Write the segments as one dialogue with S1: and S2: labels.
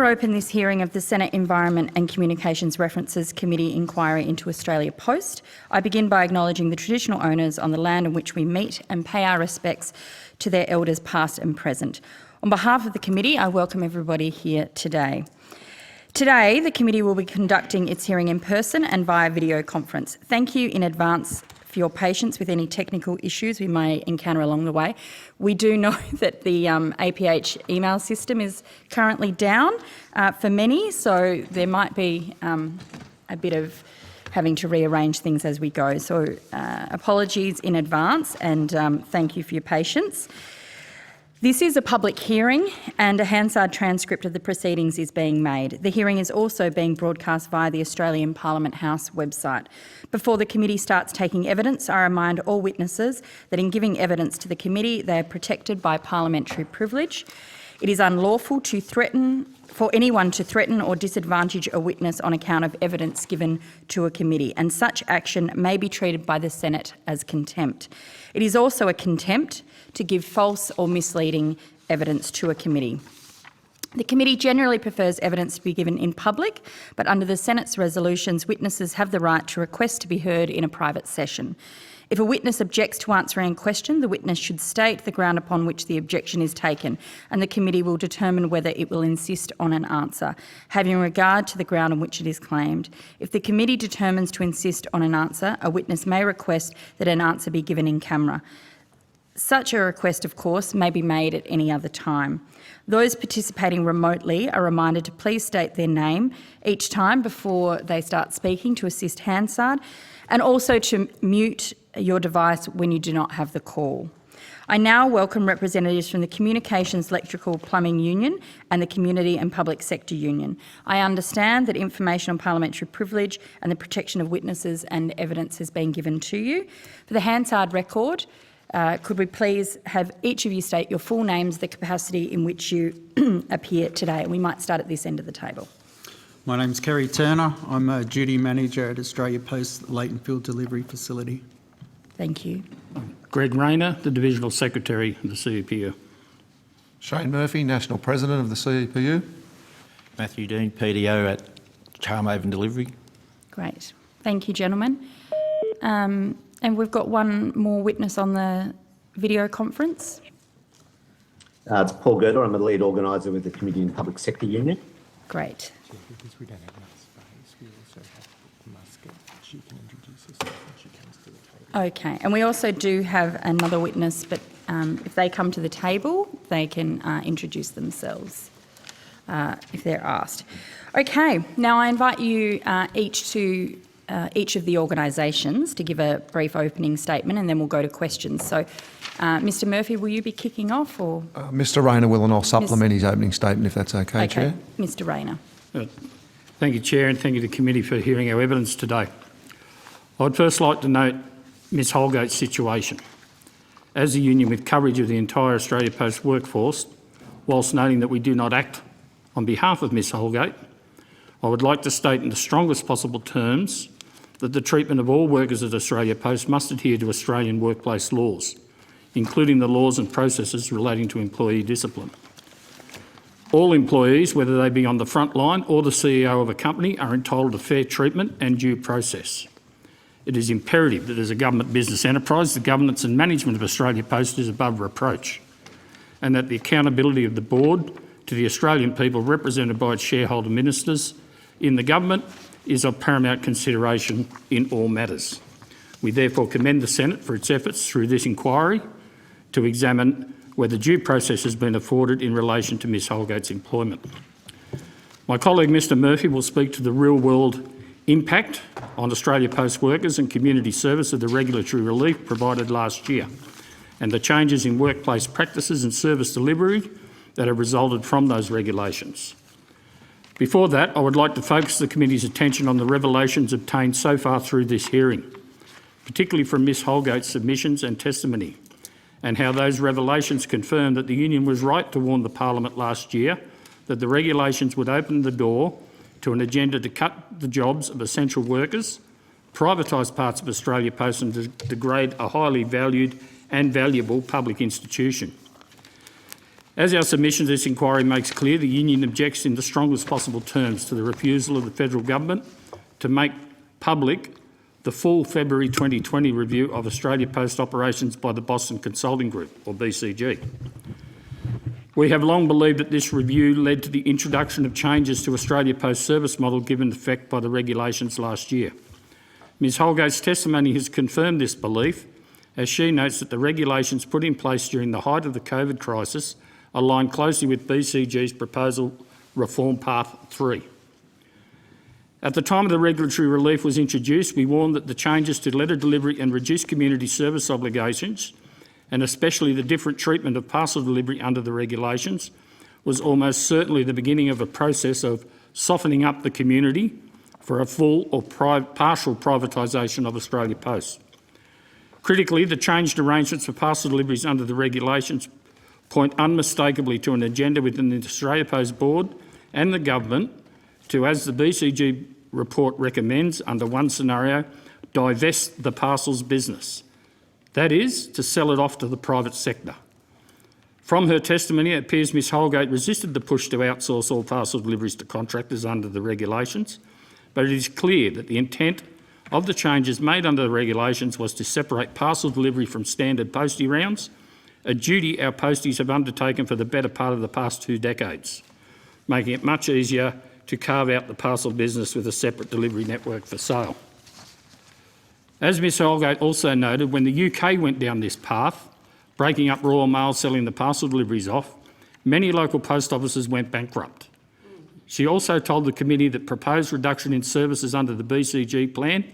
S1: I open this hearing of the Senate Environment and Communications References Committee inquiry into Australia Post. I begin by acknowledging the traditional owners on the land on which we meet and pay our respects to their elders past and present. On behalf of the committee, I welcome everybody here today. Today, the committee will be conducting its hearing in person and via video conference. Thank you in advance for your patience with any technical issues we may encounter along the way. We do know that the APH email system is currently down for many, so there might be a bit of having to rearrange things as we go. So apologies in advance and thank you for your patience. This is a public hearing and a Hansard transcript of the proceedings is being made. The hearing is also being broadcast via the Australian Parliament House website. Before the committee starts taking evidence, I remind all witnesses that in giving evidence to the committee, they are protected by parliamentary privilege. It is unlawful for anyone to threaten or disadvantage a witness on account of evidence given to a committee, and such action may be treated by the Senate as contempt. It is also a contempt to give false or misleading evidence to a committee. The committee generally prefers evidence to be given in public, but under the Senate's resolutions, witnesses have the right to request to be heard in a private session. If a witness objects to answering a question, the witness should state the ground upon which the objection is taken, and the committee will determine whether it will insist on an answer, having regard to the ground on which it is claimed. If the committee determines to insist on an answer, a witness may request that an answer be given in camera. Such a request, of course, may be made at any other time. Those participating remotely are reminded to please state their name each time before they start speaking to assist Hansard, and also to mute your device when you do not have the call. I now welcome representatives from the Communications, Electrical, Plumbing Union and the Community and Public Sector Union. I understand that information on parliamentary privilege and the protection of witnesses and evidence has been given to you. For the Hansard record, could we please have each of you state your full names, the capacity in which you appear today? We might start at this end of the table.
S2: My name's Kerry Turner. I'm a duty manager at Australia Post Latent Field Delivery Facility.
S1: Thank you.
S3: Greg Rayner, the Divisional Secretary of the CEPU.
S4: Shane Murphy, National President of the CEPU.
S5: Matthew Dean, PDO at Charmhaven Delivery.
S1: Great. Thank you, gentlemen. And we've got one more witness on the video conference.
S6: It's Paul Gerder. I'm a lead organiser with the Community and Public Sector Union.
S1: Great.
S7: Because we don't have enough space, we also have Muscat. She can introduce herself when she comes to the table.
S1: Okay, and we also do have another witness, but if they come to the table, they can introduce themselves if they're asked. Okay, now I invite you each of the organisations to give a brief opening statement, and then we'll go to questions. So, Mr Murphy, will you be kicking off, or...?
S4: Mr Rayner will, and I'll supplement his opening statement if that's okay, Chair.
S1: Mr Rayner.
S3: Thank you, Chair, and thank you to the committee for hearing our evidence today. I'd first like to note Ms Holgate's situation. As a union with coverage of the entire Australia Post workforce, whilst noting that we do not act on behalf of Ms Holgate, I would like to state in the strongest possible terms that the treatment of all workers at Australia Post must adhere to Australian workplace laws, including the laws and processes relating to employee discipline. All employees, whether they be on the front line or the CEO of a company, are entitled to fair treatment and due process. It is imperative that as a government business enterprise, the governance and management of Australia Post is above reproach, and that the accountability of the board to the Australian people represented by its shareholder ministers in the government is of paramount consideration in all matters. We therefore commend the Senate for its efforts through this inquiry to examine whether due process has been afforded in relation to Ms Holgate's employment. My colleague Mr Murphy will speak to the real-world impact on Australia Post workers and community service of the regulatory relief provided last year and the changes in workplace practices and service delivery that have resulted from those regulations. Before that, I would like to focus the committee's attention on the revelations obtained so far through this hearing, particularly from Ms Holgate's submissions and testimony, and how those revelations confirm that the union was right to warn the Parliament last year that the regulations would open the door to an agenda to cut the jobs of essential workers, privatise parts of Australia Post and degrade a highly valued and valuable public institution. As our submission to this inquiry makes clear, the union objects in the strongest possible terms to the refusal of the federal government to make public the full February 2020 review of Australia Post operations by the Boston Consulting Group, or BCG. We have long believed that this review led to the introduction of changes to Australia Post service model given effect by the regulations last year. Ms Holgate's testimony has confirmed this belief, as she notes that the regulations put in place during the height of the COVID crisis align closely with BCG's proposal Reform Path 3. At the time of the regulatory relief was introduced, we warned that the changes to letter delivery and reduced community service obligations, and especially the different treatment of parcel delivery under the regulations, was almost certainly the beginning of a process of softening up the community for a full or partial privatisation of Australia Post. Critically, the changed arrangements for parcel deliveries under the regulations point unmistakably to an agenda within the Australia Post Board and the government to, as the BCG report recommends under one scenario, divest the parcels business. That is, to sell it off to the private sector. From her testimony, it appears Ms Holgate resisted the push to outsource all parcel deliveries to contractors under the regulations, but it is clear that the intent of the changes made under the regulations was to separate parcel delivery from standard postie rounds, a duty our posties have undertaken for the better part of the past 2 decades, making it much easier to carve out the parcel business with a separate delivery network for sale. As Ms Holgate also noted, when the UK went down this path, breaking up Royal Mail selling the parcel deliveries off, many local post offices went bankrupt. She also told the committee that proposed reduction in services under the BCG plan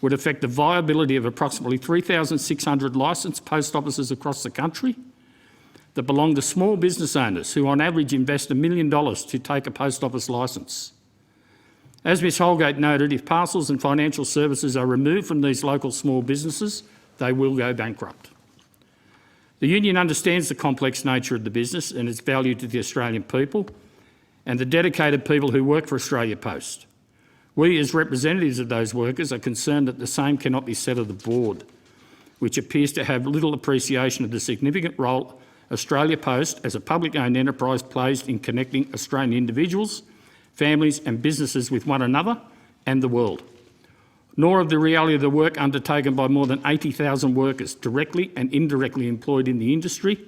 S3: would affect the viability of approximately 3,600 licensed post offices across the country that belong to small business owners who on average invest $1 million to take a post office licence. As Ms Holgate noted, if parcels and financial services are removed from these local small businesses, they will go bankrupt. The union understands the complex nature of the business and its value to the Australian people and the dedicated people who work for Australia Post. We, as representatives of those workers, are concerned that the same cannot be said of the board, which appears to have little appreciation of the significant role Australia Post, as a public-owned enterprise, plays in connecting Australian individuals, families and businesses with one another and the world, nor of the reality of the work undertaken by more than 80,000 workers directly and indirectly employed in the industry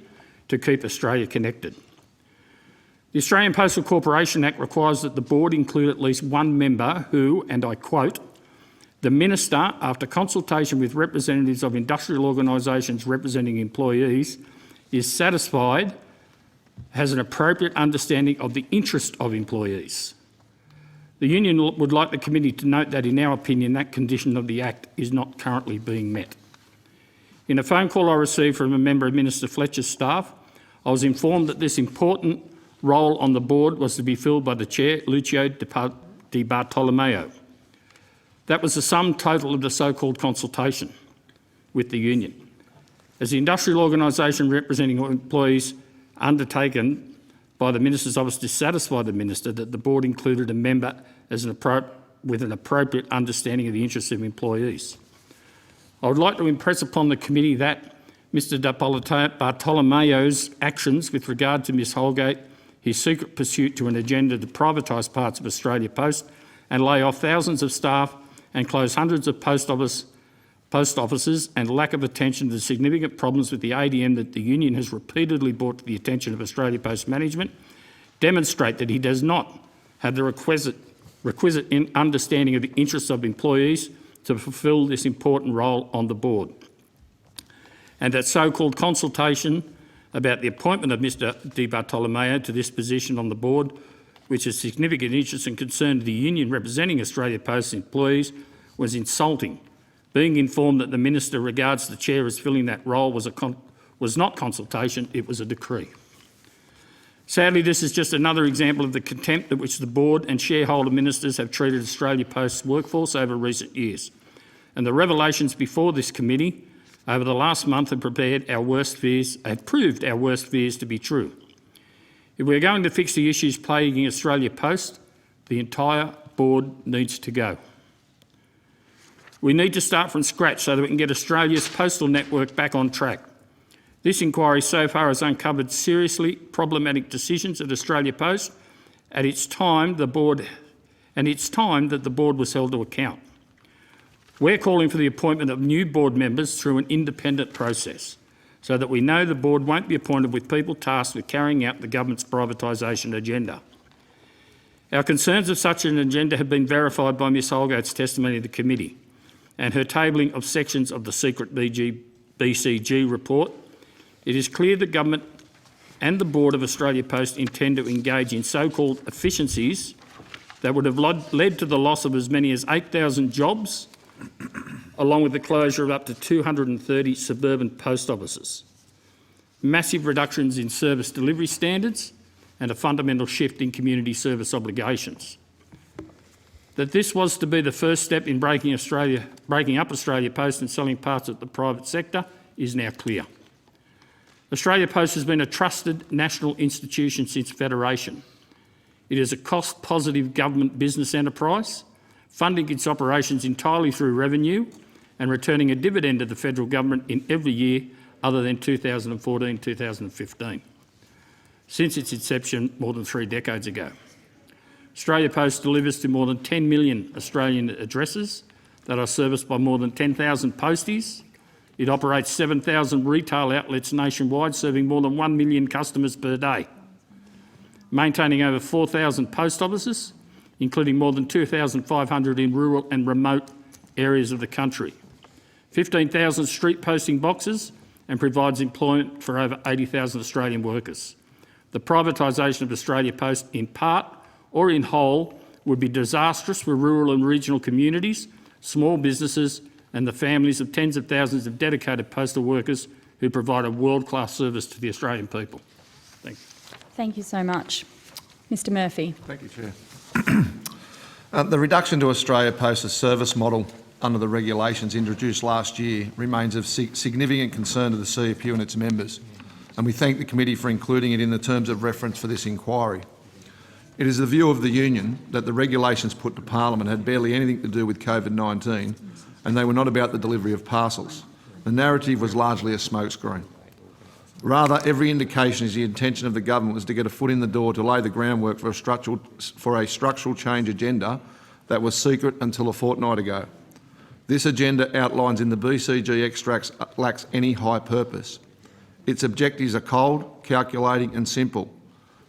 S3: to keep Australia connected. The Australian Postal Corporation Act requires that the board include at least one member who, and I quote, "The Minister, after consultation with representatives of industrial organisations representing employees, is satisfied has an appropriate understanding of the interest of employees." The union would like the committee to note that, in our opinion, that condition of the Act is not currently being met. In a phone call I received from a member of Minister Fletcher's staff, I was informed that this important role on the board was to be filled by the Chair, Lucio Di Bartolomeo. That was the sum total of the so-called consultation with the union. As the industrial organisation representing employees undertaken by the Minister's Office to satisfy the Minister that the board included a member with an appropriate understanding of the interests of employees. I would like to impress upon the committee that Mr Bartolomeo's actions with regard to Ms Holgate, his secret pursuit to an agenda to privatise parts of Australia Post and lay off thousands of staff and close hundreds of post offices, and lack of attention to the significant problems with the ADM that the union has repeatedly brought to the attention of Australia Post management, demonstrate that he does not have the requisite understanding of the interests of employees to fulfil this important role on the board. And that so-called consultation about the appointment of Mr Di Bartolomeo to this position on the board, which is significant interest and concern to the union representing Australia Post employees, was insulting. Being informed that the Minister regards the Chair as filling that role was not consultation, it was a decree. Sadly, this is just another example of the contempt with which the board and shareholder ministers have treated Australia Post's workforce over recent years. And the revelations before this committee over the last month have proved our worst fears to be true. If we're going to fix the issues plaguing Australia Post, the entire board needs to go. We need to start from scratch so that we can get Australia's postal network back on track. This inquiry so far has uncovered seriously problematic decisions at Australia Post and it's time that the board was held to account. We're calling for the appointment of new board members through an independent process so that we know the board won't be appointed with people tasked with carrying out the government's privatisation agenda. Our concerns of such an agenda have been verified by Ms Holgate's testimony to the committee and her tabling of sections of the secret BCG report. It is clear the government and the board of Australia Post intend to engage in so-called efficiencies that would have led to the loss of as many as 8,000 jobs, along with the closure of up to 230 suburban post offices, massive reductions in service delivery standards and a fundamental shift in community service obligations. That this was to be the first step in breaking up Australia Post and selling parts of the private sector is now clear. Australia Post has been a trusted national institution since Federation. It is a cost-positive government business enterprise, funding its operations entirely through revenue and returning a dividend to the federal government in every year other than 2014-2015, since its inception more than 3 decades ago. Australia Post delivers to more than 10 million Australian addresses that are serviced by more than 10,000 posties. It operates 7,000 retail outlets nationwide, serving more than 1 million customers per day, maintaining over 4,000 post offices, including more than 2,500 in rural and remote areas of the country, 15,000 street posting boxes, and provides employment for over 80,000 Australian workers. The privatisation of Australia Post, in part or in whole, would be disastrous for rural and regional communities, small businesses and the families of tens of thousands of dedicated postal workers who provide a world-class service to the Australian people. Thank you.
S1: Thank you so much. Mr Murphy.
S4: Thank you, Chair. The reduction to Australia Post's service model under the regulations introduced last year remains of significant concern to the CEPU and its members, and we thank the committee for including it in the terms of reference for this inquiry. It is the view of the union that the regulations put to Parliament had barely anything to do with COVID-19 and they were not about the delivery of parcels. The narrative was largely a smokescreen. Rather, every indication is the intention of the government was to get a foot in the door to lay the groundwork for a structural change agenda that was secret until a fortnight ago. This agenda outlines in the BCG extracts lacks any high purpose. Its objectives are cold, calculating and simple: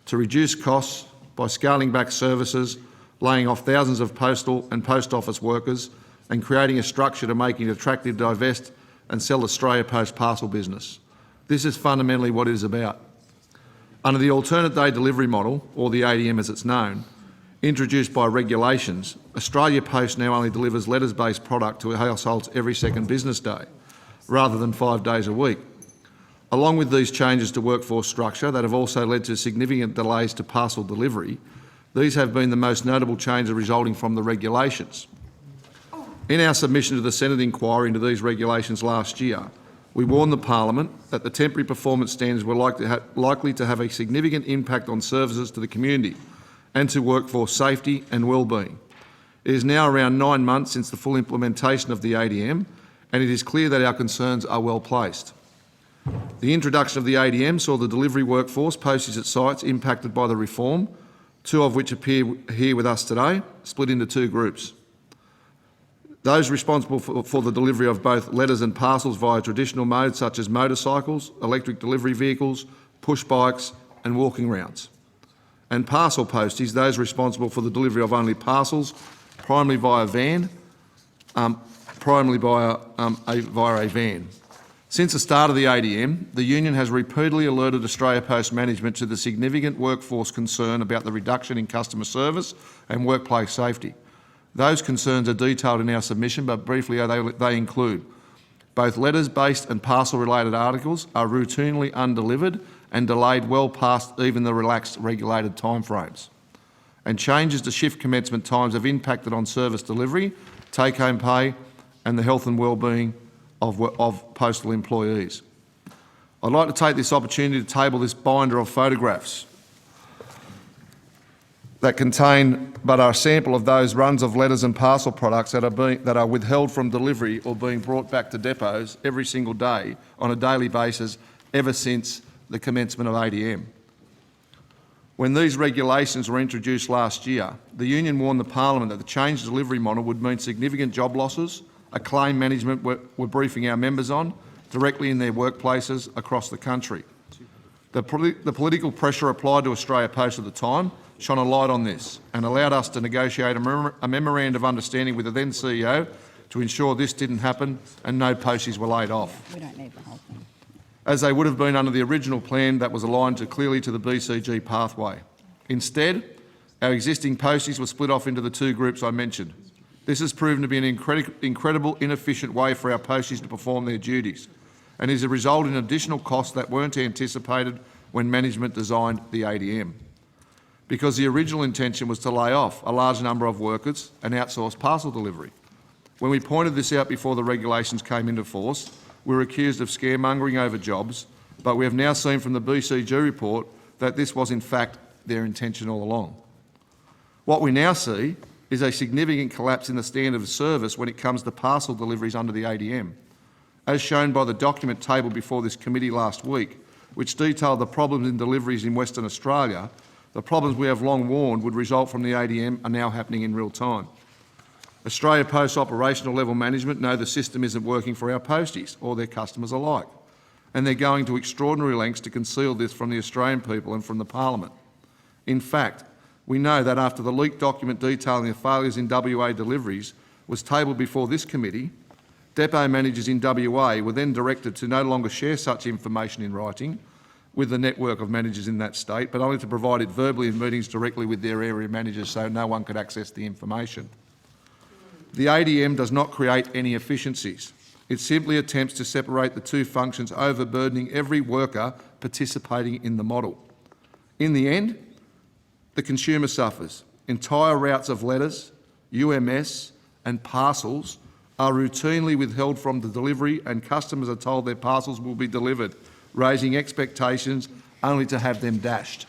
S4: to reduce costs by scaling back services, laying off thousands of postal and post office workers and creating a structure to make it attractive to divest and sell Australia Post parcel business. This is fundamentally what it is about. Under the alternate day delivery model, or the ADM as it's known, introduced by regulations, Australia Post now only delivers letters-based product to households every second business day, rather than 5 days a week. Along with these changes to workforce structure that have also led to significant delays to parcel delivery, these have been the most notable changes resulting from the regulations. In our submission to the Senate inquiry into these regulations last year, we warned the Parliament that the temporary performance standards were likely to have a significant impact on services to the community and to workforce safety and wellbeing. It is now around 9 months since the full implementation of the ADM, and it is clear that our concerns are well placed. The introduction of the ADM saw the delivery workforce posted at sites impacted by the reform, 2 of which appear here with us today, split into 2 groups. Those responsible for the delivery of both letters and parcels via traditional modes such as motorcycles, electric delivery vehicles, push bikes and walking rounds. And parcel posties, those responsible for the delivery of only parcels, primarily via a van. Since the start of the ADM, the union has repeatedly alerted Australia Post management to the significant workforce concern about the reduction in customer service and workplace safety. Those concerns are detailed in our submission, but briefly they include both letters-based and parcel-related articles are routinely undelivered and delayed well past even the relaxed regulated timeframes. And changes to shift commencement times have impacted on service delivery, take-home pay and the health and wellbeing of postal employees. I'd like to take this opportunity to table this binder of photographs that contain but are a sample of those runs of letters and parcel products that are withheld from delivery or being brought back to depots every single day on a daily basis ever since the commencement of ADM. When these regulations were introduced last year, the union warned the Parliament that the changed delivery model would mean significant job losses, a claim management we're briefing our members on, directly in their workplaces across the country. The political pressure applied to Australia Post at the time shone a light on this and allowed us to negotiate a memorandum of understanding with the then CEO to ensure this didn't happen and no posties were laid off,
S1: We don't need the whole thing.
S4: as they would have been under the original plan that was aligned clearly to the BCG pathway. Instead, our existing posties were split off into the two groups I mentioned. This has proven to be an incredible, inefficient way for our posties to perform their duties, and is a result in additional costs that weren't anticipated when management designed the ADM. Because the original intention was to lay off a large number of workers and outsource parcel delivery. When we pointed this out before the regulations came into force, we were accused of scaremongering over jobs, but we have now seen from the BCG report that this was in fact their intention all along. What we now see is a significant collapse in the standard of service when it comes to parcel deliveries under the ADM, as shown by the document tabled before this committee last week, which detailed the problems in deliveries in Western Australia. The problems we have long warned would result from the ADM are now happening in real time. Australia Post operational level management know the system isn't working for our posties or their customers alike, and they're going to extraordinary lengths to conceal this from the Australian people and from the Parliament. In fact, we know that after the leaked document detailing the failures in WA deliveries was tabled before this committee, depot managers in WA were then directed to no longer share such information in writing with the network of managers in that state, but only to provide it verbally in meetings directly with their area managers so no one could access the information. The ADM does not create any efficiencies. It simply attempts to separate the two functions, overburdening every worker participating in the model. In the end, the consumer suffers. Entire routes of letters, UMS and parcels are routinely withheld from the delivery, and customers are told their parcels will be delivered, raising expectations only to have them dashed.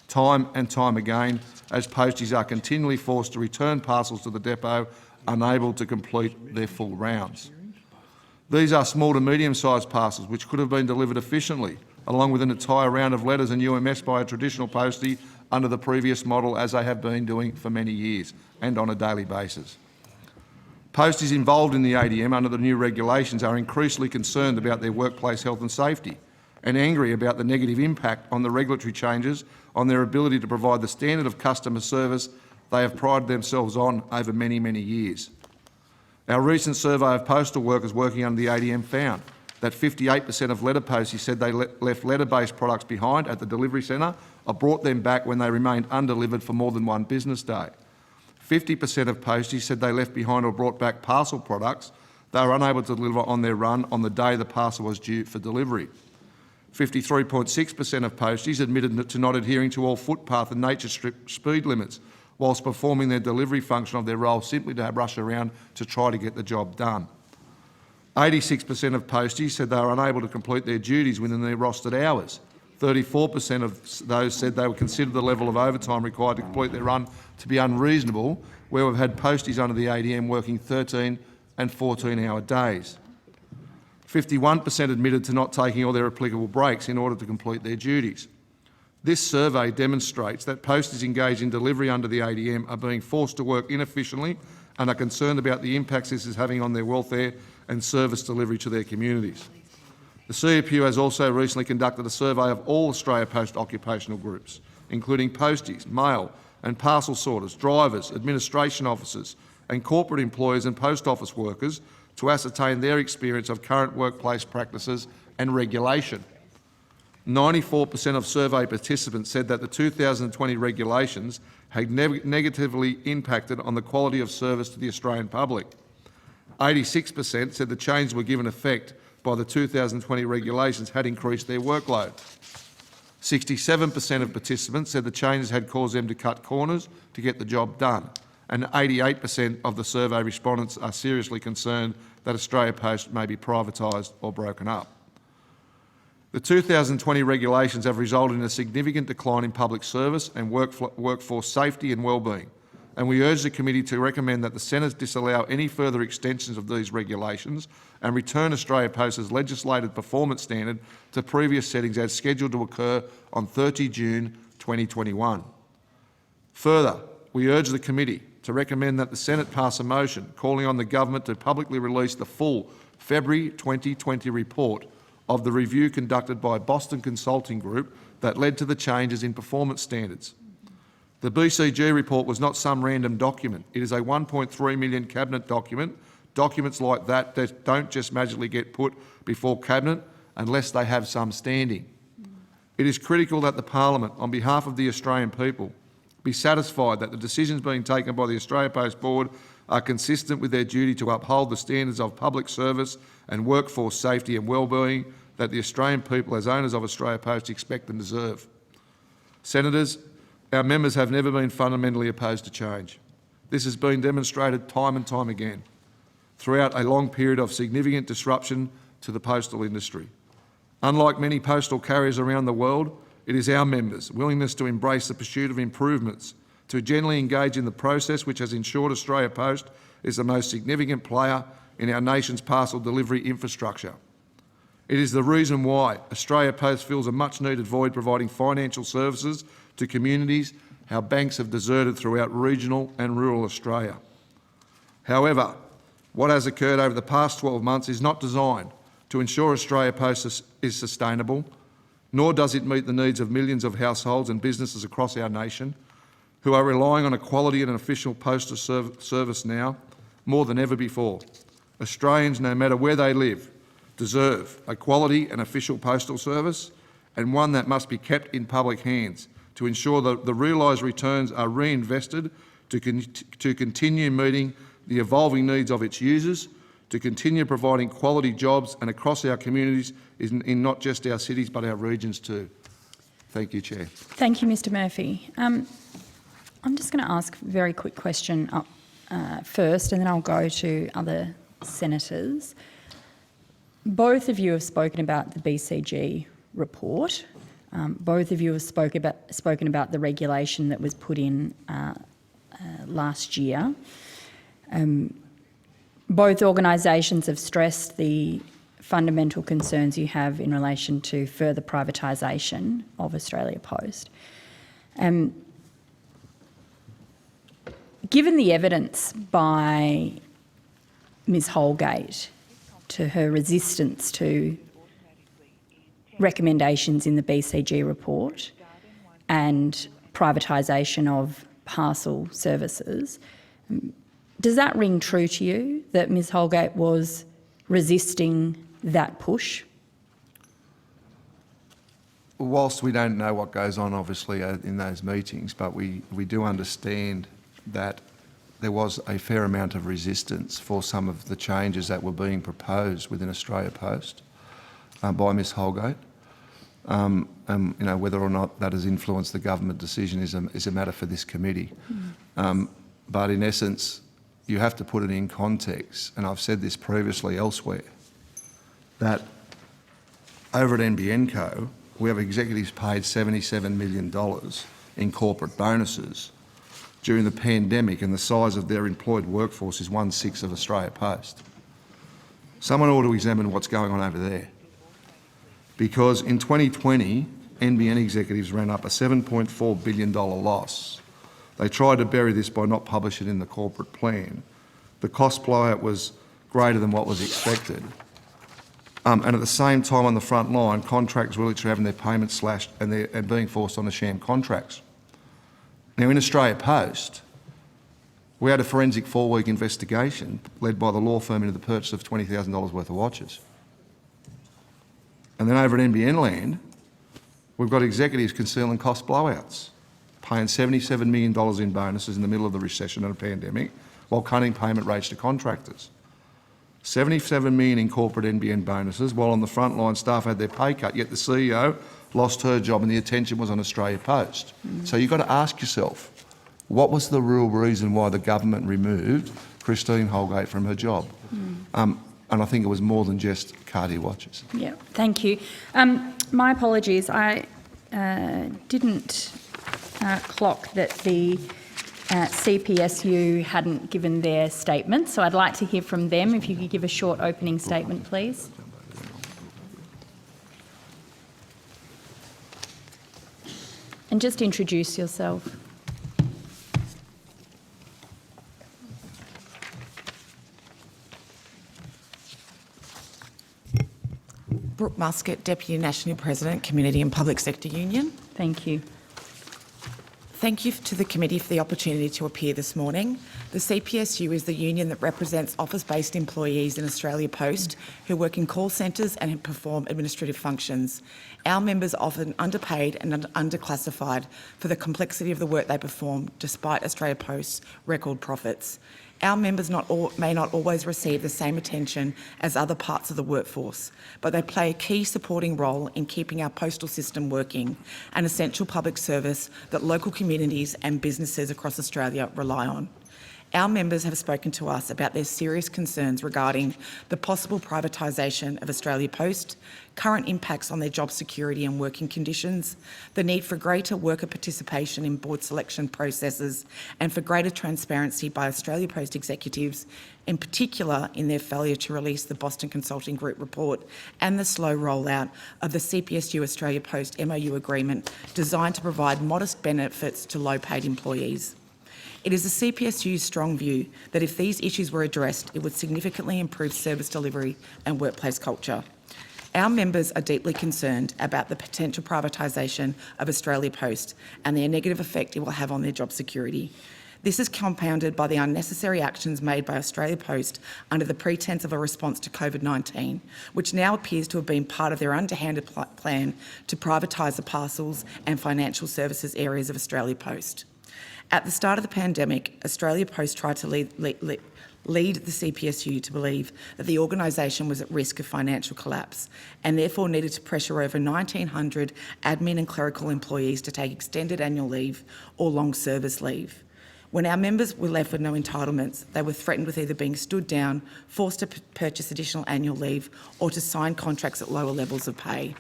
S4: Time and time again, as posties are continually forced to return parcels to the depot, unable to complete their full rounds. These are small to medium-sized parcels which could have been delivered efficiently, along with an entire round of letters and UMS by a traditional postie under the previous model, as they have been doing for many years and on a daily basis. Posties involved in the ADM under the new regulations are increasingly concerned about their workplace health and safety, and angry about the negative impact on the regulatory changes on their ability to provide the standard of customer service they have prided themselves on over many, many years. Our recent survey of postal workers working under the ADM found that 58% of letter posties said they left letter-based products behind at the delivery centre or brought them back when they remained undelivered for more than one business day. 50% of posties said they left behind or brought back parcel products they were unable to deliver on their run on the day the parcel was due for delivery. 53.6% of posties admitted to not adhering to all footpath and nature strip speed limits whilst performing their delivery function of their role simply to rush around to try to get the job done. 86% of posties said they were unable to complete their duties within their rostered hours. 34% of those said they would consider the level of overtime required to complete their run to be unreasonable, where we've had posties under the ADM working 13 and 14-hour days. 51% admitted to not taking all their applicable breaks in order to complete their duties. This survey demonstrates that posties engaged in delivery under the ADM are being forced to work inefficiently and are concerned about the impacts this is having on their welfare and service delivery to their communities. The CEPU has also recently conducted a survey of all Australia Post occupational groups, including posties, mail and parcel sorters, drivers, administration officers and corporate employees and post office workers to ascertain their experience of current workplace practices and regulation. 94% of survey participants said that the 2020 regulations had negatively impacted on the quality of service to the Australian public. 86% said the changes were given effect by the 2020 regulations had increased their workload. 67% of participants said the changes had caused them to cut corners to get the job done, and 88% of the survey respondents are seriously concerned that Australia Post may be privatised or broken up. The 2020 regulations have resulted in a significant decline in public service and workforce safety and wellbeing, and we urge the committee to recommend that the Senate disallow any further extensions of these regulations and return Australia Post's legislated performance standard to previous settings as scheduled to occur on 30 June 2021. Further, we urge the committee to recommend that the Senate pass a motion calling on the government to publicly release the full February 2020 report of the review conducted by Boston Consulting Group that led to the changes in performance standards. The BCG report was not some random document. It is a 1.3 million Cabinet document. Documents like that don't just magically get put before Cabinet unless they have some standing. It is critical that the Parliament, on behalf of the Australian people, be satisfied that the decisions being taken by the Australia Post Board are consistent with their duty to uphold the standards of public service and workforce safety and wellbeing that the Australian people, as owners of Australia Post, expect and deserve. Senators, our members have never been fundamentally opposed to change. This has been demonstrated time and time again throughout a long period of significant disruption to the postal industry. Unlike many postal carriers around the world, it is our members' willingness to embrace the pursuit of improvements, to genuinely engage in the process which has ensured Australia Post is the most significant player in our nation's parcel delivery infrastructure. It is the reason why Australia Post fills a much-needed void providing financial services to communities our banks have deserted throughout regional and rural Australia. However, what has occurred over the past 12 months is not designed to ensure Australia Post is sustainable, nor does it meet the needs of millions of households and businesses across our nation who are relying on a quality and an official postal service now more than ever before. Australians, no matter where they live, deserve a quality and official postal service, and one that must be kept in public hands to ensure that the realised returns are reinvested to continue meeting the evolving needs of its users, to continue providing quality jobs and across our communities in not just our cities but our regions too. Thank you, Chair.
S1: Thank you, Mr Murphy. I'm just going to ask a very quick question up first, and then I'll go to other senators. Both of you have spoken about the BCG report. Both of you have spoken about the regulation that was put in last year. Both organisations have stressed the fundamental concerns you have in relation to further privatisation of Australia Post. Given the evidence by Ms Holgate to her resistance to recommendations in the BCG report and privatisation of parcel services, does that ring true to you, that Ms Holgate was resisting that push?
S4: Whilst we don't know what goes on, obviously, in those meetings, but we do understand that there was a fair amount of resistance for some of the changes that were being proposed within Australia Post by Ms Holgate. Whether or not that has influenced the government decision is a matter for this committee. But in essence, you have to put it in context, and I've said this previously elsewhere, that over at NBN Co, we have executives paid $77 million in corporate bonuses during the pandemic, and the size of their employed workforce is 1/6 of Australia Post. Someone ought to examine what's going on over there. Because in 2020, NBN executives ran up a $7.4 billion loss. They tried to bury this by not publishing it in the corporate plan. The cost blowout was greater than what was expected. And at the same time, on the front line, contractors were literally having their payments slashed and being forced onto sham contracts. Now, in Australia Post, we had a forensic 4-week investigation led by the law firm into the purchase of $20,000 worth of watches. And then over at NBN land, we've got executives concealing cost blowouts, paying $77 million in bonuses in the middle of the recession and a pandemic, while cutting payment rates to contractors. $77 million in corporate NBN bonuses, while on the front line staff had their pay cut, yet the CEO lost her job and the attention was on Australia Post. So you've got to ask yourself, what was the real reason why the government removed Christine Holgate from her job? And I think it was more than just Cartier watches.
S1: Yeah, thank you. My apologies, I didn't clock that the CPSU hadn't given their statement, so I'd like to hear from them. If you could give a short opening statement, please. And just introduce yourself.
S8: Brooke Muscat, Deputy National President, Community and Public Sector Union.
S1: Thank you.
S8: Thank you to the committee for the opportunity to appear this morning. The CPSU is the union that represents office-based employees in Australia Post who work in call centres and perform administrative functions. Our members are often underpaid and underclassified for the complexity of the work they perform, despite Australia Post's record profits. Our members may not always receive the same attention as other parts of the workforce, but they play a key supporting role in keeping our postal system working, an essential public service that local communities and businesses across Australia rely on. Our members have spoken to us about their serious concerns regarding the possible privatisation of Australia Post, current impacts on their job security and working conditions, the need for greater worker participation in board selection processes, and for greater transparency by Australia Post executives, in particular in their failure to release the Boston Consulting Group report and the slow rollout of the CPSU Australia Post MOU agreement designed to provide modest benefits to low-paid employees. It is the CPSU's strong view that if these issues were addressed, it would significantly improve service delivery and workplace culture. Our members are deeply concerned about the potential privatisation of Australia Post and the negative effect it will have on their job security. This is compounded by the unnecessary actions made by Australia Post under the pretence of a response to COVID-19, which now appears to have been part of their underhanded plan to privatise the parcels and financial services areas of Australia Post. At the start of the pandemic, Australia Post tried to lead the CPSU to believe that the organisation was at risk of financial collapse and therefore needed to pressure over 1,900 admin and clerical employees to take extended annual leave or long service leave. When our members were left with no entitlements, they were threatened with either being stood down, forced to purchase additional annual leave, or to sign contracts at lower levels of pay.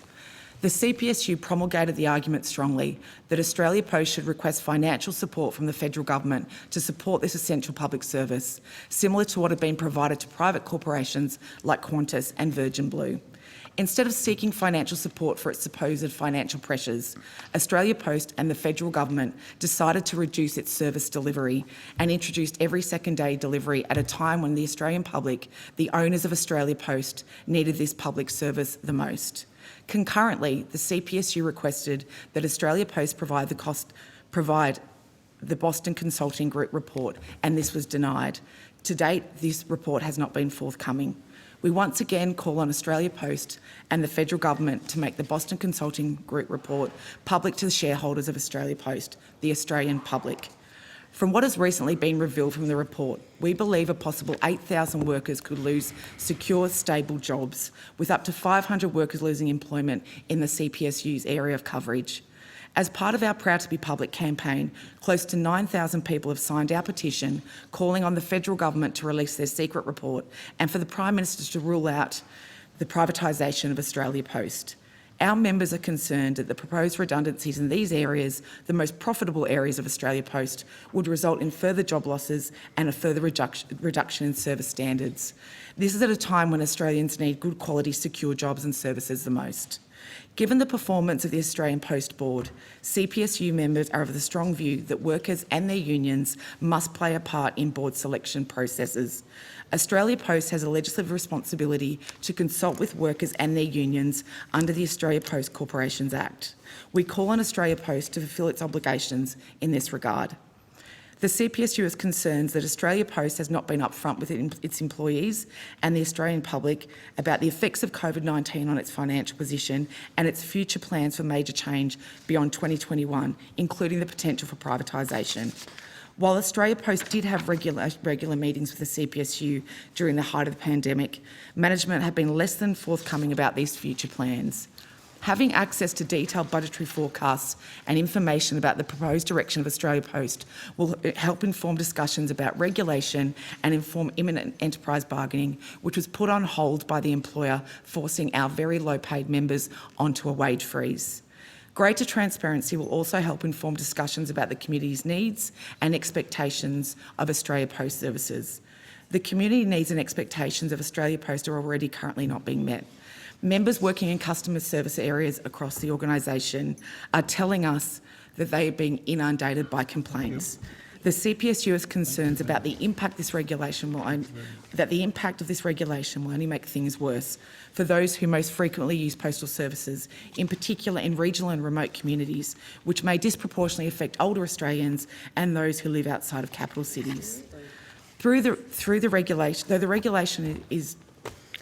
S8: The CPSU promulgated the argument strongly that Australia Post should request financial support from the federal government to support this essential public service, similar to what had been provided to private corporations like Qantas and Virgin Blue. Instead of seeking financial support for its supposed financial pressures, Australia Post and the federal government decided to reduce its service delivery and introduced every second-day delivery at a time when the Australian public, the owners of Australia Post, needed this public service the most. Concurrently, the CPSU requested that Australia Post provide the Boston Consulting Group report, and this was denied. To date, this report has not been forthcoming. We once again call on Australia Post and the federal government to make the Boston Consulting Group report public to the shareholders of Australia Post, the Australian public. From what has recently been revealed from the report, we believe a possible 8,000 workers could lose secure, stable jobs, with up to 500 workers losing employment in the CPSU's area of coverage. As part of our Proud to be Public campaign, close to 9,000 people have signed our petition calling on the federal government to release their secret report and for the Prime Minister to rule out the privatisation of Australia Post. Our members are concerned that the proposed redundancies in these areas, the most profitable areas of Australia Post, would result in further job losses and a further reduction in service standards. This is at a time when Australians need good quality, secure jobs and services the most. Given the performance of the Australian Post Board, CPSU members are of the strong view that workers and their unions must play a part in board selection processes. Australia Post has a legislative responsibility to consult with workers and their unions under the Australia Post Corporations Act. We call on Australia Post to fulfil its obligations in this regard. The CPSU is concerned that Australia Post has not been upfront with its employees and the Australian public about the effects of COVID-19 on its financial position and its future plans for major change beyond 2021, including the potential for privatisation. While Australia Post did have regular meetings with the CPSU during the height of the pandemic, management have been less than forthcoming about these future plans. Having access to detailed budgetary forecasts and information about the proposed direction of Australia Post will help inform discussions about regulation and inform imminent enterprise bargaining, which was put on hold by the employer, forcing our very low-paid members onto a wage freeze. Greater transparency will also help inform discussions about the community's needs and expectations of Australia Post services. The community needs and expectations of Australia Post are already currently not being met. Members working in customer service areas across the organisation are telling us that they are being inundated by complaints. The CPSU has concerns about the impact of this regulation will only make things worse for those who most frequently use postal services, in particular in regional and remote communities, which may disproportionately affect older Australians and those who live outside of capital cities. Though the regulation is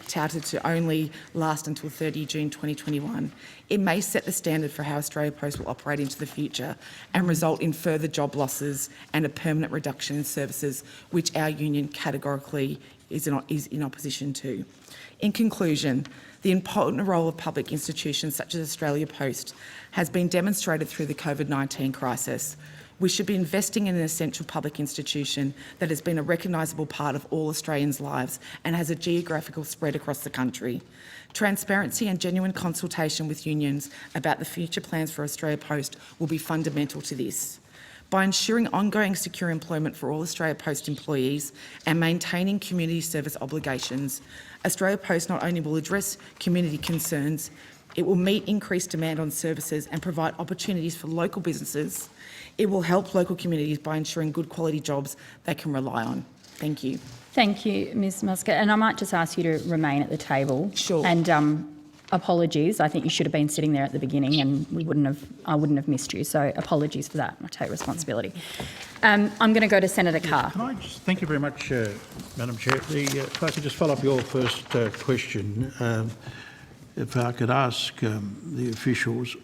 S8: touted to only last until 30 June 2021, it may set the standard for how Australia Post will operate into the future and result in further job losses and a permanent reduction in services, which our union categorically is in opposition to. In conclusion, the important role of public institutions such as Australia Post has been demonstrated through the COVID-19 crisis. We should be investing in an essential public institution that has been a recognisable part of all Australians' lives and has a geographical spread across the country. Transparency and genuine consultation with unions about the future plans for Australia Post will be fundamental to this. By ensuring ongoing secure employment for all Australia Post employees and maintaining community service obligations, Australia Post not only will address community concerns, it will meet increased demand on services and provide opportunities for local businesses. It will help local communities by ensuring good quality jobs they can rely on. Thank you.
S1: Thank you, Ms Muscat. And I might just ask you to remain at the table.
S8: Sure.
S1: And apologies. I think you should have been sitting there at the beginning, and I wouldn't have missed you. So apologies for that. I take responsibility. I'm going to go to Senator Carr.
S9: Can I just thank you very much, Madam Chair. If I could just follow up your first question, if I could ask the officials.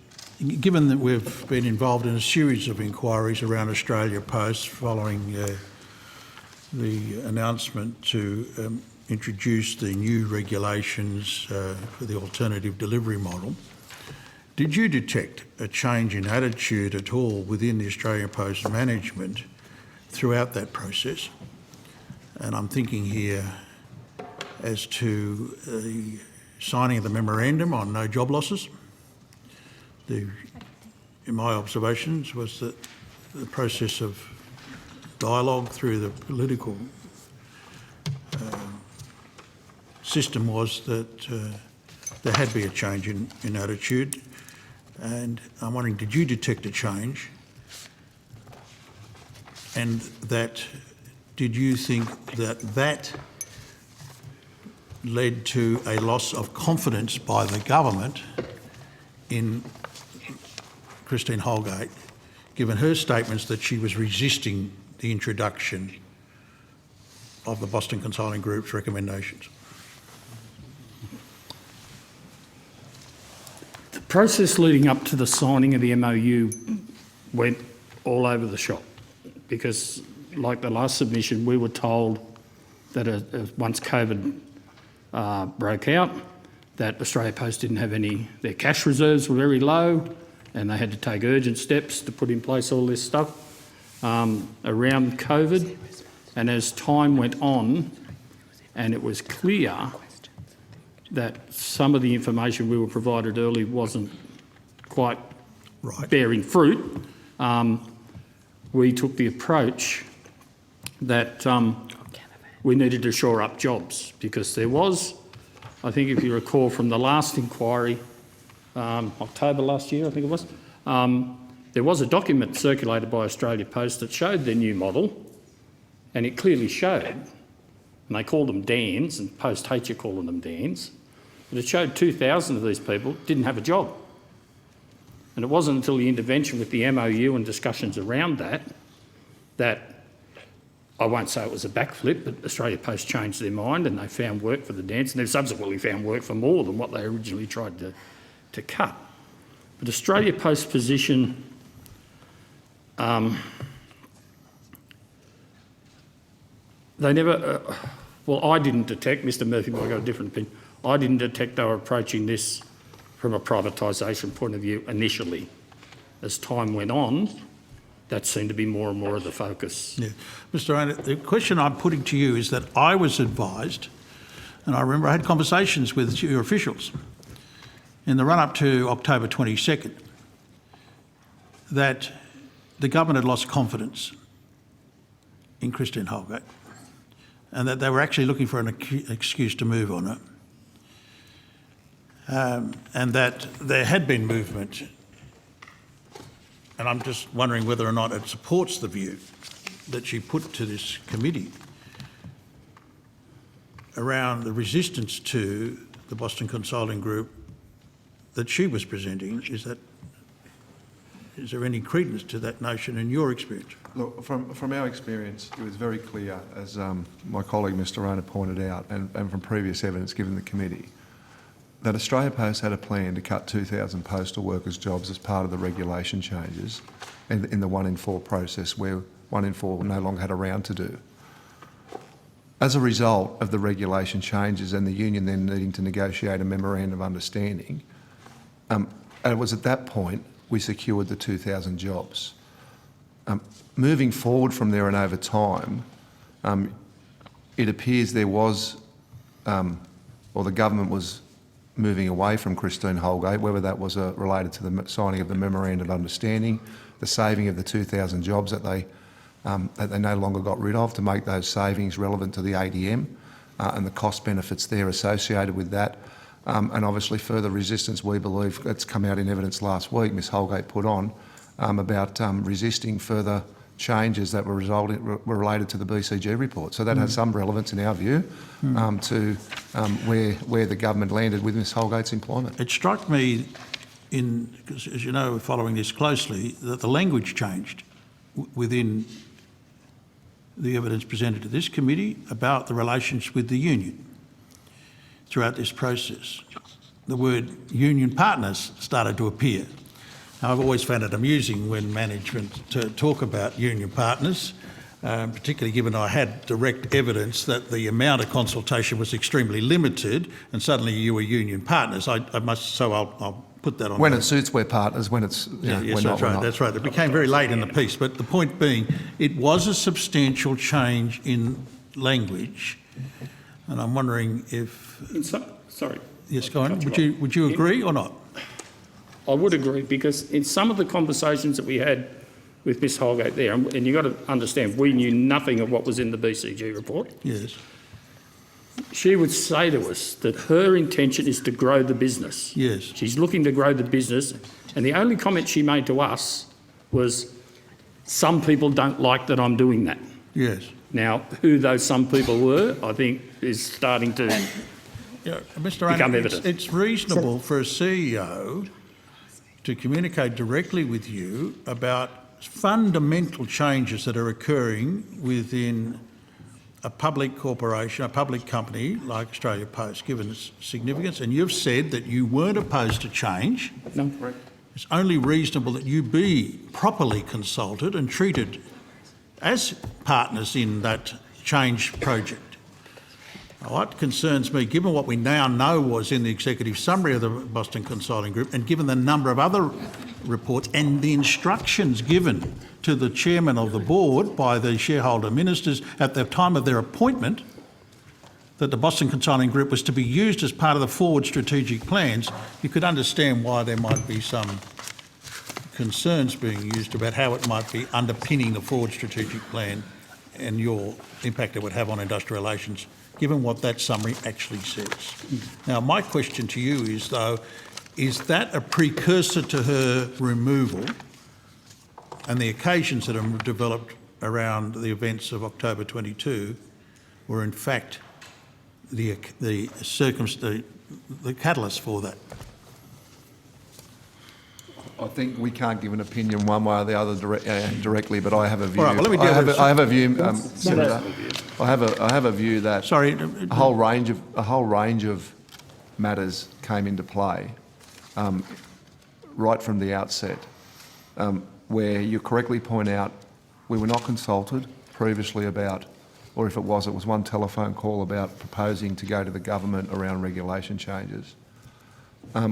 S9: Given that we've been involved in a series of inquiries around Australia Post following the announcement to introduce the new regulations for the alternative delivery model, did you detect a change in attitude at all within the Australia Post management throughout that process? And I'm thinking here as to the signing of the memorandum on no job losses. In my observations was that the process of dialogue through the political system was that there had to be a change in attitude, and I'm wondering, did you detect a change, and that did you think that that led to a loss of confidence by the government in Christine Holgate, given her statements that she was resisting the introduction of the Boston Consulting Group's recommendations?
S3: The process leading up to the signing of the MOU went all over the shop because, like the last submission, we were told that once COVID broke out, that Australia Post didn't have any, their cash reserves were very low, and they had to take urgent steps to put in place all this stuff around COVID. And as time went on, and it was clear that some of the information we were provided early wasn't quite bearing fruit, we took the approach that we needed to shore up jobs, because there was, I think if you recall from the last inquiry, October last year, I think it was, there was a document circulated by Australia Post that showed their new model, and it clearly showed, and they called them DANs, and Post hates you calling them DANs, but it showed 2,000 of these people didn't have a job. And it wasn't until the intervention with the MOU and discussions around that, I won't say it was a backflip, but Australia Post changed their mind and they found work for the DANs, and they've subsequently found work for more than what they originally tried to cut. But Australia Post's position, they never, well, I didn't detect, Mr Murphy might have got a different opinion, I didn't detect they were approaching this from a privatisation point of view initially. As time went on, that seemed to be more and more of the focus.
S9: Yeah. Mr Rayner, the question I'm putting to you is that I was advised, and I remember I had conversations with your officials in the run-up to October 22nd, that the government had lost confidence in Christine Holgate and that they were actually looking for an excuse to move on her, and that there had been movement. And I'm just wondering whether or not it supports the view that she put to this committee around the resistance to the Boston Consulting Group that she was presenting. Is there any credence to that notion in your experience?
S4: Look, from our experience, it was very clear, as my colleague Mr Rona pointed out, and from previous evidence given the committee, that Australia Post had a plan to cut 2,000 postal workers' jobs as part of the regulation changes in the 1 in 4 process, where 1 in 4 no longer had a round to do. As a result of the regulation changes and the union then needing to negotiate a memorandum of understanding, it was at that point we secured the 2,000 jobs. Moving forward from there and over time, it appears there was, or the government was moving away from Christine Holgate, whether that was related to the signing of the memorandum of understanding, the saving of the 2,000 jobs that they no longer got rid of, to make those savings relevant to the ADM and the cost benefits there associated with that. And obviously further resistance, we believe, that's come out in evidence last week, Ms Holgate put on, about resisting further changes that were related to the BCG report. So that has some relevance in our view to where the government landed with Ms Holgate's employment.
S9: It struck me, because as you know, we're following this closely, that the language changed within the evidence presented to this committee about the relations with the union throughout this process. The word union partners started to appear. Now, I've always found it amusing when management talk about union partners, particularly given I had direct evidence that the amount of consultation was extremely limited and suddenly you were union partners. I'll put that on.
S4: When it suits, we're partners. When it's,
S9: yes, that's right. It became very late in the piece, but the point being, it was a substantial change in language, and I'm wondering if.
S3: Sorry.
S9: Yes, go on. Would you agree or not?
S3: I would agree, because in some of the conversations that we had with Ms Holgate there, and you've got to understand, we knew nothing of what was in the BCG report.
S9: Yes.
S3: She would say to us that her intention is to grow the business.
S9: Yes.
S3: She's looking to grow the business, and the only comment she made to us was, some people don't like that I'm doing that.
S9: Yes.
S3: Now, who those some people were, I think, is starting to
S9: Mr.
S3: become
S9: Rona,
S3: evident.
S9: it's reasonable for a CEO to communicate directly with you about fundamental changes that are occurring within a public corporation, a public company like Australia Post, given its significance, and you've said that you weren't opposed to change.
S3: No, correct.
S9: It's only reasonable that you be properly consulted and treated as partners in that change project. What concerns me, given what we now know was in the executive summary of the Boston Consulting Group, and given the number of other reports and the instructions given to the chairman of the board by the shareholder ministers at the time of their appointment, that the Boston Consulting Group was to be used as part of the forward strategic plans, you could understand why there might be some concerns being used about how it might be underpinning the forward strategic plan and your impact it would have on industrial relations, given what that summary actually says. Now, my question to you is, though, is that a precursor to her removal and the occasions that have developed around the events of October 22 were in fact the catalyst for that?
S4: I think we can't give an opinion one way or the other directly, but I have a view.
S9: All right, well, let me deal with
S4: I have a view, Senator. I have a view that a whole range of matters came into play right from the outset, where you correctly point out we were not consulted previously about, or if it was one telephone call about proposing to go to the government around regulation changes.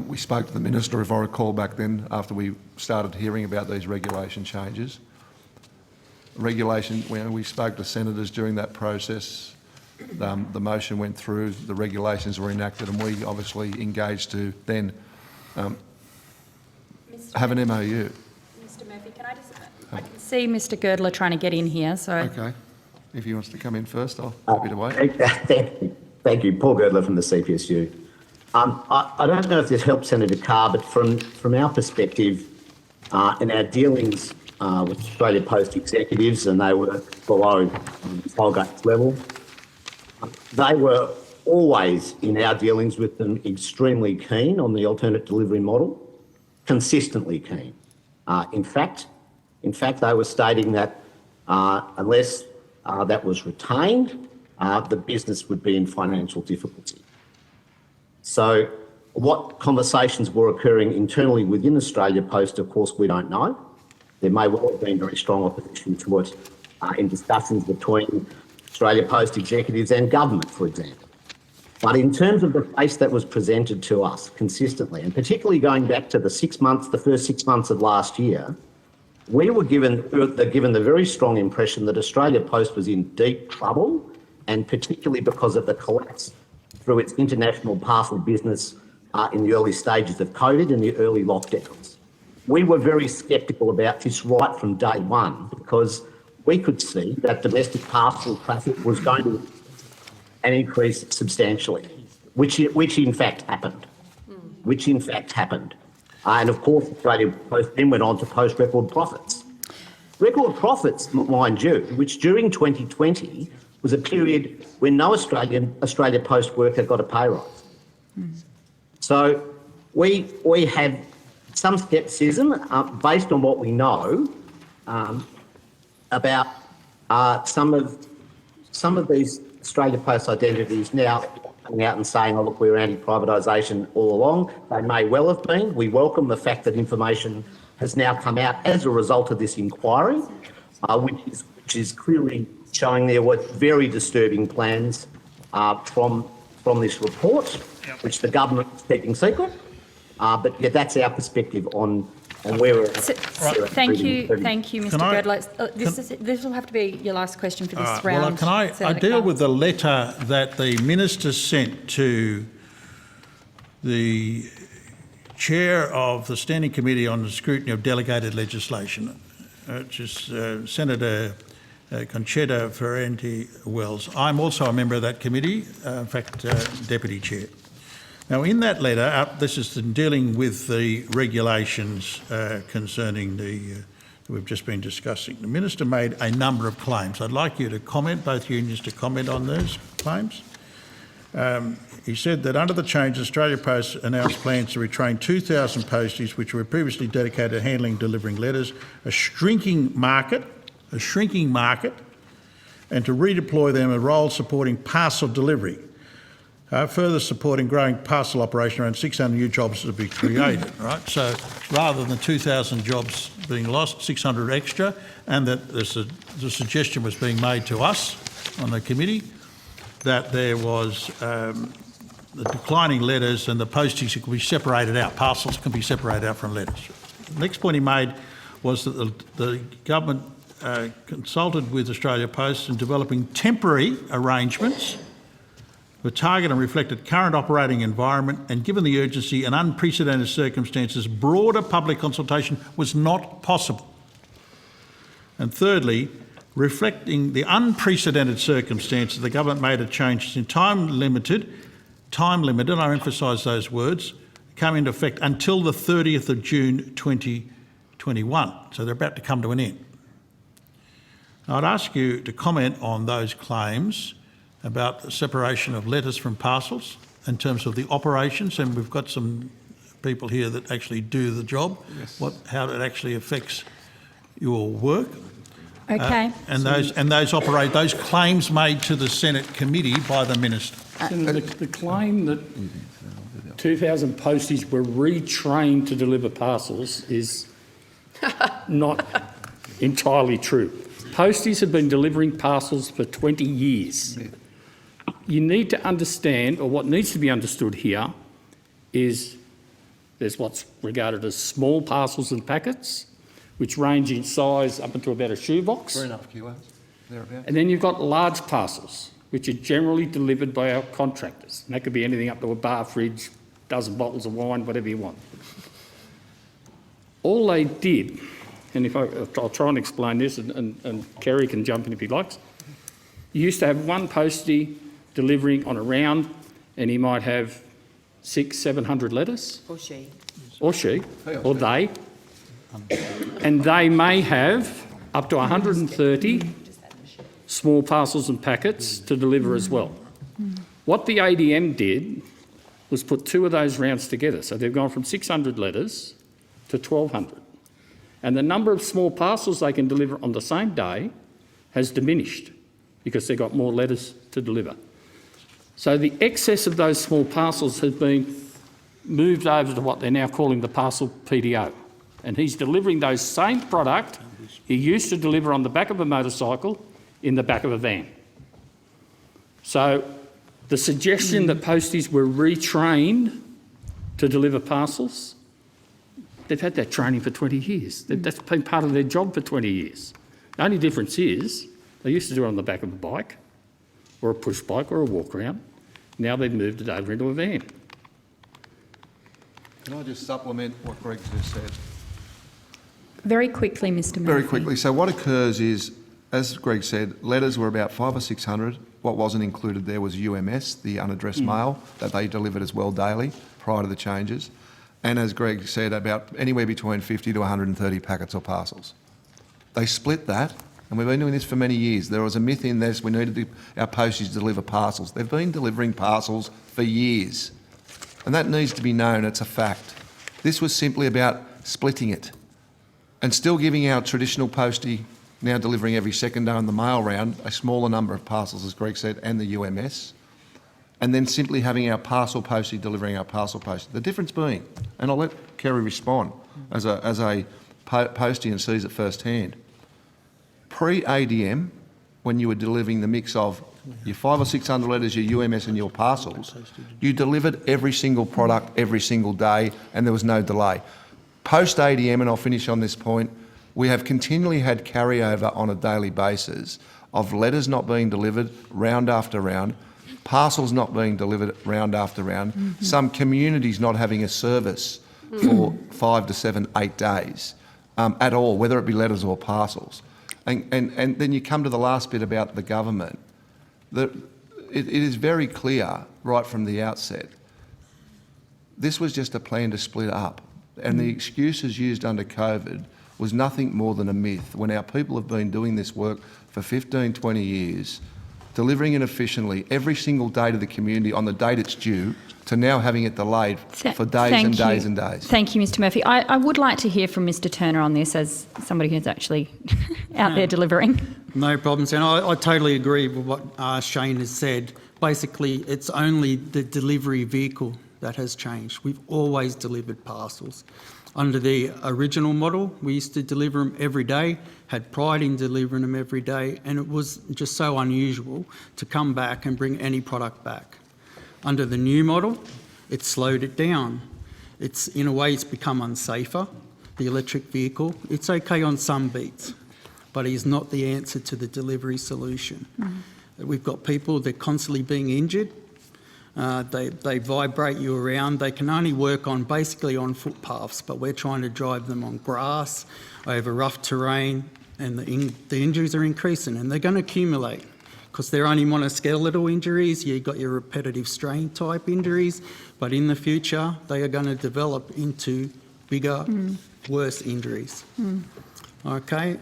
S4: We spoke to the Minister, if I recall back then, after we started hearing about these regulation changes. We spoke to senators during that process. The motion went through, the regulations were enacted, and we obviously engaged to then have an MOU.
S1: Mr Murphy, I can see Mr Girdler trying to get in here, so...
S4: Okay. If he wants to come in first, I'll happy to wait.
S6: Thank you. Paul Girdler from the CPSU. I don't know if this helps Senator Carr, but from our perspective, in our dealings with Australia Post executives, and they were below Holgate's level, they were always, in our dealings with them, extremely keen on the alternate delivery model, consistently keen. In fact, they were stating that unless that was retained, the business would be in financial difficulty. So what conversations were occurring internally within Australia Post, of course, we don't know. There may well have been very strong opposition to it in discussions between Australia Post executives and government, for example. But in terms of the face that was presented to us consistently, and particularly going back to the first 6 months of last year, we were given the very strong impression that Australia Post was in deep trouble, and particularly because of the collapse through its international parcel business in the early stages of COVID and the early lockdowns. We were very sceptical about this right from day one, because we could see that domestic parcel traffic was going to increase substantially, which in fact happened. And of course, Australia Post then went on to post record profits. Record profits, mind you, which during 2020 was a period when no Australia Post worker got a pay rise. So we have some scepticism based on what we know about some of these Australia Post identities now coming out and saying, oh, look, we were anti-privatisation all along. They may well have been. We welcome the fact that information has now come out as a result of this inquiry, which is clearly showing there were very disturbing plans from this report, which the government is keeping secret. But yeah, that's our perspective on where we're at.
S1: Thank you, Mr Girdler. This will have to be your last question for this round.
S9: Well, I deal with the letter that the Minister sent to the Chair of the Standing Committee on the Scrutiny of Delegated Legislation, which is Senator Conchetta Ferranti-Wells. I'm also a member of that committee, in fact, Deputy Chair. Now, in that letter, this is dealing with the regulations concerning we've just been discussing. The Minister made a number of claims. I'd like you to comment, both unions to comment on those claims. He said that under the change, Australia Post announced plans to retrain 2,000 posties which were previously dedicated to handling and delivering letters, a shrinking market, and to redeploy them in a role supporting parcel delivery. Further supporting growing parcel operation, around 600 new jobs to be created, right? So rather than 2,000 jobs being lost, 600 extra, and that the suggestion was being made to us on the committee that there was the declining letters and the postage could be separated out, parcels can be separated out from letters. The next point he made was that the government consulted with Australia Post in developing temporary arrangements the target and reflected current operating environment, and given the urgency and unprecedented circumstances, broader public consultation was not possible. And thirdly, reflecting the unprecedented circumstances, the government made a change in time limited, I emphasise those words, come into effect until the 30th of June 2021. So they're about to come to an end. Now, I'd ask you to comment on those claims about the separation of letters from parcels in terms of the operations, and we've got some people here that actually do the job, how it actually affects your work.
S1: Okay.
S9: And those claims made to the Senate committee by the Minister.
S3: The claim that 2,000 posties were retrained to deliver parcels is not entirely true. Posties have been delivering parcels for 20 years. You need to understand, or what needs to be understood here, is there's what's regarded as small parcels and packets, which range in size up until about a shoebox.
S4: 3.5 kilos, thereabouts.
S3: And then you've got large parcels, which are generally delivered by our contractors. And that could be anything up to a bar fridge, dozen bottles of wine, whatever you want. All they did and I'll try and explain this, and Kerry can jump in if he likes. You used to have one postie delivering on a round, and he might have 600-700 letters. Or she, or they. And they may have up to 130 small parcels and packets to deliver as well. What the ADM did was put two of those rounds together. So they've gone from 600 letters to 1,200. And the number of small parcels they can deliver on the same day has diminished because they've got more letters to deliver. So the excess of those small parcels has been moved over to what they're now calling the parcel PDO. And he's delivering those same product he used to deliver on the back of a motorcycle in the back of a van. So the suggestion that posties were retrained to deliver parcels, they've had that training for 20 years. That's been part of their job for 20 years. The only difference is they used to do it on the back of a bike or a push bike or a walk around. Now they've moved it over into a van.
S4: Can I just supplement what Greg just said?
S1: Very quickly, Mr Murphy.
S4: Very quickly. So what occurs is, as Greg said, letters were about 500 or 600. What wasn't included there was UMS, the unaddressed mail, that they delivered as well daily prior to the changes. And as Greg said, about anywhere between 50 to 130 packets or parcels. They split that, and we've been doing this for many years. There was a myth in this, we needed our posties to deliver parcels. They've been delivering parcels for years. And that needs to be known, it's a fact. This was simply about splitting it and still giving our traditional postie, now delivering every second day on the mail round, a smaller number of parcels, as Greg said, and the UMS, and then simply having our parcel postie delivering our parcel postie. The difference being, and I'll let Kerry respond as a postie and sees it firsthand, pre-ADM, when you were delivering the mix of your 500 or 600 letters, your UMS and your parcels, you delivered every single product every single day and there was no delay. Post-ADM, and I'll finish on this point, we have continually had carryover on a daily basis of letters not being delivered round after round, parcels not being delivered round after round, some communities not having a service for 5 to 7, 8 days at all, whether it be letters or parcels. And then you come to the last bit about the government. It is very clear right from the outset, this was just a plan to split up. And the excuses used under COVID was nothing more than a myth. When our people have been doing this work for 15, 20 years, delivering it efficiently every single day to the community on the date it's due, to now having it delayed for days and days and days.
S1: Thank you, Mr Murphy. I would like to hear from Mr Turner on this as somebody who's actually out there delivering.
S2: No problems. And I totally agree with what Shane has said. Basically, it's only the delivery vehicle that has changed. We've always delivered parcels. Under the original model, we used to deliver them every day, had pride in delivering them every day, and it was just so unusual to come back and bring any product back. Under the new model, it's slowed it down. In a way, it's become unsafer, the electric vehicle. It's okay on some beats, but it is not the answer to the delivery solution. We've got people, they're constantly being injured. They vibrate you around. They can only work basically on footpaths, but we're trying to drive them on grass, over rough terrain, and the injuries are increasing, and they're going to accumulate because they're only musculoskeletal injuries. You've got your repetitive strain type injuries, but in the future, they are going to develop into bigger, worse injuries. Okay,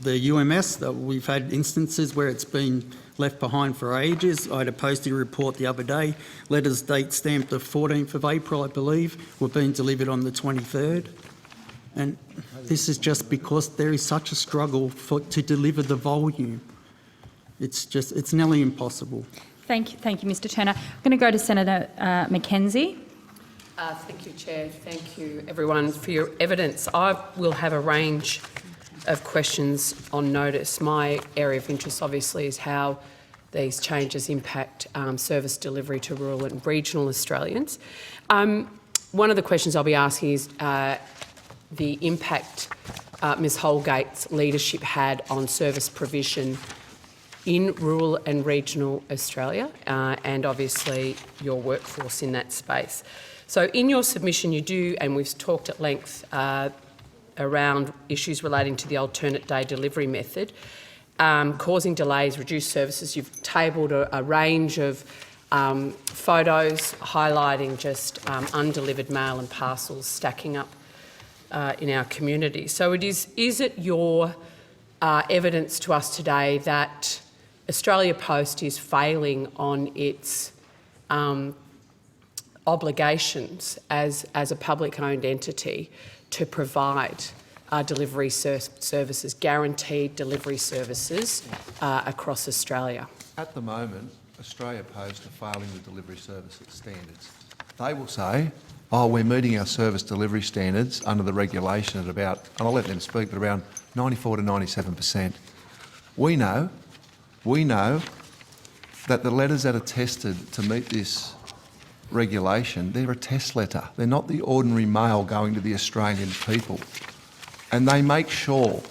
S2: the UMS, that we've had instances where it's been left behind for ages. I had a postie report the other day, letters date stamped the 14th of April, I believe, were being delivered on the 23rd. And this is just because there is such a struggle to deliver the volume. It's nearly impossible.
S1: Thank you, Mr Turner. I'm going to go to Senator Mackenzie.
S10: Thank you, Chair. Thank you, everyone, for your evidence. I will have a range of questions on notice. My area of interest, obviously, is how these changes impact service delivery to rural and regional Australians. One of the questions I'll be asking is the impact Ms Holgate's leadership had on service provision in rural and regional Australia, and obviously your workforce in that space. So in your submission you do, and we've talked at length around issues relating to the alternate day delivery method, causing delays, reduced services. You've tabled a range of photos highlighting just undelivered mail and parcels stacking up in our community. So is it your evidence to us today that Australia Post is failing on its obligations as a public-owned entity to provide delivery services, guaranteed delivery services across Australia?
S4: At the moment, Australia Post are failing the delivery services standards. They will say, oh, we're meeting our service delivery standards under the regulation at about, and I'll let them speak, but around 94 to 97%. We know that the letters that are tested to meet this regulation, they're a test letter. They're not the ordinary mail going to the Australian people. And they make sure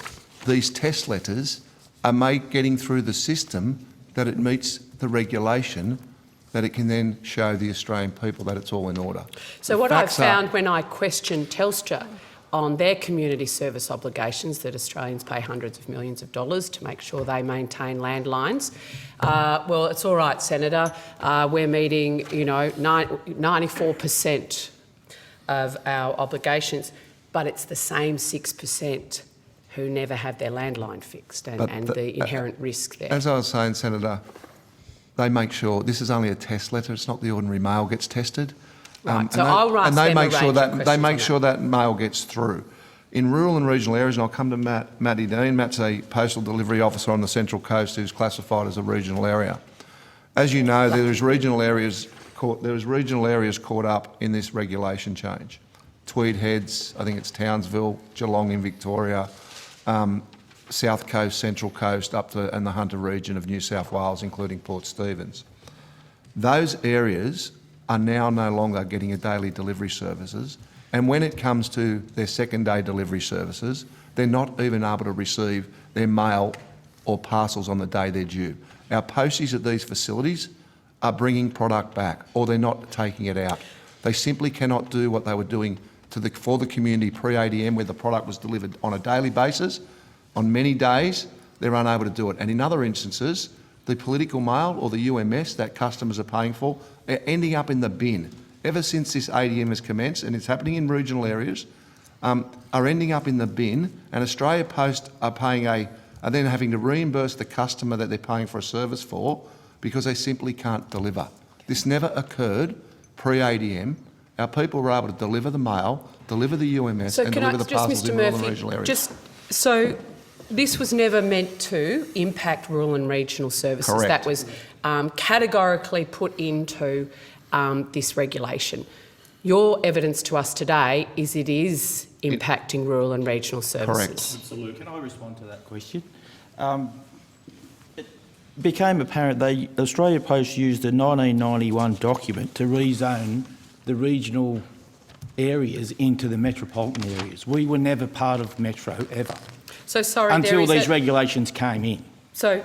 S4: these test letters are getting through the system that it meets the regulation, that it can then show the Australian people that it's all in order.
S10: So what I've found when I question Telstra on their community service obligations, that Australians pay hundreds of millions of dollars to make sure they maintain landlines. Well, it's all right, Senator. We're meeting, 94% of our obligations, but it's the same 6% who never have their landline fixed and the inherent risk there.
S4: As I was saying, Senator, they make sure this is only a test letter. It's not the ordinary mail gets tested.
S10: Right, so I'll write them a range of questions
S4: they make sure that mail gets through. In rural and regional areas, and I'll come to Matty Dean. Matt's a postal delivery officer on the Central Coast who's classified as a regional area. As you know, there is regional areas caught up in this regulation change. Tweed Heads, I think it's Townsville, Geelong in Victoria, South Coast, Central Coast, and the Hunter region of New South Wales, including Port Stephens. Those areas are now no longer getting a daily delivery services, and when it comes to their second day delivery services, they're not even able to receive their mail or parcels on the day they're due. Our posties at these facilities are bringing product back, or they're not taking it out. They simply cannot do what they were doing for the community pre-ADM, where the product was delivered on a daily basis. On many days, they're unable to do it. And in other instances, the political mail or the UMS that customers are paying for are ending up in the bin. Ever since this ADM has commenced, and it's happening in regional areas, are ending up in the bin, and Australia Post are then having to reimburse the customer that they're paying for a service for because they simply can't deliver. This never occurred pre-ADM. Our people were able to deliver the mail, deliver the UMS, and deliver the parcels in rural and regional areas.
S10: So this was never meant to impact rural and regional services.
S4: Correct.
S10: That was categorically put into this regulation. Your evidence to us today is it is impacting rural and regional services.
S4: Correct.
S5: Absolutely. Can I respond to that question? It became apparent Australia Post used a 1991 document to rezone the regional areas into the metropolitan areas. We were never part of Metro ever.
S10: So sorry,
S5: until these regulations came in.
S10: So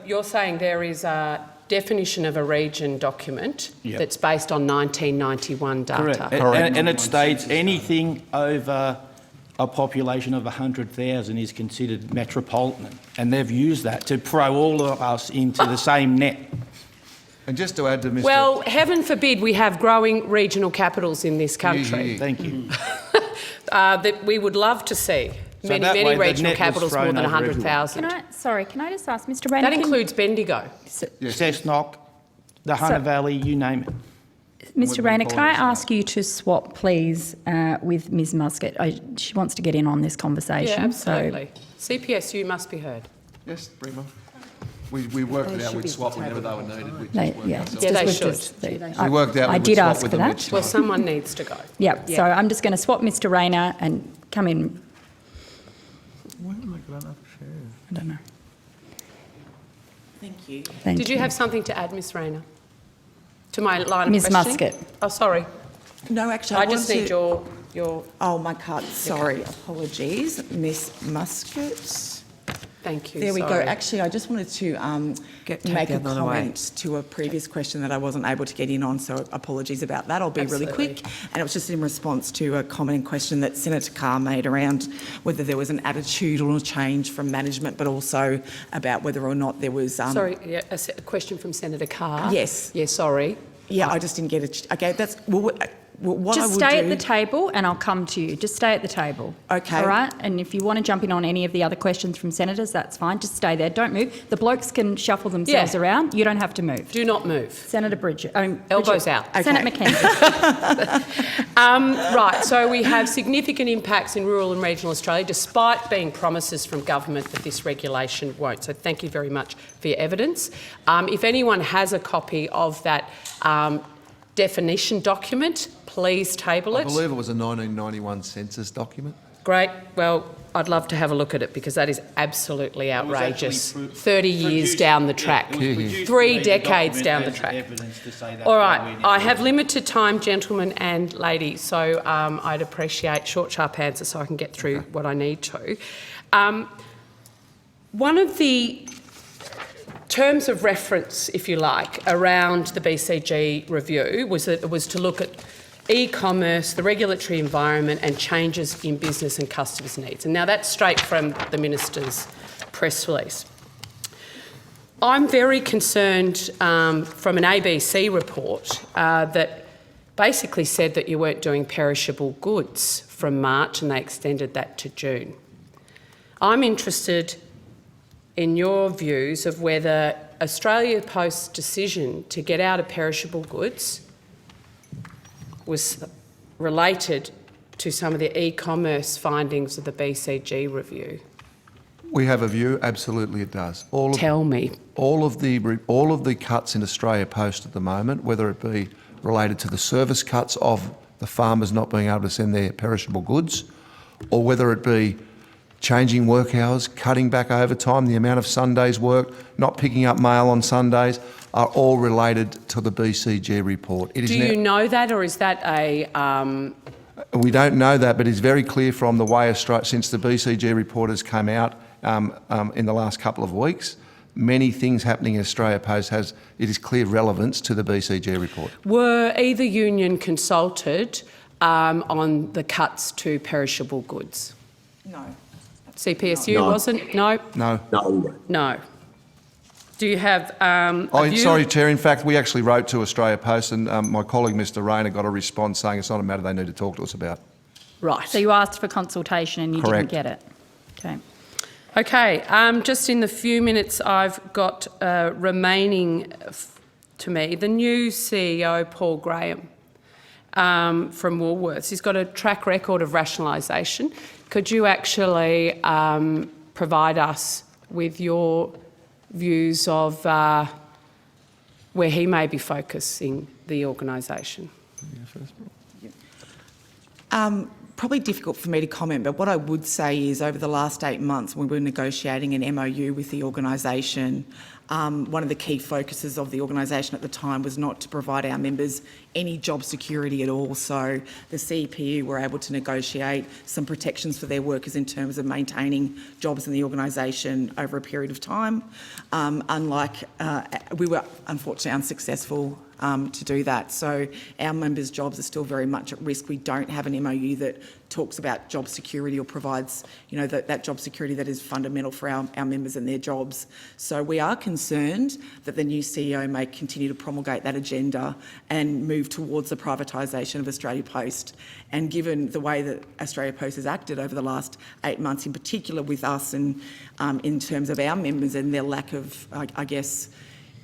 S10: you're saying there is a definition of a region document that's based on 1991 data?
S5: Correct. And it states anything over a population of 100,000 is considered metropolitan, and they've used that to throw all of us into the same net.
S4: And just to add to Mr.
S10: Well, heaven forbid we have growing regional capitals in this country.
S5: Thank you.
S10: That we would love to see. Many regional capitals more than 100,000.
S1: Can I just ask, Mr. Rayner?
S10: That includes Bendigo.
S5: Cessnock, the Hunter Valley, you name it.
S1: Mr. Rayner, can I ask you to swap, please, with Ms. Muscat? She wants to get in on this conversation.
S10: Yeah, absolutely. CPSU must be heard.
S4: Yes, bring them. We worked it out. We'd swap whenever they were needed.
S10: They should.
S4: We worked out.
S1: I did ask for that.
S10: Well, someone needs to go.
S1: Yep. So I'm just going to swap Mr. Rayner and come in.
S7: Why am I going up share?
S1: I don't know.
S8: Thank you.
S10: Did you have something to add, Ms. Rayner, to my line of
S1: Ms.
S10: questioning?
S1: Muscat.
S10: Oh, sorry.
S8: No, actually,
S10: I just need your...
S8: Oh, my card. Sorry, apologies. Ms. Muscat.
S10: Thank you.
S8: There we go.
S10: Sorry.
S8: Actually, I just wanted to make a comment to a previous question that I wasn't able to get in on, so apologies about that. I'll be really quick. And it was just in response to a comment and question that Senator Carr made around whether there was an attitudinal change from management, but also about whether or not there was...
S10: Sorry, yeah, a question from Senator Carr.
S8: Yes.
S10: Yeah, sorry.
S8: Yeah, I just didn't get it. Okay, that's... what
S1: Just
S8: I will
S1: stay
S8: do,
S1: at the table and I'll come to you. Just stay at the table.
S8: Okay.
S1: All right? And if you want to jump in on any of the other questions from senators, that's fine. Just stay there. Don't move. The blokes can shuffle themselves around. You don't have to move.
S10: Do not move.
S1: Senator Bridget.
S10: Elbows out.
S1: Okay. Senator McKenzie.
S10: Right, so we have significant impacts in rural and regional Australia, despite being promises from government that this regulation won't. So thank you very much for your evidence. If anyone has a copy of that definition document, please table it.
S4: I believe it was a 1991 census document.
S10: Great. Well, I'd love to have a look at it because that is absolutely outrageous. 30 years down the track. 3 decades down the track. All right. I have limited time, gentlemen and ladies, so I'd appreciate short, sharp answers so I can get through what I need to. One of the terms of reference, if you like, around the BCG review was that it was to look at e-commerce, the regulatory environment and changes in business and customers' needs. And now that's straight from the Minister's press release. I'm very concerned from an ABC report that basically said that you weren't doing perishable goods from March and they extended that to June. I'm interested in your views of whether Australia Post's decision to get out of perishable goods was related to some of the e-commerce findings of the BCG review.
S4: We have a view, absolutely it does.
S10: Tell me.
S4: All of the cuts in Australia Post at the moment, whether it be related to the service cuts of the farmers not being able to send their perishable goods, or whether it be changing work hours, cutting back overtime, the amount of Sundays worked, not picking up mail on Sundays, are all related to the BCG report.
S10: Do you know that, or is that a...
S4: We don't know that, but it's very clear from the way since the BCG report has come out in the last couple of weeks, many things happening in Australia Post it is clear relevance to the BCG report.
S10: Were either union consulted on the cuts to perishable goods?
S8: No.
S10: CPSU
S6: No.
S10: wasn't? No?
S4: No.
S6: No.
S10: No. Do you have a view?
S4: Sorry, Chair. In fact, we actually wrote to Australia Post and my colleague, Mr Rayner, got a response saying it's not a matter they need to talk to us about.
S10: Right.
S1: So you asked for consultation and you
S4: Correct.
S1: didn't get it. Okay.
S10: Okay. Just in the few minutes I've got remaining to me, the new CEO, Paul Graham, from Woolworths, he's got a track record of rationalisation. Could you actually provide us with your views of where he may be focusing the organisation?
S8: Probably difficult for me to comment, but what I would say is over the last 8 months when we were negotiating an MOU with the organisation, one of the key focuses of the organisation at the time was not to provide our members any job security at all. So the CEPU were able to negotiate some protections for their workers in terms of maintaining jobs in the organisation over a period of time. We were unfortunately unsuccessful to do that. So our members' jobs are still very much at risk. We don't have an MOU that talks about job security or provides, that job security that is fundamental for our members and their jobs. So we are concerned that the new CEO may continue to promulgate that agenda and move towards the privatisation of Australia Post. And given the way that Australia Post has acted over the last 8 months, in particular with us and in terms of our members and their lack of,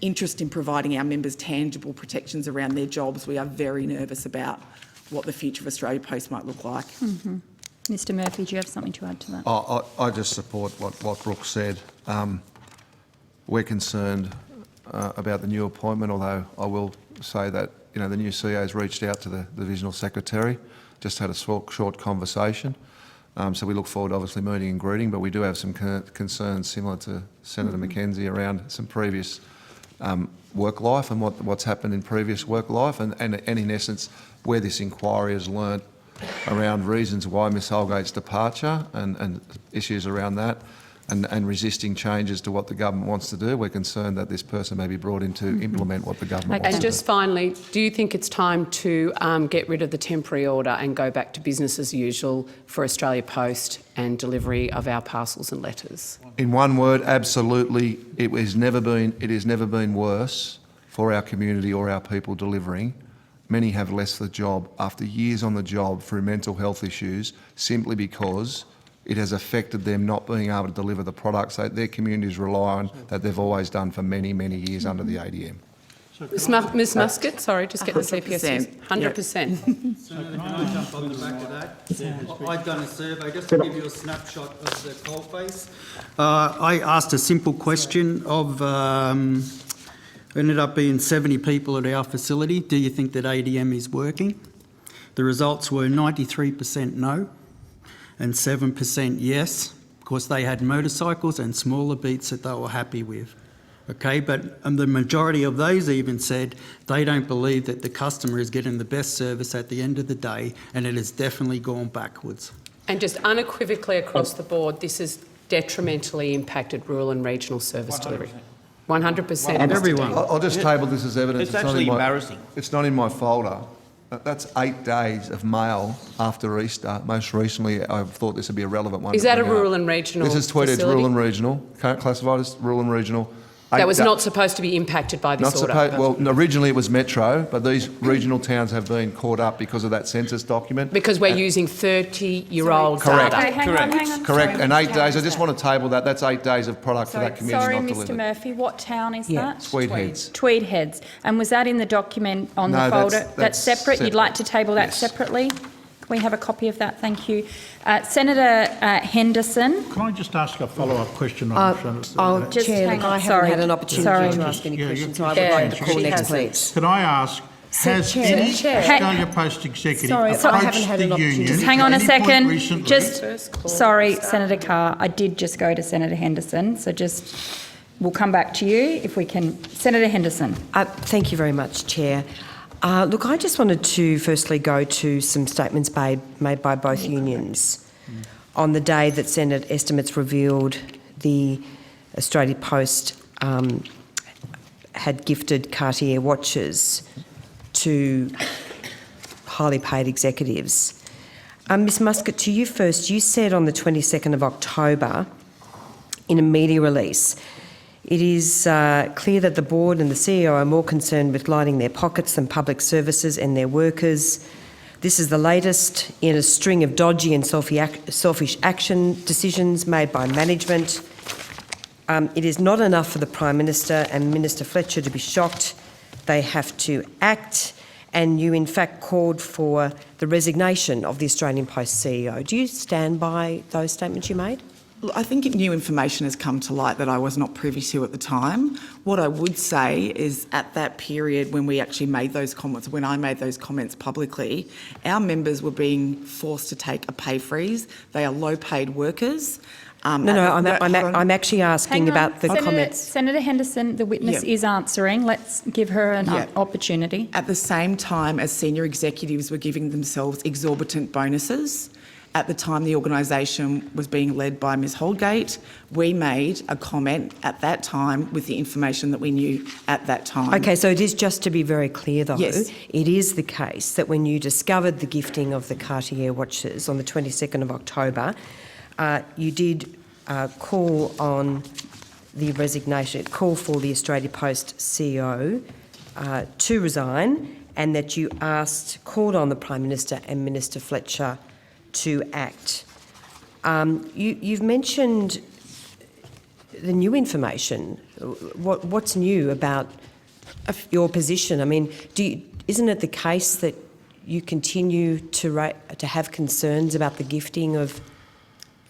S8: interest in providing our members tangible protections around their jobs, we are very nervous about what the future of Australia Post might look like.
S1: Mm-hmm. Mr Murphy, do you have something to add to that?
S4: I just support what Brooke said. We're concerned about the new appointment, although I will say that the new CEO has reached out to the divisional secretary, just had a short conversation. So we look forward to obviously meeting and greeting, but we do have some concerns similar to Senator McKenzie around some previous work life and what's happened in previous work life and in essence where this inquiry has learnt around reasons why Ms Holgate's departure and issues around that. and resisting changes to what the government wants to do. We're concerned that this person may be brought in to implement what the government wants
S10: And
S4: to
S10: just
S4: do.
S10: finally, do you think it's time to get rid of the temporary order and go back to business as usual for Australia Post and delivery of our parcels and letters?
S4: In one word, absolutely. It has never been worse for our community or our people delivering. Many have left the job after years on the job through mental health issues, simply because it has affected them not being able to deliver the products that their communities rely on, that they've always done for many, many years under the ADM.
S10: Ms Muscat, sorry, just get the CPSU. 100%.
S2: Senator, can I jump on the back of that? I've done a survey, just to give you a snapshot of the coalface. I asked a simple question of, ended up being 70 people at our facility. Do you think that ADM is working? The results were 93% no and 7% yes. Of course, they had motorcycles and smaller beats that they were happy with. Okay, but the majority of those even said they don't believe that the customer is getting the best service at the end of the day, and it has definitely gone backwards.
S10: And just unequivocally across the board, this has detrimentally impacted rural and regional service delivery. 100%.
S2: Everyone.
S4: I'll just table this as evidence.
S5: It's actually embarrassing.
S4: It's not in my folder. That's 8 days of mail after Easter. Most recently, I thought this would be a relevant one.
S10: Is
S4: to
S10: that a
S4: bring up.
S10: rural and regional
S4: This is tweeted
S10: facility?
S4: rural and regional, classified as rural and regional.
S10: That was not supposed to be impacted by this order?
S4: Well, originally it was metro, but these regional towns have been caught up because of that census document.
S10: Because we're using 30-year-old
S4: Correct.
S10: data.
S1: Okay, hang on.
S4: Correct,
S1: Sorry,
S4: and
S1: Mr.
S4: 8 days, I
S1: Taylor.
S4: just want to table that. That's 8 days of product for that community
S1: Sorry,
S4: not
S1: Mr.
S4: delivered.
S1: Murphy, what town is that?
S4: Tweed Heads.
S1: Tweed Heads. And was that in the document on the
S4: No,
S1: folder?
S4: that's
S1: separate? You'd like to table that
S4: Yes.
S1: separately? Can we have a copy of that? Thank you. Senator Henderson.
S9: Can I just ask a follow-up question on
S1: Just
S11: Chair,
S1: hang
S11: look,
S1: on.
S11: I haven't
S1: Sorry.
S11: had an opportunity
S1: Sorry.
S11: to ask any
S9: Yeah,
S11: questions,
S9: you-
S11: so I would
S10: Yeah,
S11: like to call
S10: she
S11: next,
S10: hasn't.
S11: please.
S9: Can I ask, has
S11: Chair,
S9: any
S11: Chair.
S9: Australia Post executive
S11: Sorry, I
S9: approached
S11: haven't had
S9: the
S11: an opportunity.
S9: union
S11: Just
S1: Hang
S9: at
S1: on a
S9: any point
S1: second.
S9: recently?
S1: Just, sorry, Senator Carr, I did just go to Senator Henderson, so just, we'll come back to you if we can. Senator Henderson.
S11: Thank you very much, Chair. Look, I just wanted to firstly go to some statements made by both unions on the day that Senate estimates revealed the Australia Post had gifted Cartier watches to highly paid executives. Ms Muscat, to you first, you said on the 22nd of October in a media release, it is clear that the board and the CEO are more concerned with lining their pockets than public services and their workers. This is the latest in a string of dodgy and selfish action decisions made by management. It is not enough for the Prime Minister and Minister Fletcher to be shocked. They have to act, and you in fact called for the resignation of the Australian Post CEO. Do you stand by those statements you made?
S8: Look, I think new information has come to light that I was not privy to at the time. What I would say is at that period when we actually made those comments, when I made those comments publicly, our members were being forced to take a pay freeze. They are low-paid workers.
S11: I'm actually asking
S1: Hang on.
S11: about the
S1: Senator,
S11: comments.
S1: Senator Henderson, the witness
S8: Yeah.
S1: is answering. Let's give her an
S8: Yeah.
S1: opportunity.
S8: At the same time as senior executives were giving themselves exorbitant bonuses, at the time the organisation was being led by Ms Holgate, we made a comment at that time with the information that we knew at that time.
S11: Okay, so it is, just to be very clear though,
S8: Yes.
S11: it is the case that when you discovered the gifting of the Cartier watches on the 22nd of October, you did call on the resignation, call for the Australia Post CEO to resign, and that you called on the Prime Minister and Minister Fletcher to act. You've mentioned the new information. What's new about your position? I mean, isn't it the case that you continue to have concerns about the gifting of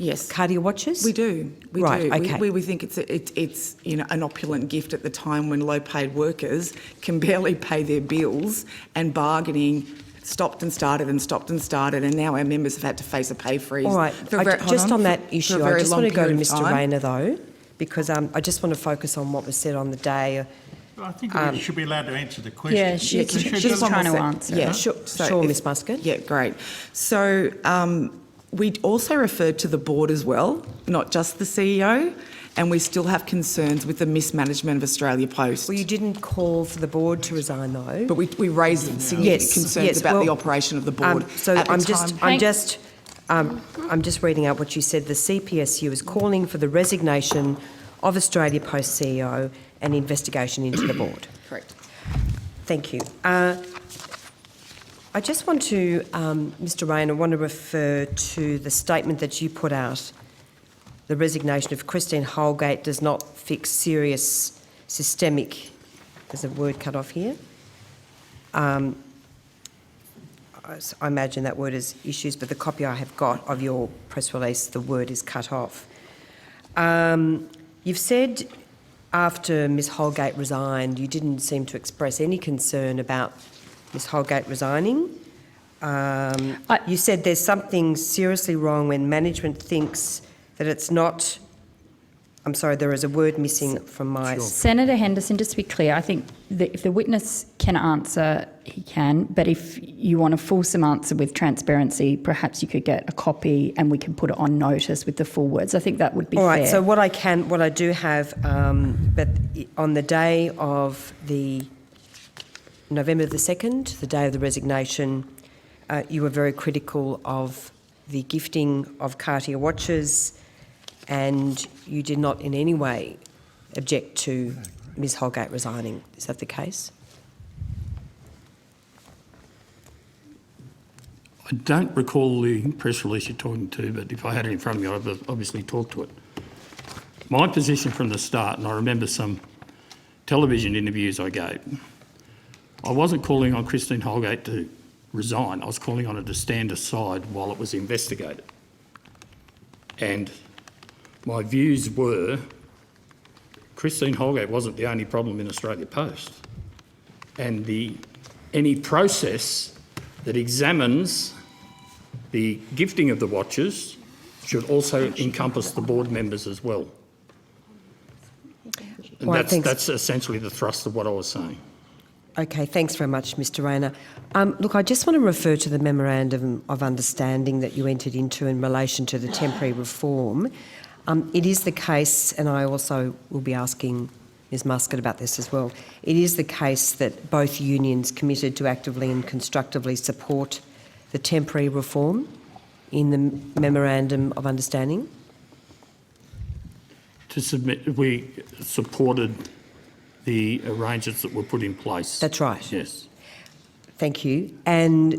S8: Yes.
S11: Cartier watches?
S8: We do. We
S11: Right,
S8: do.
S11: okay.
S8: We think it's an opulent gift at the time when low-paid workers can barely pay their bills, and bargaining stopped and started, and now our members have had to face a pay freeze.
S11: All right. Just on that issue, I just want to go to Mr Rayner though, because I just want to focus on what was said on the day.
S9: I think we should be allowed to answer the question.
S1: Yeah, she's trying to answer.
S8: Yeah,
S11: Sure, Ms Muscat.
S8: Yeah, great. So We also referred to the board as well, not just the CEO, and we still have concerns with the mismanagement of Australia Post.
S11: Well, you didn't call for the board to resign, though.
S8: But we raised significant concerns about the operation of the board.
S11: So I'm just reading out what you said. The CPSU is calling for the resignation of Australia Post CEO and investigation into the board.
S8: Correct.
S11: Thank you. I just want to, Mr. Raine, I want to refer to the statement that you put out. The resignation of Christine Holgate does not fix serious systemic, there's a word cut off here. I imagine that word is issues, but the copy I have got of your press release, the word is cut off. You've said after Ms Holgate resigned, you didn't seem to express any concern about Ms Holgate resigning. You said there's something seriously wrong when management thinks that it's not... I'm sorry, there is a word missing from my...
S1: Sure. Senator Henderson, just to be clear, I think that if the witness can answer, he can, but if you want a fulsome answer with transparency, perhaps you could get a copy and we can put it on notice with the full words. I think that would be fair.
S11: All right, so what I do have, but on the day of the November the 2nd, the day of the resignation, you were very critical of the gifting of Cartier watches, and you did not in any way object to Ms Holgate resigning. Is that the case?
S3: I don't recall the press release you're talking to, but if I had it in front of me, I'd have obviously talked to it. My position from the start, and I remember some television interviews I gave, I wasn't calling on Christine Holgate to resign. I was calling on her to stand aside while it was investigated. And my views were Christine Holgate wasn't the only problem in Australia Post, and any process that examines the gifting of the watches should also encompass the board members as well. And that's essentially the thrust of what I was saying.
S11: Okay, thanks very much, Mr Rayner. Look, I just want to refer to the Memorandum of Understanding that you entered into in relation to the temporary reform. It is the case, and I also will be asking Ms Muscat about this as well, it is the case that both unions committed to actively and constructively support the temporary reform in the Memorandum of Understanding?
S3: We supported the arrangements that were put in place.
S11: That's right.
S3: Yes.
S11: Thank you. And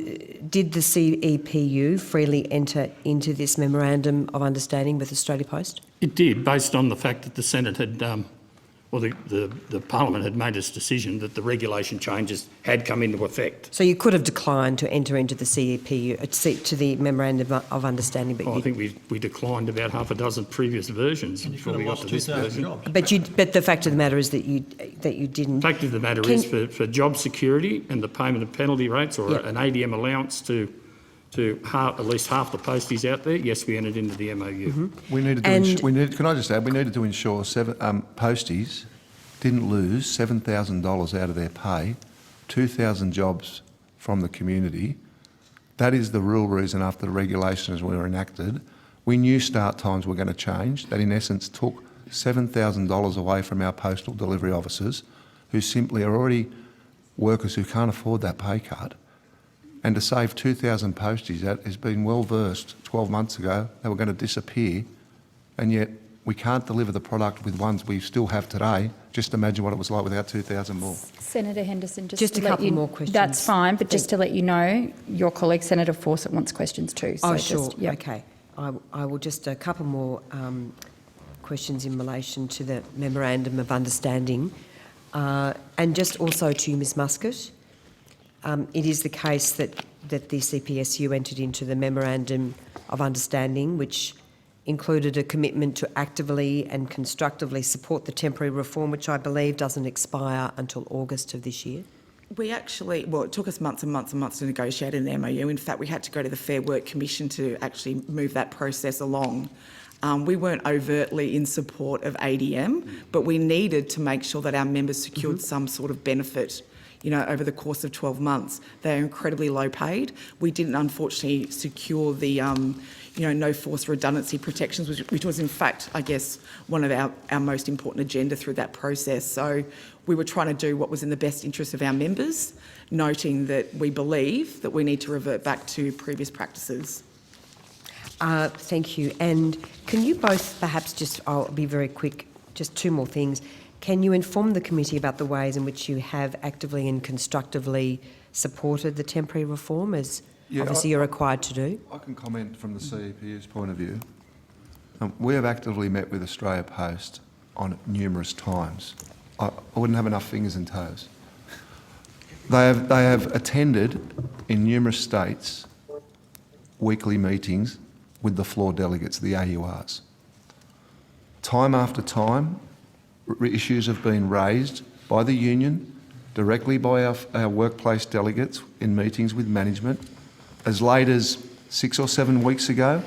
S11: did the CEPU freely enter into this Memorandum of Understanding with Australia Post?
S3: It did, based on the fact that the Senate had, the Parliament had made its decision that the regulation changes had come into effect.
S11: So you could have declined to enter into the CEPU, to the Memorandum of Understanding, but
S3: I think we declined about half a dozen previous versions before we got to this version.
S11: But the fact of the matter is that you didn't.
S3: The fact of the matter is for job security and the payment of penalty rates or an ADM allowance to at least half the posties out there, yes, we entered into the MOU.
S11: Mm-hmm.
S4: We needed to. Can I just add? We needed to ensure posties didn't lose $7,000 out of their pay, 2,000 jobs from the community. That is the real reason after the regulations were enacted. We knew start times were going to change. That in essence took $7,000 away from our postal delivery officers, who simply are already workers who can't afford that pay cut. And to save 2,000 posties, that has been well versed 12 months ago. They were going to disappear, and yet we can't deliver the product with ones we still have today. Just imagine what it was like without 2,000 more.
S1: Senator Henderson,
S11: just a couple more questions.
S1: That's fine, but just to let you know, your colleague Senator Fawcett wants questions too. So
S11: sure. Yep. Okay. I will just a couple more questions in relation to the Memorandum of Understanding, and just also to Ms Muscat. It is the case that the CPSU entered into the Memorandum of Understanding, which included a commitment to actively and constructively support the temporary reform, which I believe doesn't expire until August of this year.
S8: We actually, it took us months and months and months to negotiate an MOU. In fact, we had to go to the Fair Work Commission to actually move that process along. We weren't overtly in support of ADM, but we needed to make sure that our members secured some sort of benefit, over the course of 12 months. They're incredibly low paid. We didn't, unfortunately, secure the, no forced redundancy protections, which was in fact, I guess, one of our most important agenda through that process. So we were trying to do what was in the best interest of our members, noting that we believe that we need to revert back to previous practices.
S11: Thank you. And can you both perhaps just, I'll be very quick, just two more things. Can you inform the committee about the ways in which you have actively and constructively supported the temporary reform, as obviously you're required to do?
S4: I can comment from the CEPU's point of view. We have actively met with Australia Post on numerous times. I wouldn't have enough fingers and toes. They have attended in numerous states weekly meetings with the floor delegates, the AURs. Time after time, issues have been raised by the union, directly by our workplace delegates in meetings with management. As late as 6 or 7 weeks ago,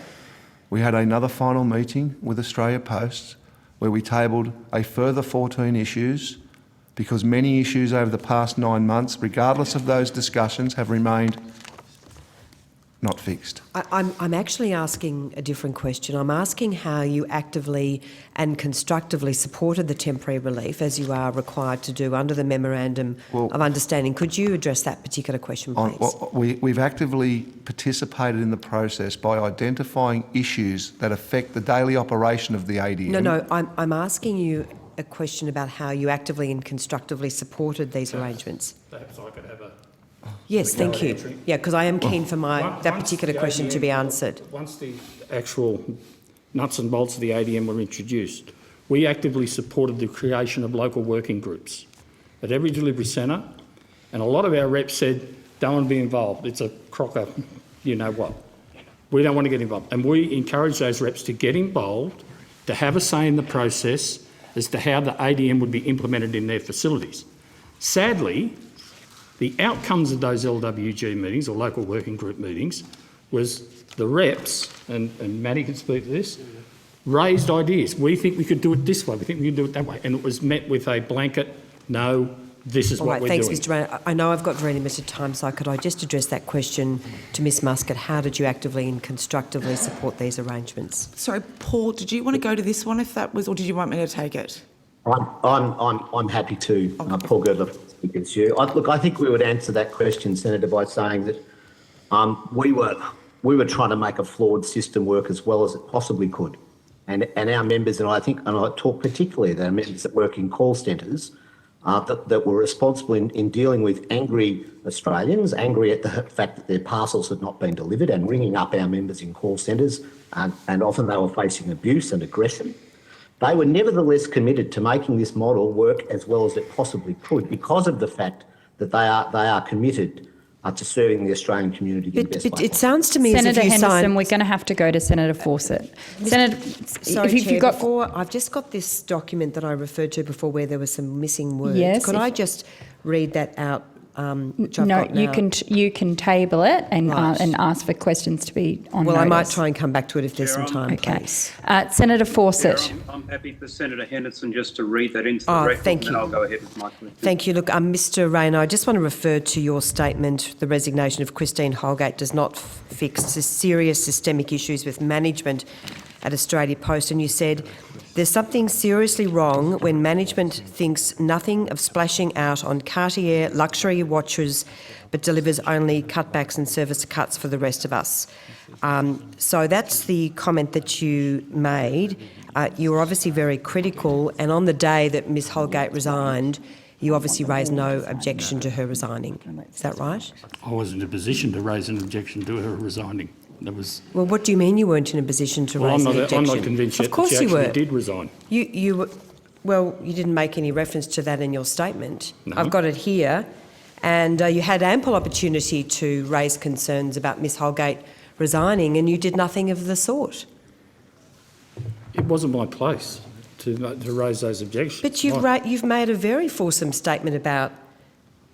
S4: we had another final meeting with Australia Post where we tabled a further 14 issues, because many issues over the past 9 months, regardless of those discussions, have remained not fixed.
S11: I'm actually asking a different question. I'm asking how you actively and constructively supported the temporary relief, as you are required to do under the Memorandum of Understanding. Could you address that particular question, please?
S4: We've actively participated in the process by identifying issues that affect the daily operation of the ADM.
S11: No, I'm asking you a question about how you actively and constructively supported these arrangements.
S3: Perhaps I could have a...
S11: Yes, thank you. Yeah, because I am keen for that particular question to be answered.
S3: Once the actual nuts and bolts of the ADM were introduced, we actively supported the creation of local working groups at every delivery centre, and a lot of our reps said, don't want to be involved, it's a crocker, you know what. We don't want to get involved. And we encouraged those reps to get involved, to have a say in the process as to how the ADM would be implemented in their facilities. Sadly, the outcomes of those LWG meetings, or local working group meetings, was the reps, and Matty can speak to this, raised ideas. We think we could do it this way, we think we could do it that way. And it was met with a blanket, no, this is what we're doing.
S11: Thanks, Mr Rayner. I know I've got very limited time, so could I just address that question to Ms Muscat? How did you actively and constructively support these arrangements?
S8: Sorry, Paul, did you want to go to this one if that was, or did you want me to take it?
S6: I'm happy to, Paul Girdler from CPSU. Look, I think we would answer that question, Senator, by saying that we were trying to make a flawed system work as well as it possibly could, and our members, and I talk particularly to our members that work in call centres, that were responsible in dealing with angry Australians, angry at the fact that their parcels had not been delivered, and ringing up our members in call centres, and often they were facing abuse and aggression. They were nevertheless committed to making this model work as well as it possibly could, because of the fact that they are committed to serving the Australian community in the best way.
S11: It sounds to me
S1: Senator
S11: as if you
S1: Henderson, we're going to have to go to Senator Fawcett.
S11: Sorry, Chair, I've just got this document that I referred to before where there were some missing words.
S1: Yes,
S11: Could I just read that out? Which I've
S1: no,
S11: got now?
S1: you can table it and
S11: Right.
S1: and ask for questions to be on
S11: Well,
S1: notice.
S11: I might try and come back to it if there's some time,
S1: Okay.
S11: please.
S1: Senator Fawcett.
S12: I'm happy for Senator Henderson just to read that into the record,
S11: thank
S12: and then
S11: you.
S12: I'll go ahead with my question.
S11: Thank you. Look, Mr Rayner, I just want to refer to your statement, the resignation of Christine Holgate does not fix the serious systemic issues with management at Australia Post, and you said, there's something seriously wrong when management thinks nothing of splashing out on Cartier luxury watches but delivers only cutbacks and service cuts for the rest of us. So that's the comment that you made. You were obviously very critical, and on the day that Ms Holgate resigned, you obviously raised no objection to her resigning. Is that right?
S3: I wasn't in a position to raise an objection to her resigning. That was...
S11: Well, what do you mean you weren't in a position to raise an objection?
S3: I'm not convinced yet that she actually did resign.
S11: You were, well, you didn't make any reference to that in your statement.
S3: No.
S11: I've got it here, and you had ample opportunity to raise concerns about Ms Holgate resigning, and you did nothing of the sort.
S3: It wasn't my place to raise those objections.
S11: But you've made a very fulsome statement about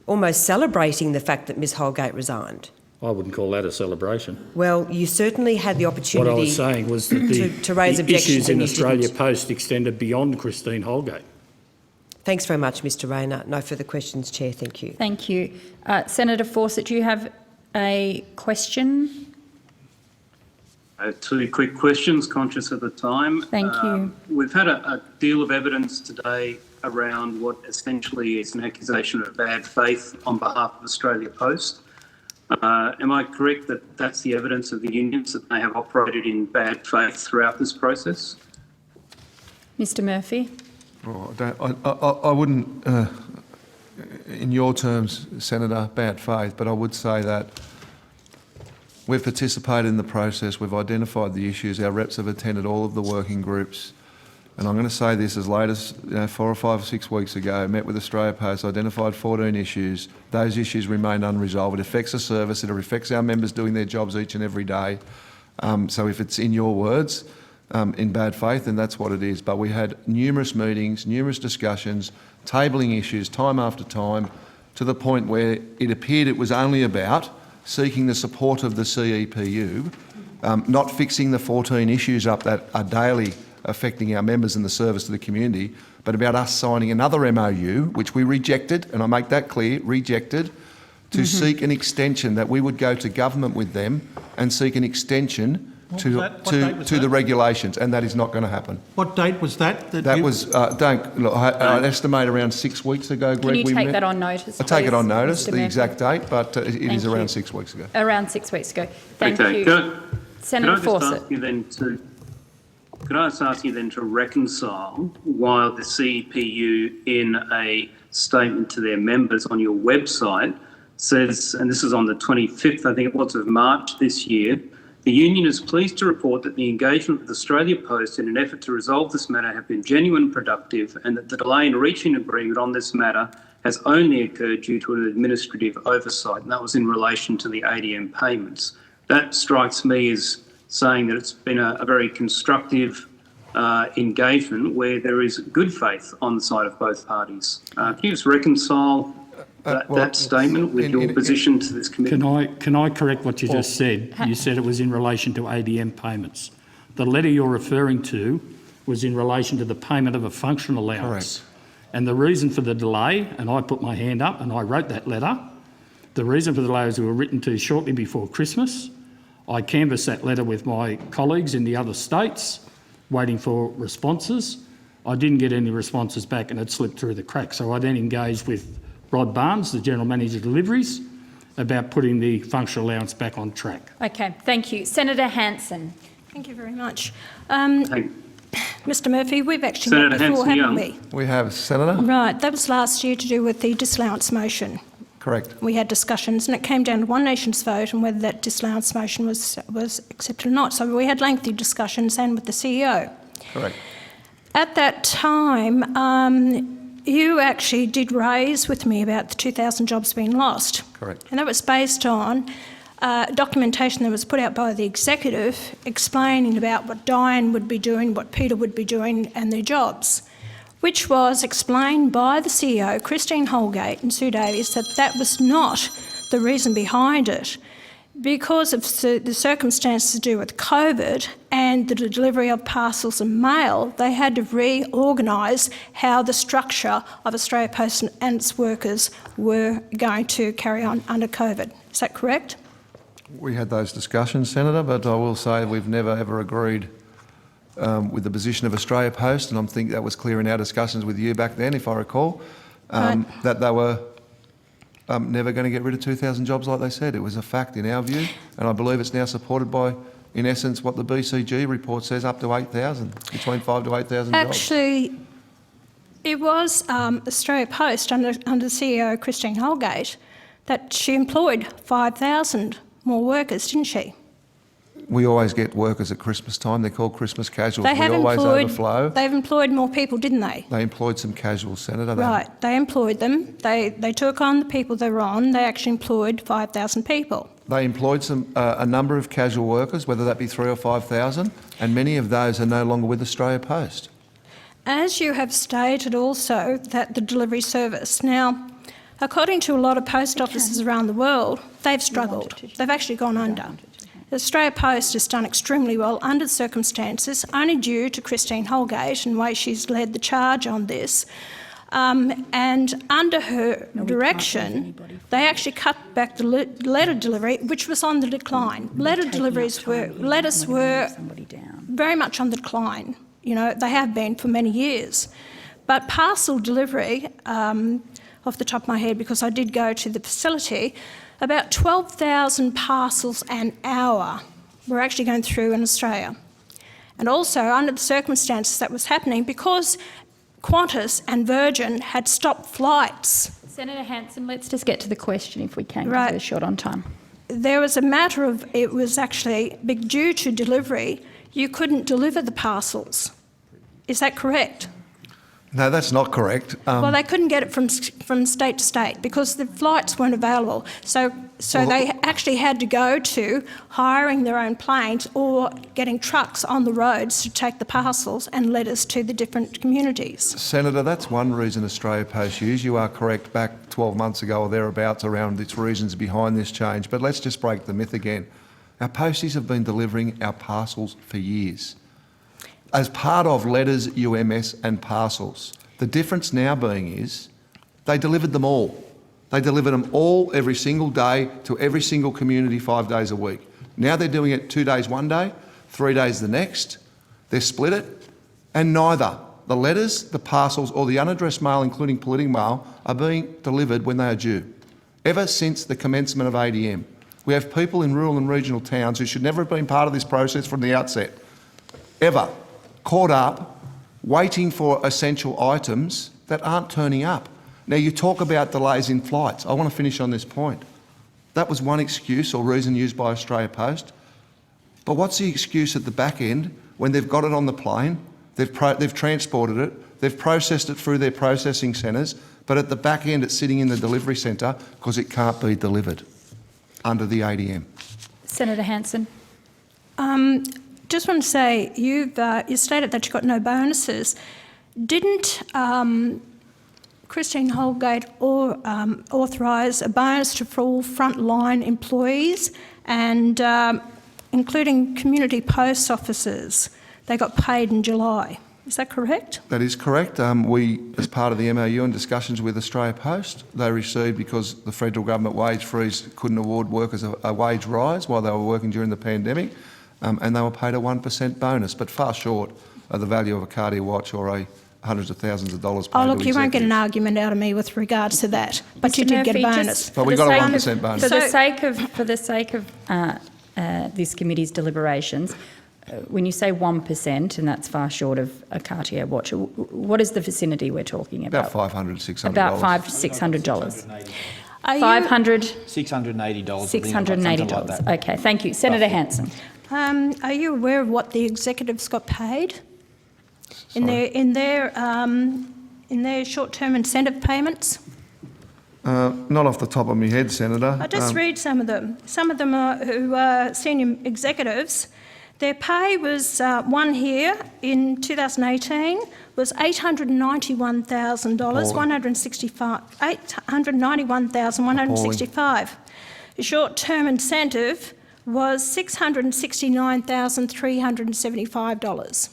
S11: almost celebrating the fact that Ms Holgate resigned.
S3: I wouldn't call that a celebration.
S11: Well, you certainly had the opportunity.
S3: What I was saying was that
S11: to raise
S3: the
S11: objections
S3: issues in
S11: and you
S3: Australia
S11: didn't.
S3: Post extended beyond Christine Holgate.
S11: Thanks very much, Mr Rayner. No further questions, Chair. Thank you.
S1: Thank you. Senator Fawcett, do you have a question?
S12: Two quick questions, conscious of the time.
S1: Thank you.
S12: We've had a deal of evidence today around what essentially is an accusation of bad faith on behalf of Australia Post. Am I correct that that's the evidence of the unions, that they have operated in bad faith throughout this process?
S1: Mr Murphy.
S4: Oh, I wouldn't, in your terms, Senator, bad faith, but I would say that we've participated in the process, we've identified the issues, our reps have attended all of the working groups, and I'm going to say this as late as 4 or 5 or 6 weeks ago, met with Australia Post, identified 14 issues. Those issues remain unresolved. It affects the service, it affects our members doing their jobs each and every day. So if it's in your words, in bad faith, then that's what it is. But we had numerous meetings, numerous discussions, tabling issues time after time, to the point where it appeared it was only about seeking the support of the CEPU, not fixing the 14 issues up that are daily affecting our members and the service to the community, but about us signing another MOU, which we rejected, and I make that clear, rejected, to seek an extension, that we would go to government with them and seek an extension to the regulations, and that is not going to happen.
S9: What date was that?
S4: That was, I'd estimate around 6 weeks ago, Greg.
S1: Can you take that on notice,
S4: I take it on
S1: please,
S4: notice,
S1: Mr.
S4: the
S1: Murphy?
S4: exact date, but it is
S1: Thank
S4: around
S1: you.
S4: 6 weeks ago.
S1: Around 6 weeks ago. Thank
S12: Okay.
S1: you. Senator Fawcett.
S12: Could I just ask you then to reconcile why the CPU, in a statement to their members on your website, says, and this is on the 25th, I think it was, of March this year, the union is pleased to report that the engagement with Australia Post in an effort to resolve this matter have been genuine and productive, and that the delay in reaching agreement on this matter has only occurred due to an administrative oversight, and that was in relation to the ADM payments. That strikes me as saying that it's been a very constructive engagement where there is good faith on the side of both parties. Can you just reconcile that statement with your position to this committee?
S3: Can I correct what you just said? You said it was in relation to ADM payments. The letter you're referring to was in relation to the payment of a functional allowance.
S4: Correct.
S3: And the reason for the delay, and I put my hand up and I wrote that letter, the reason for the delay was we were written to shortly before Christmas. I canvassed that letter with my colleagues in the other states, waiting for responses. I didn't get any responses back and it slipped through the cracks. So I then engaged with Rod Barnes, the General Manager of Deliveries, about putting the functional allowance back on track.
S1: Okay, thank you. Senator Hanson.
S13: Thank you very much. Mr Murphy, we've actually
S12: Senator
S13: met before,
S12: Hanson,
S13: haven't we?
S4: We have, Senator.
S13: Right, that was last year to do with the disallowance motion.
S4: Correct.
S13: We had discussions and it came down to one nation's vote on whether that disallowance motion was accepted or not. So we had lengthy discussions and with the CEO.
S4: Correct.
S13: At that time, you actually did raise with me about the 2,000 jobs being lost.
S4: Correct.
S13: And that was based on documentation that was put out by the executive explaining about what Diane would be doing, what Peter would be doing and their jobs, which was explained by the CEO, Christine Holgate and Sue Davies, that that was not the reason behind it. Because of the circumstances to do with COVID and the delivery of parcels and mail, they had to reorganise how the structure of Australia Post and its workers were going to carry on under COVID. Is that correct?
S4: We had those discussions, Senator, but I will say we've never ever agreed with the position of Australia Post, and I think that was clear in our discussions with you back then, if I recall, that they were never going to get rid of 2,000 jobs like they said. It was a fact in our view, and I believe it's now supported by, in essence, what the BCG report says, up to 8,000, between 5,000 to 8,000 jobs.
S13: Actually, it was Australia Post under CEO Christine Holgate that she employed 5,000 more workers, didn't she?
S4: We always get workers at Christmas time. They're called Christmas casuals.
S13: They have
S4: we always overflow.
S13: They've employed more people, didn't they?
S4: They employed some casuals, Senator.
S13: Right, they employed them. They took on the people they were on. They actually employed 5,000 people.
S4: They employed a number of casual workers, whether that be 3,000 or 5,000, and many of those are no longer with Australia Post.
S13: As you have stated also that the delivery service, now, according to a lot of post offices around the world, they've struggled. They've actually gone under. Australia Post has done extremely well under the circumstances, only due to Christine Holgate and the way she's led the charge on this. And under her direction, they actually cut back the letter delivery, which was on the decline. Letters were very much on the decline. You know, they have been for many years. But parcel delivery, off the top of my head, because I did go to the facility, about 12,000 parcels an hour were actually going through in Australia. And also, under the circumstances that was happening, because Qantas and Virgin had stopped flights.
S1: Senator Hanson, let's just get to the question if we can, because
S13: Right.
S1: we're short on time.
S13: There was a matter of, it was actually due to delivery, you couldn't deliver the parcels. Is that correct?
S4: No, that's not correct.
S13: Well, they couldn't get it from state to state because the flights weren't available. So they actually had to go to hiring their own planes or getting trucks on the roads to take the parcels and letters to the different communities.
S4: Senator, that's one reason Australia Post used. You are correct, back 12 months ago or thereabouts around its reasons behind this change. But let's just break the myth again. Our posties have been delivering our parcels for years, as part of letters, UMS and parcels. The difference now being is they delivered them all. They delivered them all every single day to every single community 5 days a week. Now they're doing it 2 days one day, 3 days the next. They're split it, and neither the letters, the parcels or the unaddressed mail, including political mail, are being delivered when they are due. Ever since the commencement of ADM, we have people in rural and regional towns who should never have been part of this process from the outset, ever, caught up waiting for essential items that aren't turning up. Now, you talk about delays in flights. I want to finish on this point. That was one excuse or reason used by Australia Post. But what's the excuse at the back end when they've got it on the plane, they've transported it, they've processed it through their processing centres, but at the back end it's sitting in the delivery centre because it can't be delivered under the ADM?
S1: Senator Hanson.
S13: Just want to say, you stated that you got no bonuses. Didn't Christine Holgate authorise a bonus for all frontline employees and including community post officers? They got paid in July. Is that correct?
S4: That is correct. We, as part of the MOU and discussions with Australia Post, they received, because the federal government wage freeze couldn't award workers a wage rise while they were working during the pandemic, and they were paid a 1% bonus, but far short of the value of a Cartier watch or a hundreds of thousands of dollars paid
S13: Oh, look,
S4: to
S13: you won't get an
S4: executives.
S13: argument out of me with regards to that, but you
S1: Mr.
S13: did get a
S1: Murphy,
S13: bonus.
S4: But we got a 1% bonus.
S1: For the sake of this committee's deliberations, when you say 1%, and that's far short of a Cartier watch, what is the vicinity we're talking about?
S4: About $500, $600.
S1: About $600.
S13: Are you-
S1: $500,
S5: $680.
S1: $680. Okay, thank you. Senator Hanson.
S13: Are you aware of what the executives got paid in their short-term incentive payments?
S4: Not off the top of my head, Senator.
S13: I'll just read some of them. Some of them who are senior executives. Their pay was, one here in 2018 was $891,165. $891,165. The short-term incentive was $669,375.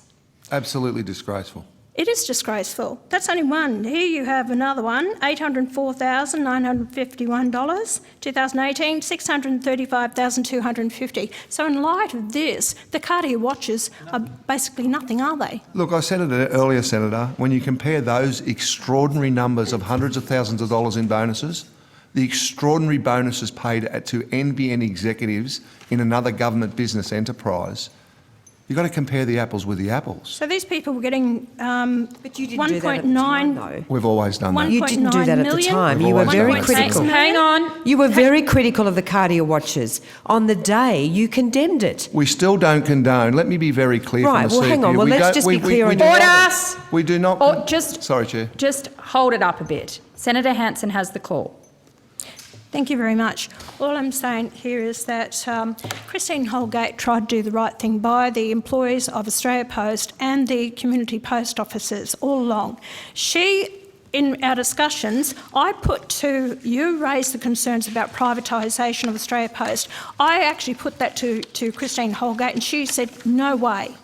S4: Absolutely disgraceful.
S13: It is disgraceful. That's only one. Here you have another one, $804,951. 2018, $635,250. So in light of this, the Cartier watches are basically nothing, are they?
S4: Look, I said it earlier, Senator, when you compare those extraordinary numbers of hundreds of thousands of dollars in bonuses, the extraordinary bonuses paid to NBN executives in another government business enterprise, you've got to compare the apples with the apples.
S13: So these people were getting
S11: But you didn't do that at the time, though.
S4: We've always done that.
S11: You didn't do that at the time. You were very critical.
S1: Hang on.
S11: You were very critical of the Cartier watches. On the day, you condemned it.
S4: We still don't condone. Let me be very clear
S11: Right,
S4: from the
S11: well, hang
S4: CPU.
S11: on. Well,
S4: We
S11: let's
S4: don't-
S11: just
S4: we-
S11: be clear
S4: we
S11: on
S4: do
S11: your-
S4: not-
S1: Order!
S4: We do not...
S1: Or just,
S4: Sorry, Chair.
S1: just hold it up a bit. Senator Hanson has the call.
S13: Thank you very much. All I'm saying here is that Christine Holgate tried to do the right thing by the employees of Australia Post and the community post officers all along. In our discussions, I put to you raised the concerns about privatisation of Australia Post. I actually put that to Christine Holgate and she said, no way.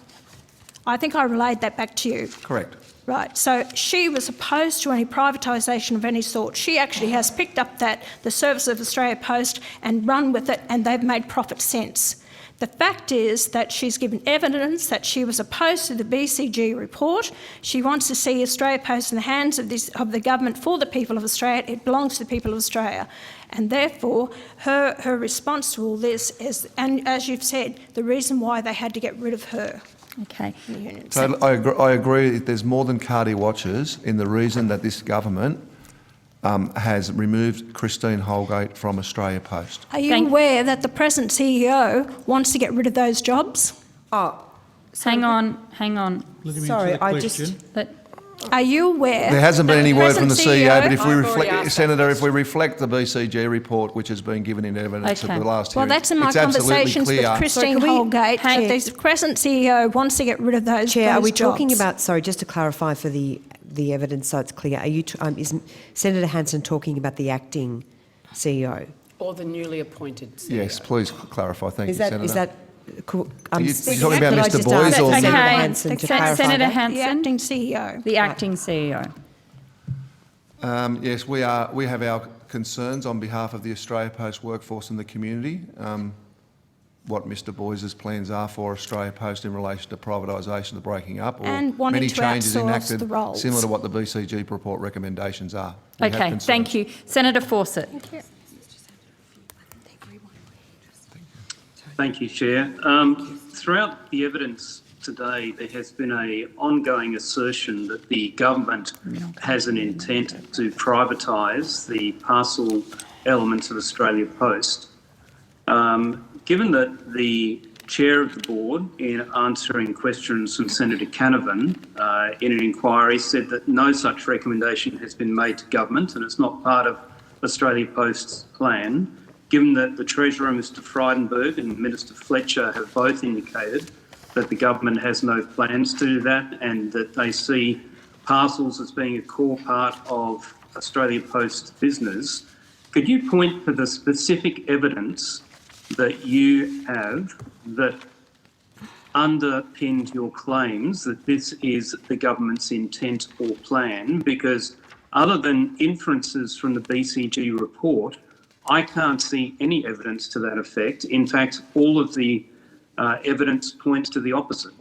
S13: I think I relayed that back to you.
S4: Correct.
S13: Right, so she was opposed to any privatisation of any sort. She actually has picked up the Service of Australia Post and run with it, and they've made profit since. The fact is that she's given evidence that she was opposed to the BCG report. She wants to see Australia Post in the hands of the government for the people of Australia. It belongs to the people of Australia. And therefore, her response to all this is, and as you've said, the reason why they had to get rid of her.
S1: Okay.
S4: So I agree. There's more than Cardi watchers in the reason that this government has removed Christine Holgate from Australia Post.
S13: Are you aware that the present CEO wants to get rid of those jobs?
S11: Oh,
S1: hang on.
S11: sorry, I just...
S13: Are you aware?
S4: There hasn't been any word from the CEO, but if we
S10: I've
S4: reflect,
S10: already asked
S4: Senator, if we reflect the BCG report, which has been given in evidence
S1: Okay.
S4: at the last
S13: Well,
S4: hearing,
S13: that's in my
S4: it's absolutely
S13: conversations with
S4: clear.
S13: Christine Holgate, that the present CEO wants to get rid of those
S11: Chair, are we
S13: jobs.
S11: talking about, sorry, just to clarify for the evidence so it's clear, are you, is Senator Hanson talking about the acting CEO?
S10: Or the newly appointed CEO.
S4: Yes, please clarify. Thank you, Senator.
S11: Is that...
S4: Are you talking about Mr. Boyes or
S11: Senator
S1: Okay.
S11: Hanson to clarify
S1: Senator
S11: that?
S1: Hanson,
S13: The acting CEO.
S1: the acting CEO.
S4: Yes, we have our concerns on behalf of the Australia Post workforce and the community. What Mr. Boyes' plans are for Australia Post in relation to privatisation, the breaking up, or
S13: And wanting
S4: many
S13: to
S4: changes
S13: outsource
S4: enacted
S13: the roles.
S4: similar to what the BCG report recommendations are. We have
S1: Okay,
S4: concerns.
S1: thank you. Senator Fawcett.
S12: Thank you, Chair. Throughout the evidence today, there has been an ongoing assertion that the government has an intent to privatise the parcel elements of Australia Post. Given that the Chair of the Board, in answering questions from Senator Canavan in an inquiry, said that no such recommendation has been made to government and it's not part of Australia Post's plan, given that the Treasurer, Mr Frydenberg, and Minister Fletcher have both indicated that the government has no plans to do that and that they see parcels as being a core part of Australia Post's business, could you point to the specific evidence that you have that underpinned your claims that this is the government's intent or plan? Because other than inferences from the BCG report, I can't see any evidence to that effect. In fact, all of the evidence points to the opposite.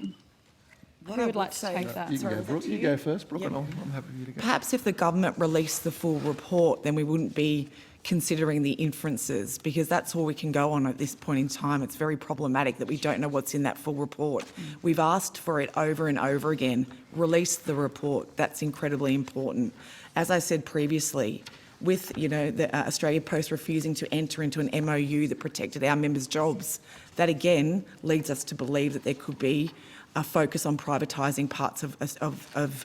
S1: Who would like to take that?
S4: You can go, Brooke. You go first, Brooke, and I'm happy for you to go.
S8: Perhaps if the government released the full report, then we wouldn't be considering the inferences, because that's all we can go on at this point in time. It's very problematic that we don't know what's in that full report. We've asked for it over and over again. Release the report. That's incredibly important. As I said previously, with the Australia Post refusing to enter into an MOU that protected our members' jobs, that again leads us to believe that there could be a focus on privatising parts of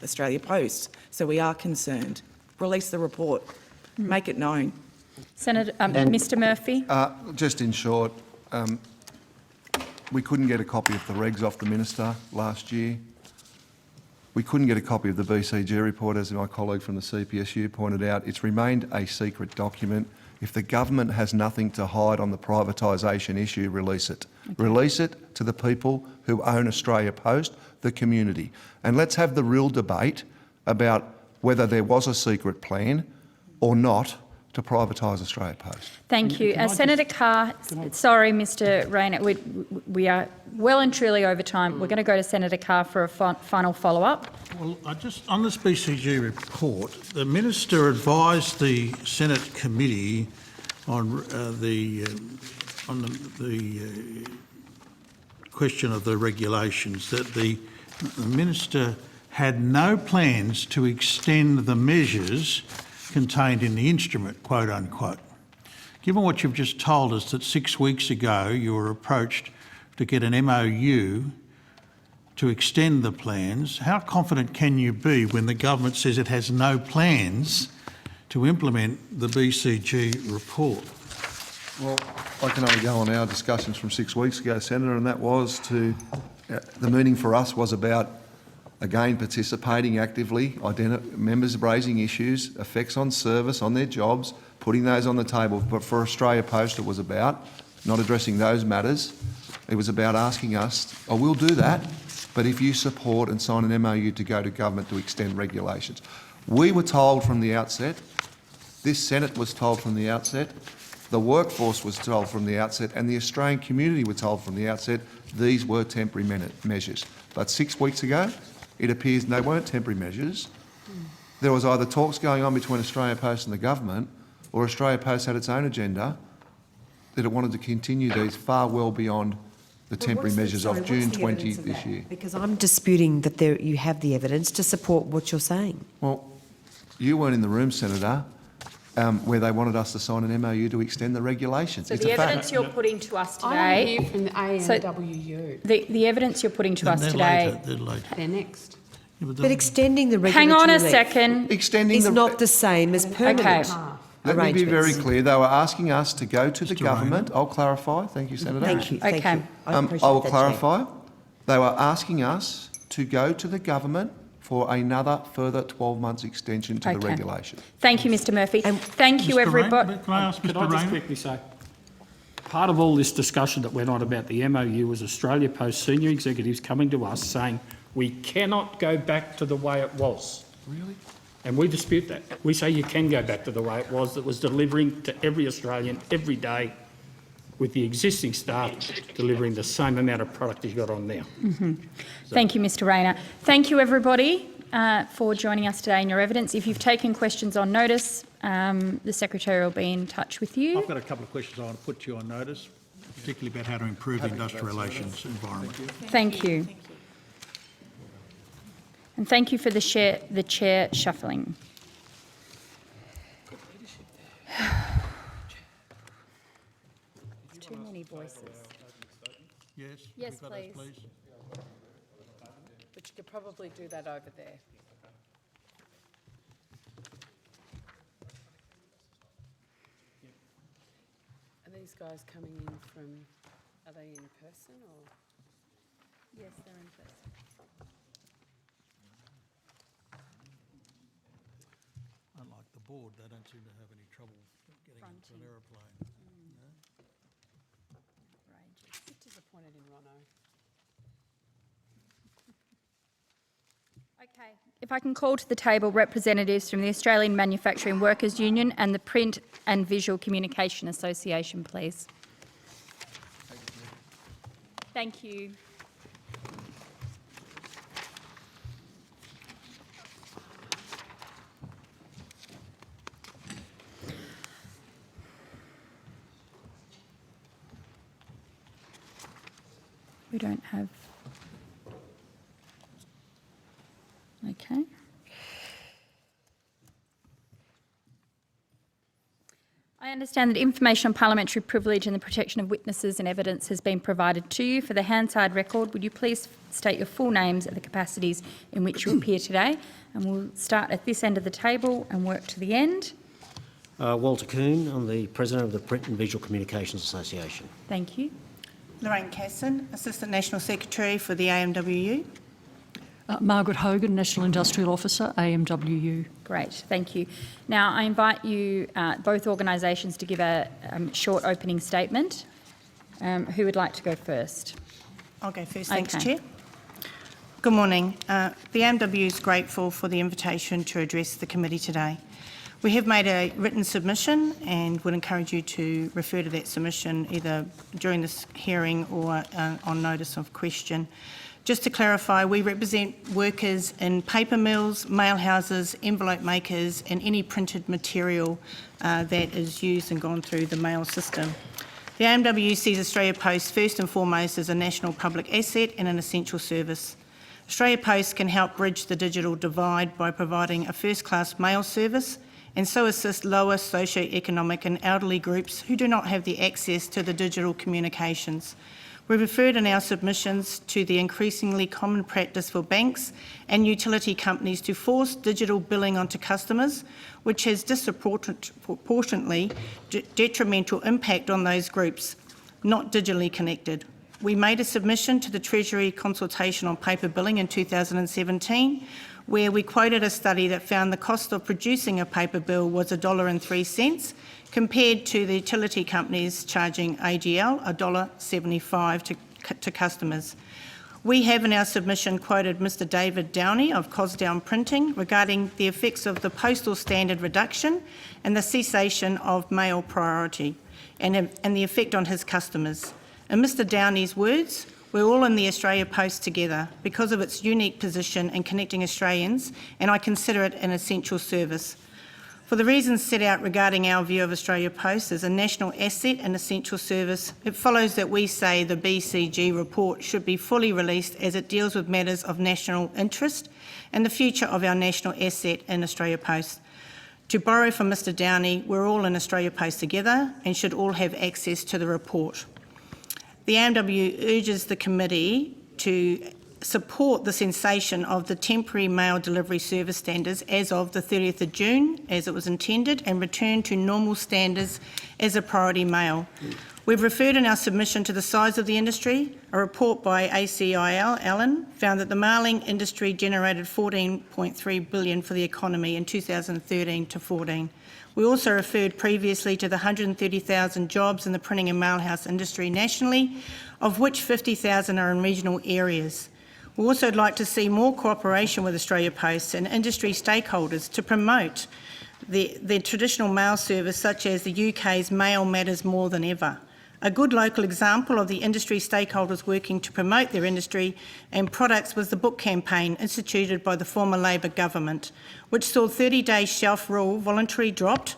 S8: Australia Post. So we are concerned. Release the report. Make it known.
S1: Senator, Mr Murphy.
S4: Just in short, we couldn't get a copy of the regs off the Minister last year. We couldn't get a copy of the BCG report, as my colleague from the CPSU pointed out. It's remained a secret document. If the government has nothing to hide on the privatisation issue, release it. Okay. Release it to the people who own Australia Post, the community. And let's have the real debate about whether there was a secret plan or not to privatise Australia Post.
S1: Thank you. Senator Carr, sorry, Mr Rayner, we are well and truly over time. We're going to go to Senator Carr for a final follow-up.
S9: Well, on this BCG report, the Minister advised the Senate committee on the question of the regulations that the Minister had no plans to extend the measures contained in the instrument, quote unquote. Given what you've just told us, that 6 weeks ago you were approached to get an MOU to extend the plans, how confident can you be when the government says it has no plans to implement the BCG report?
S4: Well, I can only go on our discussions from 6 weeks ago, Senator, and that was the meeting for us was about, again, participating actively, members raising issues, effects on service, on their jobs, putting those on the table. But for Australia Post, it was about not addressing those matters. It was about asking us, we'll do that, but if you support and sign an MOU to go to government to extend regulations. We were told from the outset, this Senate was told from the outset, the workforce was told from the outset, and the Australian community were told from the outset these were temporary measures. But 6 weeks ago, it appears they weren't temporary measures. There was either talks going on between Australia Post and the government, or Australia Post had its own agenda that it wanted to continue these far well beyond the temporary measures of June 20 this year.
S11: Because I'm disputing that you have the evidence to support what you're saying.
S4: Well, you weren't in the room, Senator, where they wanted us to sign an MOU to extend the regulations.
S1: So
S4: it's
S1: the
S4: a fact.
S1: evidence you're putting to us
S10: I want to
S1: today...
S10: hear from the AMWU.
S1: The evidence you're putting to us today...
S9: They're later.
S10: They're next.
S9: Yeah,
S11: But extending the
S1: Hang
S11: regulatory
S1: on a
S11: length
S1: second.
S4: Extending
S11: is
S4: the
S11: not the same as permanent
S4: Let me be very
S11: arrangements.
S4: clear. They were asking us to go to the government. I'll clarify. Thank you, Senator.
S11: Thank you. Thank
S1: Okay.
S11: you.
S4: I
S11: appreciate
S4: will
S11: that,
S4: clarify. They were asking us to go to the government for another further 12 months extension to the
S1: Okay.
S4: regulation.
S1: Thank you, Mr Murphy. Thank you,
S9: Mr.
S1: everybody.
S9: Rain, can I ask
S3: Could
S9: Mr.
S3: I just
S9: Rain?
S3: quickly say, part of all this discussion that went on about the MOU was Australia Post senior executives coming to us saying we cannot go back to the way it was.
S4: Really?
S3: And we dispute that. We say you can go back to the way it was, that was delivering to every Australian every day with the existing staff delivering the same amount of product as you've got on now.
S1: Thank you, Mr Rayner. Thank you, everybody, for joining us today in your evidence. If you've taken questions on notice, the Secretary will be in touch with you.
S9: I've got a couple of questions I want to put to you on notice, particularly about how to improve the industrial relations environment.
S1: Thank you. And thank you for the chair shuffling. Too many voices.
S9: Yes?
S1: Yes,
S9: We've got those,
S1: please.
S10: But you could probably do that over there. Are these guys coming in from, are they in person or?
S1: Yes, they're in person.
S9: Unlike the board, they don't seem to have any trouble getting into an aeroplane.
S10: A bit disappointed in Rono.
S1: Okay, if I can call to the table representatives from the Australian Manufacturing Workers Union and the Print and Visual Communication Association, please. Thank you. We don't have... Okay. I understand that information on parliamentary privilege and the protection of witnesses and evidence has been provided to you. For the Hansard record, would you please state your full names and the capacities in which you appear today? And we'll start at this end of the table and work to the end.
S14: Walter Kuhn, I'm the President of the Print and Visual Communications Association.
S1: Thank you.
S15: Lorraine Casson, Assistant National Secretary for the AMWU.
S16: Margaret Hogan, National Industrial Officer, AMWU.
S1: Great, thank you. Now, I invite you, both organisations, to give a short opening statement. Who would like to go first?
S15: I'll go first, thanks, Chair. Good morning. The AMWU is grateful for the invitation to address the committee today. We have made a written submission and would encourage you to refer to that submission either during this hearing or on notice of question. Just to clarify, we represent workers in paper mills, mail houses, envelope makers and any printed material that is used and gone through the mail system. The AMWU sees Australia Post first and foremost as a national public asset and an essential service. Australia Post can help bridge the digital divide by providing a first-class mail service and so assist lower socio-economic and elderly groups who do not have the access to the digital communications. We referred in our submissions to the increasingly common practice for banks and utility companies to force digital billing onto customers, which has disproportionately detrimental impact on those groups not digitally connected. We made a submission to the Treasury consultation on paper billing in 2017, where we quoted a study that found the cost of producing a paper bill was $1.03 compared to the utility companies charging AGL $1.75 to customers. We have in our submission quoted Mr David Downey of Cosdown Printing regarding the effects of the postal standard reduction and the cessation of mail priority and the effect on his customers. In Mr Downey's words, we're all in the Australia Post together because of its unique position in connecting Australians, and I consider it an essential service. For the reasons set out regarding our view of Australia Post as a national asset and essential service, it follows that we say the BCG report should be fully released as it deals with matters of national interest and the future of our national asset in Australia Post. To borrow from Mr Downey, we're all in Australia Post together and should all have access to the report. The AMWU urges the committee to support the cessation of the temporary mail delivery service standards as of the 30th of June, as it was intended, and return to normal standards as a priority mail. We've referred in our submission to the size of the industry. A report by ACIL Allen found that the mailing industry generated $14.3 billion for the economy in 2013 to 14. We also referred previously to the 130,000 jobs in the printing and mailhouse industry nationally, of which 50,000 are in regional areas. We also would like to see more cooperation with Australia Post and industry stakeholders to promote the traditional mail service, such as the UK's Mail Matters more than ever. A good local example of the industry stakeholders working to promote their industry and products was the book campaign instituted by the former Labor government, which saw 30-day shelf rule voluntarily dropped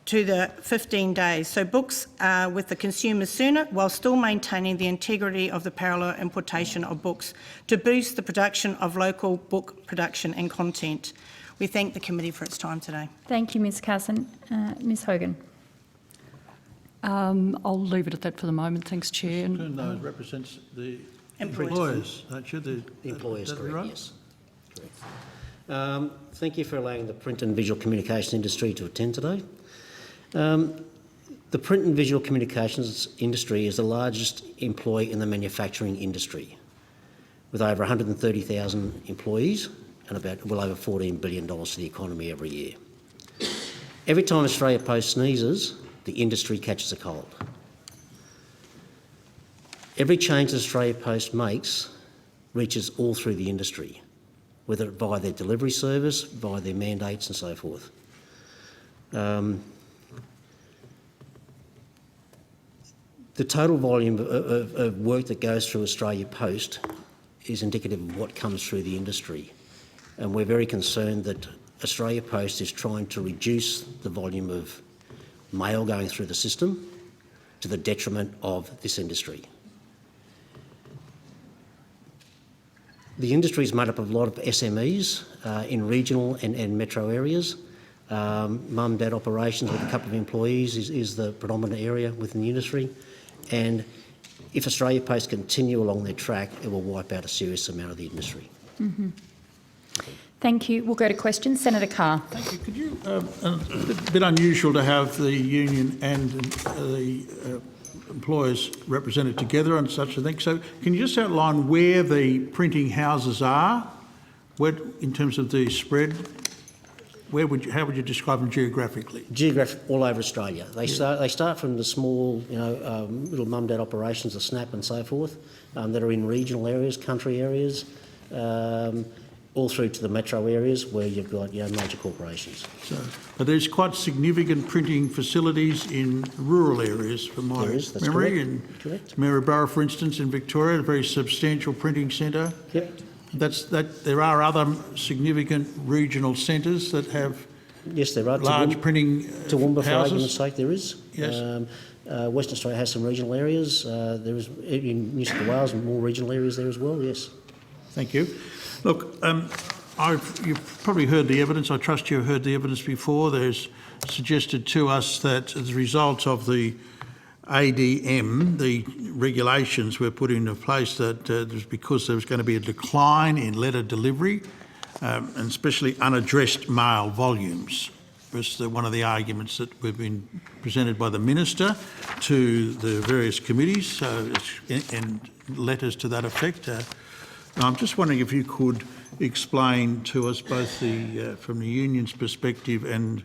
S15: to the 15 days, so books are with the consumer sooner while still maintaining the integrity of the parallel importation of books to boost the production of local book production and content. We thank the committee for its time today.
S1: Thank you, Ms Carson. Ms Hogan.
S16: I'll leave it at that for the moment. Thanks, Chair.
S9: It represents the employers, don't you? The
S14: employers, correct,
S9: right?
S14: yes. Correct. Thank you for allowing the print and visual communication industry to attend today. The print and visual communications industry is the largest employee in the manufacturing industry, with over 130,000 employees and about well over $14 billion to the economy every year. Every time Australia Post sneezes, the industry catches a cold. Every change that Australia Post makes reaches all through the industry, whether via their delivery service, via their mandates and so forth. The total volume of work that goes through Australia Post is indicative of what comes through the industry, and we're very concerned that Australia Post is trying to reduce the volume of mail going through the system to the detriment of this industry. The industry is made up of a lot of SMEs in regional and metro areas. Mum-dad operations with a couple of employees is the predominant area within the industry. And if Australia Post continue along their track, it will wipe out a serious amount of the industry.
S1: Mm-hmm. Thank you. We'll go to questions. Senator Carr.
S9: Thank you. Could you, a bit unusual to have the union and the employers represented together on such a thing. So can you just outline where the printing houses are, in terms of the spread? How would you describe them geographically?
S14: All over Australia. They start from the small, little mum-dad operations, the SNAP and so forth, that are in regional areas, country areas, all through to the metro areas where you've got major corporations.
S9: So, but there's quite significant printing facilities in rural areas, from my memory.
S14: Correct.
S9: Maryborough, for instance, in Victoria, a very substantial printing centre.
S14: Yep.
S9: There are other significant regional centres that have large printing
S14: Toowoomba,
S9: houses.
S14: for argument's sake, there is.
S9: Yes.
S14: Western Australia has some regional areas. There is in New South Wales and more regional areas there as well. Yes.
S9: Thank you. Look, you've probably heard the evidence. I trust you've heard the evidence before. There's suggested to us that as a result of the ADM, the regulations were put into place that was because there was going to be a decline in letter delivery, and especially unaddressed mail volumes. Was one of the arguments that we've been presented by the Minister to the various committees, and letters to that effect. I'm just wondering if you could explain to us both from the union's perspective and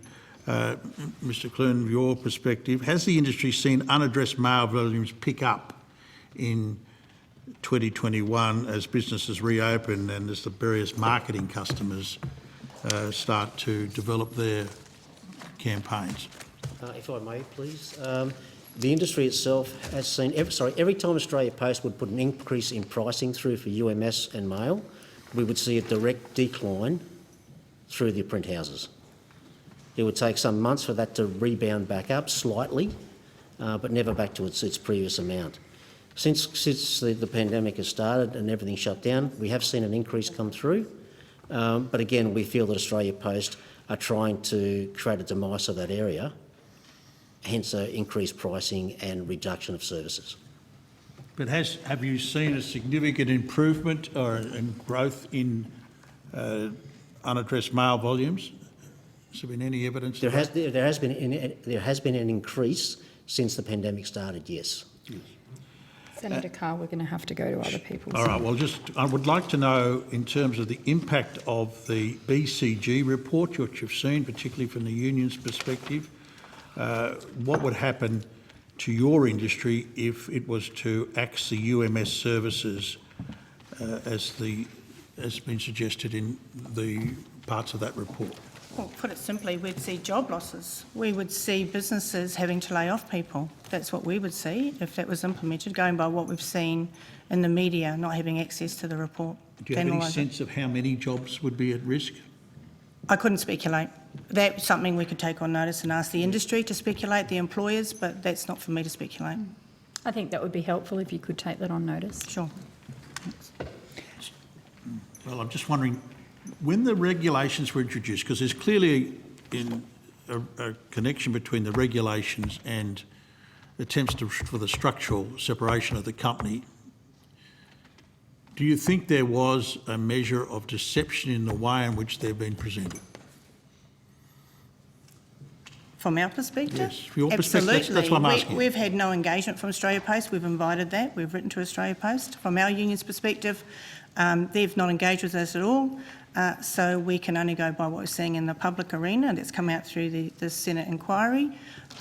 S9: Mr. Clune, your perspective, has the industry seen unaddressed mail volumes pick up in 2021 as businesses reopen and as the various marketing customers start to develop their campaigns?
S14: If I may, please. The industry itself has seen, every time Australia Post would put an increase in pricing through for UMS and mail, we would see a direct decline through the print houses. It would take some months for that to rebound back up slightly, but never back to its previous amount. Since the pandemic has started and everything shut down, we have seen an increase come through. But again, we feel that Australia Post are trying to create a demise of that area, hence increased pricing and reduction of services.
S9: But have you seen a significant improvement or in growth in unaddressed mail volumes? Has there been any evidence?
S14: There has been an increase since the pandemic started. Yes.
S1: Senator Carr, we're going to have to go to other people.
S9: All right. Well, I would like to know, in terms of the impact of the BCG report, which you've seen, particularly from the union's perspective, what would happen to your industry if it was to axe the UMS services as been suggested in the parts of that report?
S15: Well, put it simply, we'd see job losses. We would see businesses having to lay off people. That's what we would see if that was implemented, going by what we've seen in the media, not having access to the report.
S9: Do you have any sense of how many jobs would be at risk?
S15: I couldn't speculate. That's something we could take on notice and ask the industry to speculate, the employers, but that's not for me to speculate.
S1: I think that would be helpful if you could take that on notice.
S15: Sure.
S9: Well, I'm just wondering, when the regulations were introduced, because there's clearly a connection between the regulations and attempts for the structural separation of the company, do you think there was a measure of deception in the way in which they've been presented?
S15: From our perspective?
S9: Yes, from your
S15: Absolutely.
S9: perspective, that's what I'm asking.
S15: We've had no engagement from Australia Post. We've invited that. We've written to Australia Post. From our union's perspective, they've not engaged with us at all. So we can only go by what we're seeing in the public arena that's come out through the Senate inquiry.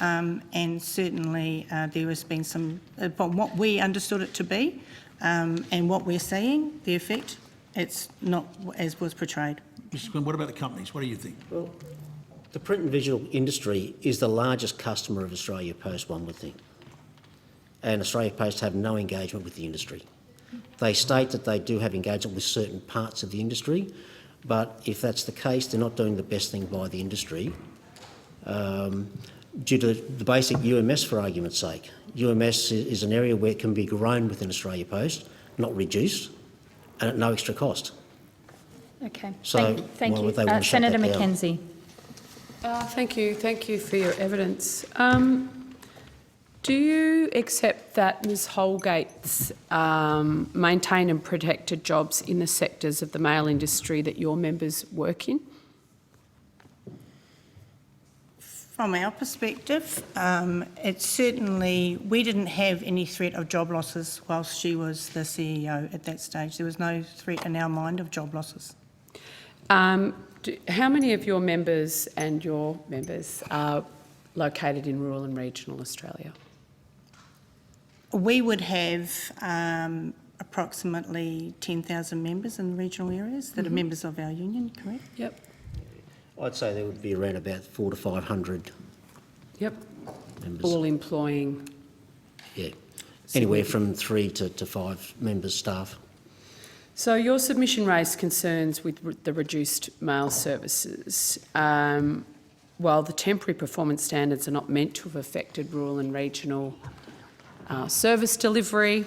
S15: And certainly there has been some, from what we understood it to be and what we're seeing, the effect, it's not as was portrayed.
S9: Mr. Quinn, what about the companies? What do you think?
S14: Well, the print and visual industry is the largest customer of Australia Post, one would think. And Australia Post have no engagement with the industry. They state that they do have engagement with certain parts of the industry, but if that's the case, they're not doing the best thing by the industry due to the basic UMS, for argument's sake. UMS is an area where it can be grown within Australia Post, not reduced, and at no extra cost.
S1: Okay.
S14: So
S1: thank
S14: why
S1: you.
S14: would they want to shut
S1: Senator
S14: that down?
S1: McKenzie.
S10: Thank you for your evidence. Do you accept that Ms Holgate's maintained and protected jobs in the sectors of the mail industry that your members work in?
S15: From our perspective, it's certainly, we didn't have any threat of job losses whilst she was the CEO at that stage. There was no threat in our mind of job losses.
S10: How many of your members are located in rural and regional Australia?
S15: We would have approximately 10,000 members in the regional areas that are members of our union, correct?
S10: Yep.
S14: I'd say there would be around about 400 to 500
S10: Yep.
S14: members.
S10: All employing?
S14: Yeah, anywhere from 3 to 5 members staff.
S10: So your submission raised concerns with the reduced mail services. While the temporary performance standards are not meant to have affected rural and regional service delivery,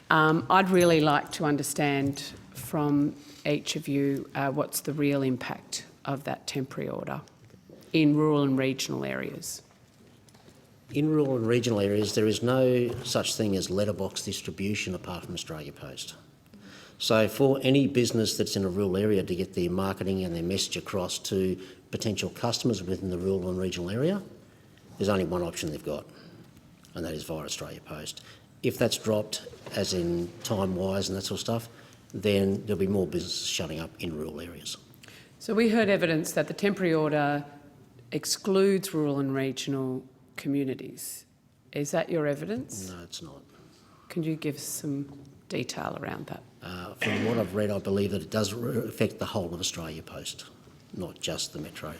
S10: I'd really like to understand from each of you what's the real impact of that temporary order in rural and regional areas.
S14: In rural and regional areas, there is no such thing as letterbox distribution apart from Australia Post. So for any business that's in a rural area to get their marketing and their message across to potential customers within the rural and regional area, there's only one option they've got, and that is via Australia Post. If that's dropped, as in time-wise and that sort of stuff, then there'll be more businesses shutting up in rural areas.
S10: So we heard evidence that the temporary order excludes rural and regional communities. Is that your evidence?
S14: No, it's not.
S10: Can you give some detail around that?
S14: From what I've read, I believe that it does affect the whole of Australia Post, not just the Metro.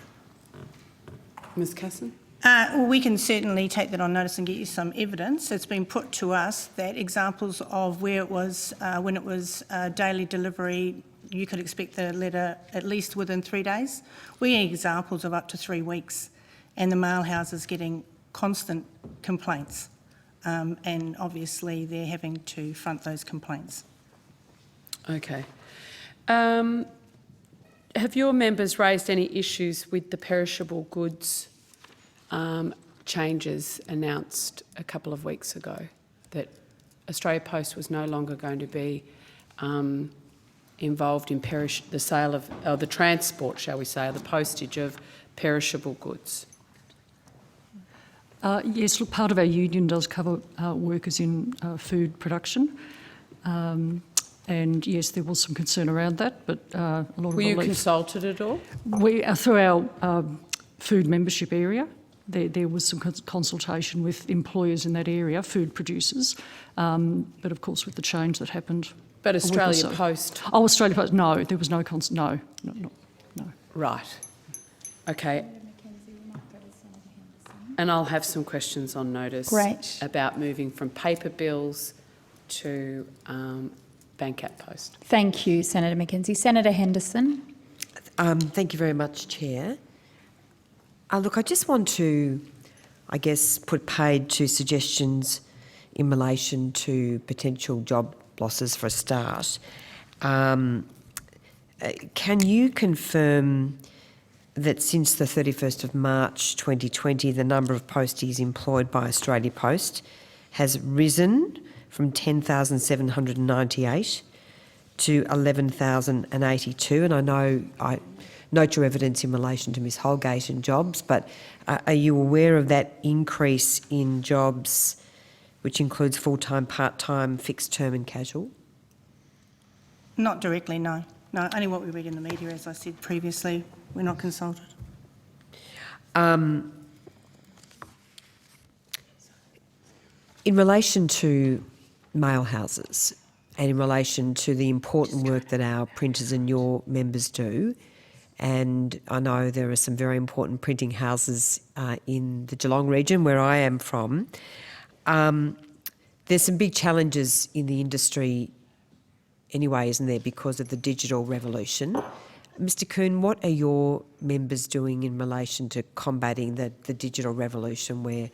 S10: Ms Casson?
S15: Well, we can certainly take that on notice and get you some evidence. It's been put to us that examples of where it was, when it was daily delivery, you could expect the letter at least within 3 days. We have examples of up to 3 weeks, and the mail house is getting constant complaints, and obviously they're having to front those complaints.
S10: Okay. Have your members raised any issues with the perishable goods changes announced a couple of weeks ago, that Australia Post was no longer going to be involved in the sale of, or the transport, shall we say, or the postage of perishable goods?
S16: Yes, look, part of our union does cover workers in food production. And yes, there was some concern around that, but a lot of relief.
S10: Were you consulted at all?
S16: We, through our food membership area, there was some consultation with employers in that area, food producers, but of course with the change that happened.
S10: But Australia Post?
S16: Oh, Australia Post, no, there was no, no.
S10: Right. Okay. And I'll have some questions on notice about moving from paper bills to bank at post.
S1: Thank you, Senator Mackenzie. Senator Henderson.
S11: Thank you very much, Chair. Look, I just want to, I guess, put paid to suggestions in relation to potential job losses for a start. Can you confirm that since the 31st of March 2020, the number of posties employed by Australia Post has risen from 10,798 to 11,082? And I know I note your evidence in relation to Ms Holgate and jobs, but are you aware of that increase in jobs, which includes full-time, part-time, fixed-term and casual?
S15: Not directly, no. No, only what we read in the media, as I said previously. We're not consulted.
S11: In relation to mail houses and in relation to the important work that our printers and your members do, and I know there are some very important printing houses in the Geelong region where I am from, there's some big challenges in the industry anyway, isn't there, because of the digital revolution. Mr Kuhn, what are your members doing in relation to combating the digital revolution where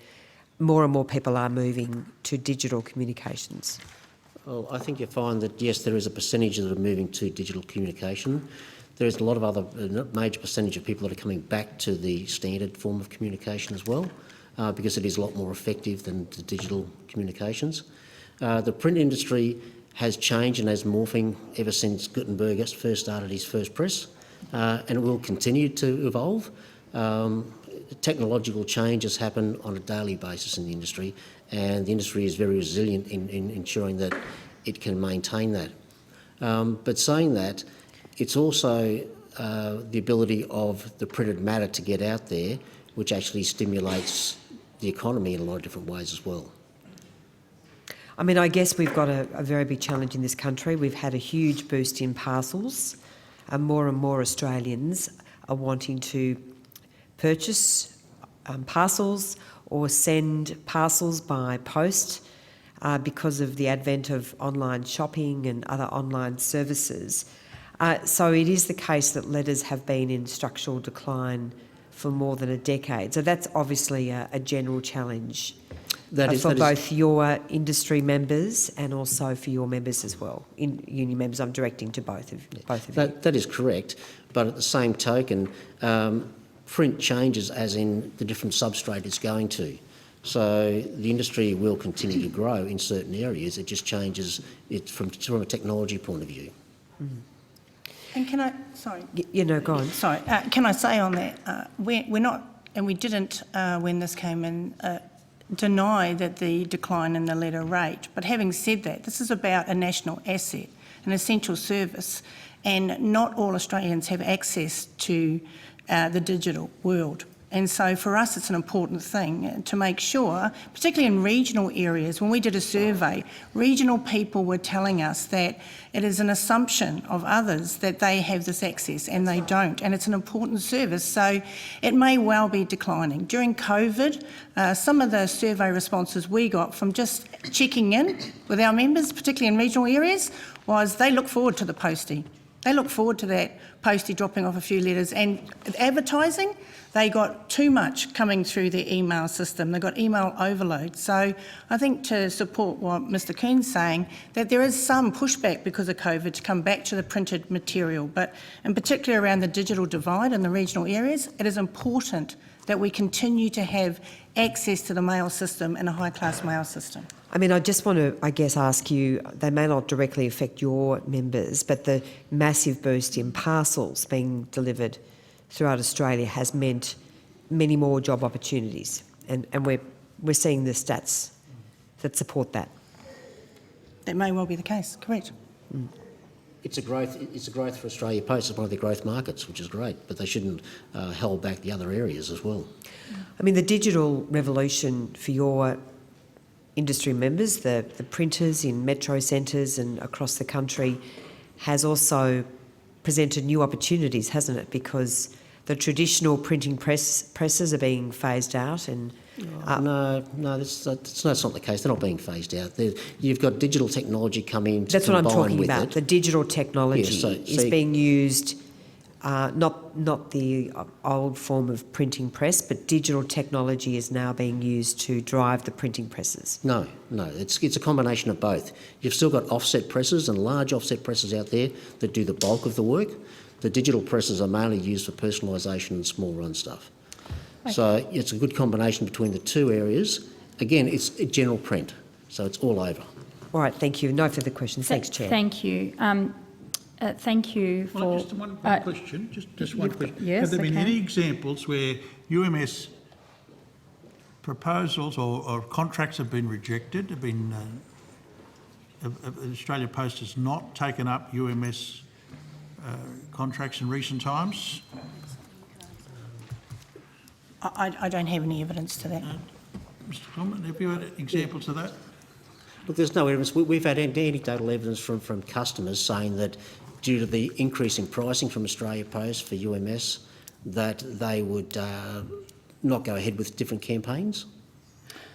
S11: more and more people are moving to digital communications?
S14: Well, I think you find that, yes, there is a percentage that are moving to digital communication. There is a lot of other, major percentage of people that are coming back to the standard form of communication as well, because it is a lot more effective than the digital communications. The print industry has changed and has morphing ever since Gutenberg first started his first press, and it will continue to evolve. Technological changes happen on a daily basis in the industry, and the industry is very resilient in ensuring that it can maintain that. But saying that, it's also the ability of the printed matter to get out there, which actually stimulates the economy in a lot of different ways as well.
S11: I mean, I guess we've got a very big challenge in this country. We've had a huge boost in parcels, and more Australians are wanting to purchase parcels or send parcels by post because of the advent of online shopping and other online services. So it is the case that letters have been in structural decline for more than a decade. So that's obviously a general challenge for both your industry members and also for your members as well. In union members, I'm directing to both of you.
S14: That is correct, but at the same token, print changes as in the different substrate it's going to. So the industry will continue to grow in certain areas. It just changes it from a technology point of view.
S11: Mm.
S15: And can I, sorry.
S11: Go on.
S15: Sorry, can I say on that, we're not, and we didn't when this came in, deny that the decline in the letter rate. But having said that, this is about a national asset, an essential service, and not all Australians have access to the digital world. And so for us, it's an important thing to make sure, particularly in regional areas, when we did a survey, regional people were telling us that it is an assumption of others that they have this access and they don't. And it's an important service, so it may well be declining. During COVID, some of the survey responses we got from just checking in with our members, particularly in regional areas, was they look forward to the postie. They look forward to that postie dropping off a few letters. And advertising, they got too much coming through their email system. They got email overload. So I think to support what Mr Keane's saying, that there is some pushback because of COVID to come back to the printed material. But in particular around the digital divide in the regional areas, it is important that we continue to have access to the mail system and a high-class mail system.
S11: I mean, I just want to, I guess, ask you, they may not directly affect your members, but the massive boost in parcels being delivered throughout Australia has meant many more job opportunities, and we're seeing the stats that support that.
S15: That may well be the case, correct.
S14: Mm. It's a growth for Australia Post. It's one of their growth markets, which is great, but they shouldn't hold back the other areas as well.
S11: I mean, the digital revolution for your industry members, the printers in metro centres and across the country, has also presented new opportunities, hasn't it? Because the traditional printing presses are being phased out, and
S14: no, that's not the case. They're not being phased out. You've got digital technology coming to
S11: that's what I'm
S14: combine
S11: talking
S14: with
S11: about.
S14: it.
S11: The digital technology is being used, not the old form of printing press, but digital technology is now being used to drive the printing presses.
S14: No, it's a combination of both. You've still got offset presses and large offset presses out there that do the bulk of the work. The digital presses are mainly used for personalisation and small run stuff. Okay. So it's a good combination between the two areas. Again, it's a general print, so it's all over.
S11: All right, thank you. No further questions. Thanks, Chair.
S1: Thank you. Thank you for...
S9: Well, just one question. Just one question.
S1: Yes,
S9: have there been any examples where UMS proposals or contracts have been rejected, have been... Australia Post has not taken up UMS contracts in recent times?
S15: I don't have any evidence to that.
S9: Mr Clement, have you had examples of that?
S14: Look, there's no evidence. We've had anecdotal evidence from customers saying that due to the increase in pricing from Australia Post for UMS, that they would not go ahead with different campaigns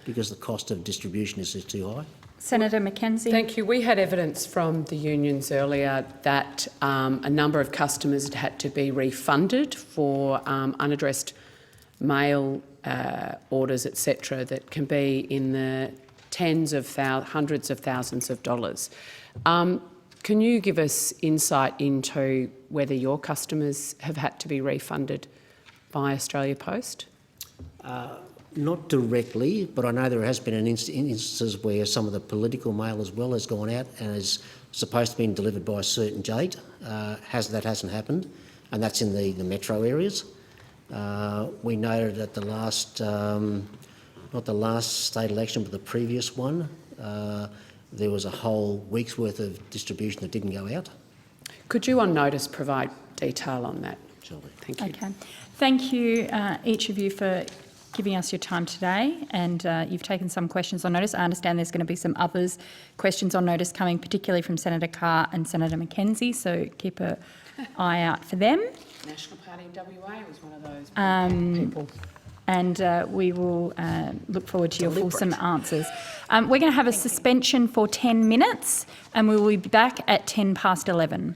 S14: because the cost of distribution is too high.
S1: Senator Mackenzie.
S10: Thank you. We had evidence from the unions earlier that a number of customers had to be refunded for unaddressed mail orders, etc., that can be in the hundreds of thousands of dollars. Can you give us insight into whether your customers have had to be refunded by Australia Post?
S14: Not directly, but I know there has been instances where some of the political mail as well has gone out and is supposed to be delivered by a certain date. That hasn't happened, and that's in the metro areas. We noted at the last, not the last state election, but the previous one, there was a whole week's worth of distribution that didn't go out.
S10: Could you on notice provide detail on that?
S14: Surely.
S10: Thank you.
S1: Okay. Thank you, each of you, for giving us your time today, and you've taken some questions on notice. I understand there's going to be some others questions on notice coming, particularly from Senator Carr and Senator Mackenzie, so keep an eye out for them.
S10: National Party WA was one of those people.
S1: And we will look forward to your fulsome answers. We're going to have a suspension for 10 minutes, and we will be back at 11:10.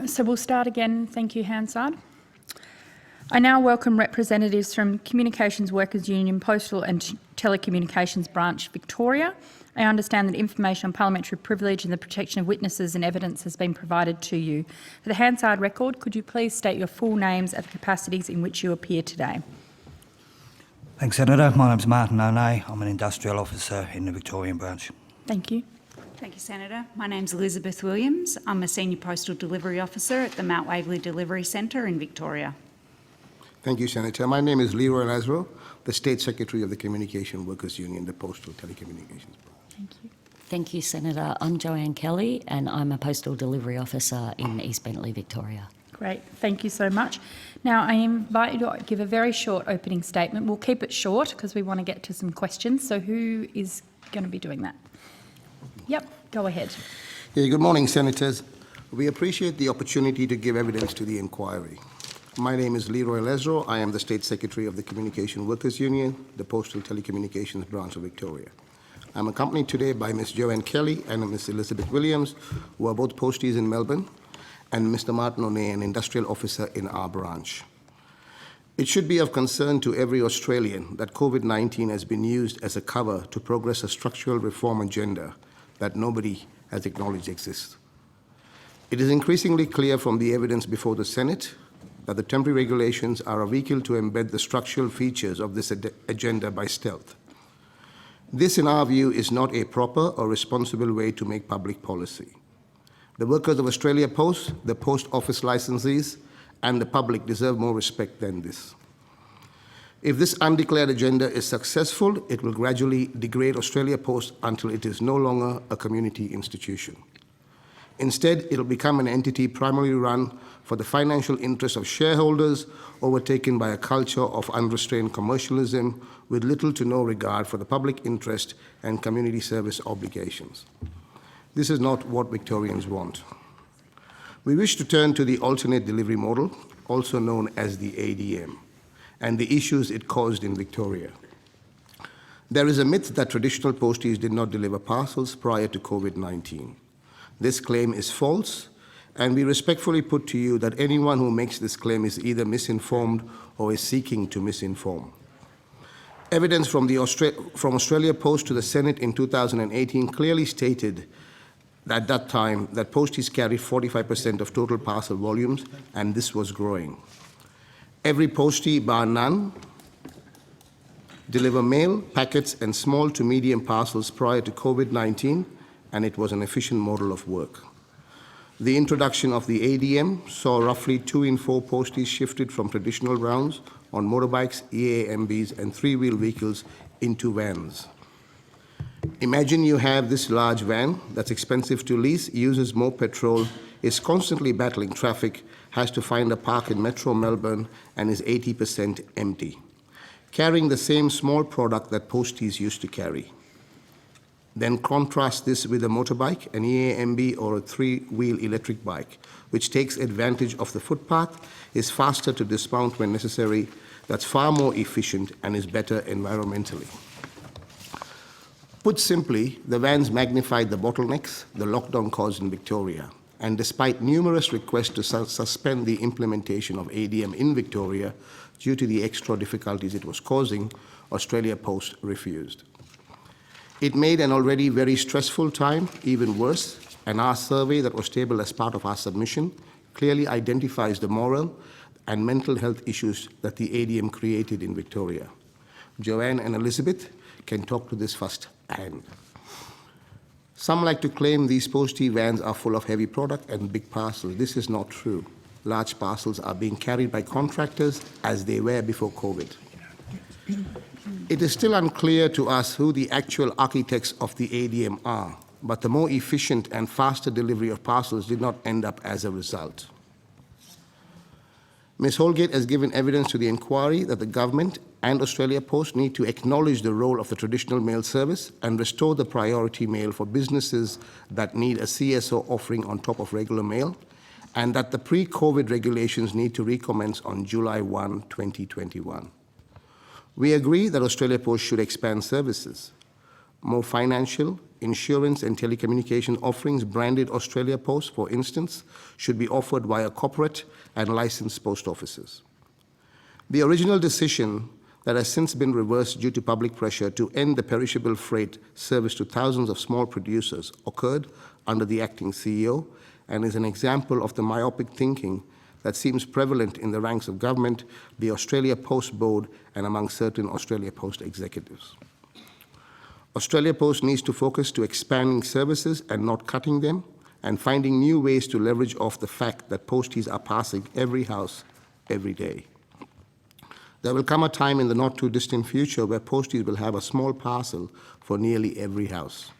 S1: So we'll start again. Thank you, Hansard. I now welcome representatives from Communications Workers Union, Postal and Telecommunications Branch, Victoria. I understand that information on parliamentary privilege and the protection of witnesses and evidence has been provided to you. For the Hansard record, could you please state your full names and the capacities in which you appear today?
S17: Thanks, Senator. My name's Martin O'Neill. I'm an industrial officer in the Victorian branch.
S1: Thank you.
S18: Thank you, Senator. My name's Elizabeth Williams. I'm a Senior Postal Delivery Officer at the Mount Waverley Delivery Centre in Victoria.
S19: Thank you, Senator. My name is Leroy Lazaro, the State Secretary of the Communication Workers Union, the Postal Telecommunications Branch.
S1: Thank you.
S20: Thank you, Senator. I'm Joanne Kelly and I'm a Postal Delivery Officer in East Bentley, Victoria.
S1: Great, thank you so much. Now I invite you to give a very short opening statement. We'll keep it short because we want to get to some questions. So who is going to be doing that? Yep, go ahead.
S19: Yeah, good morning, Senators. We appreciate the opportunity to give evidence to the inquiry. My name is Leroy Lazaro. I am the State Secretary of the Communication Workers Union, the Postal Telecommunications Branch of Victoria. I'm accompanied today by Ms. Joanne Kelly and Ms. Elizabeth Williams, who are both posties in Melbourne, and Mr. Martin O'Neill, an industrial officer in our branch. It should be of concern to every Australian that COVID-19 has been used as a cover to progress a structural reform agenda that nobody has acknowledged exists. It is increasingly clear from the evidence before the Senate that the temporary regulations are a vehicle to embed the structural features of this agenda by stealth. This, in our view, is not a proper or responsible way to make public policy. The workers of Australia Post, the post office licensees, and the public deserve more respect than this. If this undeclared agenda is successful, it will gradually degrade Australia Post until it is no longer a community institution. Instead, it will become an entity primarily run for the financial interests of shareholders, overtaken by a culture of unrestrained commercialism with little to no regard for the public interest and community service obligations. This is not what Victorians want. We wish to turn to the alternate delivery model, also known as the ADM, and the issues it caused in Victoria. There is a myth that traditional posties did not deliver parcels prior to COVID-19. This claim is false, and we respectfully put to you that anyone who makes this claim is either misinformed or is seeking to misinform. Evidence from Australia Post to the Senate in 2018 clearly stated at that time that posties carried 45% of total parcel volumes, and this was growing. Every postie, bar none, deliver mail, packets, and small to medium parcels prior to COVID-19, and it was an efficient model of work. The introduction of the ADM saw roughly 2 in 4 posties shifted from traditional rounds on motorbikes, EAMBs, and 3-wheel vehicles into vans. Imagine you have this large van that's expensive to lease, uses more petrol, is constantly battling traffic, has to find a park in Metro Melbourne, and is 80% empty, carrying the same small product that posties used to carry. Then contrast this with a motorbike, an EAMB, or a 3-wheel electric bike, which takes advantage of the footpath, is faster to dismount when necessary, that's far more efficient, and is better environmentally. Put simply, the vans magnified the bottlenecks the lockdown caused in Victoria, and despite numerous requests to suspend the implementation of ADM in Victoria due to the extra difficulties it was causing, Australia Post refused. It made an already very stressful time even worse, and our survey that was tabled as part of our submission clearly identifies the moral and mental health issues that the ADM created in Victoria. Joanne and Elizabeth can talk to this firsthand. Some like to claim these postie vans are full of heavy product and big parcels. This is not true. Large parcels are being carried by contractors as they were before COVID. It is still unclear to us who the actual architects of the ADM are, but the more efficient and faster delivery of parcels did not end up as a result. Ms. Holgate has given evidence to the inquiry that the government and Australia Post need to acknowledge the role of the traditional mail service and restore the priority mail for businesses that need a CSO offering on top of regular mail, and that the pre-COVID regulations need to recommence on July 1, 2021. We agree that Australia Post should expand services, More financial, insurance and telecommunication offerings branded Australia Post, for instance, should be offered via corporate and licensed post offices. The original decision that has since been reversed due to public pressure to end the perishable freight service to thousands of small producers occurred under the acting CEO and is an example of the myopic thinking that seems prevalent in the ranks of government, the Australia Post Board, and among certain Australia Post executives. Australia Post needs to focus to expanding services and not cutting them, and finding new ways to leverage off the fact that posties are passing every house every day. There will come a time in the not too distant future where posties will have a small parcel for nearly every house.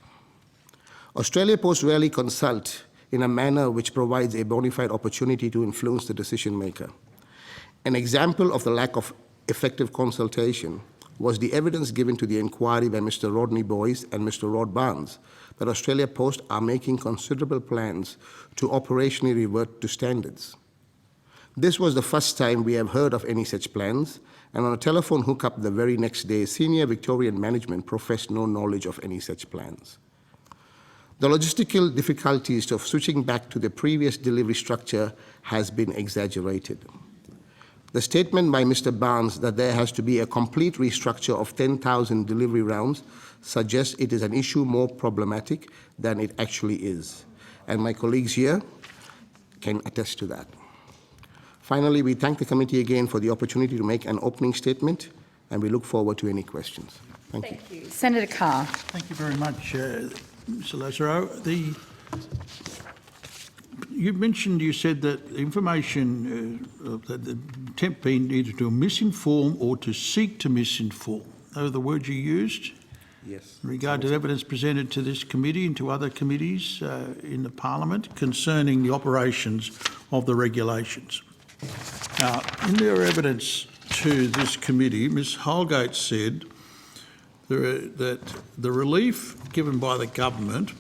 S19: Australia Post rarely consult in a manner which provides a bona fide opportunity to influence the decision maker. An example of the lack of effective consultation was the evidence given to the inquiry by Mr. Rodney Boyce and Mr. Rod Barnes that Australia Post are making considerable plans to operationally revert to standards. This was the first time we have heard of any such plans, and on a telephone hookup the very next day, senior Victorian management professed no knowledge of any such plans. The logistical difficulties of switching back to the previous delivery structure has been exaggerated. The statement by Mr. Barnes that there has to be a complete restructure of 10,000 delivery rounds suggests it is an issue more problematic than it actually is, and my colleagues here can attest to that. Finally, we thank the committee again for the opportunity to make an opening statement, and we look forward to any questions. Thank you.
S1: Senator Carr.
S9: Thank you very much, Mr. Lazaro. You said that information that the attempt being either to misinform or to seek to misinform. Those are the words you used?
S19: Yes.
S9: In regard to evidence presented to this committee and to other committees in the Parliament concerning the operations of the regulations. Now, in their evidence to this committee, Ms. Holgate said that the relief given by the government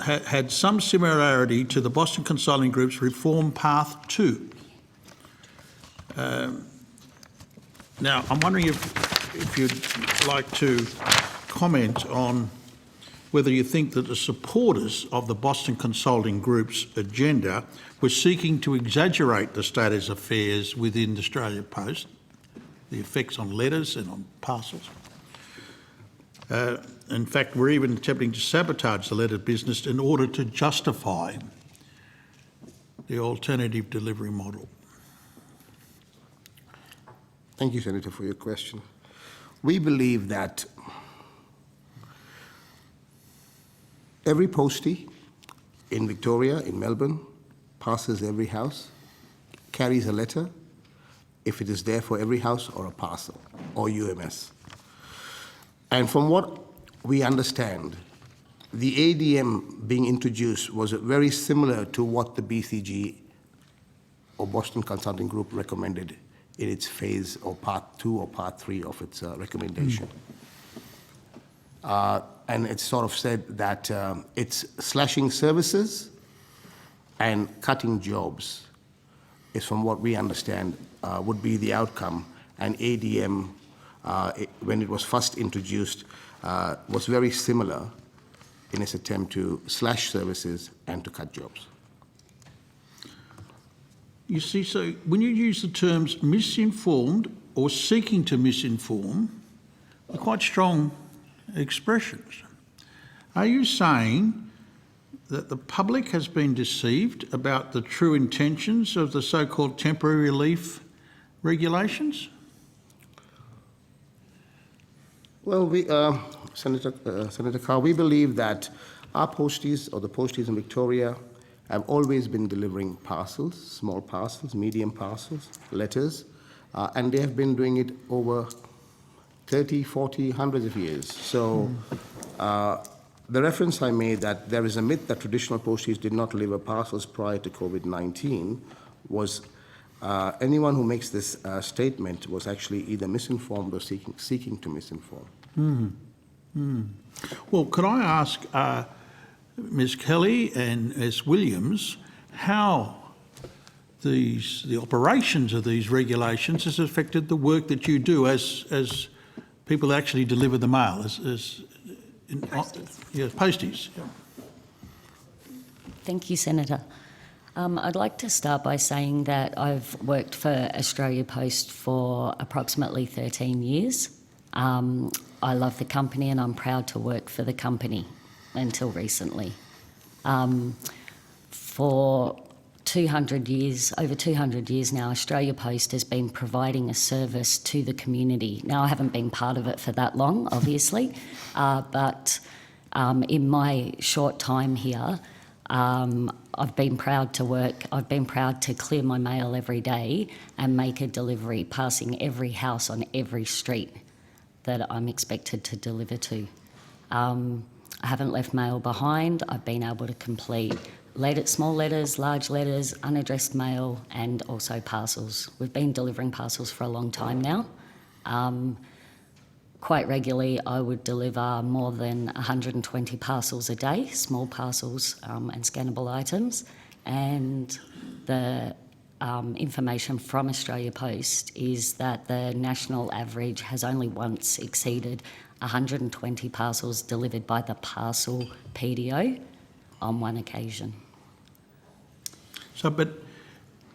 S9: had some similarity to the Boston Consulting Group's Reform Path 2. Now, I'm wondering if you'd like to comment on whether you think that the supporters of the Boston Consulting Group's agenda were seeking to exaggerate the status of affairs within Australia Post, the effects on letters and on parcels. In fact, we're even attempting to sabotage the letter business in order to justify the alternative delivery model.
S19: Thank you, Senator, for your question. We believe that every postie in Victoria, in Melbourne, passes every house, carries a letter, if it is there for every house, or a parcel, or UMS. And from what we understand, the ADM being introduced was very similar to what the BCG or Boston Consulting Group recommended in its phase or part 2 or part 3 of its recommendation. And it sort of said that it's slashing services and cutting jobs is, from what we understand, would be the outcome. And ADM, when it was first introduced, was very similar in its attempt to slash services and to cut jobs.
S9: You see, so when you use the terms misinformed or seeking to misinform, they're quite strong expressions. Are you saying that the public has been deceived about the true intentions of the so-called temporary relief regulations?
S19: Well, Senator Carr, we believe that our posties, or the posties in Victoria, have always been delivering parcels, small parcels, medium parcels, letters, and they have been doing it over 30, 40, hundreds of years. So the reference I made that there is a myth that traditional posties did not deliver parcels prior to COVID-19 was anyone who makes this statement was actually either misinformed or seeking to misinform.
S9: Well, could I ask Ms. Kelly and Ms. Williams how the operations of these regulations has affected the work that you do as people that actually deliver the mail, as Yes, posties. Yeah.
S20: Thank you, Senator. I'd like to start by saying that I've worked for Australia Post for approximately 13 years. I love the company and I'm proud to work for the company until recently. For 200 years, over 200 years now, Australia Post has been providing a service to the community. Now, I haven't been part of it for that long, obviously, but in my short time here, I've been proud to work. I've been proud to clear my mail every day and make a delivery, passing every house on every street that I'm expected to deliver to. I haven't left mail behind. I've been able to complete small letters, large letters, unaddressed mail, and also parcels. We've been delivering parcels for a long time now. Quite regularly, I would deliver more than 120 parcels a day, small parcels and scannable items. And the information from Australia Post is that the national average has only once exceeded 120 parcels delivered by the parcel PDO on one occasion.
S9: So, but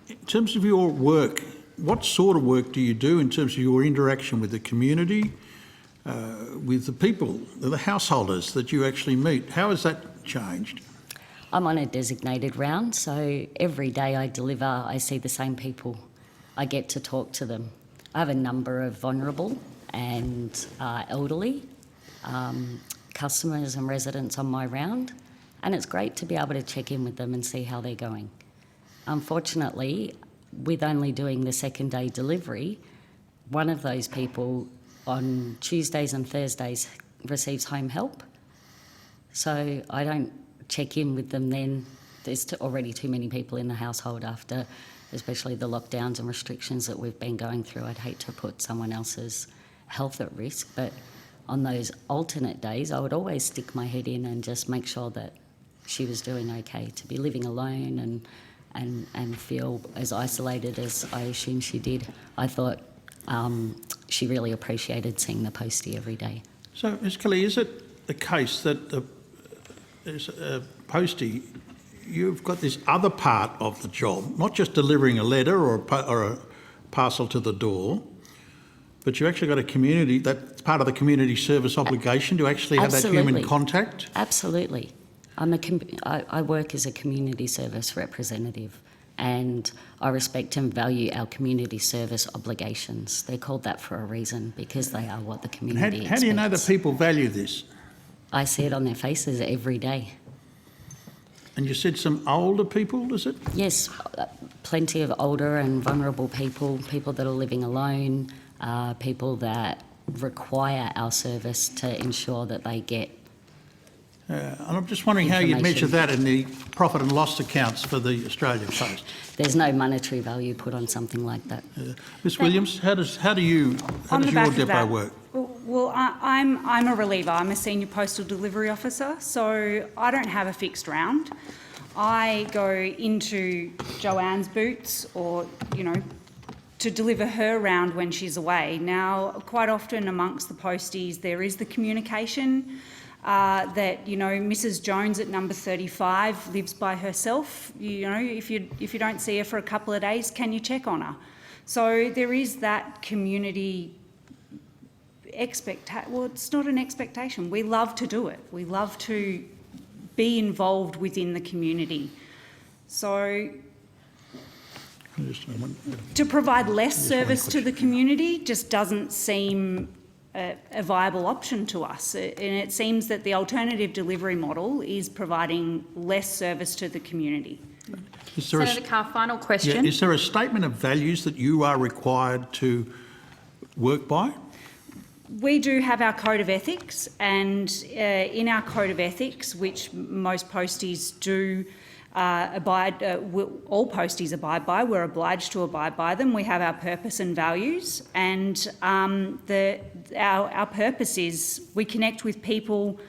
S9: in terms of your work, what sort of work do you do in terms of your interaction with the community, with the people, the householders that you actually meet? How has that changed?
S20: I'm on a designated round, so every day I deliver, I see the same people. I get to talk to them. I have a number of vulnerable and elderly customers and residents on my round, and it's great to be able to check in with them and see how they're going. Unfortunately, with only doing the second day delivery, one of those people on Tuesdays and Thursdays receives home help. So I don't check in with them then. There's already too many people in the household after, especially the lockdowns and restrictions that we've been going through. I'd hate to put someone else's health at risk, but on those alternate days, I would always stick my head in and just make sure that she was doing okay. To be living alone and feel as isolated as I assume she did, I thought she really appreciated seeing the postie every day.
S9: So, Ms Kelly, is it the case that as a postie, you've got this other part of the job, not just delivering a letter or a parcel to the door, but you've actually got a community, that's part of the community service obligation to actually have that human contact?
S20: Absolutely. I work as a community service representative, and I respect and value our community service obligations. They're called that for a reason, because they are what the community expects.
S9: How do you know that people value this?
S20: I see it on their faces every day.
S9: And you said some older people, is it?
S20: Yes, plenty of older and vulnerable people, people that are living alone, people that require our service to ensure that they get
S9: and I'm just wondering how you measure that in the profit and loss accounts for the Australia Post.
S20: There's no monetary value put on something like that.
S9: Ms Williams, how does your depot work?
S18: Well, I'm a reliever. I'm a senior postal delivery officer, so I don't have a fixed round. I go into Joanne's boots or, to deliver her round when she's away. Now, quite often amongst the posties, there is the communication that, Mrs Jones at number 35 lives by herself. If you don't see her for a couple of days, can you check on her? So there is that community well, it's not an expectation. We love to do it. We love to be involved within the community. So to provide less service to the community just doesn't seem a viable option to us. And it seems that the alternative delivery model is providing less service to the community.
S1: Senator Carr, final question.
S9: Yeah, is there a statement of values that you are required to work by?
S18: We do have our code of ethics, and in our code of ethics, which most posties do all posties abide by, we're obliged to abide by them. We have our purpose and values, and our purpose is we connect with people,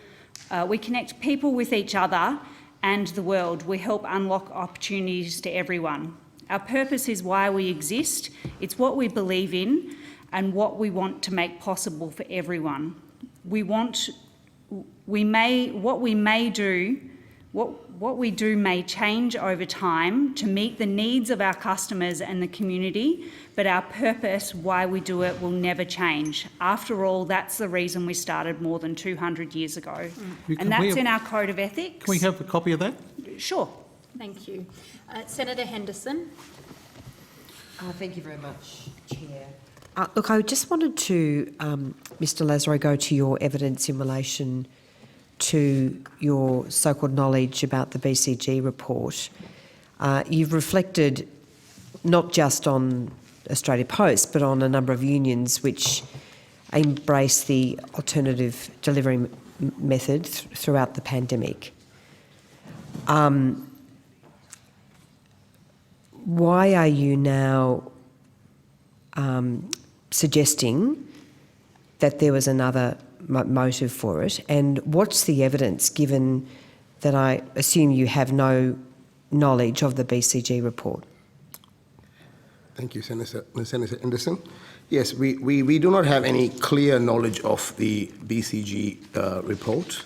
S18: we connect people with each other and the world. We help unlock opportunities to everyone. Our purpose is why we exist. It's what we believe in and what we want to make possible for everyone. We want what we do may change over time to meet the needs of our customers and the community, but our purpose, why we do it, will never change. After all, that's the reason we started more than 200 years ago. And that's in our code of ethics.
S9: Can we have a copy of that?
S18: Sure.
S1: Thank you. Senator Henderson.
S11: Thank you very much, Chair. Look, I just wanted to, Mr Lazaro, go to your evidence in relation to your so-called knowledge about the BCG report. You've reflected not just on Australia Post, but on a number of unions which embrace the alternative delivery method throughout the pandemic. Why are you now suggesting that there was another motive for it? And what's the evidence, given that I assume you have no knowledge of the BCG report?
S19: Thank you, Senator Anderson. Yes, we do not have any clear knowledge of the BCG report.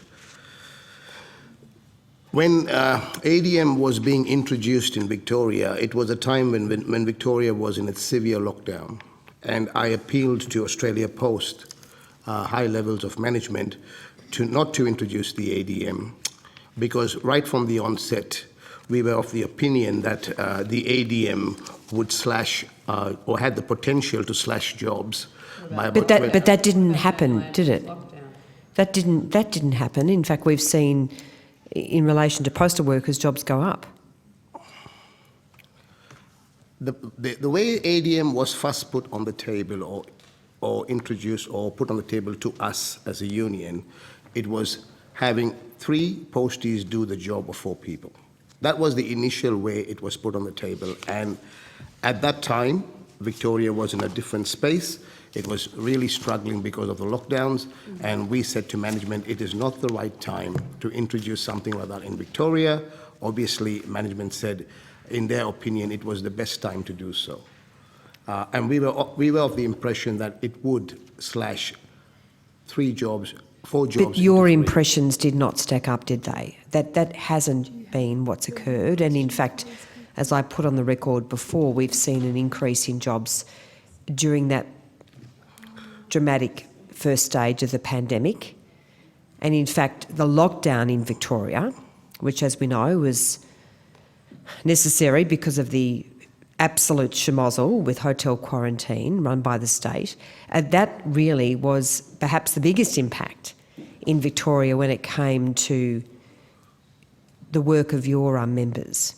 S19: When ADM was being introduced in Victoria, it was a time when Victoria was in its severe lockdown, and I appealed to Australia Post high levels of management not to introduce the ADM, because right from the onset we were of the opinion that the ADM would slash or had the potential to slash jobs by about
S11: But that didn't happen, did it? That didn't happen. In fact, we've seen in relation to postal workers, jobs go up.
S19: The way ADM was first put on the table or introduced or put on the table to us as a union, it was having 3 posties do the job of 4 people. That was the initial way it was put on the table. And at that time, Victoria was in a different space. It was really struggling because of the lockdowns, and we said to management, it is not the right time to introduce something like that in Victoria. Obviously, management said, in their opinion, it was the best time to do so. And we were of the impression that it would slash 4 jobs.
S11: But your impressions did not stack up, did they? That hasn't been what's occurred. And in fact, as I put on the record before, we've seen an increase in jobs during that dramatic first stage of the pandemic. And in fact, the lockdown in Victoria, which as we know was necessary because of the absolute schmozzle with hotel quarantine run by the state, that really was perhaps the biggest impact in Victoria when it came to the work of your members.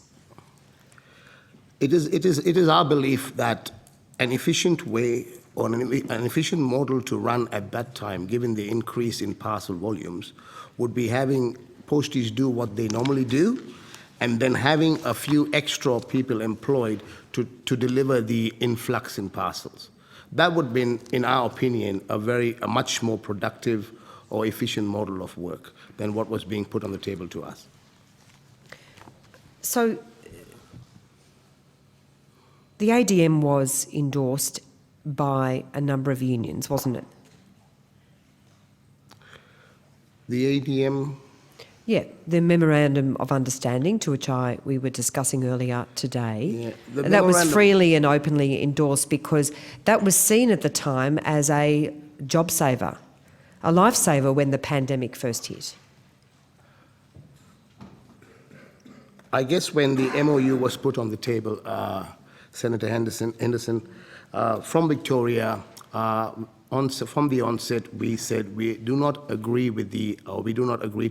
S19: It is our belief that an efficient way or an efficient model to run at that time, given the increase in parcel volumes, would be having posties do what they normally do, and then having a few extra people employed to deliver the influx in parcels. That would be, in our opinion, a much more productive or efficient model of work than what was being put on the table to us.
S11: So the ADM was endorsed by a number of unions, wasn't it?
S19: The ADM?
S11: Yeah, the Memorandum of Understanding, to which we were discussing earlier today, that was freely and openly endorsed because that was seen at the time as a job saver, a lifesaver when the pandemic first hit.
S19: I guess when the MOU was put on the table, Senator Henderson, from Victoria, from the onset, we said we do not agree to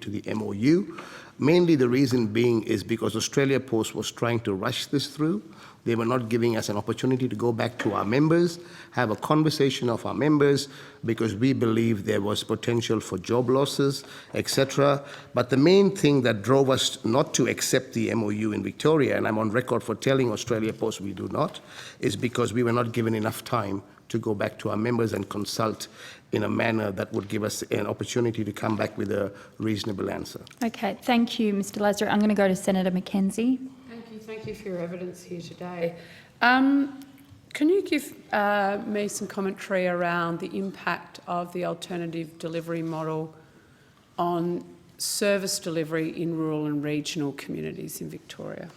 S19: the MOU. Mainly the reason being is because Australia Post was trying to rush this through. They were not giving us an opportunity to go back to our members, have a conversation of our members, because we believe there was potential for job losses, etc. But the main thing that drove us not to accept the MOU in Victoria, and I'm on record for telling Australia Post we do not, is because we were not given enough time to go back to our members and consult in a manner that would give us an opportunity to come back with a reasonable answer.
S1: Okay, thank you, Mr Lazaro. I'm going to go to Senator Mackenzie.
S10: Thank you for your evidence here today. Can you give me some commentary around the impact of the alternative delivery model on service delivery in rural and regional communities in Victoria.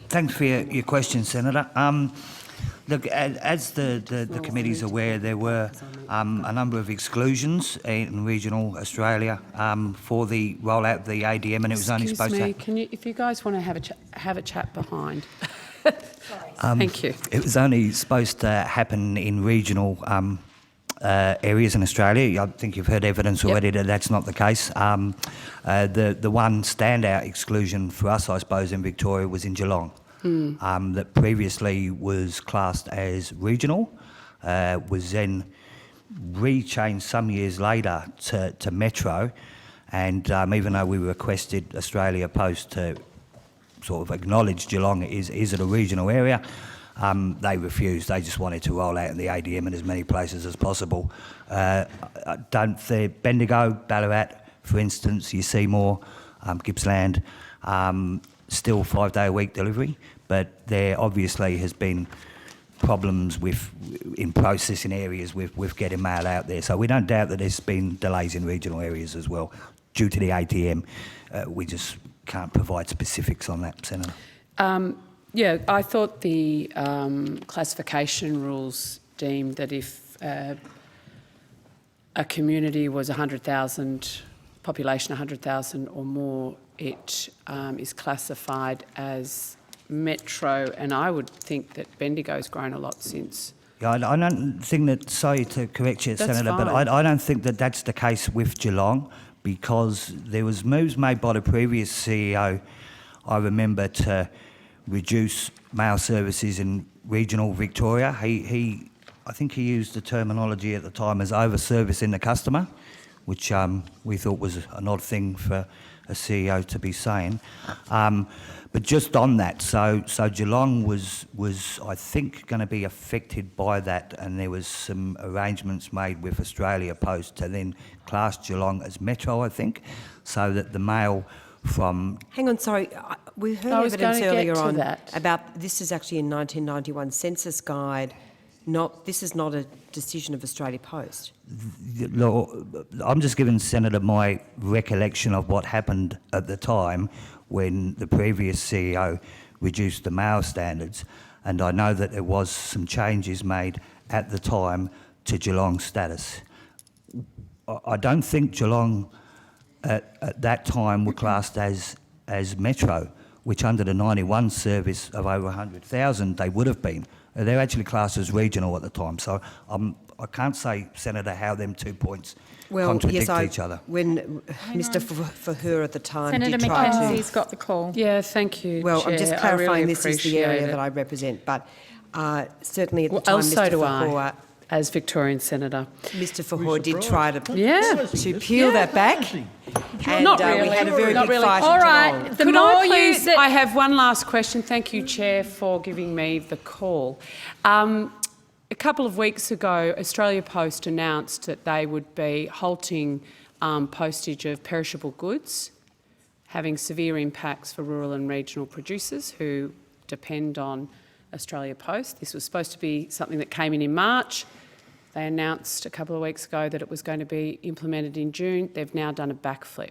S17: Thanks for your question, Senator. Look, as the committee's aware, there were a number of exclusions in regional Australia for the rollout of the ADM, and it was only supposed to...
S10: Excuse me, if you guys want to have a chat behind. Thank you.
S17: It was only supposed to happen in regional areas in Australia. I think you've heard evidence already that that's not the case. The one standout exclusion for us, I suppose, in Victoria was in Geelong. That previously was classed as regional, was then rechanged some years later to metro, and even though we requested Australia Post to sort of acknowledge Geelong is a regional area, they refused. They just wanted to roll out in the ADM in as many places as possible. Bendigo, Ballarat, for instance, you see more, Gippsland, still 5-day-a-week delivery, but there obviously has been problems in processing areas with getting mail out there. So we don't doubt that there's been delays in regional areas as well due to the ATM. We just can't provide specifics on that, Senator.
S10: Yeah, I thought the classification rules deemed that if a community was 100,000, population 100,000 or more, it is classified as metro, and I would think that Bendigo's grown a lot since.
S17: Yeah, I don't think that, sorry to correct you,
S10: That's
S17: Senator,
S10: fine.
S17: but I don't think that that's the case with Geelong, because there was moves made by the previous CEO, I remember, to reduce mail services in regional Victoria. I think he used the terminology at the time as over-servicing the customer, which we thought was an odd thing for a CEO to be saying. But just on that, so Geelong was I think going to be affected by that, and there was some arrangements made with Australia Post to then class Geelong as metro, I think, so that the mail from...
S11: Hang on, sorry. We heard
S10: I was
S11: evidence
S10: going to get
S11: earlier
S10: to
S11: on
S10: that.
S11: about this is actually a 1991 census guide. This is not a decision of Australia Post.
S17: I'm just giving Senator my recollection of what happened at the time when the previous CEO reduced the mail standards, and I know that there was some changes made at the time to Geelong's status. I don't think Geelong at that time were classed as metro, which under the 91 service of over 100,000 they would have been. They're actually classed as regional at the time, so I can't say, Senator, how them 2 points contradict each other.
S11: When Mr. Fahour at the time
S1: Senator
S11: did try
S1: Mackenzie's
S11: to...
S1: got the call.
S10: Yeah, thank you,
S11: Well,
S10: Chair.
S11: I'm just
S10: I
S11: clarifying
S10: really
S11: this is the area
S10: appreciate
S11: that
S10: it.
S11: I represent, but certainly at the
S10: Well,
S11: time
S10: also
S11: Mr.
S10: do
S11: Fahour...
S10: I, as Victorian Senator.
S11: Mr. Fahour did try to
S10: Yeah.
S11: peel that back, and
S10: Not really.
S11: we had a very
S10: Not
S11: big
S10: really.
S11: fight
S10: All
S11: in
S10: right.
S11: Geelong.
S10: The more you... I have one last question. Thank you, Chair, for giving me the call. A couple of weeks ago, Australia Post announced that they would be halting postage of perishable goods, having severe impacts for rural and regional producers who depend on Australia Post. This was supposed to be something that came in March. They announced a couple of weeks ago that it was going to be implemented in June. They've now done a backflip.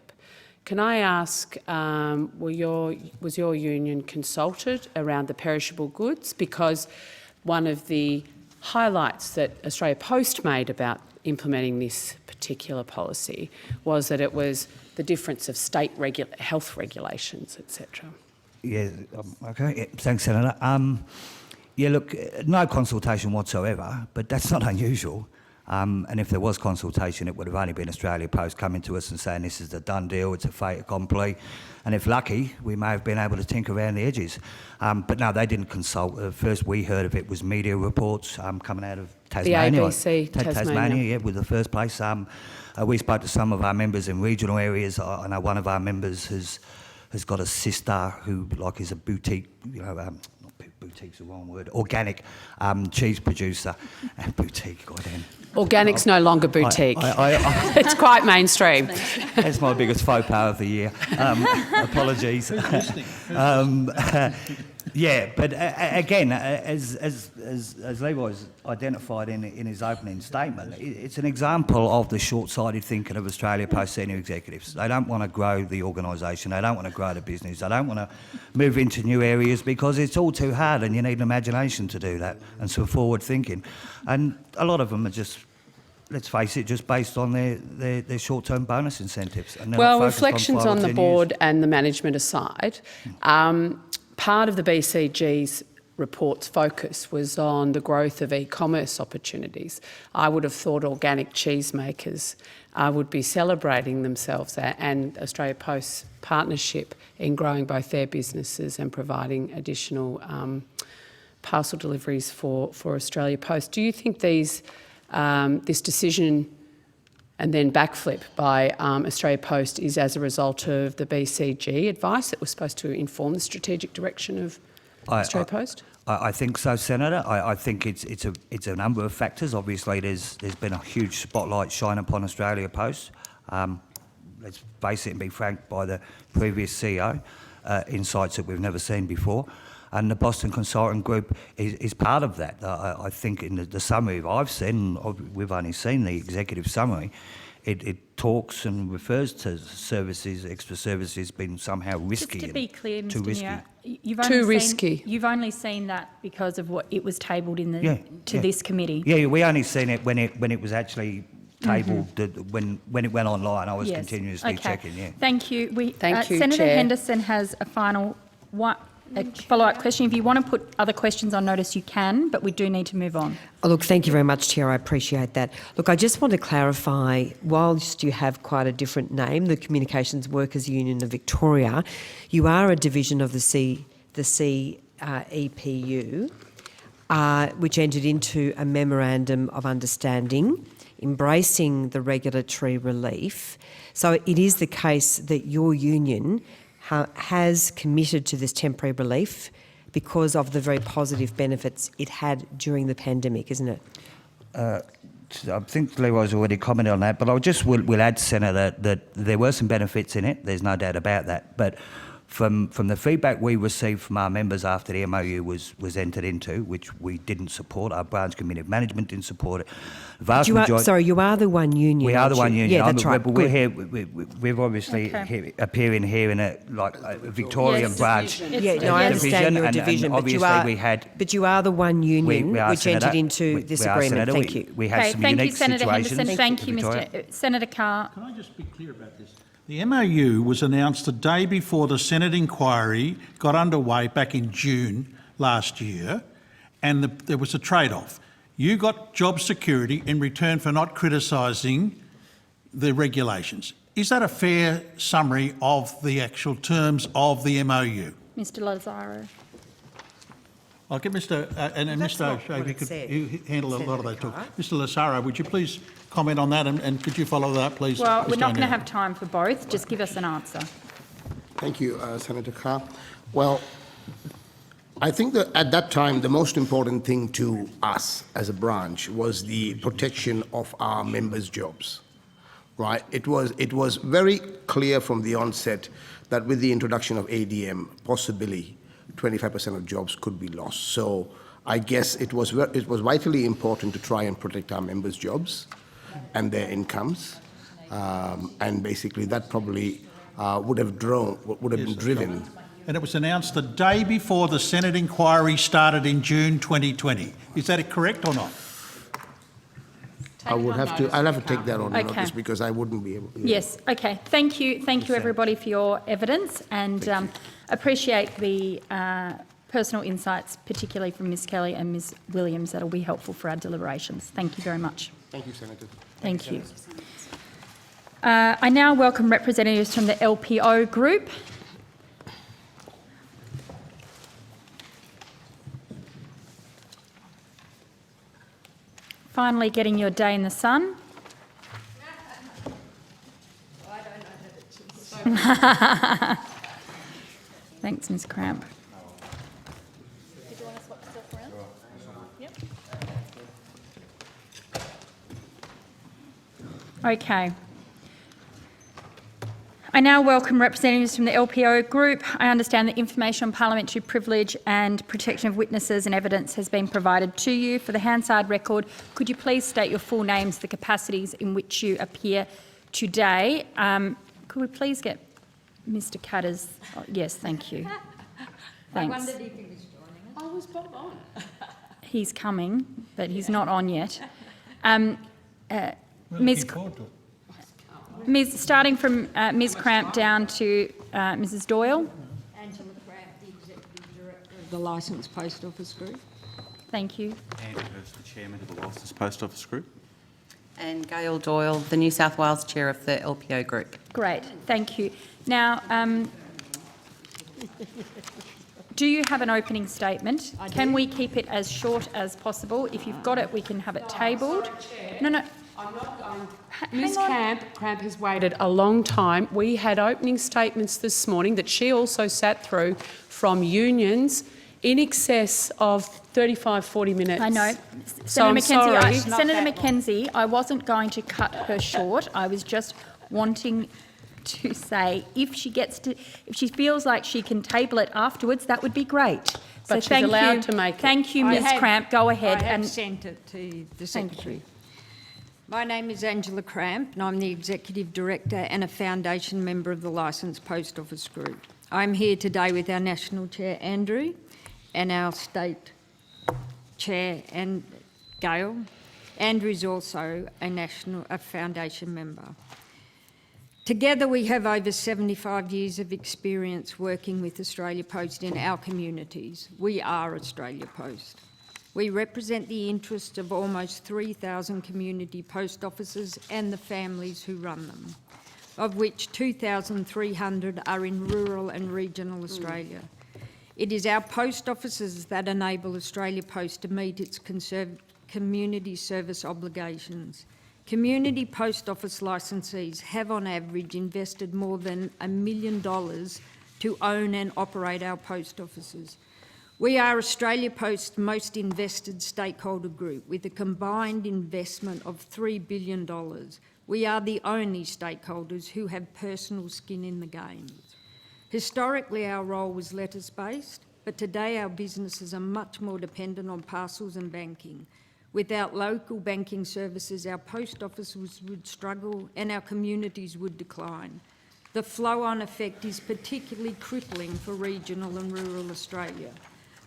S10: Can I ask, was your union consulted around the perishable goods? Because one of the highlights that Australia Post made about implementing this particular policy was that it was the difference of state health regulations, etc.
S17: Yeah, okay. Yeah, thanks, Senator. Yeah, look, no consultation whatsoever, but that's not unusual. And if there was consultation, it would have only been Australia Post coming to us and saying this is the done deal, it's a fait accompli. And if lucky, we may have been able to tinker around the edges. But no, they didn't consult. First we heard of it was media reports coming out of Tasmania.
S10: The ABC,
S17: Tasmania, yeah, was the first place. We spoke to some of our members in regional areas. I know one of our members has got a sister who is a boutique, boutique's the wrong word, organic cheese producer. Boutique, goddamn.
S10: Organic's no longer boutique. It's quite mainstream.
S17: That's my biggest faux pas of the year. Apologies. Yeah, but again, as Leroy's identified in his opening statement, it's an example of the short-sighted thinking of Australia Post senior executives. They don't want to grow the organisation, they don't want to grow the business, they don't want to move into new areas because it's all too hard and you need imagination to do that and some forward thinking. And a lot of them are just, let's face it, just based on their short-term bonus incentives. And
S10: well, reflections on the board and the management aside, part of the BCG's report's focus was on the growth of e-commerce opportunities. I would have thought organic cheesemakers would be celebrating themselves and Australia Post's partnership in growing both their businesses and providing additional parcel deliveries for Australia Post. Do you think this decision and then backflip by Australia Post is as a result of the BCG advice that was supposed to inform the strategic direction of Australia Post?
S17: I think so, Senator. I think it's a number of factors. Obviously, there's been a huge spotlight shine upon Australia Post. Let's face it and be frank, by the previous CEO, insights that we've never seen before. And the Boston Consulting Group is part of that. I think in the summary I've seen, we've only seen the executive summary, it talks and refers to services, extra services being somehow risky.
S1: Just to be clear,
S17: too
S1: Mr.
S17: risky.
S1: Neer, you've only seen that because of what it was tabled in this committee.
S17: Yeah, we only seen it when it was actually tabled, when it went online. I was continuously checking,
S1: Thank you.
S10: Thank you,
S1: Senator
S10: Chair.
S1: Henderson has a follow-up question. If you want to put other questions on notice, you can, but we do need to move on.
S11: Oh, look, thank you very much, Chair. I appreciate that. Look, I just want to clarify, whilst you have quite a different name, the Communications Workers Union of Victoria, you are a division of the CEPU, which entered into a memorandum of understanding embracing the regulatory relief. So it is the case that your union has committed to this temporary relief because of the very positive benefits it had during the pandemic, isn't it?
S17: I think Leroy's already commented on that, but will add, Senator, that there were some benefits in it. There's no doubt about that. But from the feedback we received from our members after the MOU was entered into, which we didn't support, our branch committee of management didn't support it.
S11: You are the one union.
S17: We are the one union.
S11: Yeah, that's right.
S17: But we're here. We're obviously appearing here in a Victorian branch.
S11: I understand your division, but you are the one union which entered into this agreement. Thank you.
S17: We have some unique situations.
S1: Thank you, Senator Henderson. Thank you, Senator Carr.
S9: Can I just be clear about this? The MOU was announced the day before the Senate inquiry got underway back in June last year, and there was a trade-off. You got job security in return for not criticising the regulations. Is that a fair summary of the actual terms of the MOU?
S1: Mr. Lazaro.
S9: I'll get Mr. Mr. O'Shea, could you handle a lot of that talk. Mr. Lazaro, would you please comment on that, and could you follow that, please?
S1: Well, we're not going to have time for both. Just give us an answer.
S19: Thank you, Senator Carr. Well, I think that at that time, the most important thing to us as a branch was the protection of our members' jobs, right? It was very clear from the onset that with the introduction of ADM, possibly 25% of jobs could be lost. So I guess it was vitally important to try and protect our members' jobs and their incomes, and basically that probably would have been driven.
S9: And it was announced the day before the Senate inquiry started in June 2020. Is that correct or not?
S19: I'll have to take that on notice because I wouldn't be able to.
S1: Yes, okay. Thank you everybody for your evidence, and appreciate the personal insights, particularly from Ms Kelly and Ms Williams. That'll be helpful for our deliberations. Thank you very much.
S19: Thank you, Senator.
S1: Thank you. I now welcome representatives from the LPO group. Finally getting your day in the sun. Thanks, Ms Cramp. Did you want to swap stuff around? Yep. Okay. I now welcome representatives from the LPO group. I understand that information on parliamentary privilege and protection of witnesses and evidence has been provided to you. For the Hansard record, could you please state your full names, the capacities in which you appear today? Could we please get Mr. Cadder's... Oh, yes, thank you. Thanks.
S21: I wondered if he was joining us. I was bob on.
S1: He's coming, but he's not on yet. Starting from Ms. Cramp down to Mrs. Doyle.
S21: Angela Cramp, the Executive Director of the Licensed Post Office Group.
S1: Thank you.
S22: Andrew Hurst, the Chairman of the Licensed Post Office Group.
S23: And Gail Doyle, the New South Wales Chair of the LPO Group.
S1: Great, thank you. Now, do you have an opening statement? Can we keep it as short as possible? If you've got it, we can have it tabled. No.
S10: I'm not going. Ms. Cramp has waited a long time. We had opening statements this morning that she also sat through from unions in excess of 35, 40 minutes.
S1: I know. Senator Mackenzie, I wasn't going to cut her short. I was just wanting to say if she feels like she can table it afterwards, that would be great.
S10: But she's allowed to make it.
S1: Thank you, Ms. Cramp. Go ahead.
S21: I have sent it to the Secretary. My name is Angela Cramp and I'm the Executive Director and a Foundation member of the Licensed Post Office Group. I'm here today with our National Chair, Andrew, and our State Chair, and Gail. Andrew is also a Foundation member. Together we have over 75 years of experience working with Australia Post in our communities. We are Australia Post. We represent the interests of almost 3,000 community post offices and the families who run them, of which 2,300 are in rural and regional Australia. It is our post offices that enable Australia Post to meet its community service obligations. Community post office licensees have on average invested more than $1 million to own and operate our post offices. We are Australia Post's most invested stakeholder group with a combined investment of $3 billion. We are the only stakeholders who have personal skin in the game. Historically, our role was letters-based, but today our businesses are much more dependent on parcels and banking. Without local banking services, our post offices would struggle and our communities would decline. The flow-on effect is particularly crippling for regional and rural Australia.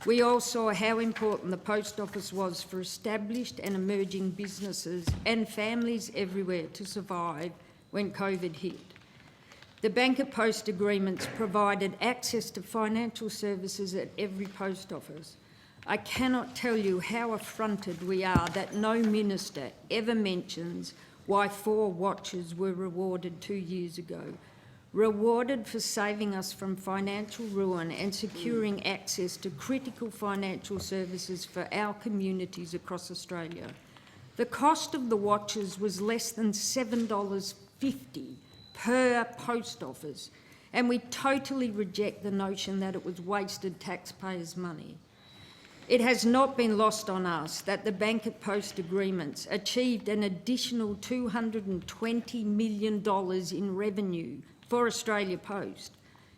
S21: We all saw how important the post office was for established and emerging businesses and families everywhere to survive when COVID hit. The banker post agreements provided access to financial services at every post office. I cannot tell you how affronted we are that no minister ever mentions why 4 watches were rewarded 2 years ago. Rewarded for saving us from financial ruin and securing access to critical financial services for our communities across Australia. The cost of the watches was less than $7.50 per post office, and we totally reject the notion that it was wasted taxpayers' money. It has not been lost on us that the bank at post agreements achieved an additional $220 million in revenue for Australia Post.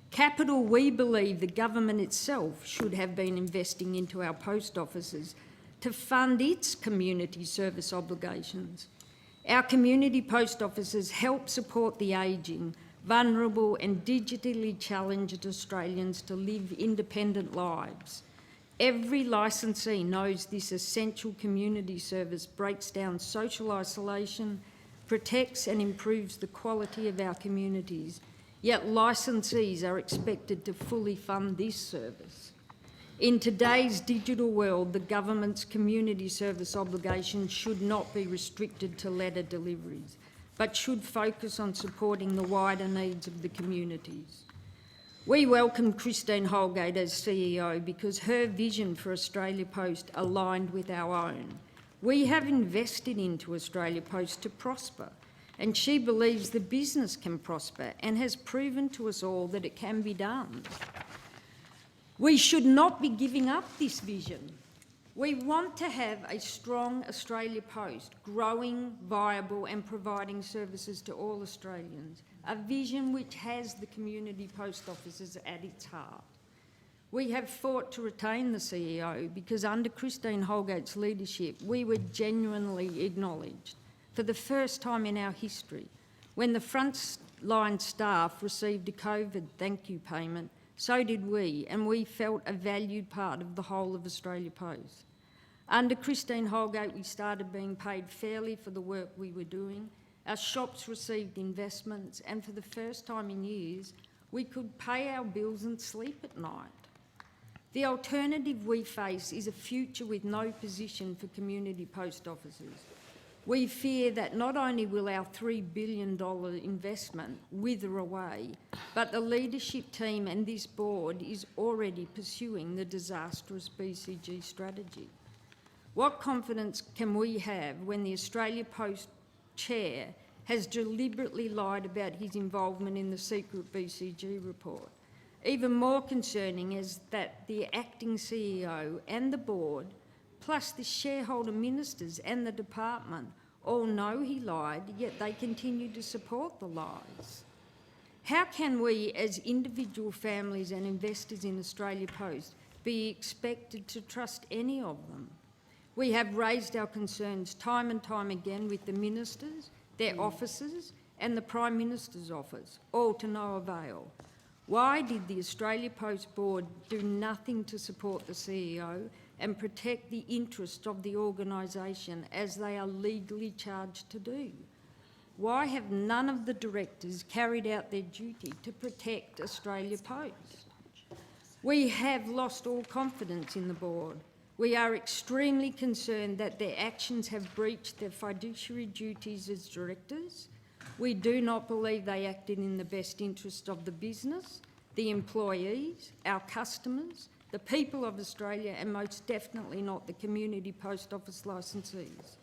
S21: Capital we believe the government itself should have been investing into our post offices to fund its community service obligations. Our community post offices help support the ageing, vulnerable and digitally challenged Australians to live independent lives. Every licensee knows this essential community service breaks down social isolation, protects and improves the quality of our communities, yet licensees are expected to fully fund this service. In today's digital world, the government's community service obligations should not be restricted to letter deliveries, but should focus on supporting the wider needs of the communities. We welcome Christine Holgate as CEO because her vision for Australia Post aligned with our own. We have invested into Australia Post to prosper, and she believes the business can prosper and has proven to us all that it can be done. We should not be giving up this vision. We want to have a strong Australia Post, growing, viable and providing services to all Australians, a vision which has the community post offices at its heart. We have fought to retain the CEO because under Christine Holgate's leadership, we were genuinely acknowledged for the first time in our history. When the frontline staff received a COVID thank you payment, so did we, and we felt a valued part of the whole of Australia Post. Under Christine Holgate, we started being paid fairly for the work we were doing. Our shops received investments, and for the first time in years, we could pay our bills and sleep at night. The alternative we face is a future with no position for community post offices. We fear that not only will our $3 billion investment wither away, but the leadership team and this board is already pursuing the disastrous BCG strategy. What confidence can we have when the Australia Post chair has deliberately lied about his involvement in the secret BCG report? Even more concerning is that the acting CEO and the board, plus the shareholder ministers and the department, all know he lied, yet they continue to support the lies. How can we, as individual families and investors in Australia Post, be expected to trust any of them? We have raised our concerns time and time again with the ministers, their officers, and the Prime Minister's office, all to no avail. Why did the Australia Post Board do nothing to support the CEO and protect the interests of the organisation as they are legally charged to do? Why have none of the directors carried out their duty to protect Australia Post? We have lost all confidence in the board. We are extremely concerned that their actions have breached their fiduciary duties as directors. We do not believe they acted in the best interest of the business, the employees, our customers, the people of Australia, and most definitely not the community post office licensees.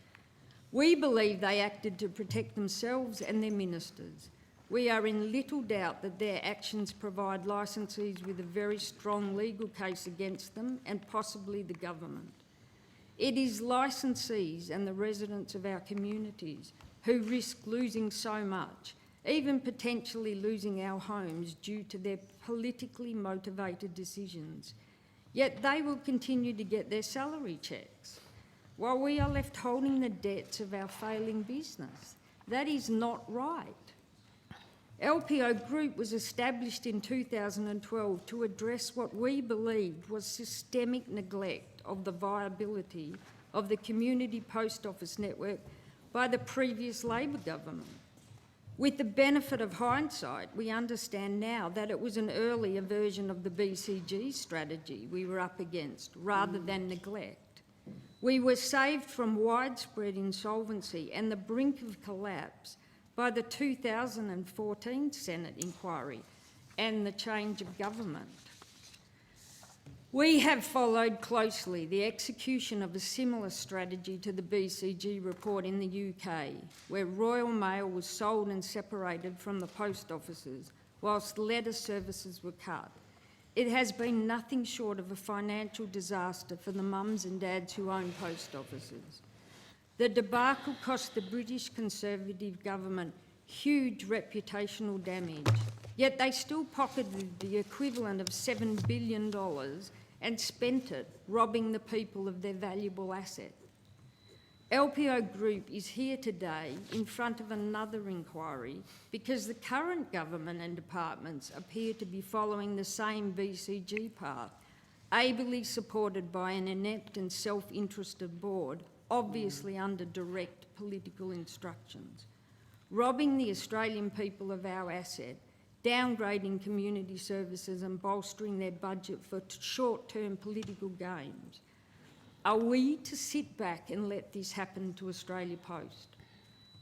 S21: We believe they acted to protect themselves and their ministers. We are in little doubt that their actions provide licensees with a very strong legal case against them and possibly the government. It is licensees and the residents of our communities who risk losing so much, even potentially losing our homes due to their politically motivated decisions. Yet they will continue to get their salary checks, while we are left holding the debts of our failing business. That is not right. LPO Group was established in 2012 to address what we believed was systemic neglect of the viability of the community post office network by the previous Labor government. With the benefit of hindsight, we understand now that it was an earlier version of the BCG strategy we were up against, rather than neglect. We were saved from widespread insolvency and the brink of collapse by the 2014 Senate inquiry and the change of government. We have followed closely the execution of a similar strategy to the BCG report in the UK, where Royal Mail was sold and separated from the post offices, whilst letter services were cut. It has been nothing short of a financial disaster for the mums and dads who own post offices. The debacle cost the British Conservative government huge reputational damage, yet they still pocketed the equivalent of $7 billion and spent it robbing the people of their valuable asset. LPO Group is here today in front of another inquiry because the current government and departments appear to be following the same BCG path, ably supported by an inept and self-interested board, obviously under direct political instructions. Robbing the Australian people of our asset, downgrading community services and bolstering their budget for short-term political gains. Are we to sit back and let this happen to Australia Post?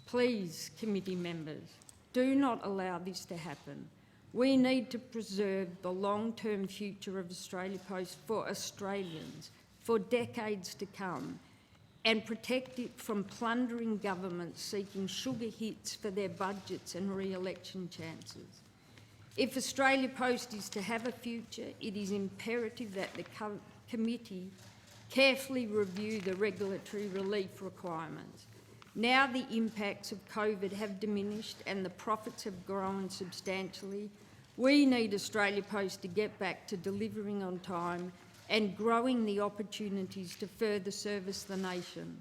S21: Please, committee members, do not allow this to happen. We need to preserve the long-term future of Australia Post for Australians for decades to come and protect it from plundering governments seeking sugar hits for their budgets and re-election chances. If Australia Post is to have a future, it is imperative that the committee carefully review the regulatory relief requirements. Now the impacts of COVID have diminished and the profits have grown substantially. We need Australia Post to get back to delivering on time and growing the opportunities to further service the nation.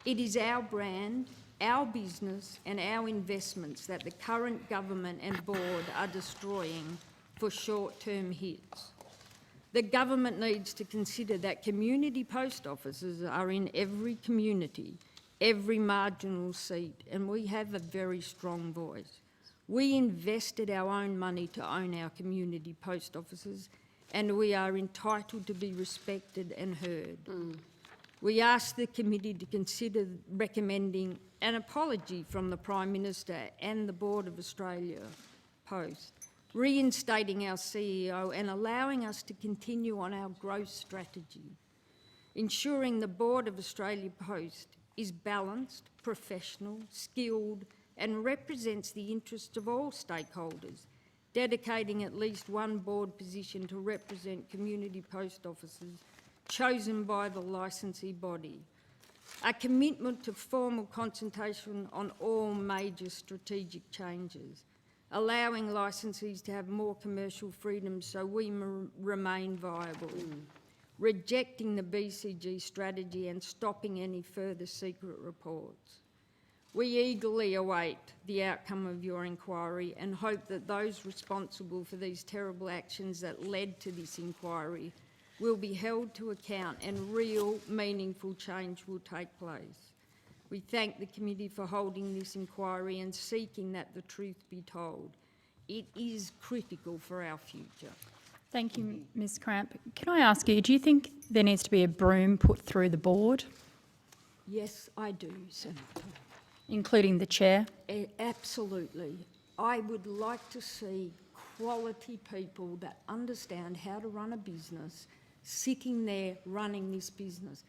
S21: It is our brand, our business and our investments that the current government and board are destroying for short-term hits. The government needs to consider that community post offices are in every community, every marginal seat, and we have a very strong voice. We invested our own money to own our community post offices, and we are entitled to be respected and heard. We ask the committee to consider recommending an apology from the Prime Minister and the Board of Australia Post, reinstating our CEO and allowing us to continue on our growth strategy, ensuring the Board of Australia Post is balanced, professional, skilled and represents the interests of all stakeholders, dedicating at least one board position to represent community post offices chosen by the licensee body, a commitment to formal consultation on all major strategic changes, allowing licensees to have more commercial freedom so we remain viable, rejecting the BCG strategy and stopping any further secret reports. We eagerly await the outcome of your inquiry and hope that those responsible for these terrible actions that led to this inquiry will be held to account and real, meaningful change will take place. We thank the committee for holding this inquiry and seeking that the truth be told. It is critical for our future.
S1: Thank you, Ms Cramp. Can I ask you, do you think there needs to be a broom put through the board?
S21: Yes, I do, Senator.
S1: Including the chair?
S21: Absolutely. I would like to see quality people that understand how to run a business sitting there running this business.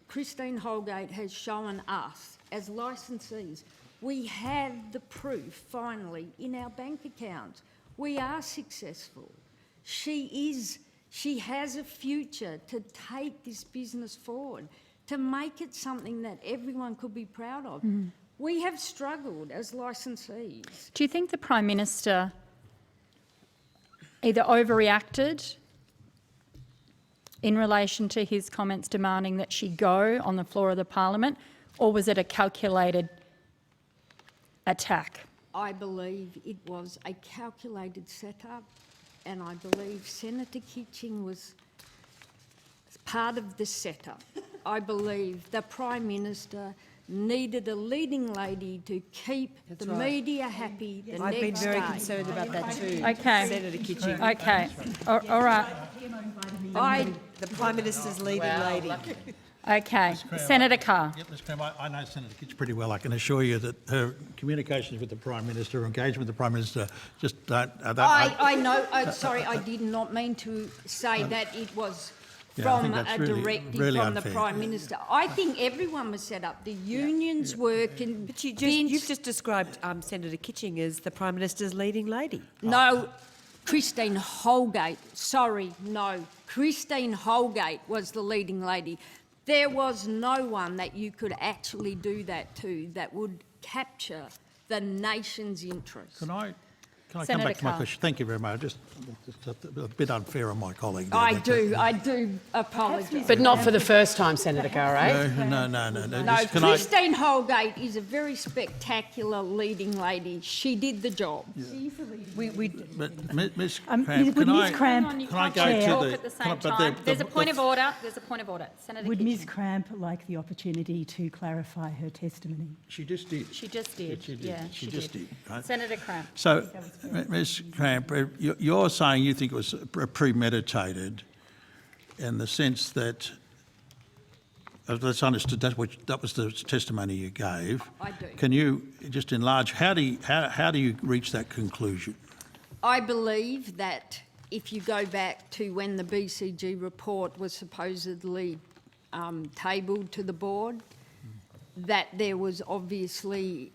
S21: Christine Holgate has shown us, as licensees, we have the proof, finally, in our bank accounts. We are successful. She has a future to take this business forward, to make it something that everyone could be proud of. We have struggled as licensees.
S1: Do you think the Prime Minister either overreacted in relation to his comments demanding that she go on the floor of the Parliament, or was it a calculated attack?
S21: I believe it was a calculated setup, and I believe Senator Kitching was part of the setup. I believe the Prime Minister needed a leading lady to keep the media happy the next day.
S11: I've been very concerned about that too,
S1: Okay.
S11: Senator Kitching.
S1: Okay. All right.
S11: The Prime Minister's leading lady.
S1: Okay. Senator Carr.
S9: Yep, Ms Cramp, I know Senator Kitch pretty well. I can assure you that her communications with the Prime Minister, her engagement with the Prime Minister, just don't...
S21: I know. Sorry, I did not mean to say that it was from a directive from the Prime Minister. I think everyone was set up. The unions were convinced...
S11: But you've just described Senator Kitching as the Prime Minister's leading lady.
S21: No, Christine Holgate. Sorry, no. Christine Holgate was the leading lady. There was no one that you could actually do that to that would capture the nation's interest.
S9: Can I come back to my question? Thank you very much. Just a bit unfair on my colleague there.
S21: I do apologise.
S10: But not for the first time, Senator Carr, eh?
S21: No, Christine Holgate is a very spectacular leading lady. She did the job.
S9: Yeah.
S21: She's the leading lady.
S9: But Ms Cramp, can I go to the...
S1: At the same time. There's a point of order. There's a point of order. Senator
S2: Would
S1: Kitching.
S2: Ms Cramp like the opportunity to clarify her testimony?
S9: She just did.
S1: She just did. Yeah,
S9: she just did. Right?
S1: Senator Cramp.
S9: So, Ms Cramp, you're saying you think it was premeditated in the sense that, that's understood, that was the testimony you gave.
S21: I do.
S9: Can you just enlarge, how do you reach that conclusion?
S21: I believe that if you go back to when the BCG report was supposedly tabled to the board, that there was obviously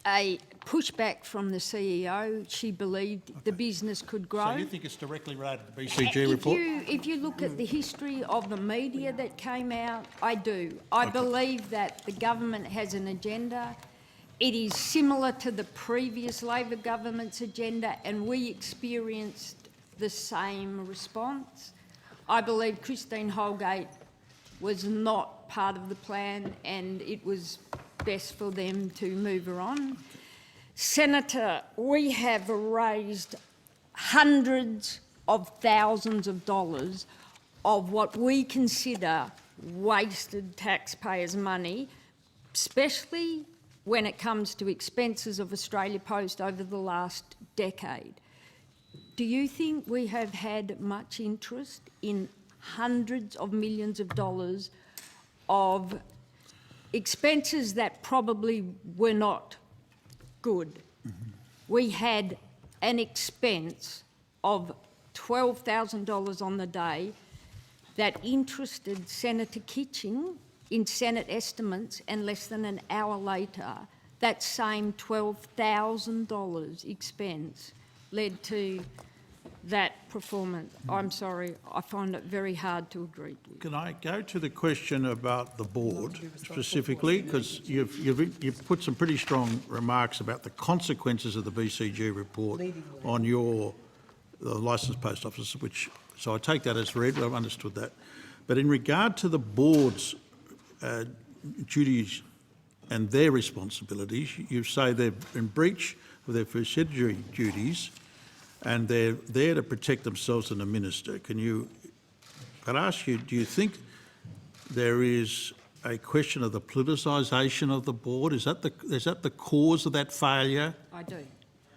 S21: a pushback from the CEO. She believed the business could grow.
S9: So you think it's directly related to the BCG report?
S21: If you look at the history of the media that came out, I do. I believe that the government has an agenda. It is similar to the previous Labor government's agenda, and we experienced the same response. I believe Christine Holgate was not part of the plan, and it was best for them to move her on. Senator, we have raised hundreds of thousands of dollars of what we consider wasted taxpayers' money, especially when it comes to expenses of Australia Post over the last decade. Do you think we have had much interest in hundreds of millions of dollars of expenses that probably were not good? We had an expense of $12,000 on the day that interested Senator Kitching in Senate estimates, and less than an hour later, that same $12,000 expense led to that performance. I'm sorry, I find it very hard to agree with.
S9: Can I go to the question about the board specifically? Because you've put some pretty strong remarks about the consequences of the BCG report on the licensed post office, so I take that as read. I've understood that. But in regard to the board's duties and their responsibilities, you say they're in breach of their fiduciary duties and they're there to protect themselves and the minister. I'd ask you, do you think there is a question of the politicisation of the board? Is that the cause of that failure?
S21: I do.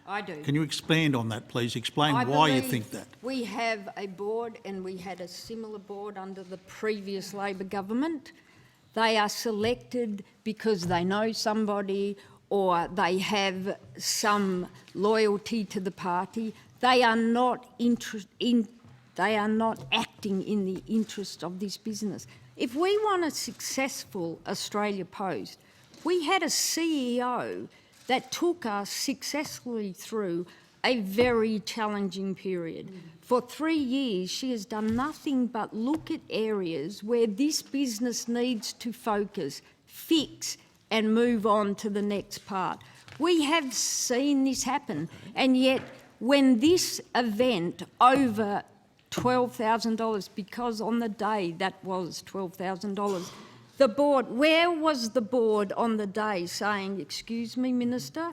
S21: I do.
S9: Can you expand on that, please? Explain why you think that.
S21: We have a board, and we had a similar board under the previous Labor government. They are selected because they know somebody or they have some loyalty to the party. They are not acting in the interest of this business. If we want a successful Australia Post, we had a CEO that took us successfully through a very challenging period. For 3 years, she has done nothing but look at areas where this business needs to focus, fix, and move on to the next part. We have seen this happen, and yet when this event over $12,000, because on the day that was $12,000, the board, where was the board on the day saying, excuse me, Minister,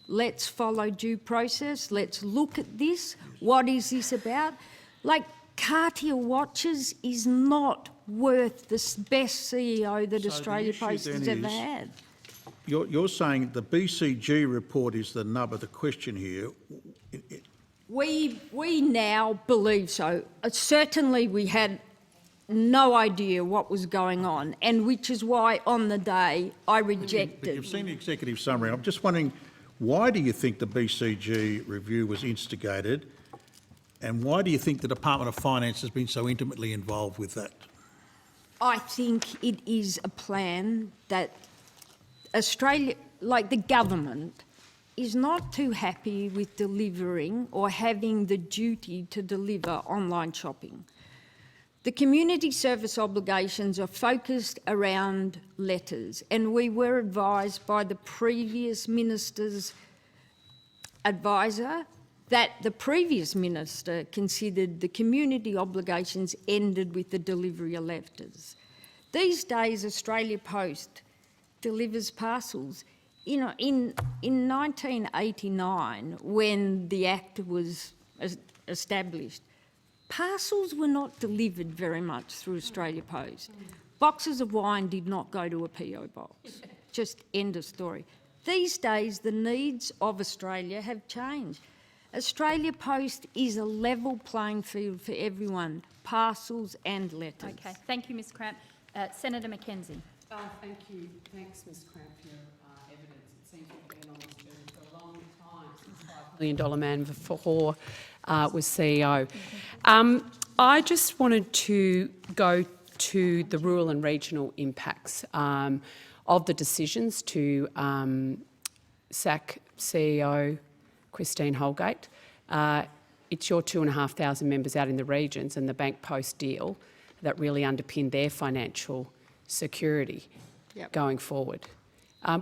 S21: let's follow due process, let's look at this, what is this about? Like, Cartier Watches is not worth the best CEO that Australia Post has ever had.
S9: You're saying the BCG report is the nub of the question here.
S21: We now believe so. Certainly we had no idea what was going on, and which is why on the day I rejected.
S9: But you've seen the executive summary. I'm just wondering, why do you think the BCG review was instigated, and why do you think the Department of Finance has been so intimately involved with that?
S21: I think it is a plan that Australia, like the government, is not too happy with delivering or having the duty to deliver online shopping. The community service obligations are focused around letters, and we were advised by the previous minister's advisor that the previous minister considered the community obligations ended with the delivery of letters. These days, Australia Post delivers parcels. You know, in 1989, when the Act was established, parcels were not delivered very much through Australia Post. Boxes of wine did not go to a PO box. Just end of story. These days, the needs of Australia have changed. Australia Post is a level playing field for everyone, parcels and letters.
S1: Okay, thank you, Ms Cramp. Senator Mackenzie.
S10: Thank you. Thanks, Ms Cramp, for your evidence. It seems to have been on this journey for a long time since $5 million man before was CEO. I just wanted to go to the rural and regional impacts of the decisions to SAC CEO Christine Holgate. It's your 2,500 members out in the regions and the Bank Post deal that really underpin their financial security going forward.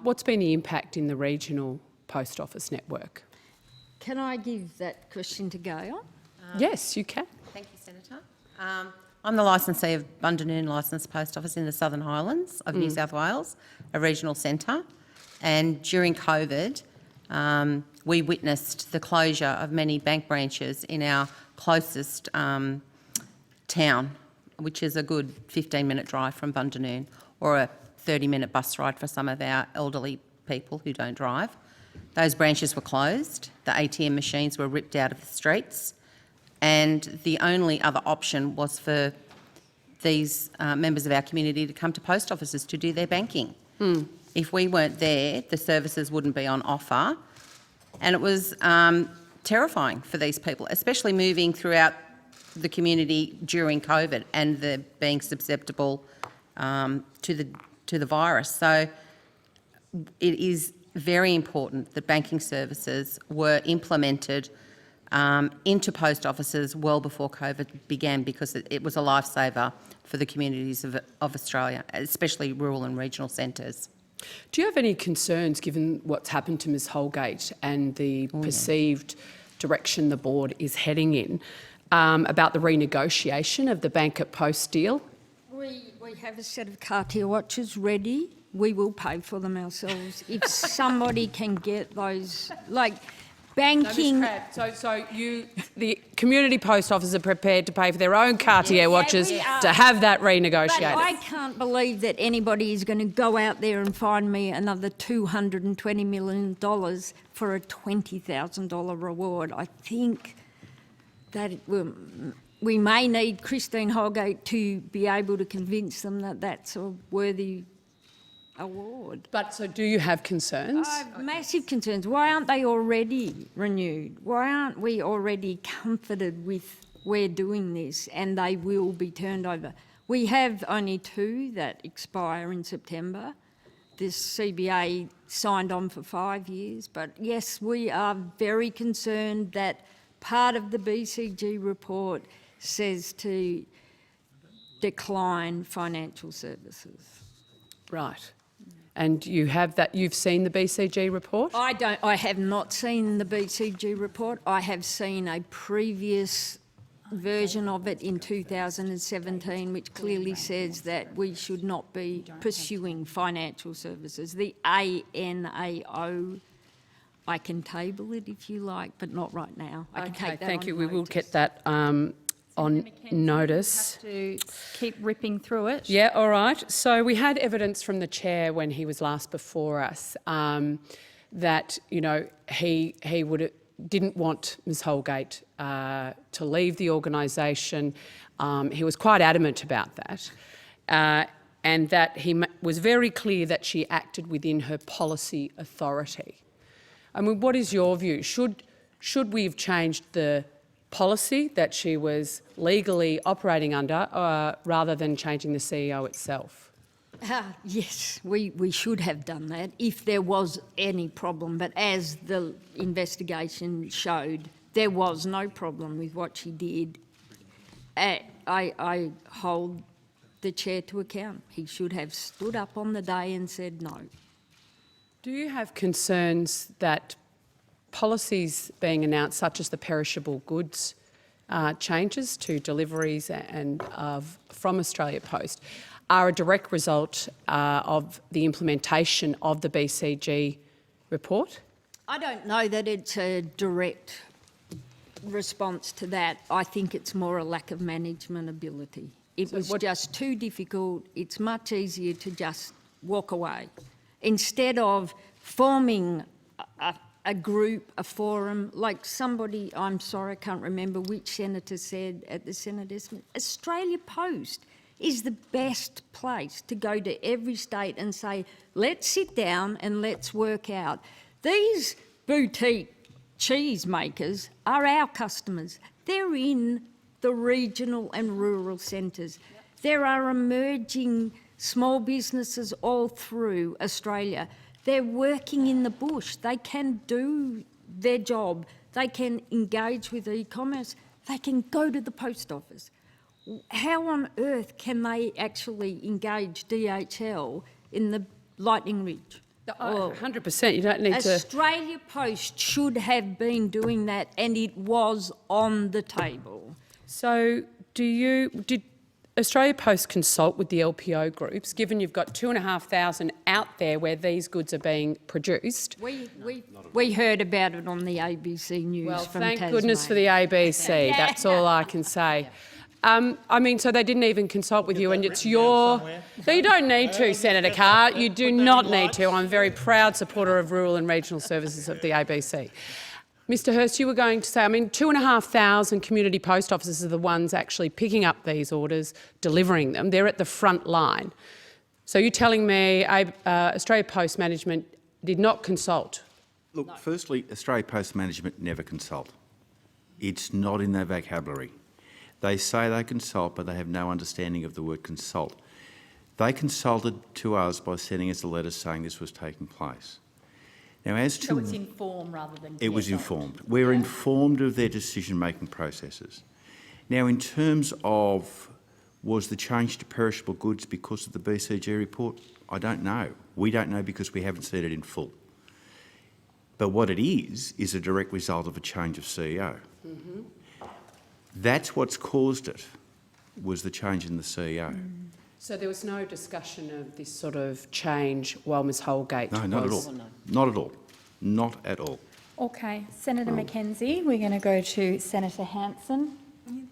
S10: What's been the impact in the regional post office network?
S21: Can I give that question to Gail?
S10: Yes, you can.
S23: Thank you, Senator. I'm the licensee of Bundanoon Licensed Post Office in the Southern Highlands of New South Wales, a regional centre. And during COVID, we witnessed the closure of many bank branches in our closest town, which is a good 15-minute drive from Bundanoon, or a 30-minute bus ride for some of our elderly people who don't drive. Those branches were closed, the ATM machines were ripped out of the streets, and the only other option was for these members of our community to come to post offices to do their banking. If we weren't there, the services wouldn't be on offer, and it was terrifying for these people, especially moving throughout the community during COVID and being susceptible to the virus. So it is very important that banking services were implemented into post offices well before COVID began, because it was a lifesaver for the communities of Australia, especially rural and regional centres.
S10: Do you have any concerns, given what's happened to Ms Holgate and the perceived direction the board is heading in, about the renegotiation of the Bank at Post deal?
S21: We have a set of cartier watches ready. We will pay for them ourselves. If somebody can get those, like banking...
S10: No, Ms Crabb, so the community post offices are prepared to pay for their own cartier watches to have that renegotiated.
S21: But I can't believe that anybody is going to go out there and find me another $220 million for a $20,000 reward. I think that we may need Christine Holgate to be able to convince them that that's a worthy award.
S10: But so do you have concerns?
S21: I have massive concerns. Why aren't they already renewed? Why aren't we already comforted with we're doing this and they will be turned over? We have only 2 that expire in September. This CBA signed on for 5 years. But yes, we are very concerned that part of the BCG report says to decline financial services.
S10: Right. And you have that, you've seen the BCG report?
S21: I have not seen the BCG report. I have seen a previous version of it in 2017, which clearly says that we should not be pursuing financial services. The ANAO, I can table it if you like, but not right now. I can take that
S10: thank
S21: on
S10: you. We will
S21: notice.
S10: get that on notice.
S1: Have to keep ripping through it.
S10: Yeah, all right. So we had evidence from the chair when he was last before us that, you know, he didn't want Ms Holgate to leave the organisation. He was quite adamant about that, and that he was very clear that she acted within her policy authority. I mean, what is your view? Should we have changed the policy that she was legally operating under rather than changing the CEO itself?
S21: Yes, we should have done that if there was any problem. But as the investigation showed, there was no problem with what she did. I hold the chair to account. He should have stood up on the day and said no.
S10: Do you have concerns that policies being announced, such as the perishable goods changes to deliveries and from Australia Post, are a direct result of the implementation of the BCG report?
S21: I don't know that it's a direct response to that. I think it's more a lack of management ability. It was just too difficult. It's much easier to just walk away. Instead of forming a group, a forum, like somebody, I'm sorry, I can't remember which senator said at the Senate estimate, Australia Post is the best place to go to every state and say, let's sit down and let's work out. These boutique cheese makers are our customers. They're in the regional and rural centres. There are emerging small businesses all through Australia. They're working in the bush. They can do their job. They can engage with e-commerce. They can go to the post office. How on earth can they actually engage DHL in the Lightning Ridge?
S10: 100%. You don't need to...
S21: Australia Post should have been doing that, and it was on the table.
S10: So did Australia Post consult with the LPO groups, given you've got 2,500 out there where these goods are being produced?
S21: We heard about it on the ABC News
S10: Well,
S21: from
S10: thank
S21: Tasmania.
S10: goodness for the ABC.
S21: Yeah.
S10: That's all I can say. I mean, so they didn't even consult with you, and it's your... So you don't need to, Senator Carr. You do not need to. I'm a very proud supporter of rural and regional services of the ABC. Mr Hurst, you were going to say, I mean, 2,500 community post offices are the ones actually picking up these orders, delivering them. They're at the front line. So you're telling me Australia Post Management did not consult?
S22: Look, firstly, Australia Post Management never consult. It's not in their vocabulary. They say they consult, but they have no understanding of the word consult. They consulted to us by sending us a letter saying this was taking place. Now, as to...
S1: So it's informed rather than...
S22: It was informed. We're informed of their decision-making processes. Now, in terms of was the change to perishable goods because of the BCG report, I don't know. We don't know because we haven't seen it in full. But what it is a direct result of a change of CEO.
S10: Mm-hmm.
S22: That's what's caused it, was the change in the CEO.
S10: So there was no discussion of this sort of change while Ms Holgate
S22: No, not at all. Not at all. Not at all.
S1: Okay, Senator Mackenzie, we're going to go to Senator Hanson.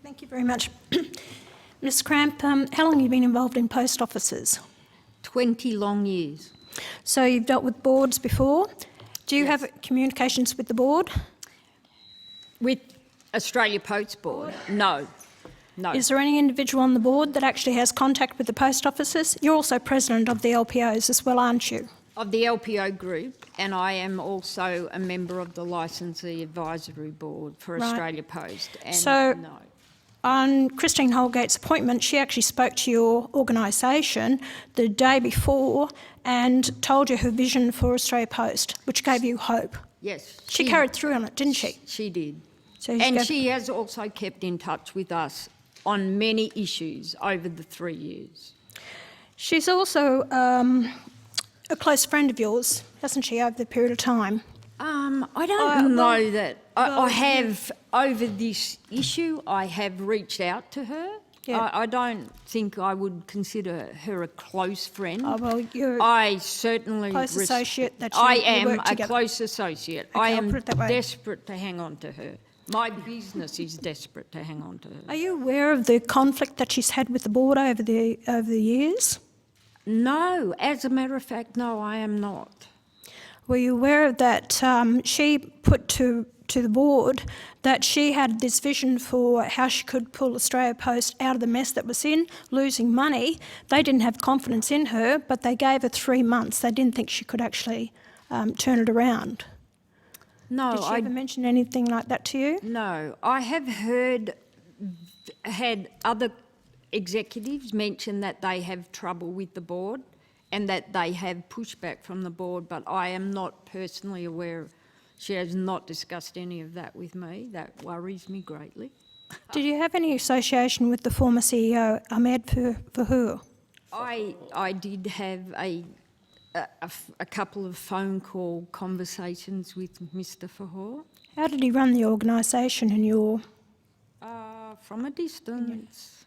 S13: Thank you very much. Ms Cramp, how long have you been involved in post offices?
S21: 20 long years.
S13: So you've dealt with boards before. Do you have communications with the board?
S21: With Australia Post Board? No. No.
S13: Is there any individual on the board that actually has contact with the post offices? You're also president of the LPOs as well, aren't you?
S21: Of the LPO group, and I am also a member of the Licensee Advisory Board for
S13: Right.
S21: Australia Post. And
S13: So,
S21: no.
S13: on Christine Holgate's appointment, she actually spoke to your organisation the day before and told you her vision for Australia Post, which gave you hope.
S21: Yes.
S13: She carried through on it, didn't she?
S21: She did.
S13: So
S21: and she has also kept in touch with us on many issues over the 3 years.
S13: She's also a close friend of yours, hasn't she, over the period of time?
S21: I don't know that. I have, over this issue, I have reached out to her.
S13: Yeah.
S21: I don't think I would consider her a close friend.
S13: Oh, well, you're
S21: I certainly...
S13: close associate that
S21: I
S13: you
S21: am
S13: work
S21: a
S13: together.
S21: close associate.
S13: Okay,
S21: I
S13: I'll
S21: am
S13: put it that way.
S21: desperate to hang on to her. My business is desperate to hang on to her.
S13: Are you aware of the conflict that she's had with the board over the years?
S21: No, as a matter of fact, no, I am not.
S13: Were you aware that she put to the board that she had this vision for how she could pull Australia Post out of the mess that was in, losing money? They didn't have confidence in her, but they gave her 3 months. They didn't think she could actually turn it around.
S21: No,
S13: Did she ever mention anything like that to you?
S21: No, I have had other executives mention that they have trouble with the board and that they have pushback from the board, but I am not personally aware. She has not discussed any of that with me. That worries me greatly.
S13: Did you have any association with the former CEO, Ahmed Fahour?
S21: I did have a couple of phone call conversations with Mr Fahour.
S13: How did he run the organisation in your...
S21: From a distance.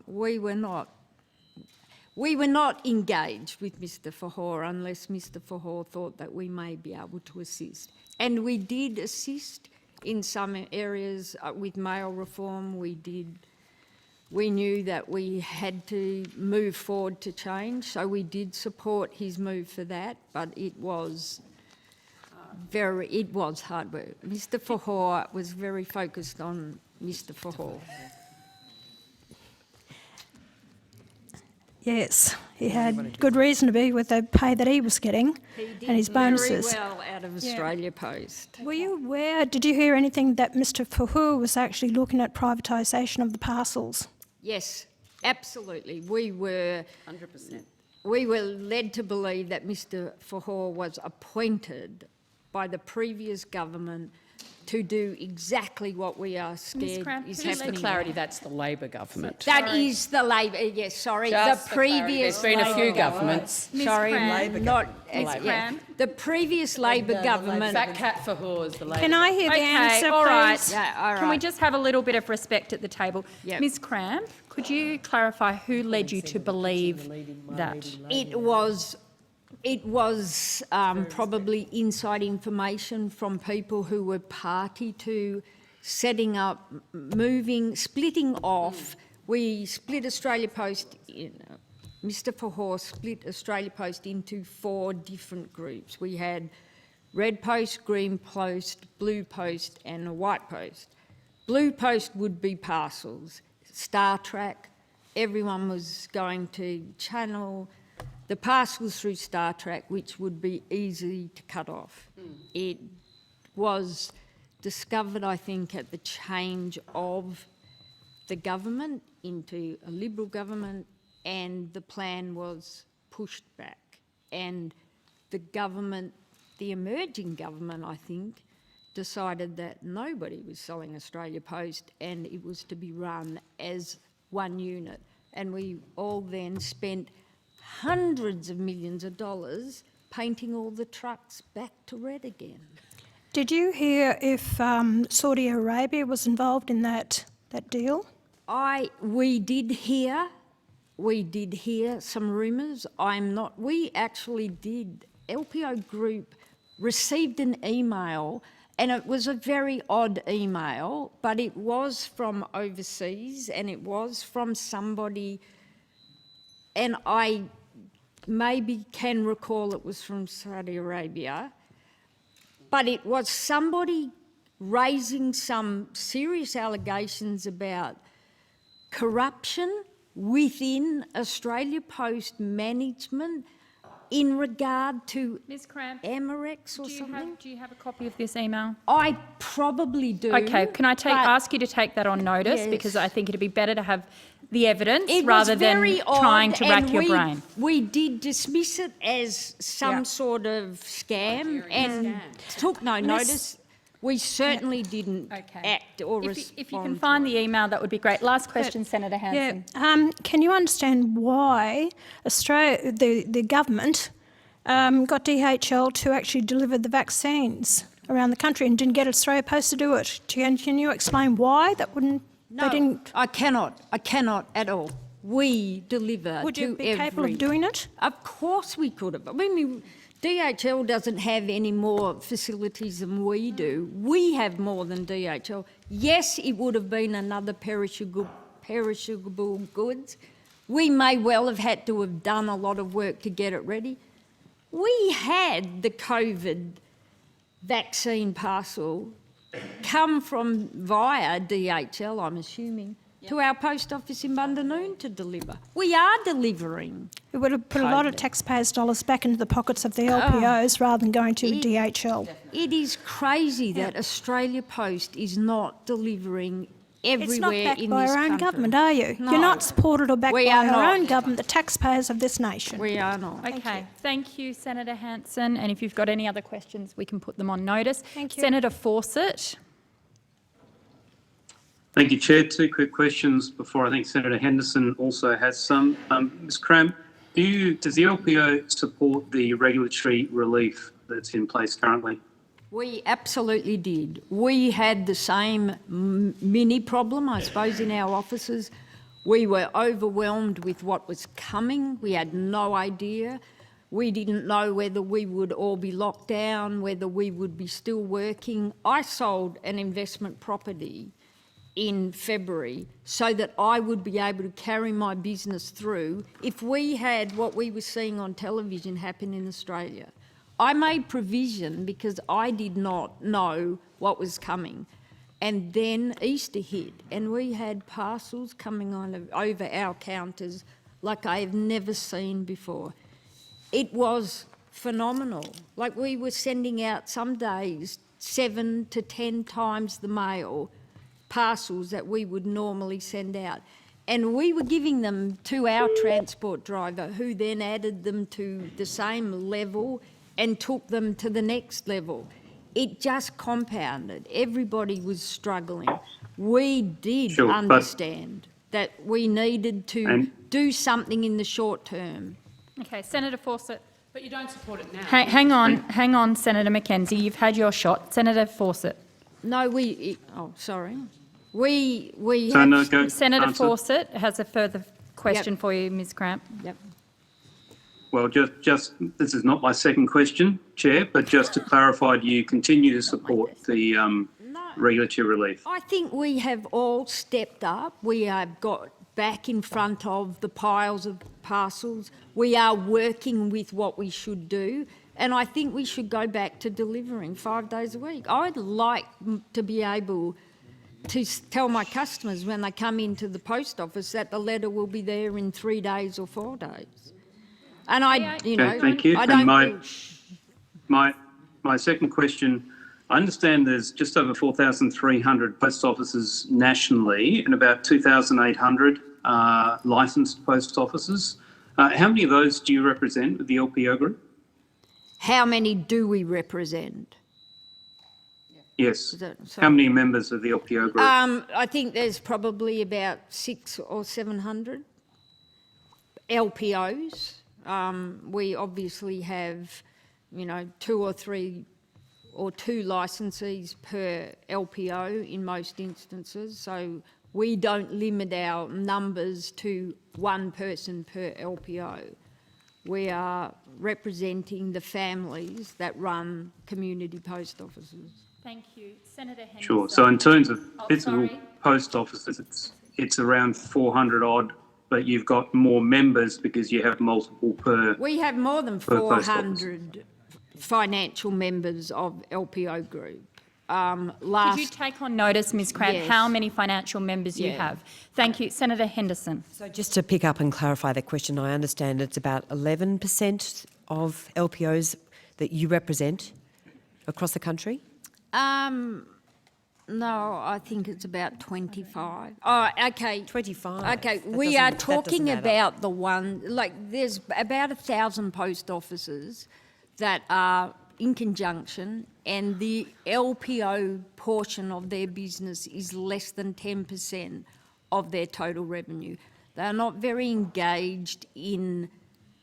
S21: We were not engaged with Mr Fahour unless Mr Fahour thought that we may be able to assist. And we did assist in some areas with mail reform. We knew that we had to move forward to change, so we did support his move for that, but it was hard work. Mr Fahour was very focused on Mr Fahour.
S13: Yes, he had good reason to be with the pay that he was getting and his bonuses.
S21: Very well out of Australia Post.
S13: Were you aware, did you hear anything that Mr Fahour was actually looking at privatisation of the parcels?
S21: Yes, absolutely. We were
S10: 100%.
S21: we were led to believe that Mr Fahor was appointed by the previous government to do exactly what we are scared is
S10: Just for
S21: happening.
S10: clarity, that's the Labor government.
S21: That is the Labor, yes, sorry,
S10: Just
S21: the
S10: for clarity,
S21: previous
S10: there's been a few
S21: Labor
S10: governments.
S21: Sorry, not yeah. The previous Labor government.
S10: Fat cat Fahor is the Labor.
S13: Can I hear the answer,
S1: all right.
S13: please?
S21: Yeah, all right.
S1: Can we just have a little bit of respect at the table?
S21: Yep.
S1: Ms Cramp, could you clarify who led you to believe that?
S21: It was probably inside information from people who were party to setting up, splitting off. We split Australia Post, Mr Fahor split Australia Post into 4 different groups. We had Red Post, Green Post, Blue Post and a White Post. Blue Post would be parcels, Star Trek, everyone was going to channel the parcels through Star Trek, which would be easy to cut off. It was discovered, I think, at the change of the government into a Liberal government, and the plan was pushed back. And the government, the emerging government, I think, decided that nobody was selling Australia Post and it was to be run as one unit. And we all then spent hundreds of millions of dollars painting all the trucks back to red again.
S13: Did you hear if Saudi Arabia was involved in that deal?
S21: We did hear some rumours. We actually did. LPO Group received an email, and it was a very odd email, but it was from overseas and it was from somebody, and I maybe can recall it was from Saudi Arabia, but it was somebody raising some serious allegations about corruption within Australia Post management in regard to
S1: Ms Cramp,
S21: Emirates or something.
S1: Do you have a copy of this email?
S21: I probably do.
S1: Okay, can I ask you to take that on notice?
S21: Yes.
S1: Because I think it'd be better to have the evidence
S21: It
S1: rather
S21: was
S1: than
S21: very
S1: trying
S21: odd,
S1: to rack
S21: and
S1: your brain.
S21: We did dismiss it as some sort of scam and took no notice. We certainly didn't act or respond.
S1: If you can find the email, that would be great. Last question, Senator Hanson.
S13: Yeah. Can you understand why the government got DHL to actually deliver the vaccines around the country and didn't get Australia Post to do it? Can you explain why that wouldn't?
S21: No,
S13: they didn't.
S21: I cannot at all. We deliver
S13: Would
S21: to
S13: you be capable of doing it?
S21: Of course we could have. I mean, DHL doesn't have any more facilities than we do. We have more than DHL. Yes, it would have been another perishable goods. We may well have had to have done a lot of work to get it ready. We had the COVID vaccine parcel come from via DHL, I'm assuming, to our post office in Bundanoon to deliver. We are delivering.
S13: It would have put a lot of taxpayers' dollars back into the pockets of the LPOs rather than going to DHL.
S21: It is crazy that Australia Post is not delivering everywhere in this country.
S13: It's not backed by our own government, are you?
S21: No.
S13: You're not supported or backed
S21: We
S13: by
S21: are
S13: our
S21: not.
S13: own government, the taxpayers of this nation.
S21: We are not.
S1: Okay, thank you, Senator Hanson. And if you've got any other questions, we can put them on notice.
S13: Thank you.
S1: Senator Fawcett.
S12: Thank you, Chair. 2 quick questions before I think Senator Henderson also has some. Ms Cramp, does the LPO support the regulatory relief that's in place currently?
S21: We absolutely did. We had the same mini problem, I suppose, in our offices. We were overwhelmed with what was coming. We had no idea. We didn't know whether we would all be locked down, whether we would be still working. I sold an investment property in February so that I would be able to carry my business through if we had what we were seeing on television happen in Australia. I made provision because I did not know what was coming. And then Easter hit and we had parcels coming on over our counters like I have never seen before. It was phenomenal. Like we were sending out some days 7 to 10 times the mail parcels that we would normally send out. And we were giving them to our transport driver, who then added them to the same level and took them to the next level. It just compounded. Everybody was struggling. We did understand that we needed to do something in the short term.
S1: Okay, Senator Fawcett.
S10: But you don't support it now.
S1: Hang on, Senator McKenzie. You've had your shot. Senator Fawcett.
S21: No, sorry. We
S12: So
S21: have...
S12: no, go,
S1: Senator
S12: answer.
S1: Fawcett has a further question for you, Ms Cramp.
S21: Yep.
S12: Well, just this is not my second question, Chair, but just to clarify, do you continue to support the regulatory relief?
S21: I think we have all stepped up. We have got back in front of the piles of parcels. We are working with what we should do, and I think we should go back to delivering 5 days a week. I'd like to be able to tell my customers when they come into the post office that the letter will be there in 3 days or 4 days. And
S12: Thank you.
S21: I
S12: and
S21: don't...
S12: my second question, I understand there's just over 4,300 post offices nationally and about 2,800 licensed post offices. How many of those do you represent with the LPO group?
S21: How many do we represent?
S12: Yes. How many members of the LPO group?
S21: I think there's probably about 600 or 700 LPOs. We obviously have, 2 or 3 or 2 licensees per LPO in most instances. So we don't limit our numbers to one person per LPO. We are representing the families that run community post offices.
S1: Thank you. Senator Henderson.
S12: Sure. So in terms of physical post offices, it's around 400 odd, but you've got more members because you have multiple per.
S21: We have more than
S12: per post office.
S21: 400 financial members of LPO Group.
S1: Could you take on notice, Ms Cramp,
S21: Yes.
S1: how many financial members you have? Thank you. Senator Henderson.
S11: So just to pick up and clarify the question, I understand it's about 11% of LPOs that you represent across the country?
S21: No, I think it's about 25. Oh, okay.
S11: 25.
S21: Okay,
S11: That
S21: we are
S11: doesn't
S21: talking
S11: add up.
S21: about the one, there's about 1,000 post offices that are in conjunction, and the LPO portion of their business is less than 10% of their total revenue. They are not very engaged in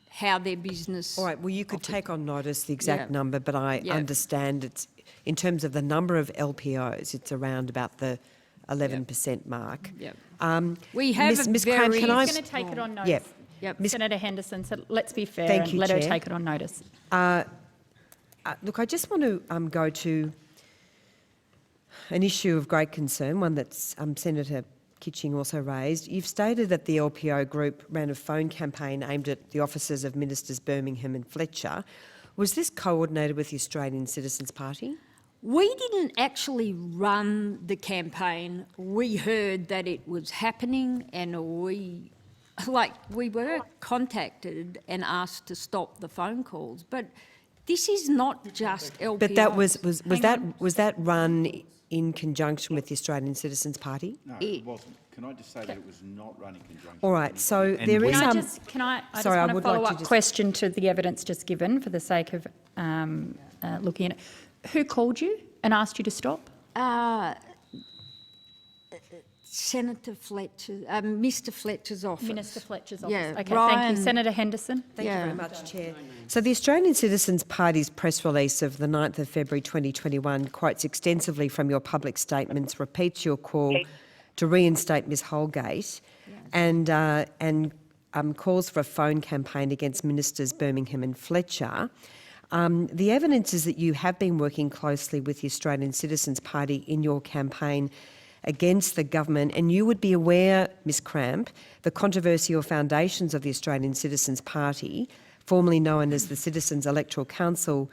S21: how their business...
S11: All right, well, you could take on notice the exact number, but I
S21: Yeah.
S11: understand it's, in terms of the number of LPOs, it's around about the 11% mark.
S21: Yep.
S11: We
S21: have
S11: Ms.
S21: a
S11: Cramp,
S21: very
S11: can I...
S1: I'm going to take it on notice.
S11: Yep.
S21: Yep.
S1: Senator Henderson, so let's be fair
S11: Thank
S1: and
S11: you,
S1: let her
S11: Chair.
S1: take it on notice.
S11: Look, I just want to go to an issue of great concern, one that Senator Kitching also raised. You've stated that the LPO group ran a phone campaign aimed at the offices of Ministers Birmingham and Fletcher. Was this coordinated with the Australian Citizens Party?
S21: We didn't actually run the campaign. We heard that it was happening, and we were contacted and asked to stop the phone calls. But this is not just LPO.
S11: But that was that run in conjunction with the Australian Citizens Party?
S22: No, it wasn't. Can I just say that it was not run in conjunction?
S11: All right, so there is
S1: I just want to follow up question to the evidence just given for the sake of looking at it. Who called you and asked you to stop?
S21: Senator Fletcher, Mr Fletcher's office.
S1: Minister Fletcher's office.
S21: Yeah,
S1: Okay,
S21: Ryan,
S1: thank you. Senator Henderson.
S11: Thank you very much, Chair. So the Australian Citizens Party's press release of the 9th of February 2021 quotes extensively from your public statements, repeats your call to reinstate Ms Holgate, and calls for a phone campaign against Ministers Birmingham and Fletcher. The evidence is that you have been working closely with the Australian Citizens Party in your campaign against the government, and you would be aware, Ms Cramp, the controversial foundations of the Australian Citizens Party, formerly known as the Citizens Electoral Council,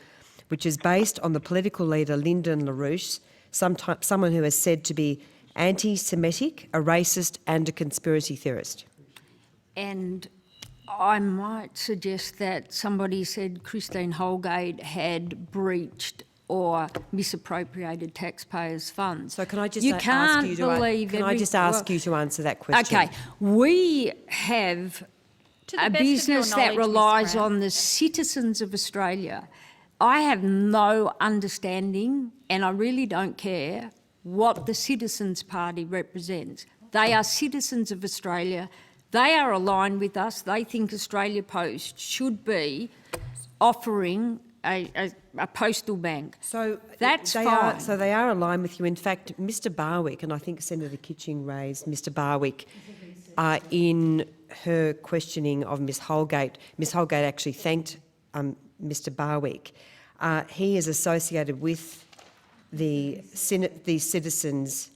S11: which is based on the political leader Lyndon LaRouche, someone who is said to be anti-Semitic, a racist and a conspiracy theorist.
S21: And I might suggest that somebody said Christine Holgate had breached or misappropriated taxpayers' funds.
S11: So can I just
S21: you
S11: ask
S21: can't
S11: you to
S21: believe
S11: can I
S21: every-
S11: just ask
S21: well,
S11: you to answer that question?
S21: Okay, we have
S1: To the
S21: a
S1: best of your
S21: business that
S1: knowledge, Ms.
S21: relies
S1: Grant.
S21: on the citizens of Australia. I have no understanding, and I really don't care, what the Citizens Party represents. They are citizens of Australia. They are aligned with us. They think Australia Post should be offering a postal bank.
S11: So
S21: that's
S11: they
S21: fine.
S11: they are aligned with you. In fact, Mr. Barwick, and I think Senator Kitching raised Mr. Barwick in her questioning of Ms. Holgate. Ms. Holgate actually thanked Mr. Barwick. He is associated with the Citizens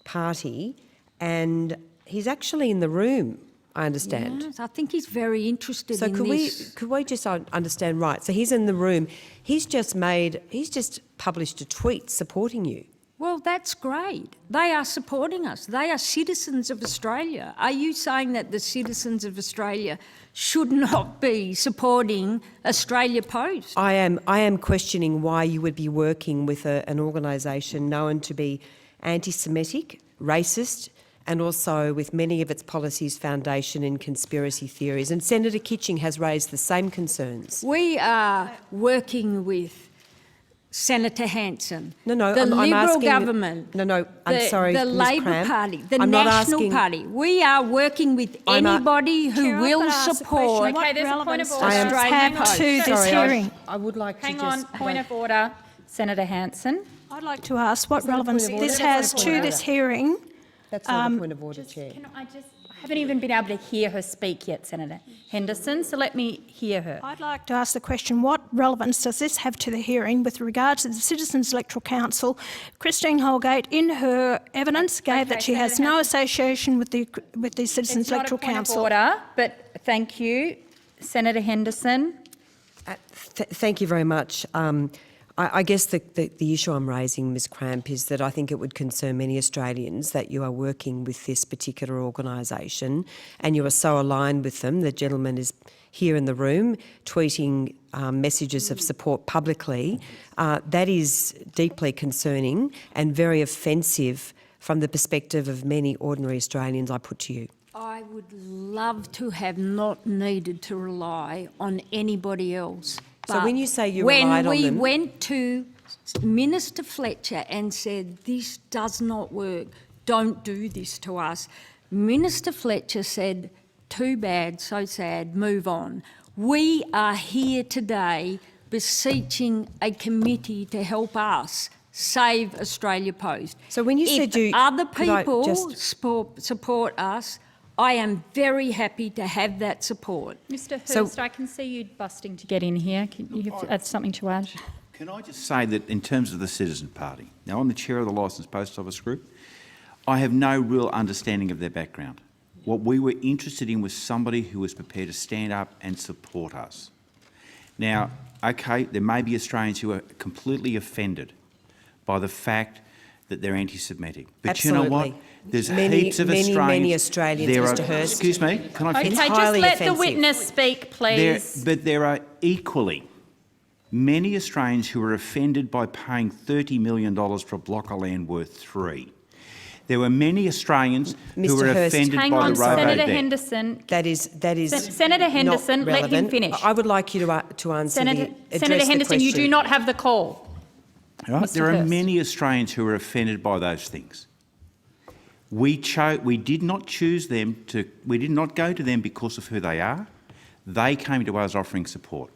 S11: Party, and he's actually in the room, I understand.
S21: Yes, I think he's very interested
S11: So
S21: in this.
S11: could we just understand, right, so he's in the room, he's just published a tweet supporting you.
S21: Well, that's great. They are supporting us. They are citizens of Australia. Are you saying that the citizens of Australia should not be supporting Australia Post?
S11: I am questioning why you would be working with an organisation known to be anti-Semitic, racist, and also with many of its policies foundation in conspiracy theories. And Senator Kitching has raised the same concerns.
S21: We are working with Senator Hanson.
S11: No,
S21: the
S11: I'm
S21: Liberal
S11: asking,
S21: government.
S11: No, I'm sorry,
S21: The
S11: Ms.
S21: Labor
S11: Cramp.
S21: Party, the
S11: I'm not
S21: National
S11: asking-
S21: Party. We are working with anybody who
S13: Chair, I've
S21: will
S13: got to ask the
S21: support.
S13: question, what
S1: Okay, there's a point of
S13: relevance
S1: order.
S13: does this
S21: Australian
S13: have
S21: Post.
S13: to this
S11: Sorry,
S13: hearing?
S11: I would like to
S1: Hang
S11: just...
S1: on, point of order, Senator Hanson.
S13: I'd like to ask what
S11: Is that a point
S13: relevance
S11: of order?
S13: this
S11: That's
S13: has
S11: not a point
S13: to
S11: of
S13: this
S11: order.
S13: hearing.
S11: That's not a point of order, Chair.
S1: I haven't even been able to hear her speak yet, Senator Henderson, so let me hear her.
S13: I'd like to ask the question, what relevance does this have to the hearing with regard to the Citizens Electoral Council? Christine Holgate, in her evidence, gave that she has no association with the Citizens Electoral
S1: It's not a point
S13: Council.
S1: of order, but thank you. Senator Henderson.
S11: Thank you very much. I guess the issue I'm raising, Ms. Cramp, is that I think it would concern many Australians that you are working with this particular organisation and you are so aligned with them. The gentleman is here in the room tweeting messages of support publicly. That is deeply concerning and very offensive from the perspective of many ordinary Australians, I put to you.
S21: I would love to have not needed to rely on anybody else.
S11: So when you say you
S21: when
S11: relied on
S21: we
S11: them-
S21: went to Minister Fletcher and said, this does not work, don't do this to us, Minister Fletcher said, too bad, so sad, move on. We are here today beseeching a committee to help us save Australia Post.
S11: So when you
S21: If
S11: said you...
S21: other
S11: could I
S21: people
S11: just-
S21: support us, I am very happy to have that support.
S1: Mr
S11: So-
S1: Hurst, I can see you busting to get in here. Can you have something to add?
S22: Can I just say that in terms of the Citizen Party, now I'm the chair of the Licensed Post Office Group, I have no real understanding of their background. What we were interested in was somebody who was prepared to stand up and support us. Now, okay, there may be Australians who are completely offended by the fact that they're anti-Semitic. But
S11: Absolutely.
S22: you know what? There's
S11: Many,
S22: heaps of
S11: many,
S22: Australians...
S11: many Australians,
S22: there
S11: Mr
S22: are,
S11: Hurst.
S22: Excuse me, can I finish?
S1: Okay, just
S11: Entirely
S1: let the
S11: offensive.
S1: witness speak, please.
S22: But there are equally many Australians who are offended by paying $30 million for a block of land worth $3. There were many Australians who
S11: Mr.
S22: were
S11: Hurst.
S22: offended
S1: Hang
S22: by
S1: on,
S22: the robo
S1: Senator
S22: debt.
S1: Henderson.
S11: That is
S1: Senator Henderson,
S11: not
S1: let him
S11: relevant.
S1: finish.
S11: I would like you to answer
S1: Senator
S11: address the
S1: Henderson, you do
S11: question.
S1: not have the call.
S22: Right?
S1: Mr.
S22: There are
S1: Hurst.
S22: many Australians who are offended by those things. We did not choose them to. We did not go to them because of who they are. They came to us offering support.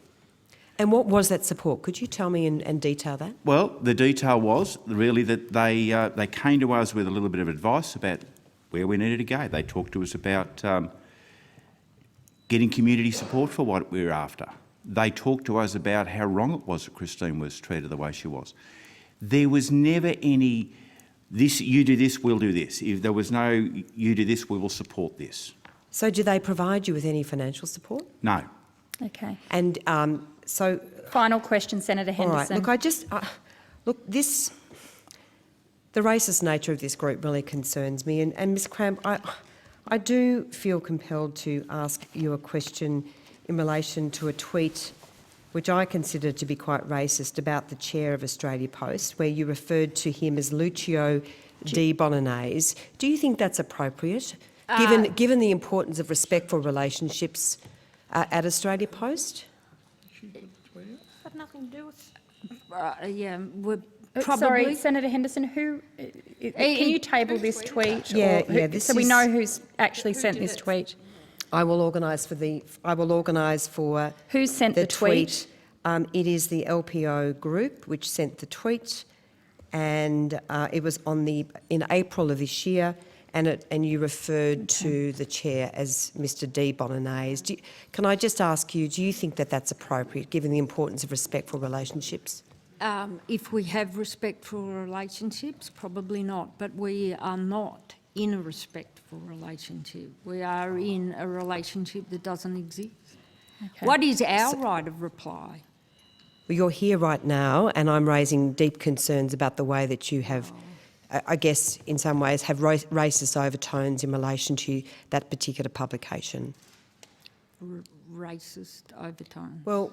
S11: And what was that support? Could you tell me and detail that?
S22: Well, the detail was really that they came to us with a little bit of advice about where we needed to go. They talked to us about getting community support for what we were after. They talked to us about how wrong it was that Christine was treated the way she was. There was never any, this, you do this, we'll do this. If there was no, you do this, we will support this.
S11: So do they provide you with any financial support?
S22: No.
S1: Okay.
S11: And so...
S1: Final question, Senator Henderson.
S11: All right. Look, the racist nature of this group really concerns me. And Ms Cramp, I do feel compelled to ask you a question in relation to a tweet which I consider to be quite racist, about the chair of Australia Post, where you referred to him as Lucio Di Bolognese. Do you think that's appropriate, given the importance of respectful relationships at Australia Post?
S21: Got nothing to do with. Yeah, we're
S1: Sorry,
S21: probably.
S1: Senator Henderson, can you table this tweet?
S11: Yeah,
S1: or
S11: yeah.
S1: so we know who's actually sent this tweet.
S11: I will organise for
S1: Who sent the tweet?
S11: It is the LPO group which sent the tweet, and it was in April of this year, and you referred to the chair as Mr. Di Bolognese. Can I just ask you, do you think that that's appropriate, given the importance of respectful relationships?
S21: If we have respectful relationships, probably not, but we are not in a respectful relationship. We are in a relationship that doesn't exist.
S1: Okay.
S21: What is our right of reply?
S11: Well, you're here right now, and I'm raising deep concerns about the way that you have, I guess, in some ways, have racist overtones in relation to that particular publication.
S21: Racist overtone.
S11: Well,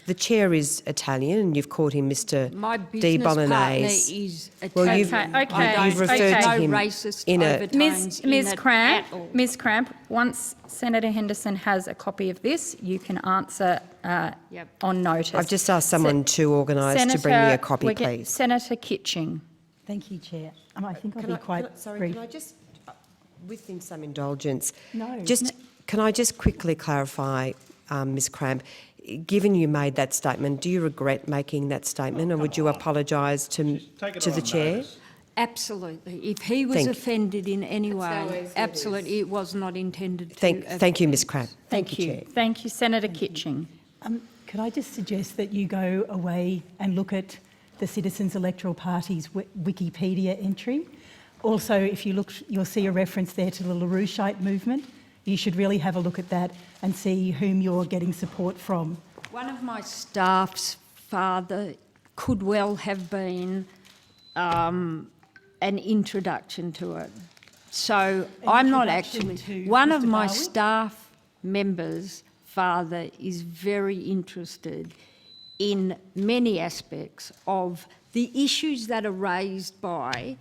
S11: the chair is Italian, and you've called him Mr.
S21: My
S11: Di
S21: business partner
S11: Bolognese.
S21: is Italian.
S11: Well, you've referred to him
S21: racist
S11: in a
S21: overtones
S1: Ms. Cramp, once Senator Henderson has a copy of this, you can answer on notice.
S11: I've just asked someone to organise to bring me a copy, please.
S1: Senator Kitching.
S2: Thank you, Chair. I think I'll be quite brief.
S11: Can I just, with some indulgence,
S2: No.
S11: Can I just quickly clarify, Ms. Cramp, given you made that statement, do you regret making that statement, or would you apologise to the chair?
S21: Absolutely. If he was offended in any way, absolutely, it was not intended to.
S11: Thank you, Ms. Cramp.
S1: Thank you, Chair. Thank you, Senator Kitching.
S2: Could I just suggest that you go away and look at the Citizens Electoral Party's Wikipedia entry? Also, if you look, you'll see a reference there to the LaRoucheite movement. You should really have a look at that and see whom you're getting support from.
S21: One of my staff's father could well have been an introduction to it. So I'm not actually... One of my staff members' father is very interested in many aspects of the issues that are raised by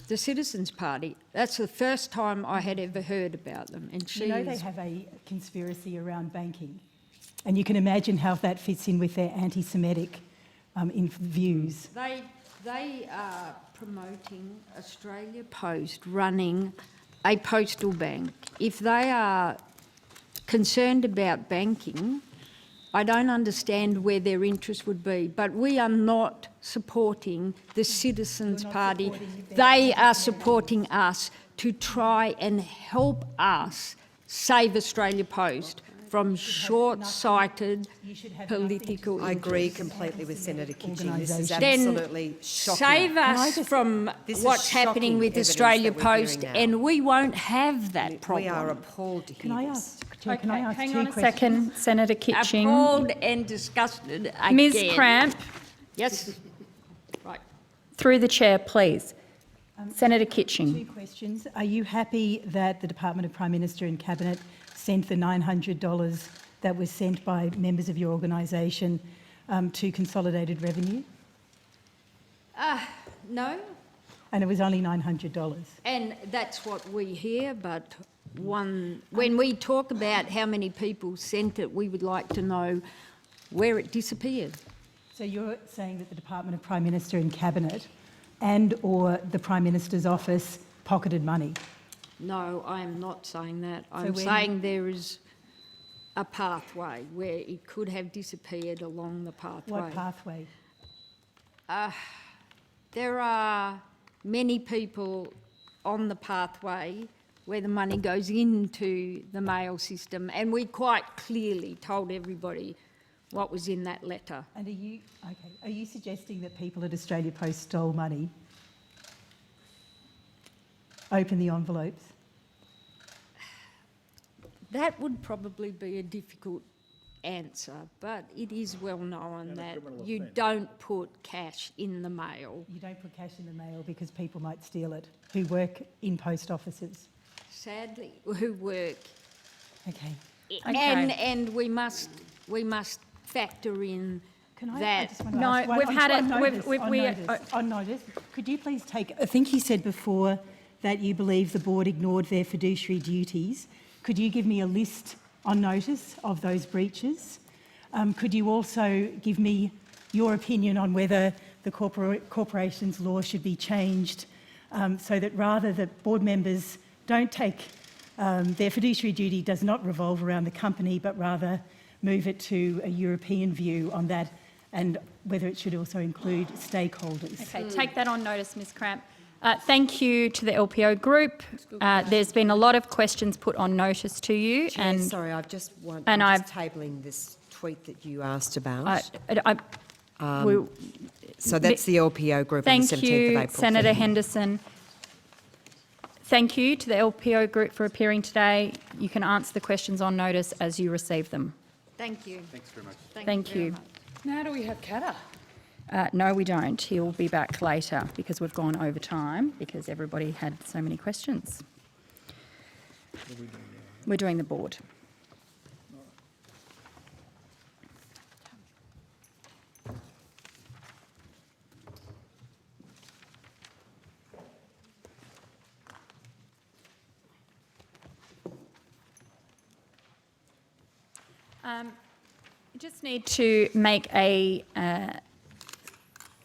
S21: the Citizens Party. That's the first time I had ever heard about them. And
S2: You know they have a conspiracy around banking, and you can imagine how that fits in with their anti-Semitic views.
S21: They are promoting Australia Post running a postal bank. If they are concerned about banking, I don't understand where their interest would be, but we are not supporting the Citizens Party. They are supporting us to try and help us save Australia Post from short-sighted political
S11: I agree completely with Senator Kitching. This is absolutely shocking.
S21: Save us from what's happening with Australia Post, and we won't have that problem.
S11: We are appalled to hear this.
S2: Can I ask
S1: hang
S2: two
S1: on a
S2: questions?
S1: second, Senator Kitching.
S21: Appalled and disgusted again.
S1: Ms. Cramp.
S21: Yes. Right.
S1: Through the chair, please. Senator Kitching.
S2: Two questions. Are you happy that the Department of Prime Minister and Cabinet sent the $900 that was sent by members of your organisation to Consolidated Revenue?
S21: No.
S2: And it was only $900.
S21: And that's what we hear, but when we talk about how many people sent it, we would like to know where it disappeared.
S2: So you're saying that the Department of Prime Minister and Cabinet and or the Prime Minister's office pocketed money?
S21: No, I am not saying that.
S2: So
S21: I'm
S2: when-
S21: saying there is a pathway where it could have disappeared along the pathway.
S2: What pathway?
S21: There are many people on the pathway where the money goes into the mail system, and we quite clearly told everybody what was in that letter.
S2: And are you suggesting that people at Australia Post stole money? Open the envelopes?
S21: That would probably be a difficult answer, but it is well known that you don't put cash in the mail.
S2: You don't put cash in the mail because people might steal it, who work in post offices.
S21: Sadly, who work.
S2: Okay.
S21: And we must we must factor in
S2: I
S21: that.
S2: just want to ask on notice. Could you please take, I think you said before that you believe the board ignored their fiduciary duties. Could you give me a list on notice of those breaches? Could you also give me your opinion on whether the corporations law should be changed so that rather that board members don't take their fiduciary duty does not revolve around the company, but rather move it to a European view on that, and whether it should also include stakeholders.
S1: Okay, take that on notice, Ms Cramp. Thank you to the LPO group. There's been a lot of questions put on notice to you.
S11: Chair,
S1: and
S11: sorry, I'm just tabling this tweet that you asked about. So that's the LPO group on the 17th of April.
S1: Thank you, Senator Henderson. Thank you to the LPO group for appearing today. You can answer the questions on notice as you receive them.
S21: Thank you.
S12: Thanks very much.
S1: Thank you.
S10: Now do we have Katta?
S1: No, we don't. He'll be back later because we've gone over time because everybody had so many questions. We're doing the board. Just need to make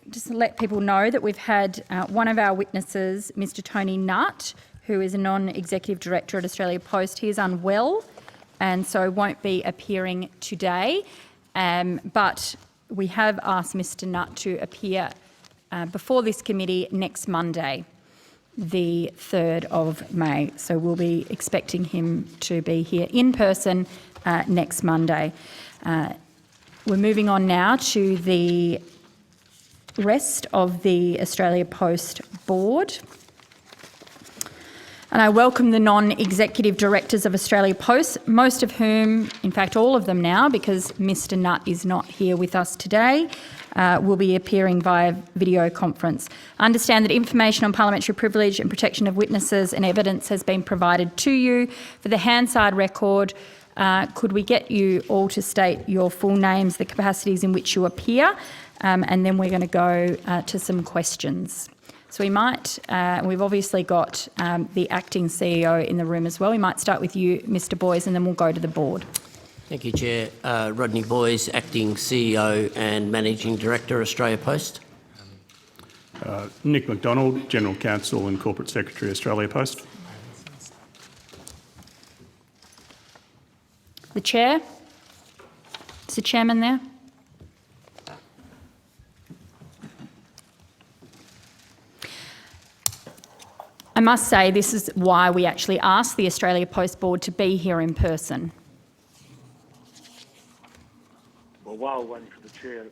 S1: just to let people know that we've had one of our witnesses, Mr Tony Nutt, who is a non-executive director at Australia Post. He is unwell and so won't be appearing today, but we have asked Mr Nutt to appear before this committee next Monday, the 3rd of May. So we'll be expecting him to be here in person next Monday. We're moving on now to the rest of the Australia Post board. And I welcome the non-executive directors of Australia Post, most of whom, in fact all of them now, because Mr Nutt is not here with us today, will be appearing via video conference. I understand that information on parliamentary privilege and protection of witnesses and evidence has been provided to you. For the Hansard record, could we get you all to state your full names, the capacities in which you appear, and then we're going to go to some questions. So we might, we've obviously got the acting CEO in the room as well. We might start with you, Mr Boys, and then we'll go to the board.
S5: Thank you, Chair. Rodney Boys, acting CEO and Managing Director, Australia Post.
S6: Nick McDonald, General Counsel and Corporate Secretary, Australia Post.
S1: The Chair? Is the Chairman there? I must say this is why we actually asked the Australia Post Board to be here in person.
S7: Well, while waiting for the Chair,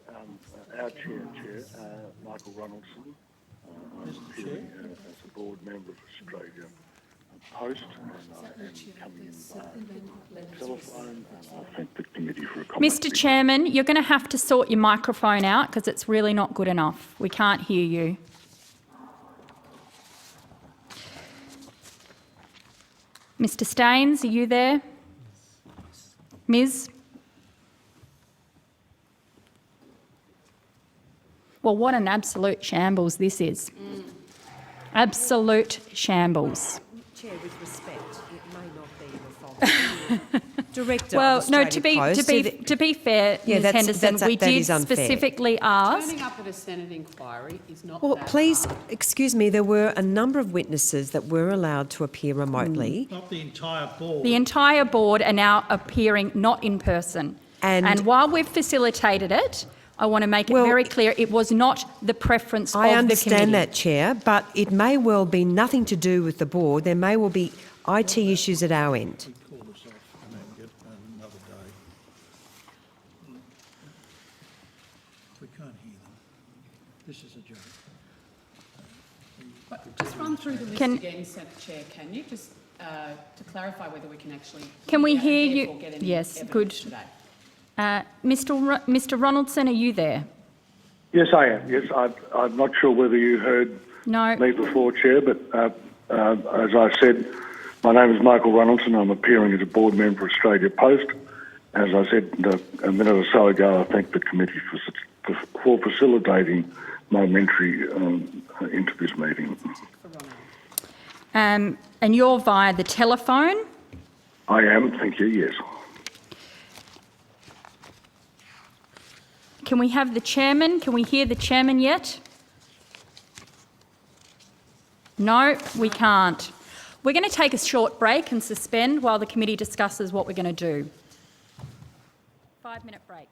S7: our Chair, Michael Ronaldson, I'm appearing as a board member of Australia Post, and I am coming telephone, and I thank the committee for accommodating.
S1: Mr Chairman, you're going to have to sort your microphone out because it's really not good enough. We can't hear you. Mr Staines, are you there? Ms? Well, what an absolute shambles this is. Absolute shambles.
S11: Chair, with respect, it may not be your fault. Director
S1: well,
S11: of
S1: no.
S11: Australia Post,
S1: To be fair, Ms Henderson, we did specifically ask.
S10: Turning up at a Senate inquiry is not
S11: well,
S10: that
S11: please,
S10: hard.
S11: excuse me, there were a number of witnesses that were allowed to appear remotely.
S9: Not the entire board.
S1: The entire board are now appearing not in person. And while we've facilitated it, I want to make it very clear it was not the preference of the committee.
S11: I understand that, Chair, but it may well be nothing to do with the board. There may well be IT issues at our end.
S9: We can't hear them. This is a joke.
S10: Just run through the list again, Chair, can you? Just to clarify whether we can actually
S1: Can we hear
S10: and
S1: you?
S10: therefore get any
S1: Yes,
S10: evidence
S1: good.
S10: today.
S1: Mr Ronaldson, are you there?
S7: Yes, I am. Yes, I'm not sure whether you heard me before, Chair, but as I said, my name is Michael Ronaldson. I'm appearing as a board member of Australia Post, As I said a minute or so ago, I thank the committee for facilitating my entry into this meeting.
S1: And you're via the telephone?
S7: I am, thank you, yes.
S1: Can we have the chairman? Can we hear the chairman yet? No, we can't. We're going to take a short break and suspend while the committee discusses what we're going to do. 5-minute break.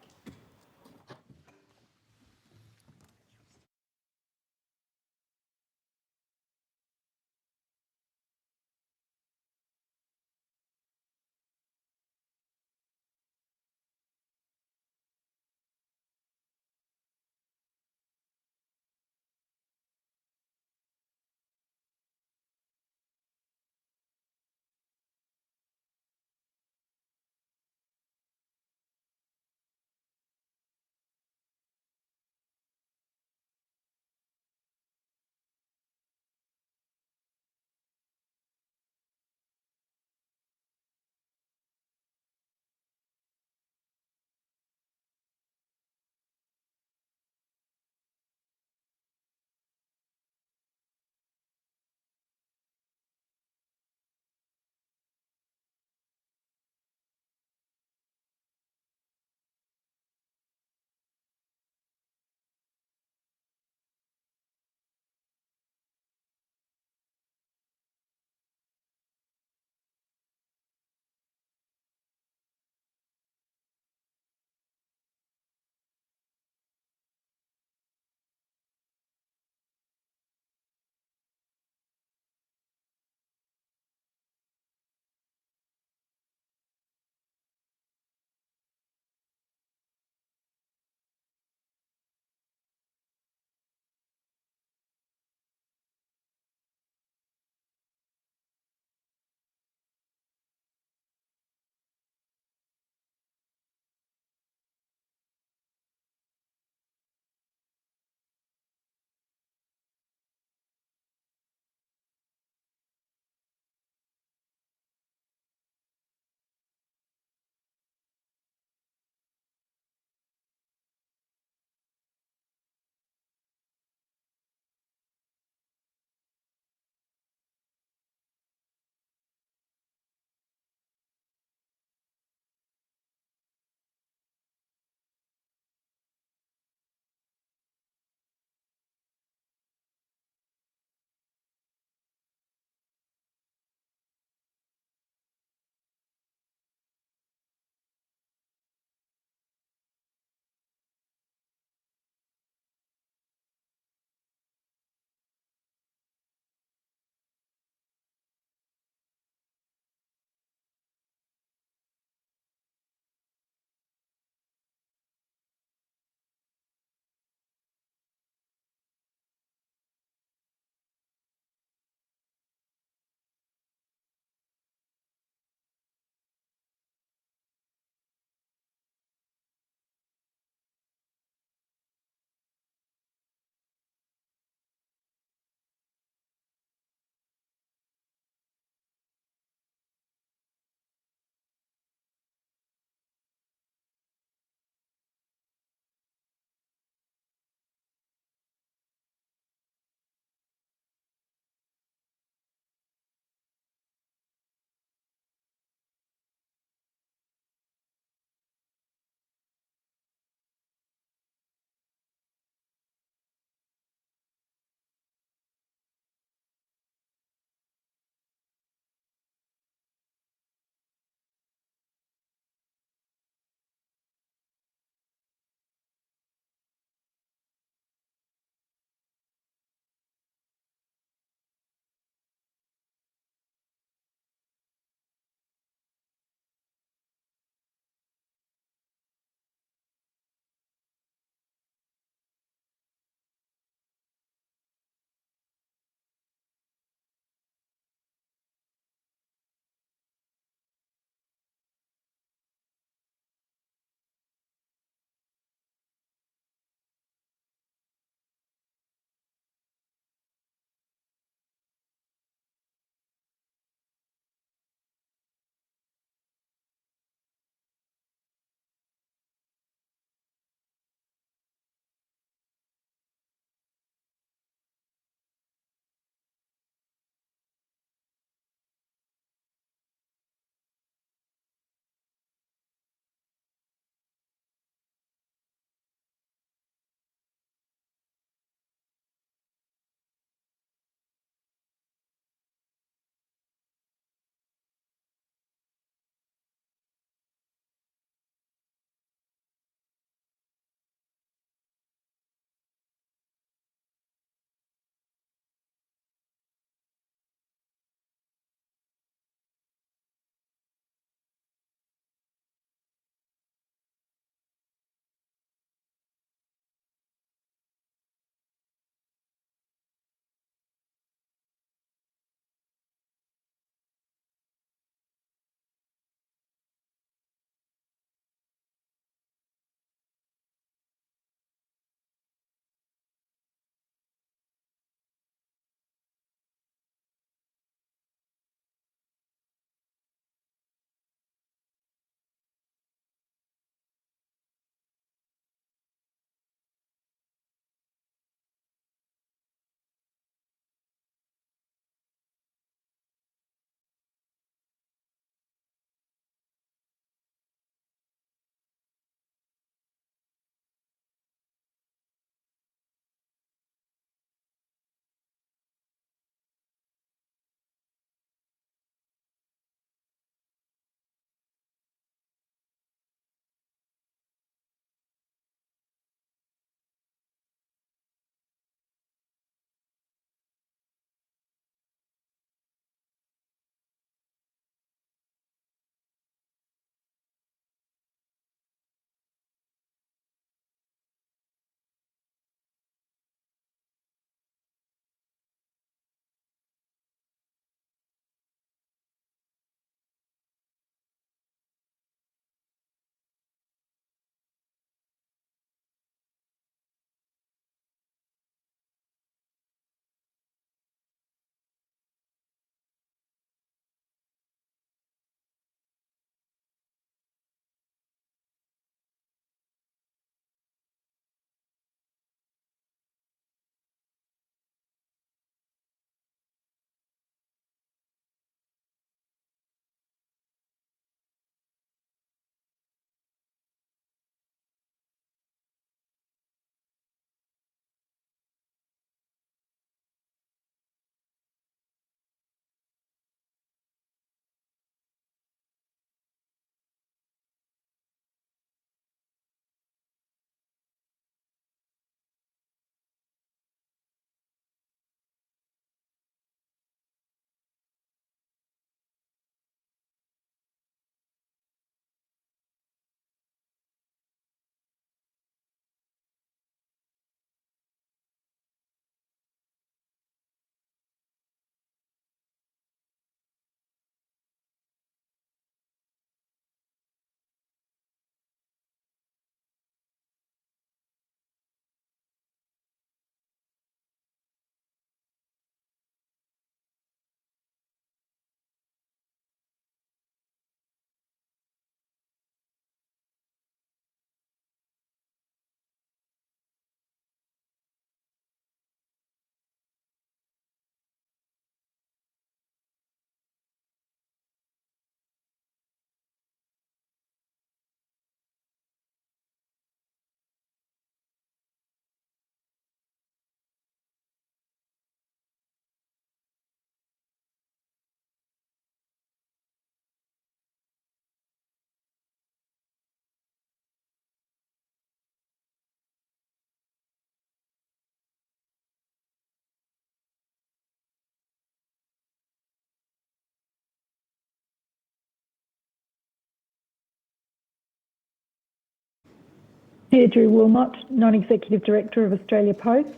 S3: Deirdre Wilmot, Non-Executive Director of Australia Post.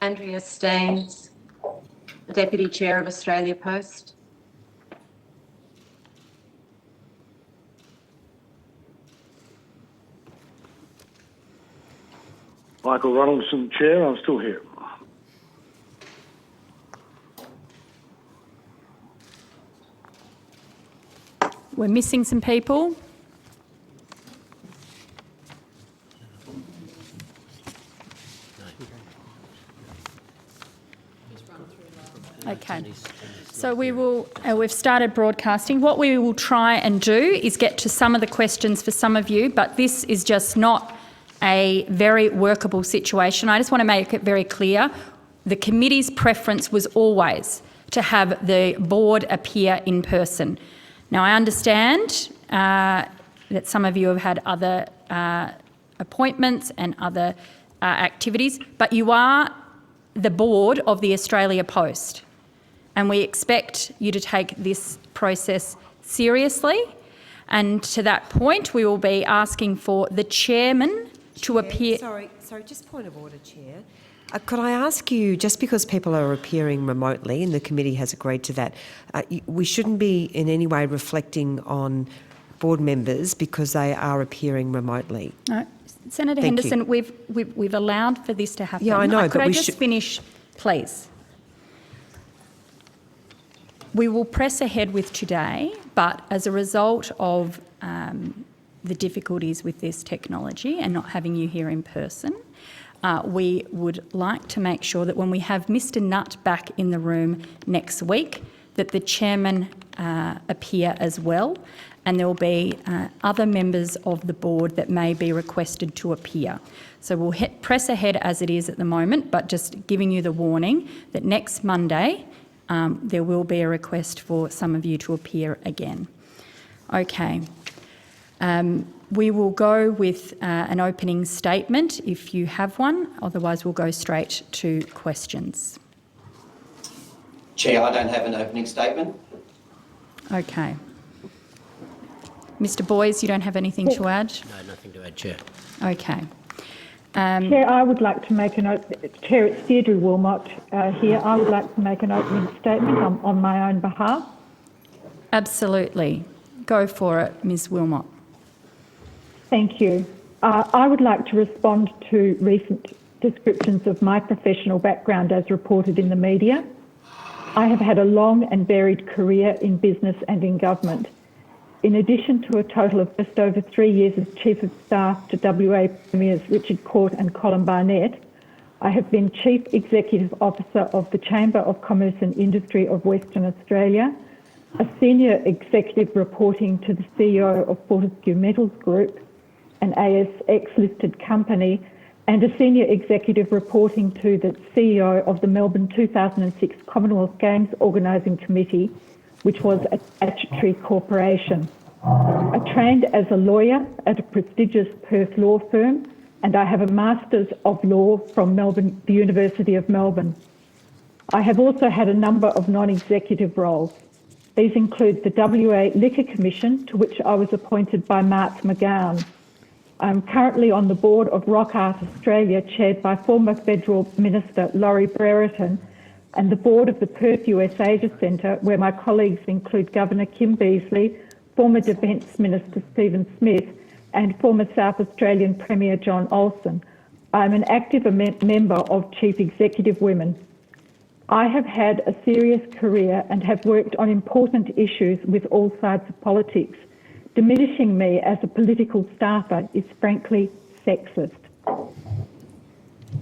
S4: Andrea Staines, Deputy Chair of Australia Post.
S7: Michael Ronaldson, Chair. I'm still here.
S1: We're missing some people. Okay. So we've started broadcasting. What we will try and do is get to some of the questions for some of you, but this is just not a very workable situation. I just want to make it very clear. The committee's preference was always to have the board appear in person. Now, I understand that some of you have had other appointments and other activities, but you are the board of the Australia Post, and we expect you to take this process seriously. And to that point, we will be asking for the chairman to appear.
S11: Sorry, just point of order, Chair. Could I ask you, just because people are appearing remotely, and the committee has agreed to that, we shouldn't be in any way reflecting on board members because they are appearing remotely.
S1: No, Senator Henderson, we've allowed for this to happen.
S11: Yeah, I know,
S1: Could
S11: but
S1: I
S11: we
S1: just finish, please? We will press ahead with today, but as a result of the difficulties with this technology and not having you here in person, we would like to make sure that when we have Mr Nutt back in the room next week, that the chairman appear as well, and there will be other members of the board that may be requested to appear. So we'll press ahead as it is at the moment, but just giving you the warning that next Monday there will be a request for some of you to appear again. Okay. We will go with an opening statement if you have one, otherwise we'll go straight to questions.
S8: Chair, I don't have an opening statement.
S1: Okay. Mr Boyes, you don't have anything to add?
S14: No, nothing to add, Chair.
S1: Okay.
S3: Chair, I would like to make Chair, it's Deirdre Wilmot here. I would like to make an opening statement on my own behalf.
S1: Absolutely. Go for it, Ms Wilmot.
S3: Thank you. I would like to respond to recent descriptions of my professional background as reported in the media. I have had a long and varied career in business and in government. In addition to a total of just over 3 years as Chief of Staff to WA Premiers Richard Court and Colin Barnett, I have been Chief Executive Officer of the Chamber of Commerce and Industry of Western Australia, a Senior Executive reporting to the CEO of Fortescue Metals Group, an ASX-listed company, and a Senior Executive reporting to the CEO of the Melbourne 2006 Commonwealth Games Organising Committee, which was a statutory corporation. I trained as a lawyer at a prestigious Perth law firm, and I have a Masters of Law from Melbourne, the University of Melbourne. I have also had a number of non-executive roles. These include the WA Liquor Commission, to which I was appointed by Mark McGowan. I'm currently on the board of Rock Art Australia, chaired by former Federal Minister Laurie Brereton, and the board of the Perth US Asia Centre, where my colleagues include Governor Kim Beazley, former Defence Minister Stephen Smith, and former South Australian Premier John Olsen. I'm an active member of Chief Executive Women. I have had a serious career and have worked on important issues with all sides of politics. Diminishing me as a political staffer is frankly sexist.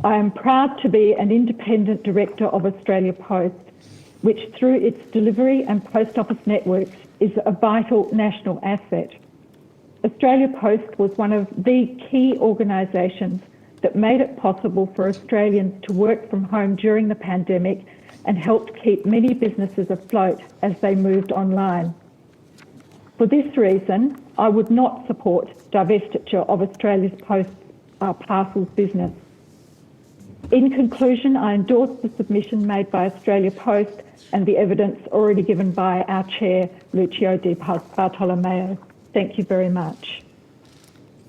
S3: I am proud to be an independent director of Australia Post, which through its delivery and post office networks is a vital national asset. Australia Post was one of the key organisations that made it possible for Australians to work from home during the pandemic and helped keep many businesses afloat as they moved online. For this reason, I would not support divestiture of Australia's Post parcels business. In conclusion, I endorse the submission made by Australia Post and the evidence already given by our Chair, Lucio Di Bartolomeo. Thank you very much.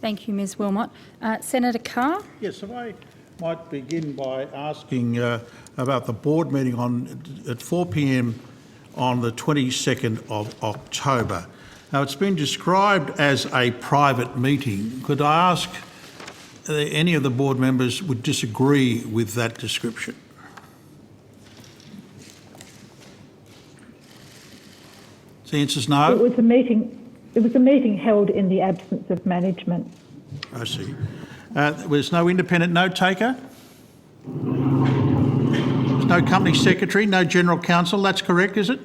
S1: Thank you, Ms Wilmot. Senator Carr?
S9: Yes, if I might begin by asking about the board meeting at 4 p.m. on the 22nd of October. Now, it's been described as a private meeting. Could I ask any of the board members would disagree with that description? The answer is no.
S3: It was a meeting held in the absence of management.
S9: I see. There's no independent note taker? There's no company secretary, no general counsel. That's correct, is it?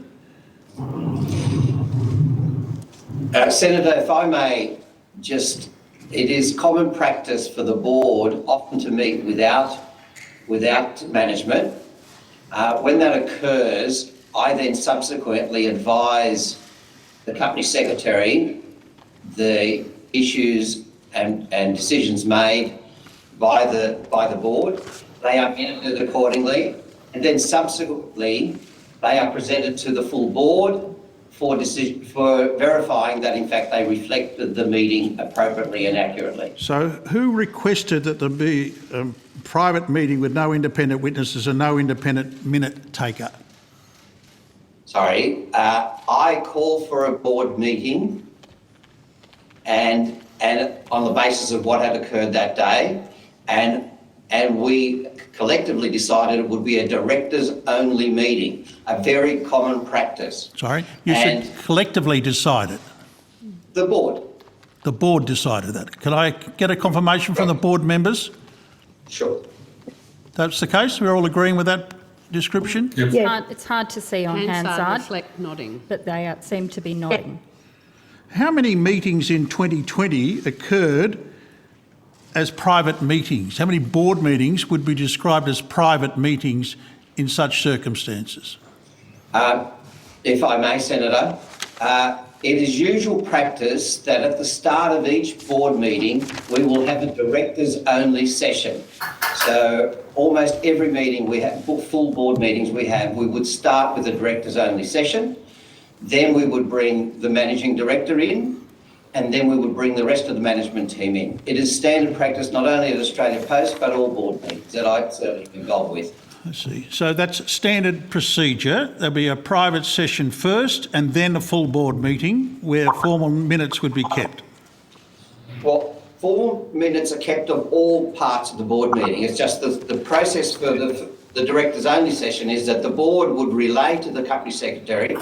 S8: Senator, if I may just, it is common practice for the board often to meet without management. When that occurs, I then subsequently advise the company secretary the issues and decisions made by the board. They are minuted accordingly, and then subsequently they are presented to the full board for verifying that in fact they reflected the meeting appropriately and accurately.
S9: So who requested that there be a private meeting with no independent witnesses and no independent minute taker?
S8: Sorry, I call for a board meeting and on the basis of what had occurred that day, and we collectively decided it would be a directors only meeting, a very common practice.
S9: Sorry, you said collectively decided.
S8: The board.
S9: The board decided that. Can I get a confirmation from the board members?
S8: Sure.
S9: That's the case? We're all agreeing with that description?
S1: Yep. It's hard to see on
S10: Hansard
S1: Hansard,
S10: reflect nodding.
S1: but they seem to be nodding.
S9: How many meetings in 2020 occurred as private meetings? How many board meetings would be described as private meetings in such circumstances?
S8: If I may, Senator, it is usual practice that at the start of each board meeting, we will have a directors only session. So almost every meeting we have, full board meetings we would start with a directors only session. Then we would bring the managing director in, and then we would bring the rest of the management team in. It is standard practice not only at Australia Post, but all board meetings that I certainly involved with.
S9: I see. So that's standard procedure. There'll be a private session first and then a full board meeting where formal minutes would be kept.
S8: Well, formal minutes are kept of all parts of the board meeting. It's just the process for the directors only session is that the board would relay to the company secretary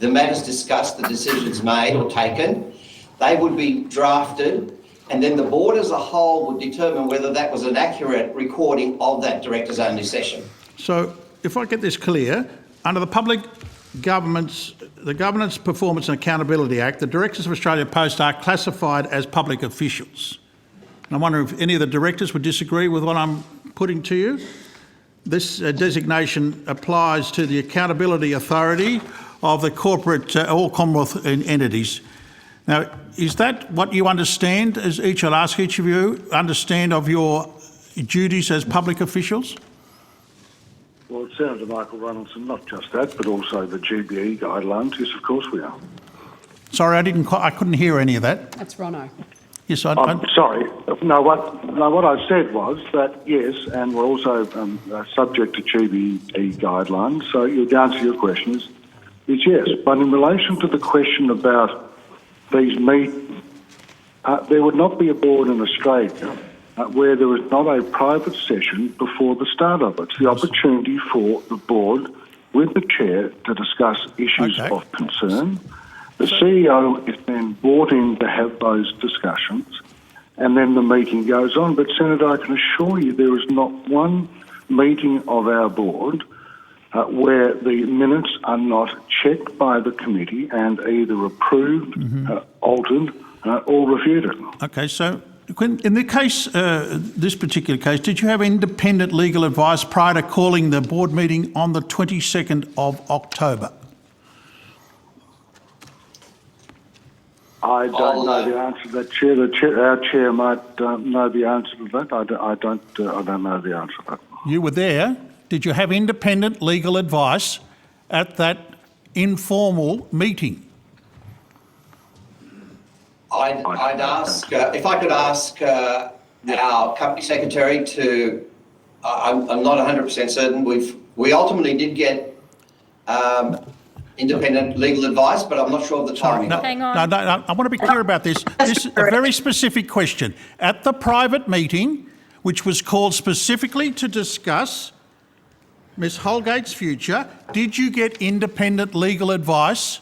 S8: the matters discussed, the decisions made or taken. They would be drafted, and then the board as a whole would determine whether that was an accurate recording of that directors only session.
S9: So if I get this clear, under the the Governance, Performance and Accountability Act, the directors of Australia Post are classified as public officials. And I'm wondering if any of the directors would disagree with what I'm putting to you. This designation applies to the accountability authority of the corporate, all Commonwealth entities. Now, is that what you understand, as I'll ask each of you, understand of your duties as public officials?
S7: Well, Senator Michael Ronaldson, not just that, but also the GBE guidelines, yes, of course we are.
S9: Sorry, I couldn't hear any of that.
S10: That's Rono.
S9: Yes,
S7: I'm sorry. No, what I said was that, yes, and we're also subject to GBE guidelines, so the answer to your question is yes. But in relation to the question about these meetings, there would not be a board in Australia where there is not a private session before the start of it. It's the opportunity for the board with the chair to discuss issues of concern. The CEO is then brought in to have those discussions, and then the meeting goes on. But, Senator, I can assure you there is not one meeting of our board where the minutes are not checked by the committee and either approved, altered or refuted.
S9: Okay, so in the case, this particular case, did you have independent legal advice prior to calling the board meeting on the 22nd of October?
S7: I don't know the answer to that, Chair. Our Chair might know the answer to that. I don't know the answer to that.
S9: You were there. Did you have independent legal advice at that informal meeting?
S8: I'd ask, if I could ask our company secretary to, I'm not 100% certain, we ultimately did get independent legal advice, but I'm not sure of the timing.
S1: Hang on.
S9: No, I want to be clear about this. This is a very specific question. At the private meeting, which was called specifically to discuss Ms Holgate's future, did you get independent legal advice?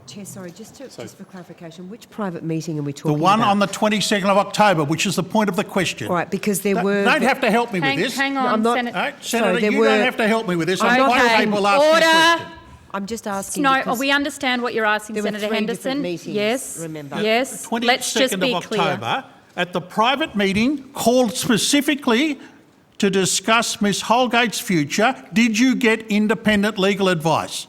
S11: Chair, sorry, just for clarification, which private meeting are we talking about?
S9: The one on the 22nd of October, which is the point of the question.
S11: All right, because there were...
S9: Don't have to help me with this.
S1: Hang on,
S11: No, I'm not-
S1: Senator.
S9: Right,
S11: Sorry,
S9: Senator, you don't have to help me with this. I'm quite capable asking a question.
S11: I'm just asking
S1: No,
S11: because
S1: we understand what you're asking,
S11: there were
S1: Senator
S11: three
S1: Henderson.
S11: different meetings,
S1: Yes,
S11: remember?
S1: yes.
S9: 22nd
S1: Let's just be
S9: of
S1: clear.
S9: October, at the private meeting called specifically to discuss Ms Holgate's future, did you get independent legal advice?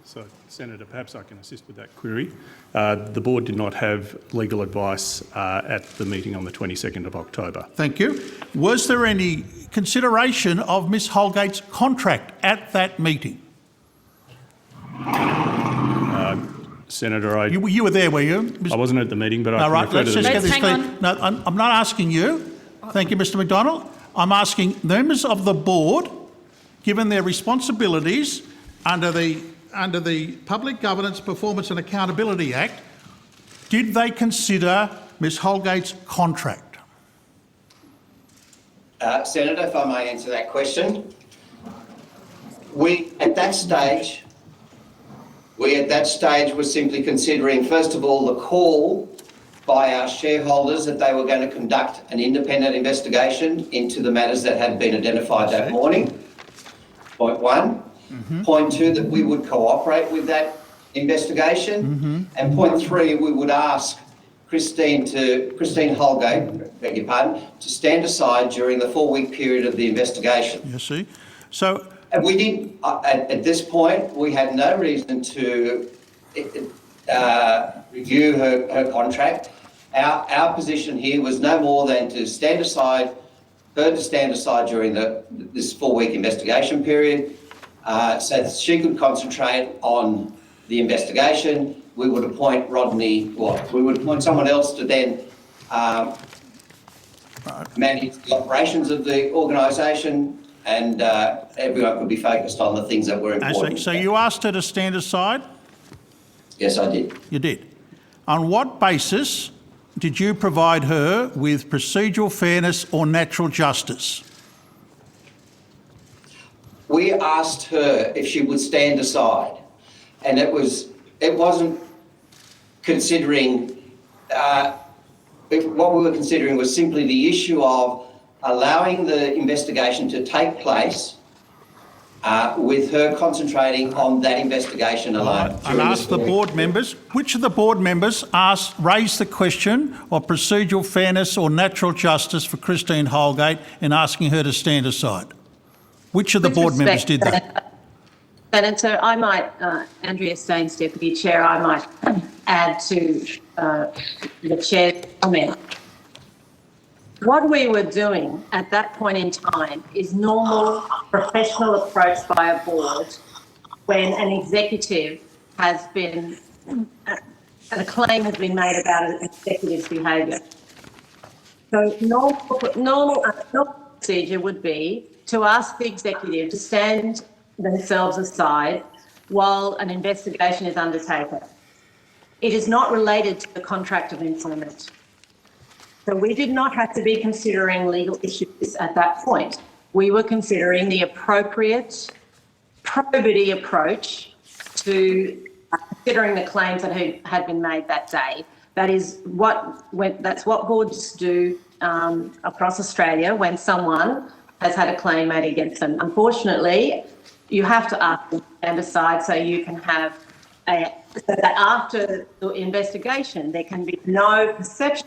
S6: So, Senator, perhaps I can assist with that query. The board did not have legal advice at the meeting on the 22nd of October.
S9: Thank you. Was there any consideration of Ms Holgate's contract at that meeting?
S6: Senator,
S9: You were there, were you?
S6: I wasn't at the meeting, but I
S9: No,
S6: can
S9: right,
S6: refer
S9: let's
S6: to the
S9: just get this
S6: meeting.
S9: clear. No, I'm not asking you. Thank you, Mr McDonald. I'm asking members of the board, given their responsibilities under the Public Governance, Performance and Accountability Act, did they consider Ms Holgate's contract?
S8: Senator, if I may answer that question. We, at that stage, were simply considering, first of all, the call by our shareholders that they were going to conduct an independent investigation into the matters that had been identified that morning, point one. Point two, that we would cooperate with that investigation. And point three, we would ask Christine Holgate, beg your pardon, to stand aside during the 4-week period of the investigation.
S9: You see? So...
S8: And we didn't, at this point, we had no reason to review her contract. Our position here was no more than to stand aside during this 4-week investigation period, so that she could concentrate on the investigation. We would appoint we would appoint someone else to then manage the operations of the organisation, and everyone could be focused on the things that were important.
S9: So you asked her to stand aside?
S8: Yes, I did.
S9: You did. On what basis did you provide her with procedural fairness or natural justice?
S8: We asked her if she would stand aside, and it wasn't considering, what we were considering was simply the issue of allowing the investigation to take place with her concentrating on that investigation alone.
S9: And asked the board members, which of the board members raised the question of procedural fairness or natural justice for Christine Holgate in asking her to stand aside? Which of the board members did that?
S4: Senator, I might, Andrea Staines, Deputy Chair, I might add to the Chair's comment. What we were doing at that point in time is normal professional approach by a board when an executive has been, a claim has been made about an executive's behaviour. So normal procedure would be to ask the executive to stand themselves aside while an investigation is undertaken. It is not related to the contract of employment. So we did not have to be considering legal issues at that point. We were considering the appropriate probity approach to considering the claims that had been made that day. That's what boards do across Australia when someone has had a claim made against them. Unfortunately, you have to ask them to stand aside so you can have so that after the investigation there can be no perception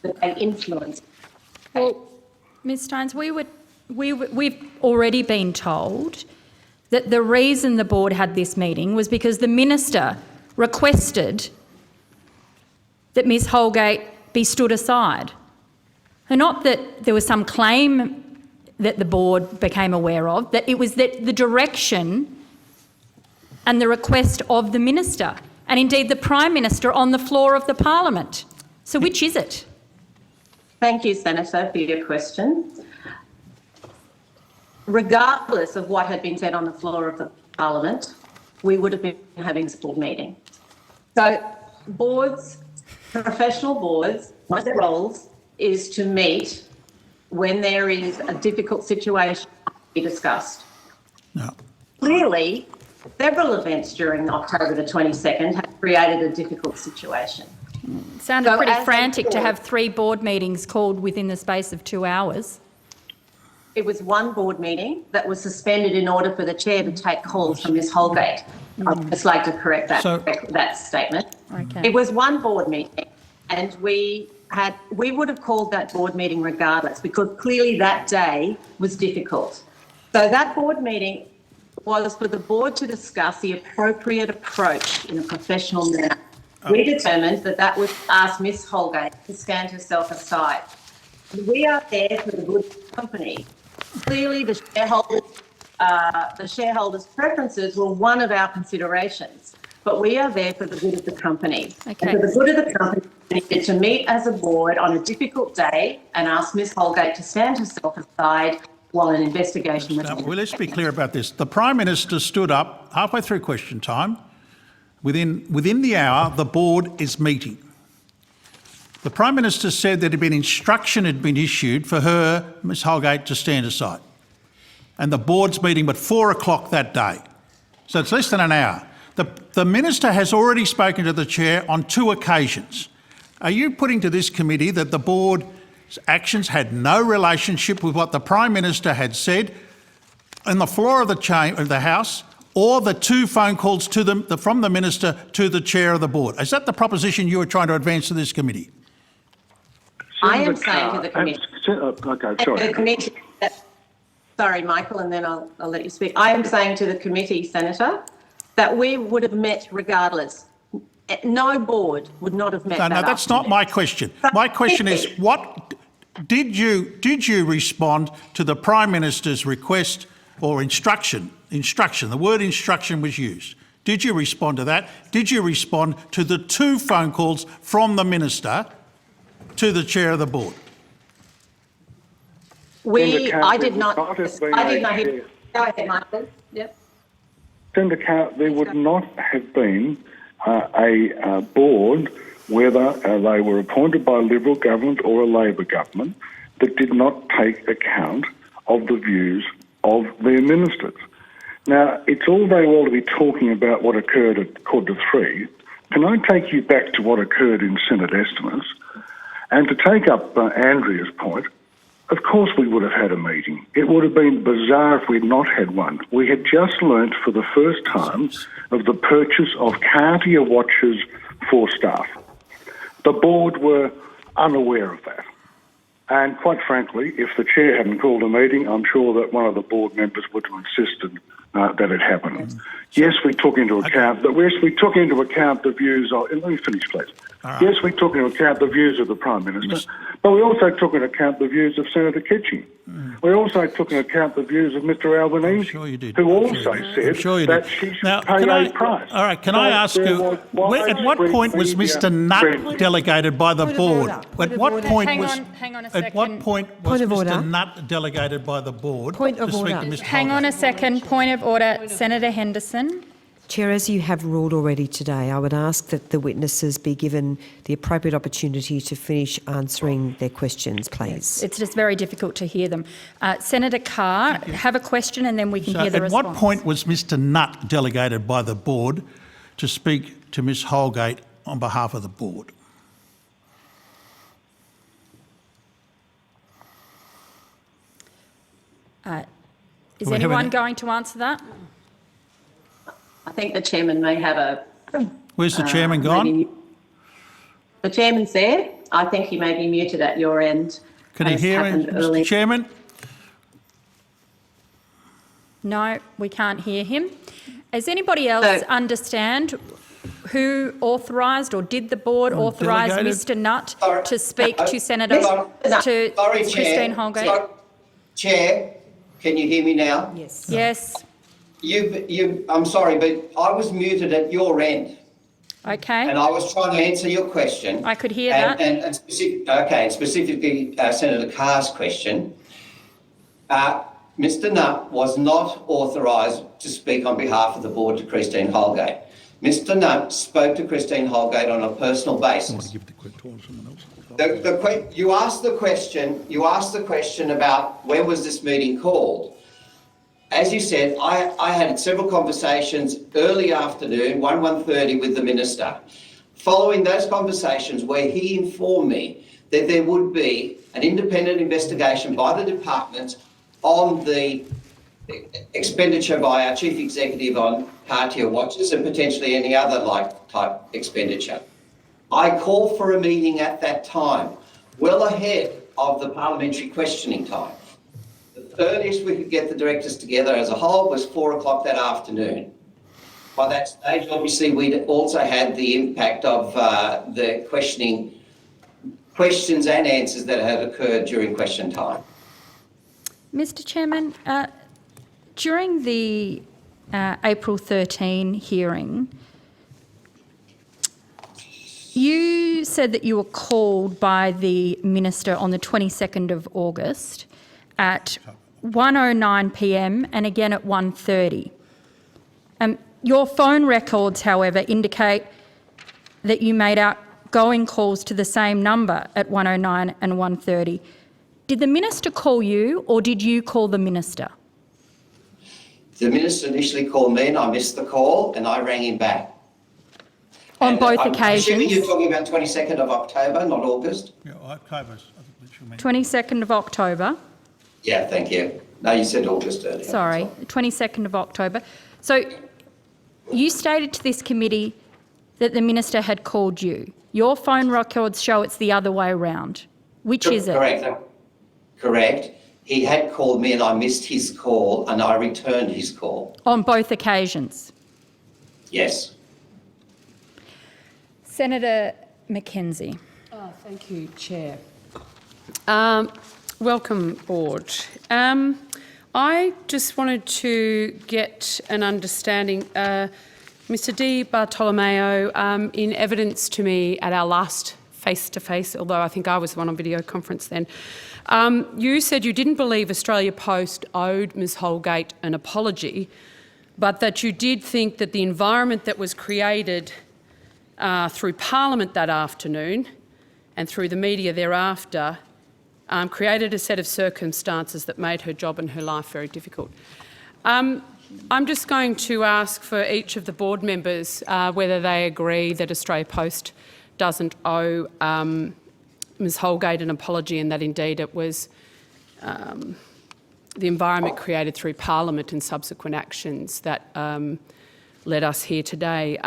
S4: that they influence.
S1: Well, Ms Stones, we've already been told that the reason the board had this meeting was because the minister requested that Ms Holgate be stood aside. And not that there was some claim that the board became aware of, that it was that the direction and the request of the minister. and indeed the Prime Minister on the floor of the Parliament. So which is it?
S4: Thank you, Senator, for your question. Regardless of what had been said on the floor of the Parliament, we would have been having a board meeting. So boards, professional boards, one of their roles is to meet when there is a difficult situation to be discussed.
S9: No.
S4: Clearly, several events during October the 22nd have created a difficult situation.
S1: It sounded
S4: So
S1: pretty
S4: as a
S1: frantic to
S4: board-
S1: have 3 board meetings called within the space of 2 hours.
S4: It was one board meeting that was suspended in order for the chair to take calls from Ms Holgate. I'd just like to correct that statement.
S1: Okay.
S4: It was one board meeting, and we would have called that board meeting regardless, because clearly that day was difficult. So that board meeting was for the board to discuss the appropriate approach in a professional manner. We determined that was ask Ms Holgate to stand herself aside. We are there for the good of the company. Clearly, the shareholders' preferences were one of our considerations, but we are there for the good of the company.
S1: Okay.
S4: And for the good of the company, we needed to meet as a board on a difficult day and ask Ms Holgate to stand herself aside while an investigation was
S9: Well, let's be clear about this. The Prime Minister stood up halfway through question time. Within the hour, the board is meeting. The Prime Minister said that instruction had been issued for her, Ms Holgate, to stand aside. And the board's meeting at 4 o'clock that day. So it's less than an hour. The Minister has already spoken to the Chair on 2 occasions. Are you putting to this committee that the board's actions had no relationship with what the Prime Minister had said on the floor of the House, or the 2 phone calls to from the Minister to the Chair of the board? Is that the proposition you were trying to advance to this committee?
S4: I am saying to the committee.
S7: Okay, sorry.
S4: The committee sorry, Michael, and then I'll let you speak. I am saying to the committee, Senator, that we would have met regardless. No board would not have met.
S9: No, that's not my question. My question is, what did you respond to the Prime Minister's request or instruction? Instruction. The word instruction was used. Did you respond to that? Did you respond to the 2 phone calls from the Minister to the Chair of the board?
S4: I did not hear. Go ahead, Michael. Yep.
S7: Senator, there would not have been a board, whether they were appointed by a Liberal government or a Labor government, that did not take account of the views of their ministers. Now, it's all very well to be talking about what occurred at 2:45. Can I take you back to what occurred in Senate estimates? And to take up Andrea's point, of course we would have had a meeting. It would have been bizarre if we'd not had one. We had just learnt for the first time of the purchase of Cartier watches for staff. The board were unaware of that. And quite frankly, if the chair hadn't called a meeting, I'm sure that one of the board members would have insisted that it happened. Yes, we took into account the views of. Let me finish, please. Yes, we took into account the views of the Prime Minister, but we also took into account the views of Senator Kitching. We also took into account the views of Mr Albanese, who also said that she should pay a price.
S9: All right, can I ask you, at what point was Mr Nutt delegated by the board? At what point was Mr Nutt delegated by the board to speak to Mr
S1: Hang on a second. Point of order. Senator Henderson.
S11: Chair, as you have ruled already today, I would ask that the witnesses be given the appropriate opportunity to finish answering their questions, please.
S1: It's just very difficult to hear them. Senator Carr, have a question and then we can hear the response.
S9: At what point was Mr Nutt delegated by the board to speak to Ms Holgate on behalf of the board?
S1: Is anyone going to answer that?
S4: I think the chairman may have a.
S9: Where's the chairman gone?
S4: The chairman's there. I think he may be muted at your end.
S9: Can you hear me, Mr Chairman?
S1: No, we can't hear him. Does anybody else understand who authorised, or did the board authorise Mr Nutt to speak to Senator Christine Holgate?
S8: Chair, can you hear me now?
S1: Yes. Yes.
S8: I'm sorry, but I was muted at your end.
S1: Okay.
S8: And I was trying to answer your question.
S1: I could hear that.
S8: And specifically Senator Carr's question. Mr Nutt was not authorised to speak on behalf of the board to Christine Holgate. Mr Nutt spoke to Christine Holgate on a personal basis. You asked the question about when was this meeting called. As you said, I had several conversations early afternoon, 1:30 with the Minister. Following those conversations where he informed me that there would be an independent investigation by the department on the expenditure by our Chief Executive on Cartier watches and potentially any other type expenditure. I called for a meeting at that time, well ahead of the parliamentary questioning time. The earliest we could get the directors together as a whole was 4 o'clock that afternoon. By that stage, obviously, we'd also had the impact of the questions and answers that had occurred during question time.
S1: Mr Chairman, during the April 13 hearing, you said that you were called by the Minister on the 22nd of August at 1:09 p.m. and again at 1:30. Your phone records, however, indicate that you made outgoing calls to the same number at 1:09 and 1:30. Did the Minister call you or did you call the Minister?
S8: The Minister initially called me and I missed the call and I rang him back.
S1: On both occasions?
S8: I'm assuming you're talking about 22nd of October, not August?
S9: Yeah, October.
S1: 22nd of October.
S8: Yeah, thank you. No, you said August earlier.
S1: Sorry, 22nd of October. So you stated to this committee that the Minister had called you. Your phone records show it's the other way around. Which is it?
S8: Correct. He had called me and I missed his call and I returned his call.
S1: On both occasions?
S8: Yes.
S1: Senator Mackenzie.
S10: Thank you, Chair. Welcome, Board. I just wanted to get an understanding. Mr Di Bartolomeo, in evidence to me at our last face-to-face, although I think I was the one on video conference then, you said you didn't believe Australia Post owed Ms Holgate an apology, but that you did think that the environment that was created through Parliament that afternoon and through the media thereafter created a set of circumstances that made her job and her life very difficult. I'm just going to ask for each of the board members whether they agree that Australia Post doesn't owe Ms Holgate an apology and that indeed it was the environment created through Parliament and subsequent actions that led us here today.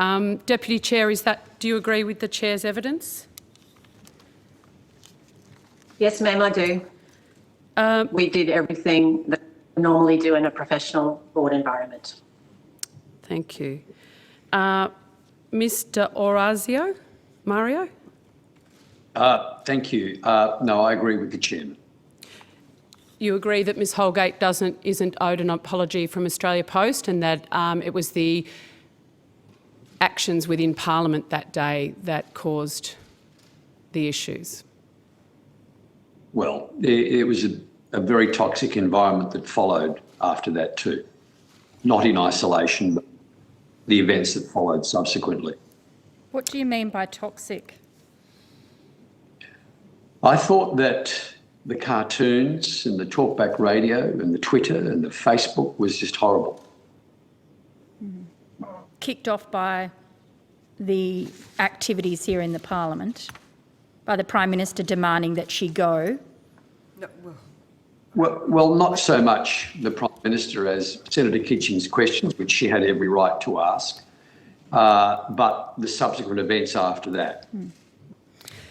S10: Deputy Chair, do you agree with the Chair's evidence?
S4: Yes, ma'am, I do. We did everything that we normally do in a professional board environment.
S10: Thank you. Mr Orazio, Mario?
S15: Thank you. No, I agree with the Chairman.
S10: You agree that Ms Holgate isn't owed an apology from Australia Post and that it was the actions within Parliament that day that caused the issues?
S15: Well, it was a very toxic environment that followed after that too. Not in isolation, but the events that followed subsequently.
S1: What do you mean by toxic?
S15: I thought that the cartoons and the talkback radio and the Twitter and the Facebook was just horrible.
S1: Kicked off by the activities here in the Parliament, by the Prime Minister demanding that she go.
S15: Well, not so much the Prime Minister as Senator Kitching's questions, which she had every right to ask, but the subsequent events after that.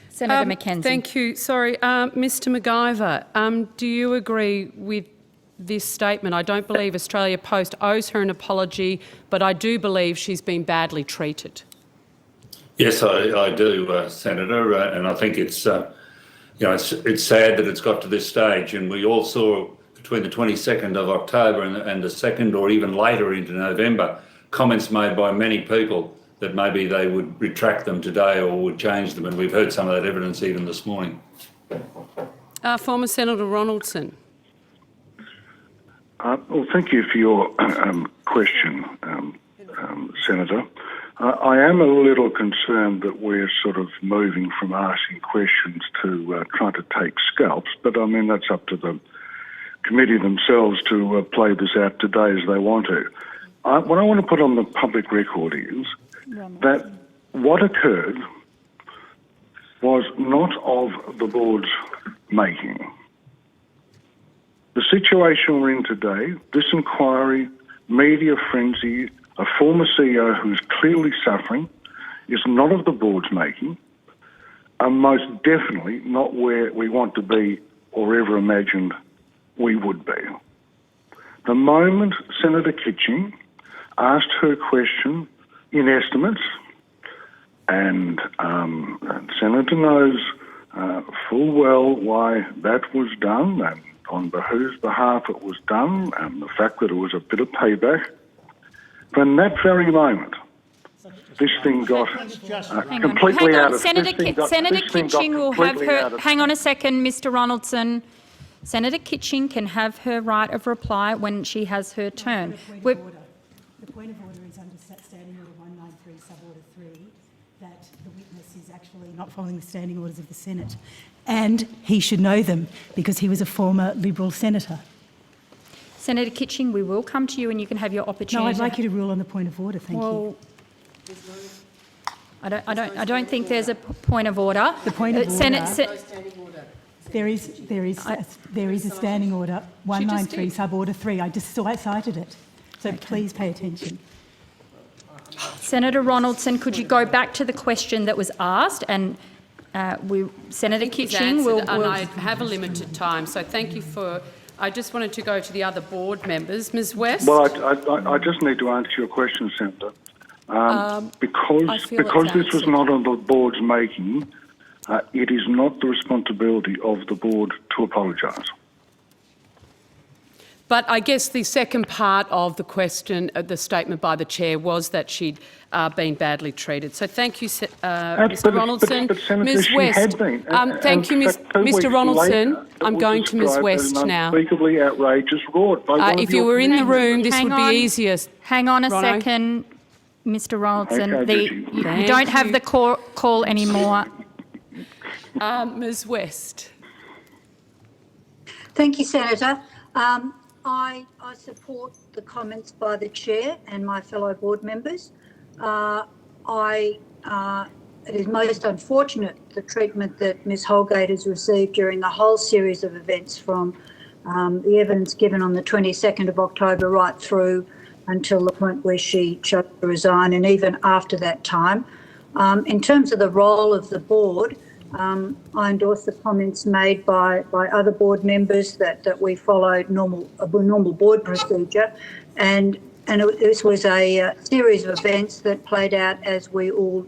S1: Senator Mackenzie.
S10: Thank you. Sorry, Mr McIver, do you agree with this statement? I don't believe Australia Post owes her an apology, but I do believe she's been badly treated.
S16: Yes, I do, Senator, and I think it's it's sad that it's got to this stage, and we all saw between the 22nd of October and the 2nd or even later into November comments made by many people that maybe they would retract them today or would change them, and we've heard some of that evidence even this morning.
S10: Former Senator Ronaldson.
S7: Well, thank you for your question, Senator. I am a little concerned that we're sort of moving from asking questions to trying to take scalps, but I mean, that's up to the committee themselves to play this out today as they want to. What I want to put on the public record is that what occurred was not of the board's making. The situation we're in today, this inquiry, media frenzy, a former CEO who's clearly suffering, is not of the board's making, and most definitely not where we want to be or ever imagined we would be. The moment Senator Kitching asked her question in estimates, and Senator knows full well why that was done and on whose behalf it was done, and the fact that it was a bit of payback. From that very moment, this thing got completely out of...
S1: Senator Kitching will have her... Hang on a second, Mr Ronaldson. Senator Kitching can have her right of reply when she has her turn.
S2: The point of order is under Standing Order 193, Suborder 3, that the witness is actually not following the standing orders of the Senate. And he should know them because he was a former Liberal senator.
S1: Senator Kitching, we will come to you and you can have your opportunity.
S2: No, I'd like you to rule on the point of order, thank you.
S1: I don't think there's a point of order.
S2: The point of order. There is a standing order, 193, Suborder 3. I just cited it. So please pay attention.
S1: Senator Ronaldson, could you go back to the question that was asked, and Senator Kitching will...
S10: And I have a limited time, so thank you for... I just wanted to go to the other board members. Ms West?
S7: Well, I just need to answer your question, Senator. Because this was not on the board's making, it is not the responsibility of the board to apologise.
S10: But I guess the second part of the question, the statement by the chair, was that she'd been badly treated. So thank you, Mr Ronaldson.
S7: But Senator,
S10: Ms West, thank you, Mr Ronaldson. I'm going to Ms West now.
S7: Unspeakably outrageous rort.
S10: If you were in the room, this would be easier.
S1: Hang on a second, Mr Ronaldson. You don't have the call anymore.
S10: Ms West.
S17: Thank you, Senator. I support the comments by the chair and my fellow board members. It is most unfortunate, the treatment that Ms Holgate has received during the whole series of events, from the evidence given on the 22nd of October right through until the point where she chose to resign, and even after that time. In terms of the role of the board, I endorse the comments made by other board members that we followed normal board procedure, and this was a series of events that played out as we all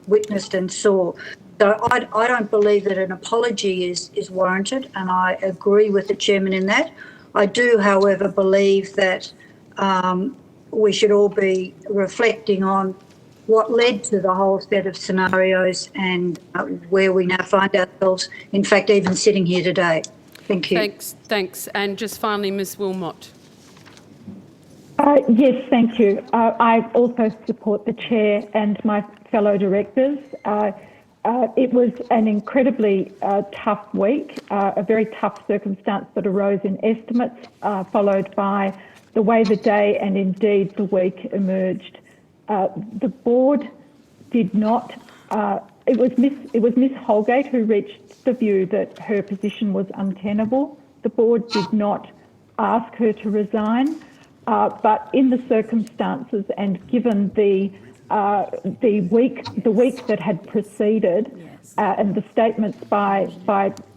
S17: witnessed and saw. So I don't believe that an apology is warranted, and I agree with the chairman in that. I do, however, believe that we should all be reflecting on what led to the whole set of scenarios and where we now find ourselves, in fact, even sitting here today. Thank you.
S10: Thanks. And just finally, Ms Wilmot.
S3: Yes, thank you. I also support the chair and my fellow directors. It was an incredibly tough week, a very tough circumstance that arose in estimates, followed by the way the day and indeed the week emerged. The board did not. It was Miss Holgate who reached the view that her position was untenable. The board did not ask her to resign, but in the circumstances and given the week that had preceded, and the statements by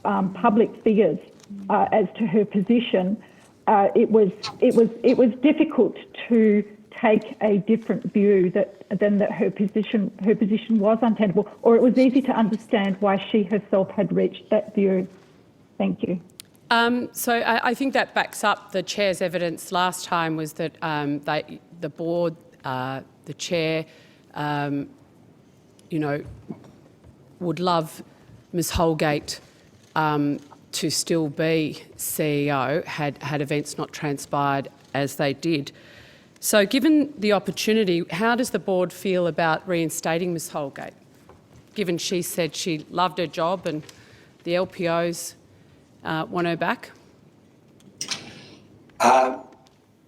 S3: public figures as to her position, it was difficult to take a different view than that her position was untenable, or it was easy to understand why she herself had reached that view. Thank you.
S10: So I think that backs up the chair's evidence last time, was that the board, the chair, you know, would love Ms Holgate to still be CEO had events not transpired as they did. So given the opportunity, how does the board feel about reinstating Ms Holgate, given she said she loved her job and the LPOs want her back?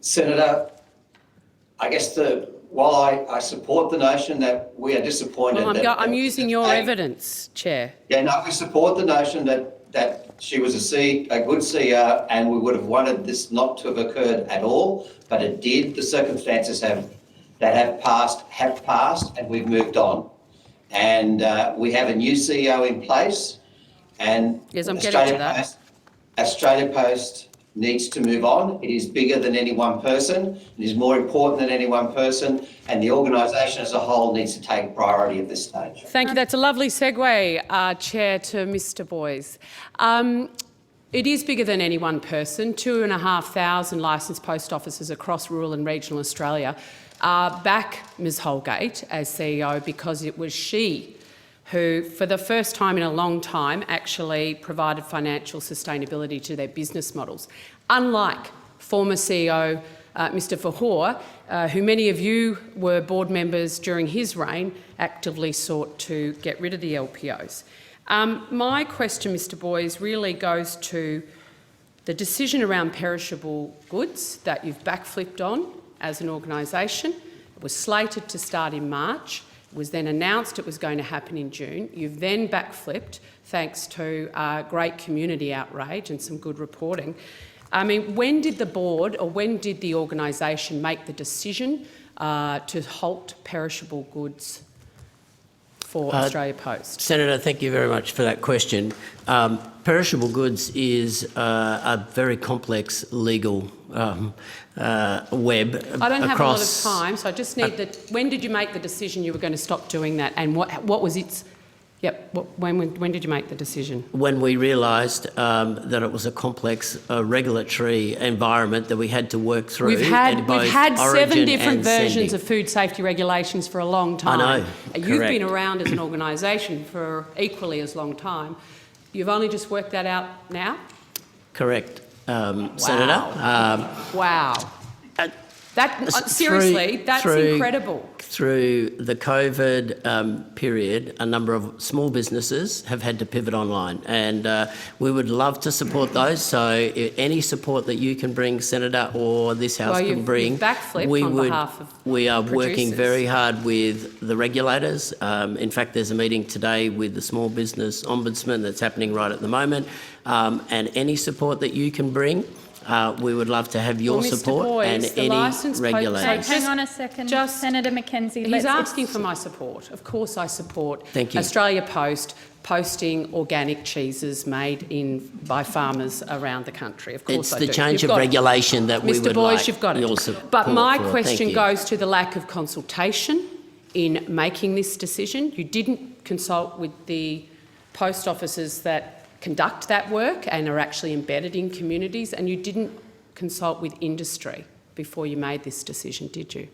S8: Senator, I guess while I support the notion that we are disappointed
S10: Well, I'm using your evidence, Chair.
S8: Yeah, no, we support the notion that she was a good CEO and we would have wanted this not to have occurred at all, but it did. The circumstances that have passed and we've moved on. And we have a new CEO in place and
S10: yes, I'm getting to that.
S8: Australia Post needs to move on. It is bigger than any one person. It is more important than any one person, and the organisation as a whole needs to take priority at this stage.
S10: Thank you. That's a lovely segue, Chair, to Mr Boys. It is bigger than any one person. 2,500 licensed post offices across rural and regional Australia back Ms Holgate as CEO because it was she who, for the first time in a long time, actually provided financial sustainability to their business models. Unlike former CEO Mr Verhoor, who many of you were board members during his reign, actively sought to get rid of the LPOs. My question, Mr Boys, really goes to the decision around perishable goods that you've backflipped on as an organisation. It was slated to start in March. It was then announced it was going to happen in June. You've then backflipped thanks to great community outrage and some good reporting. I mean, when did the board or when did the organisation make the decision to halt perishable goods for Australia Post?
S5: Senator, thank you very much for that question. Perishable goods is a very complex legal web.
S10: I don't have a lot of time, so I just need when did you make the decision you were going to stop doing that, and what was its? Yep. When did you make the decision?
S5: When we realised that it was a complex regulatory environment that we had to work through.
S10: We've had 7 different versions of food safety regulations for a long time.
S5: I know.
S10: You've been around as an organisation for equally as long time. You've only just worked that out now?
S5: Correct,
S10: wow.
S5: Senator.
S10: Wow. Seriously, that's incredible.
S5: Through the COVID period, a number of small businesses have had to pivot online, and we would love to support those. So any support that you can bring, Senator, or this House can bring, we are working very hard with the regulators. In fact, there's a meeting today with the Small Business Ombudsman that's happening right at the moment, and any support that you can bring, we would love to have your support
S1: Boyes,
S5: and any regulators.
S1: Hang on a second, Senator McKenzie.
S10: He's asking for my support. Of course I support
S5: Thank you.
S10: Australia Post posting organic cheeses made by farmers around the country. Of course
S5: it's the change of regulation that we would like.
S10: Mr Boyes, you've got
S5: it.
S10: But my question goes to the lack of consultation in making this decision. You didn't consult with the post offices that conduct that work and are actually embedded in communities, and you didn't consult with industry before you made this decision, did you?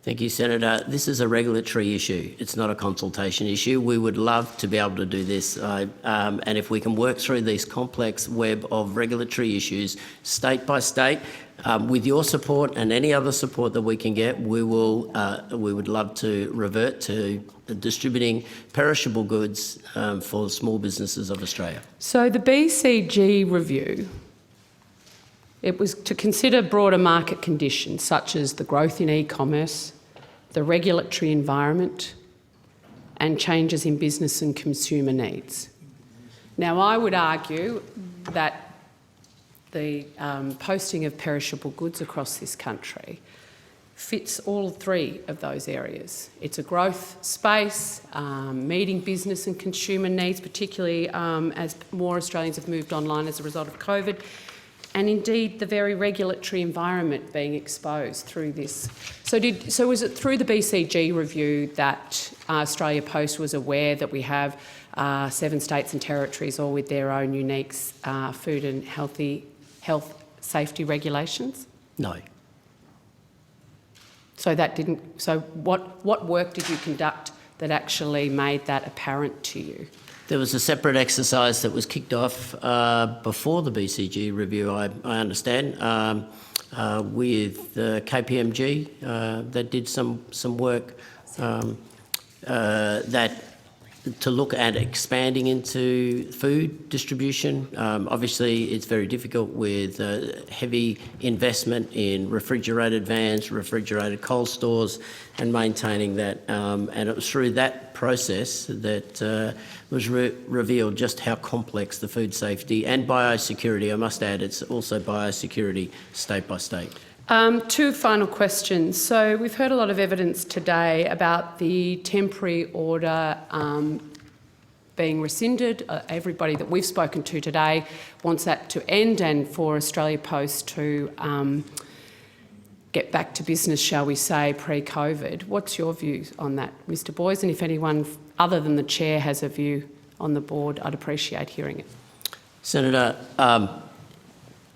S5: Thank you, Senator. This is a regulatory issue. It's not a consultation issue. We would love to be able to do this, and if we can work through this complex web of regulatory issues, state by state, with your support and any other support that we can get, we would love to revert to distributing perishable goods for small businesses of Australia.
S10: So the BCG review, it was to consider broader market conditions such as the growth in e-commerce, the regulatory environment, and changes in business and consumer needs. Now, I would argue that the posting of perishable goods across this country fits all 3 of those areas. It's a growth space, meeting business and consumer needs, particularly as more Australians have moved online as a result of COVID, and indeed the very regulatory environment being exposed through this. So was it through the BCG review that Australia Post was aware that we have 7 states and territories all with their own unique food and health safety regulations?
S5: No.
S10: So what work did you conduct that actually made that apparent to you?
S5: There was a separate exercise that was kicked off before the BCG review, I understand, with KPMG that did some work that to look at expanding into food distribution. Obviously, it's very difficult with heavy investment in refrigerated vans, refrigerated cold stores, and maintaining that. And it was through that process that was revealed just how complex the food safety and biosecurity, I must add, it's also biosecurity state by state.
S10: Two final questions. So we've heard a lot of evidence today about the temporary order being rescinded. Everybody that we've spoken to today wants that to end and for Australia Post to get back to business, shall we say, pre-COVID. What's your view on that, Mr. Boys? And if anyone other than the chair has a view on the board, I'd appreciate hearing it.
S5: Senator,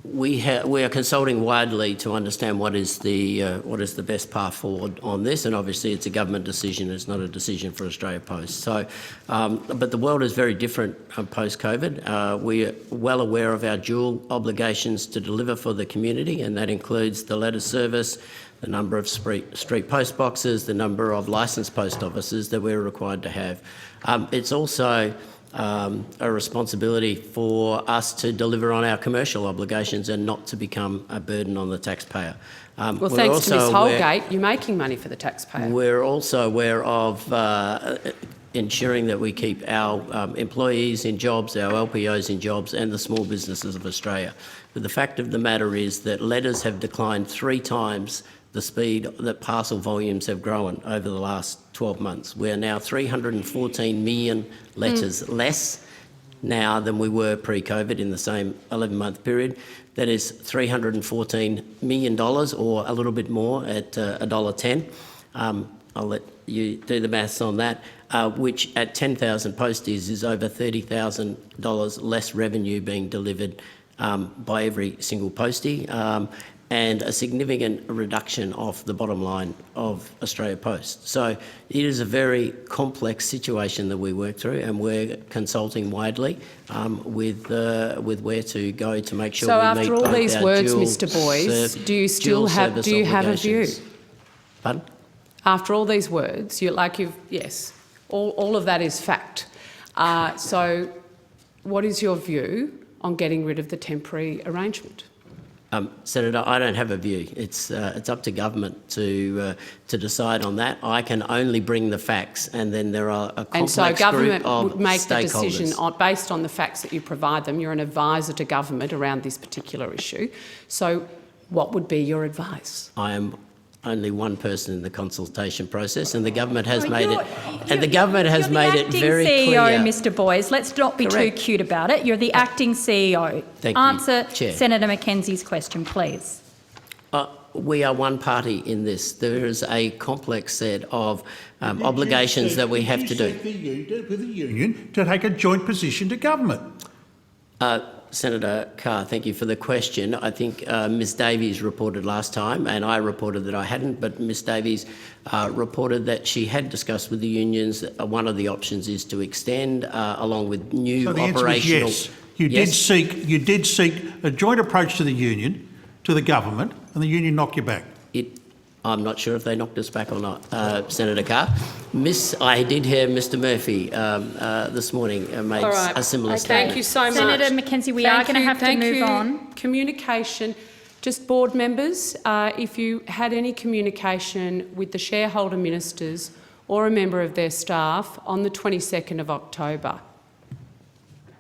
S5: we are consulting widely to understand what is the best path forward on this, and obviously it's a government decision. It's not a decision for Australia Post. So, but the world is very different post-COVID. We are well aware of our dual obligations to deliver for the community, and that includes the letter service, the number of street post boxes, the number of licensed post offices that we're required to have. It's also a responsibility for us to deliver on our commercial obligations and not to become a burden on the taxpayer.
S10: Well, thanks to Ms Holgate, you're making money for the taxpayer.
S5: We're also aware of ensuring that we keep our employees in jobs, our LPOs in jobs, and the small businesses of Australia. But the fact of the matter is that letters have declined 3 times the speed that parcel volumes have grown over the last 12 months. We're now 314 million letters less now than we were pre-COVID in the same 11-month period. That is $314 million or a little bit more at $1.10. I'll let you do the maths on that, which at 10,000 posties is over $30,000 less revenue being delivered by every single postie. And a significant reduction of the bottom line of Australia Post. So it is a very complex situation that we work through, and we're consulting widely with where to go to make sure we meet both our
S10: So after all these words, Mr. Boys, do you have a view?
S5: Pardon?
S10: After all these words, yes, all of that is fact. So what is your view on getting rid of the temporary arrangement?
S5: Senator, I don't have a view. It's up to government to decide on that. I can only bring the facts, and then there are a complex
S10: group of stakeholders. And so government would make the decision based on the facts that you provide them. You're an advisor to government around this particular issue. So what would be your advice?
S5: I am only one person in the consultation process, and the government has made it. And the government has made it very clear.
S1: You're the acting CEO, Mr. Boys. Let's not be too cute about it. You're the acting CEO.
S5: Thank you,
S1: Answer
S5: Chair.
S1: Senator Mackenzie's question, please.
S5: We are one party in this. There is a complex set of obligations that we have to do.
S9: With the union to take a joint position to government.
S5: Senator Carr, thank you for the question. I think Ms Davies reported last time, and I reported that I hadn't, but Ms Davies reported that she had discussed with the unions that one of the options is to extend along with new operational...
S9: Yes. You did seek a joint approach to the union, to the government, and the union knocked you back.
S5: I'm not sure if they knocked us back or not, Senator Carr. I did hear Mr Murphy this morning made a similar statement.
S10: Thank you so much.
S1: Senator Mackenzie, we are going to have to move on.
S10: Communication. Just board members, if you had any communication with the shareholder ministers or a member of their staff on the 22nd of October,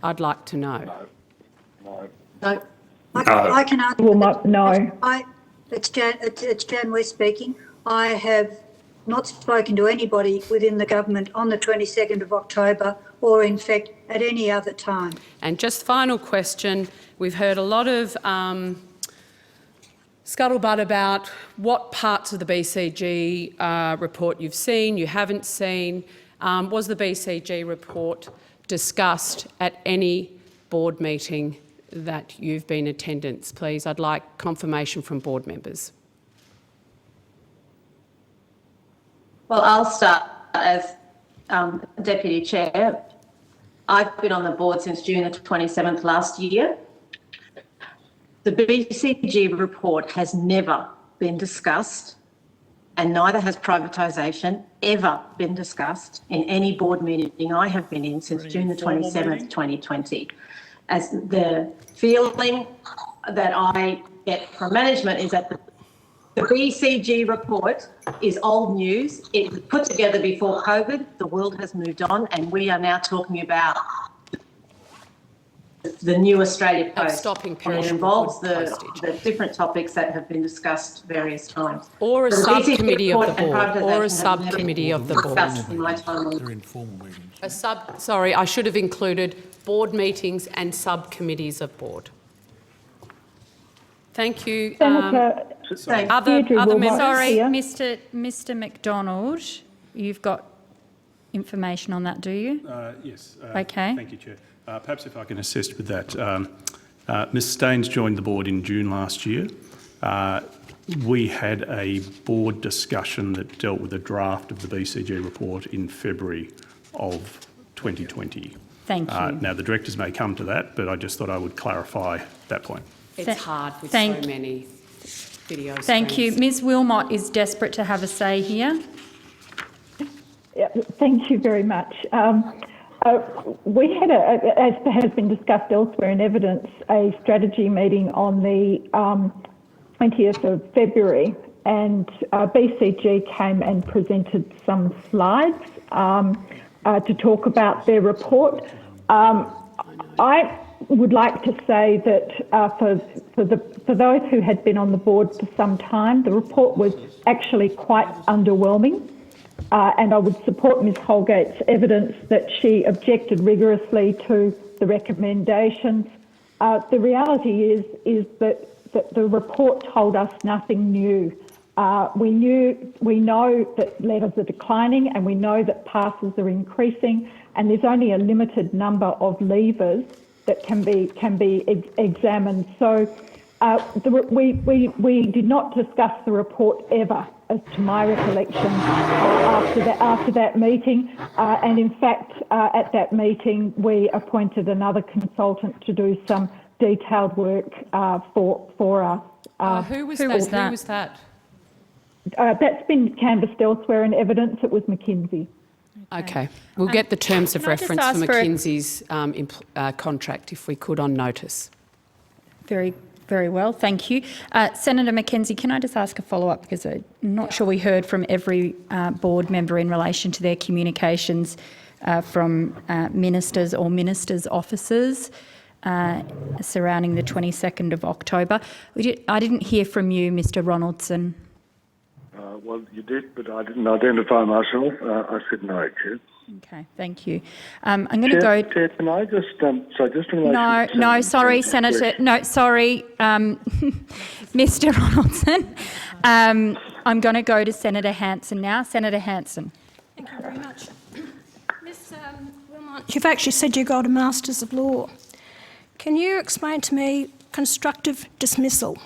S10: I'd like to know.
S17: No. I can answer.
S3: Well, no.
S17: It's Jan West speaking. I have not spoken to anybody within the government on the 22nd of October or, in fact, at any other time.
S10: And just final question, we've heard a lot of scuttlebutt about what parts of the BCG report you've seen, you haven't seen. Was the BCG report discussed at any board meeting that you've been in attendance, please? I'd like confirmation from board members.
S4: Well, I'll start as Deputy Chair. I've been on the board since June the 27th last year. The BCG report has never been discussed, and neither has privatisation ever been discussed in any board meeting I have been in since June the 27th, 2020. As the feeling that I get from management is that the BCG report is old news. It was put together before COVID. The world has moved on, and we are now talking about the new Australia Post.
S10: Stopping
S4: and it involves the different topics that have been discussed various times.
S10: Or a
S4: So the BCG
S10: subcommittee of the
S4: report and
S10: board. Or a
S4: privatisation have
S10: subcommittee
S4: never
S10: of the
S4: been
S10: board.
S4: discussed in my time on-
S9: They're informal meetings.
S10: Sorry, I should have included board meetings and subcommittees of board. Thank you.
S3: Senator,
S10: Other
S3: Deirdre
S10: members?
S1: Sorry,
S3: here.
S1: Mr McDonald, you've got information on that, do you?
S6: Yes.
S1: Okay.
S6: Thank you, Chair. Perhaps if I can assist with that. Ms Staines joined the board in June last year. We had a board discussion that dealt with a draft of the BCG report in February of 2020.
S1: Thank you.
S6: Now, the directors may come to that, but I just thought I would clarify that point.
S10: It's hard with so many video
S1: Thank you. Ms Wilmot is desperate to have a say here.
S3: Yeah, thank you very much. We had, as has been discussed elsewhere in evidence, a strategy meeting on the 20th of February, and BCG came and presented some slides to talk about their report. I would like to say that for those who had been on the board for some time, the report was actually quite underwhelming. And I would support Ms Holgate's evidence that she objected rigorously to the recommendations. The reality is that the report told us nothing new. We know that letters are declining, and we know that passes are increasing, and there's only a limited number of levers that can be examined. So we did not discuss the report ever, as to my recollection, after that meeting. And in fact, at that meeting, we appointed another consultant to do some detailed work for us.
S10: Who was that?
S3: That's been canvassed elsewhere in evidence. It was McKinsey.
S10: Okay. We'll get the terms of
S1: can I just
S10: reference for
S1: ask for a-
S10: McKinsey's contract, if we could, on notice.
S1: Very well, thank you. Senator Mackenzie, can I just ask a follow-up, because I'm not sure we heard from every board member in relation to their communications from ministers or ministers' offices surrounding the 22nd of October. I didn't hear from you, Mr Ronaldson.
S7: Well, you did, but I didn't identify myself. I said no, Chair.
S1: Okay, thank you. I'm going to go...
S7: Chair, can I just in relation
S1: No, sorry, Senator. No, sorry, Mr Ronaldson. I'm going to go to Senator Hanson now. Senator Hanson.
S13: Thank you very much. Ms Wilmot, you've actually said you got a Masters of Law. Can you explain to me constructive dismissal?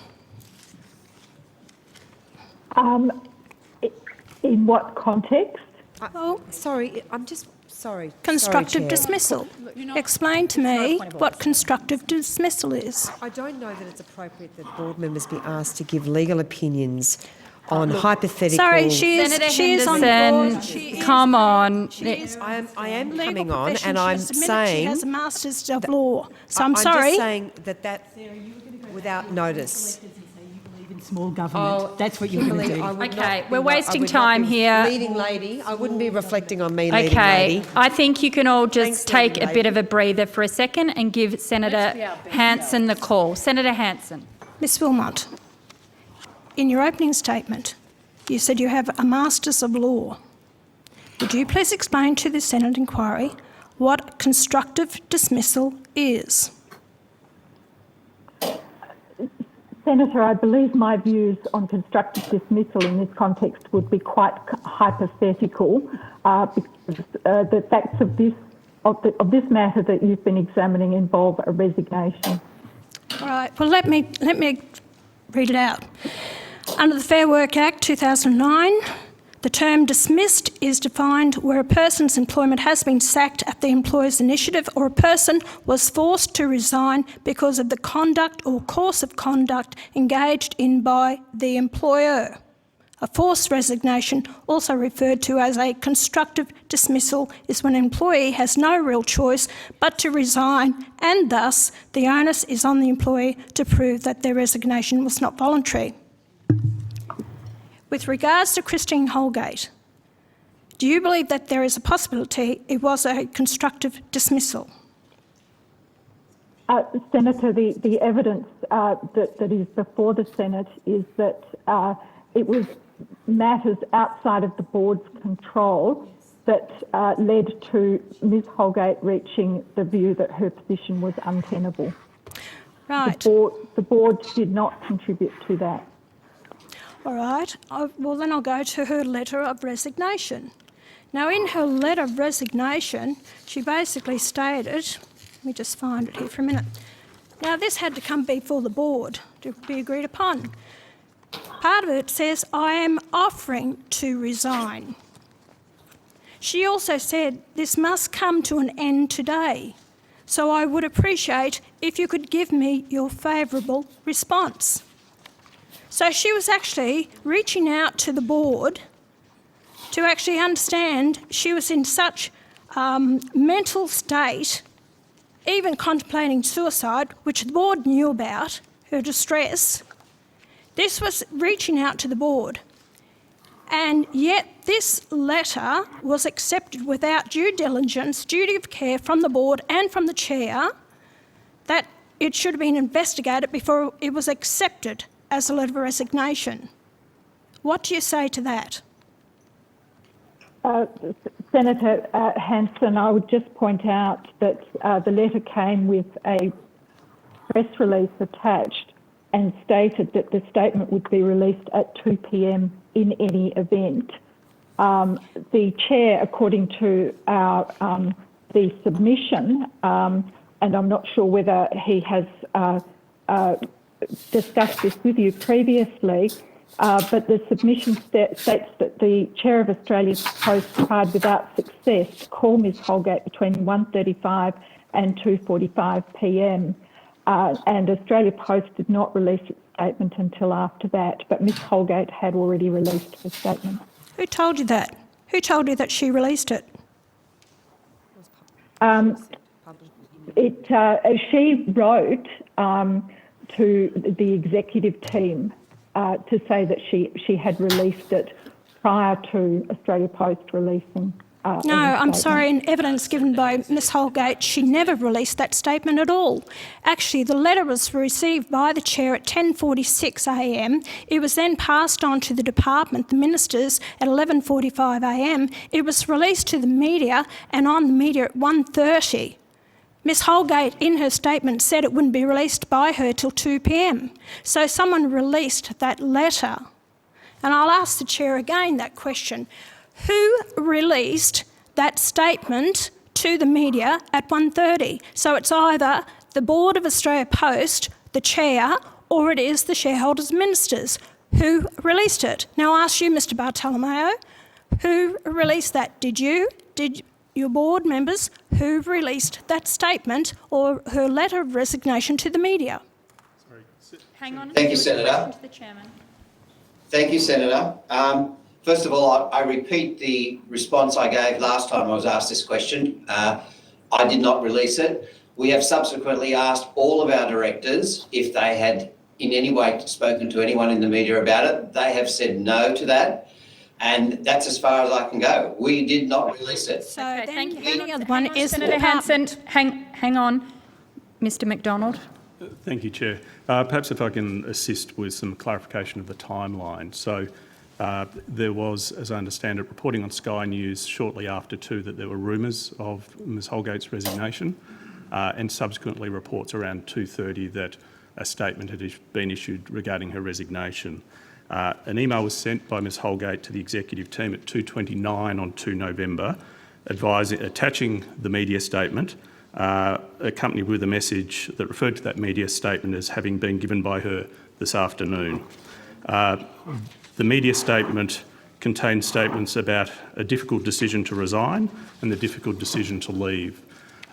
S3: In what context?
S13: Oh,
S11: sorry, I'm just sorry.
S13: Constructive
S11: Chair.
S13: dismissal. Explain to me what constructive dismissal is.
S11: I don't know that it's appropriate that board members be asked to give legal opinions on hypothetical...
S13: Sorry, she is on the board.
S1: Come on.
S11: I am coming on, and I'm saying...
S13: She has a Masters of Law, so I'm
S11: sorry.
S13: sorry.
S11: I'm just saying that without notice...
S2: Small government. That's what you're going to do.
S1: Okay, we're wasting time here.
S11: Leading lady. I wouldn't be reflecting on me, leading
S1: Okay,
S11: lady.
S1: I think you can all just
S11: Thanks,
S1: take
S11: leading
S1: a bit of a breather for a second and give Senator Hanson the call. Senator Hanson.
S13: Ms Wilmot, in your opening statement, you said you have a Masters of Law. Would you please explain to the Senate inquiry what constructive dismissal is?
S3: Senator, I believe my views on constructive dismissal in this context would be quite hypothetical, because the facts of this matter that you've been examining involve a resignation.
S13: All right. Well, let me read it out. Under the Fair Work Act 2009, The term dismissed is defined where a person's employment has been sacked at the employer's initiative or a person was forced to resign because of the conduct or course of conduct engaged in by the employer. A forced resignation, also referred to as a constructive dismissal, is when an employee has no real choice but to resign, and thus the onus is on the employee to prove that their resignation was not voluntary. With regards to Christine Holgate, do you believe that there is a possibility it was a constructive dismissal?
S3: Senator, the evidence that is before the Senate is that it was matters outside of the board's control that led to Ms Holgate reaching the view that her position was untenable.
S13: Right.
S3: The board did not contribute to that.
S13: All right. Well, then I'll go to her letter of resignation. Now, in her letter of resignation, she basically stated, let me just find it here for a minute. Now, this had to come before the board to be agreed upon. Part of it says, I am offering to resign. She also said, this must come to an end today, so I would appreciate if you could give me your favourable response. So she was actually reaching out to the board to actually understand she was in such mental state, even contemplating suicide, which the board knew about, her distress. This was reaching out to the board. And yet this letter was accepted without due diligence, duty of care from the board and from the chair, that it should have been investigated before it was accepted as a letter of resignation. What do you say to that?
S3: Senator Hanson, I would just point out that the letter came with a press release attached and stated that the statement would be released at 2 p.m. in any event. The chair, according to the submission, and I'm not sure whether he has discussed this with you previously, but the submission states that the chair of Australia's Post tried without success to call Ms Holgate between 1:35 and 2:45 p.m. And Australia Post did not release its statement until after that, but Ms Holgate had already released her statement.
S13: Who told you that? Who told you that she released it?
S3: She wrote to the executive team to say that she had released it prior to Australia Post releasing.
S13: No, I'm sorry, in evidence given by Ms Holgate, she never released that statement at all. Actually, the letter was received by the chair at 10:46 a.m. It was then passed on to the department, the ministers, at 11:45 a.m. It was released to the media and on the media at 1:30. Ms Holgate, in her statement, said it wouldn't be released by her till 2 p.m. So someone released that letter. And I'll ask the chair again that question. Who released that statement to the media at 1:30? So it's either the Board of Australia Post, the chair, or it is the shareholders' ministers. Who released it? Now I'll ask you, Mr Bartolomeo, who released that? Did you? Did your board members? Who released that statement or her letter of resignation to the media?
S1: Hang on.
S8: Thank you, Senator.
S1: To the chairman.
S8: Thank you, Senator. First of all, I repeat the response I gave last time I was asked this question. I did not release it. We have subsequently asked all of our directors if they had in any way spoken to anyone in the media about it. They have said no to that, and that's as far as I can go. We did not release it.
S13: So
S1: Okay,
S13: then
S1: thank you.
S13: the other one is
S1: Senator Hanson, hang on. Mr McDonald.
S6: Thank you, Chair. Perhaps if I can assist with some clarification of the timeline. So there was, as I understand it, reporting on Sky News shortly after too that there were rumours of Ms Holgate's resignation and subsequently reports around 2:30 that a statement had been issued regarding her resignation. An email was sent by Ms Holgate to the executive team at 2:29 on 2 November, attaching the media statement, accompanied with a message that referred to that media statement as having been given by her this afternoon. The media statement contained statements about a difficult decision to resign and the difficult decision to leave.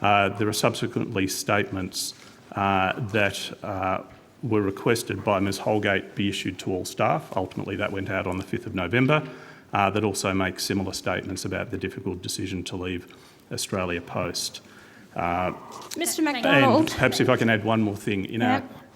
S6: There are subsequently statements that were requested by Ms Holgate be issued to all staff. Ultimately, that went out on the 5th of November. That also makes similar statements about the difficult decision to leave Australia Post.
S13: Mr McDonald.
S6: And perhaps if I can add one more thing.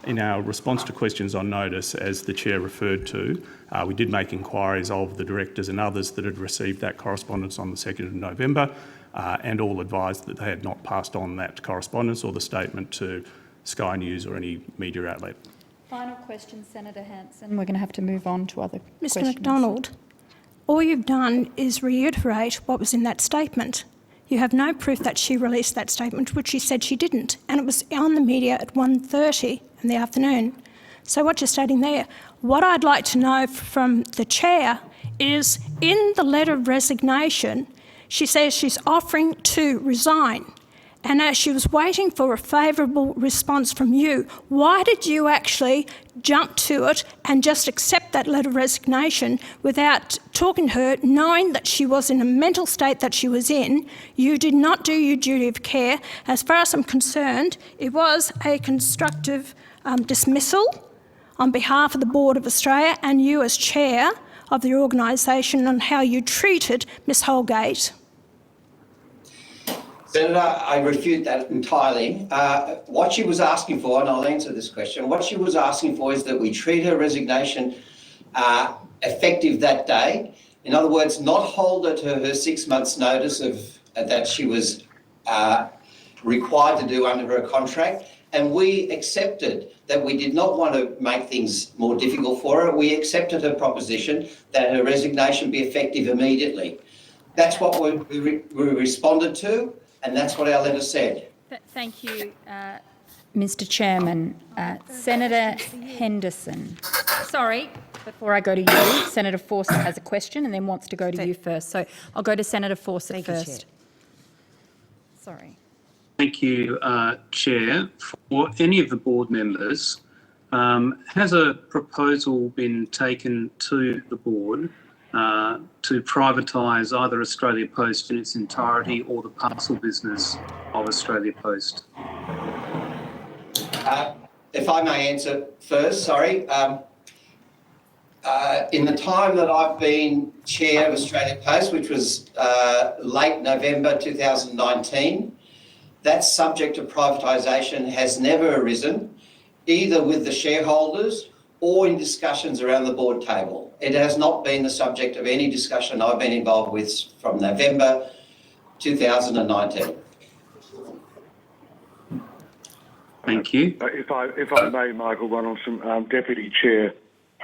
S6: In our response to questions on notice, as the Chair referred to, we did make inquiries of the directors and others that had received that correspondence on the 2nd of November, and all advised that they had not passed on that correspondence or the statement to Sky News or any media outlet.
S1: Final question, Senator Hanson. We're going to have to move on to other questions.
S13: Mr McDonald, all you've done is reiterate what was in that statement. You have no proof that she released that statement, which she said she didn't, and it was on the media at 1:30 in the afternoon. So what you're stating there, what I'd like to know from the Chair is, in the letter of resignation, she says she's offering to resign. And as she was waiting for a favourable response from you, why did you actually jump to it and just accept that letter of resignation without talking to her, knowing that she was in a mental state that she was in? You did not do your duty of care. As far as I'm concerned, it was a constructive dismissal on behalf of the Board of Australia and you as chair of the organisation on how you treated Ms Holgate.
S8: Senator, I refute that entirely. What she was asking for, and I'll answer this question, what she was asking for is that we treat her resignation effective that day. In other words, not hold her to her 6 months' notice of that she was required to do under her contract. And we accepted that we did not want to make things more difficult for her. We accepted her proposition that her resignation be effective immediately. That's what we responded to. And that's what our letter said.
S1: Thank you, Mr Chairman. Senator Henderson. Sorry, before I go to you, Senator Fawcett has a question and then wants to go to you first. So I'll go to Senator Fawcett first. Sorry.
S12: Thank you, Chair. For any of the board members, has a proposal been taken to the board to privatise either Australia Post in its entirety or the parcel business of Australia Post?
S8: If I may answer first, sorry. In the time that I've been chair of Australia Post, which was late November 2019, that subject of privatisation has never arisen, either with the shareholders or in discussions around the board table. It has not been the subject of any discussion I've been involved with from November 2019.
S12: Thank you.
S7: If I may, Michael Ronaldson, Deputy Chair,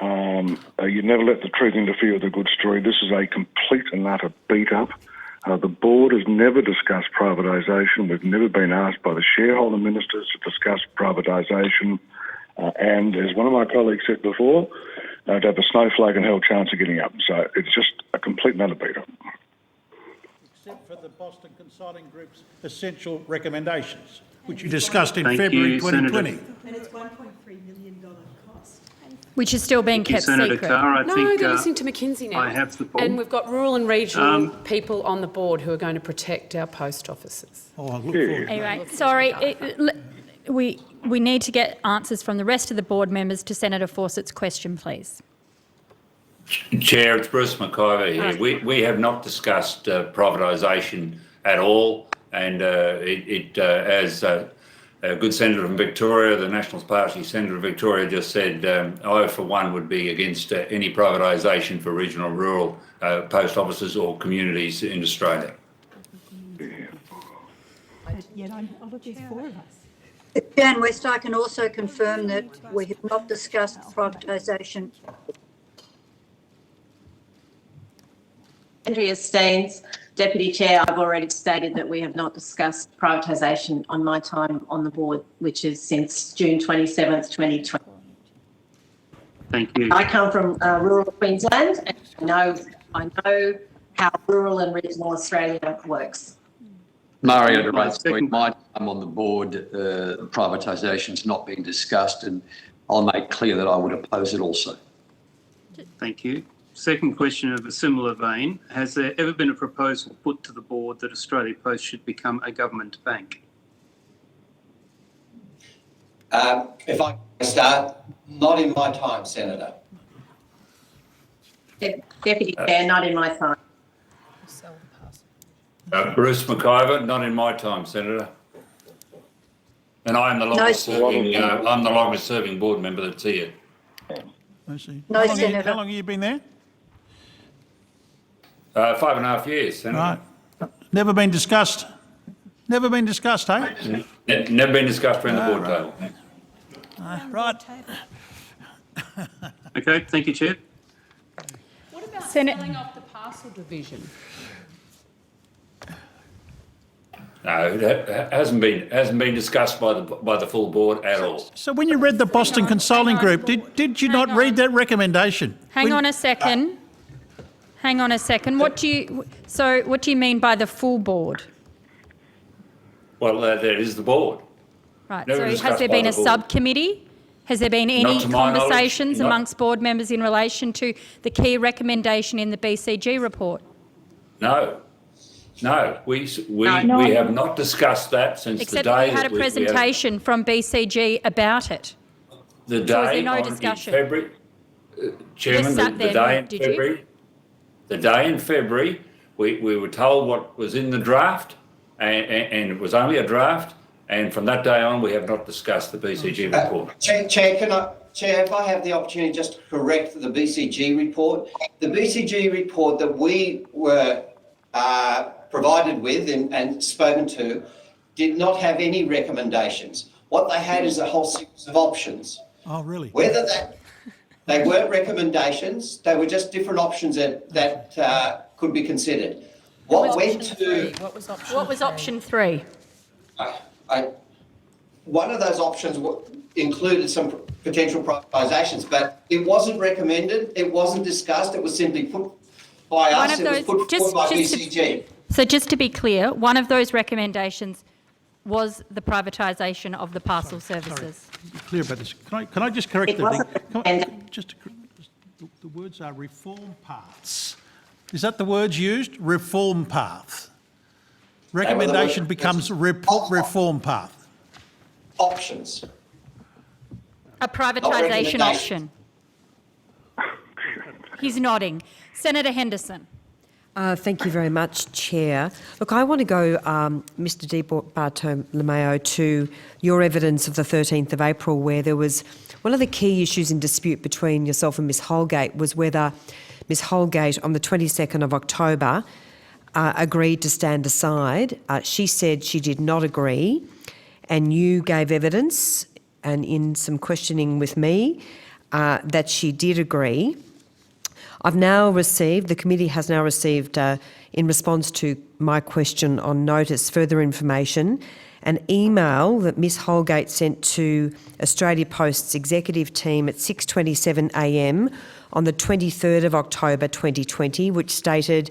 S7: you never let the truth interfere with a good story. This is a complete and utter beat-up. The board has never discussed privatisation. We've never been asked by the shareholder ministers to discuss privatisation. And as one of my colleagues said before, to have a snowflake and hell chance of getting up. So it's just a complete and utter beat-up.
S9: Except for the Boston Consulting Group's essential recommendations, which you discussed in
S12: Thank
S9: February
S12: you,
S9: 2020.
S12: Senator.
S2: And it's $1.3 million cost.
S1: Which is still being kept
S10: Senator
S1: secret.
S10: Carr, they're listening to McKinsey now.
S12: I have the ball.
S10: And we've got rural and regional people on the board who are going to protect our post offices.
S9: Oh, I look forward.
S1: Anyway, sorry, we need to get answers from the rest of the board members to Senator Fawcett's question, please.
S16: Chair, it's Bruce McIver here. We have not discussed privatisation at all, and as a good senator from Victoria, the Nationals Party senator of Victoria just said, I for one would be against any privatisation for regional rural post offices or communities in Australia.
S2: Yet there's 4 of us.
S17: Jan West, I can also confirm that we have not discussed privatisation.
S4: Andrea Staines, Deputy Chair, I've already stated that we have not discussed privatisation on my time on the board, which is since June 27th, 2020.
S12: Thank you.
S4: I come from rural Queensland and I know how rural and regional Australia works.
S15: Mario de Rey, my time on the board, privatisation's not been discussed, and I'll make clear that I would oppose it also.
S12: Thank you. Second question of a similar vein. Has there ever been a proposal put to the board that Australia Post should become a government bank?
S8: If I can start, not in my time, Senator.
S4: Deputy Chair, not in my time.
S16: Bruce McIver, not in my time, Senator. And I am the longest serving board member that's here.
S9: I see.
S17: No,
S9: How long
S17: Senator.
S9: have you been there?
S16: 5.5 years, Senator.
S9: Right. Never been discussed. Never been discussed, eh?
S16: Never been discussed around the board table.
S9: Right.
S12: Okay, thank you, Chair.
S10: What about
S1: Senate-
S10: selling off the parcel division?
S16: No, it hasn't been discussed by the full board at all.
S9: So when you read the Boston Consulting Group, did you not read that recommendation?
S1: Hang on a second. Hang on a second. What do you mean by the full board?
S16: Well, that is the board.
S1: Right.
S16: Never
S1: So
S16: discussed
S1: has there
S16: by
S1: been
S16: the
S1: a
S16: board.
S1: subcommittee? Has there been any
S16: Not to my knowledge,
S1: conversations
S16: not-
S1: amongst board members in relation to the key recommendation in the BCG report?
S16: No, we have not discussed that since
S1: Except
S16: the
S1: that
S16: day
S1: we had a
S16: that
S1: presentation from BCG about it.
S16: the
S1: So was there
S16: day
S1: no
S16: in
S1: discussion?
S16: February, Chairman,
S1: sat
S16: the
S1: there,
S16: day in
S1: did you?
S16: February, the day in February, we were told what was in the draft, and it was only a draft. And from that day on, we have not discussed the BCG report.
S8: Chair, if I have the opportunity just to correct the BCG report. The BCG report that we were provided with and spoken to did not have any recommendations. What they had is a whole series of options.
S9: Oh, really?
S8: Whether they weren't recommendations, they were just different options that could be considered. What
S1: was option three?
S8: One of those options included some potential privatisations, but it wasn't recommended, it wasn't discussed, it was simply put by us, it was put forward by BCG.
S1: So just to be clear, one of those recommendations was the privatisation of the parcel services.
S9: Be clear about this. Can I just correct the thing? The words are reform paths. Is that the words used? Reform path. Recommendation becomes reform path.
S8: Options.
S1: A privatisation option. He's nodding. Senator Henderson.
S11: Thank you very much, Chair. Look, I want to go, Mr Di Bartolomeo, to your evidence of the 13th of April, where there was one of the key issues in dispute between yourself and Ms Holgate was whether Ms Holgate, on the 22nd of October, agreed to stand aside. She said she did not agree, and you gave evidence, and in some questioning with me, that she did agree. The committee has now received, in response to my question on notice, further information, an email that Ms Holgate sent to Australia Post's executive team at 6:27 a.m. on the 23rd of October 2020, which stated,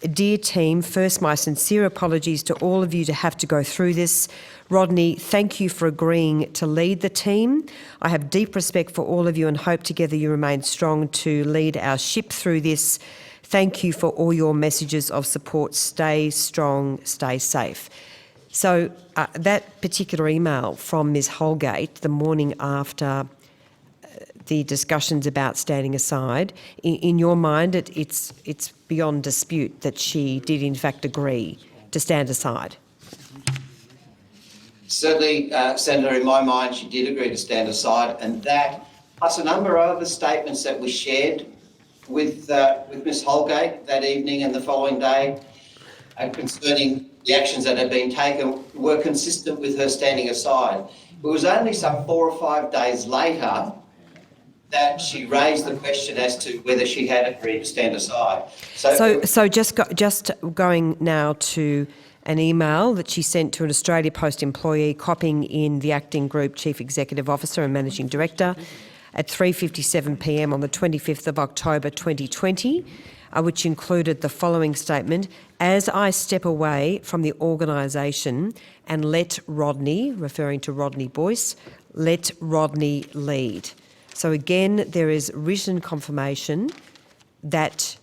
S11: "Dear team, first my sincere apologies to all of you to have to go through this. Rodney, thank you for agreeing to lead the team. I have deep respect for all of you and hope together you remain strong to lead our ship through this. Thank you for all your messages of support. Stay strong, stay safe." So that particular email from Ms Holgate the morning after the discussions about standing aside, in your mind it's beyond dispute that she did in fact agree to stand aside?
S8: Certainly, Senator, in my mind, she did agree to stand aside, and that, plus a number of other statements that we shared with Ms Holgate that evening and the following day concerning the actions that had been taken, were consistent with her standing aside. It was only some 4 or 5 days later that she raised the question as to whether she had agreed to stand aside.
S11: So just going now to an email that she sent to an Australia Post employee, copying in the Acting Group Chief Executive Officer and Managing Director at 3:57 p.m. on the 25th of October 2020, which included the following statement: "As I step away from the organisation and let Rodney," referring to Rodney Boyce, "let Rodney lead." So again, there is written confirmation that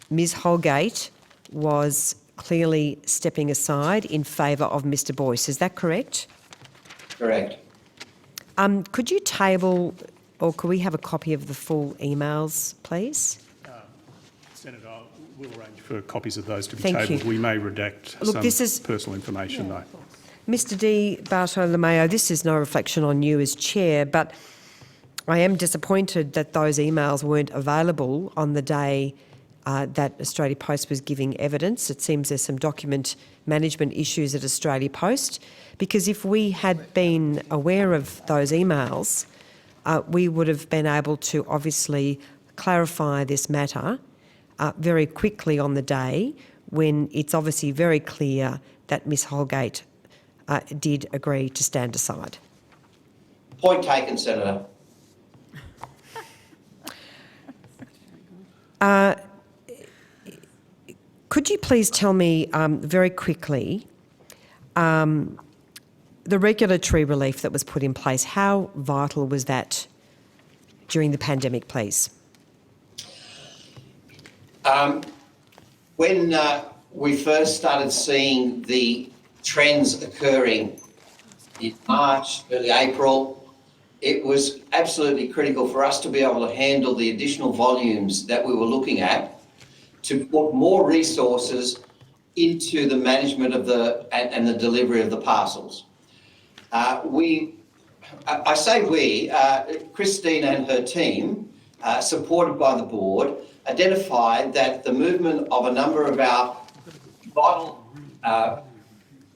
S11: Ms Holgate was clearly stepping aside in favour of Mr Boyce. Is that correct?
S8: Correct.
S11: Could you table, or could we have a copy of the full emails, please?
S6: Senator, we'll arrange for copies of those to be
S11: Thank
S6: tabled.
S11: you.
S6: We may redact
S11: Look,
S6: some
S11: this is-
S6: personal information, though.
S11: Mr Di Bartolomeo, this is no reflection on you as chair, but I am disappointed that those emails weren't available on the day that Australia Post was giving evidence. It seems there's some document management issues at Australia Post, because if we had been aware of those emails, we would have been able to obviously clarify this matter very quickly on the day, when it's obviously very clear that Ms Holgate did agree to stand aside.
S8: Point taken, Senator.
S11: Could you please tell me very quickly the regulatory relief that was put in place, how vital was that during the pandemic, please?
S8: When we first started seeing the trends occurring in March, early April, it was absolutely critical for us to be able to handle the additional volumes that we were looking at, to put more resources into the management of and the delivery of the parcels. Christine and her team, supported by the board, identified that the movement of a number of our vital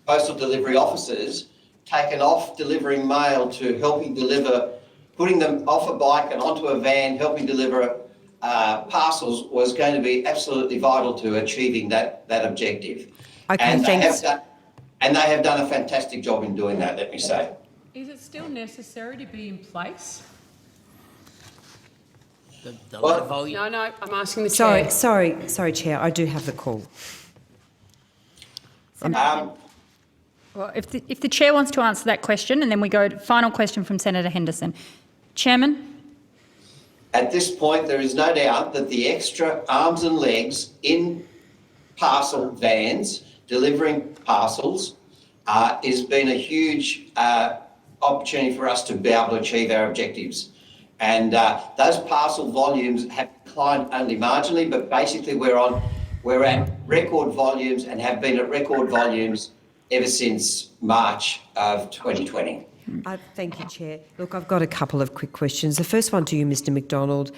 S8: postal delivery officers taken off delivering mail to helping deliver, putting them off a bike and onto a van, helping deliver parcels, was going to be absolutely vital to achieving that objective.
S11: Okay,
S8: and
S11: thanks.
S8: They have done a fantastic job in doing that, let me say.
S10: Is it still necessary to be in place?
S5: The low volume.
S10: No, I'm asking the chair.
S11: Sorry, Chair, I do have the call.
S1: Well, if the chair wants to answer that question, and then we go to final question from Senator Henderson. Chairman?
S8: At this point, there is no doubt that the extra arms and legs in parcel vans delivering parcels has been a huge opportunity for us to be able to achieve our objectives. And those parcel volumes have declined only marginally, but basically we're at record volumes and have been at record volumes ever since March of 2020.
S11: Thank you, Chair. Look, I've got a couple of quick questions. The first one to you, Mr McDonald.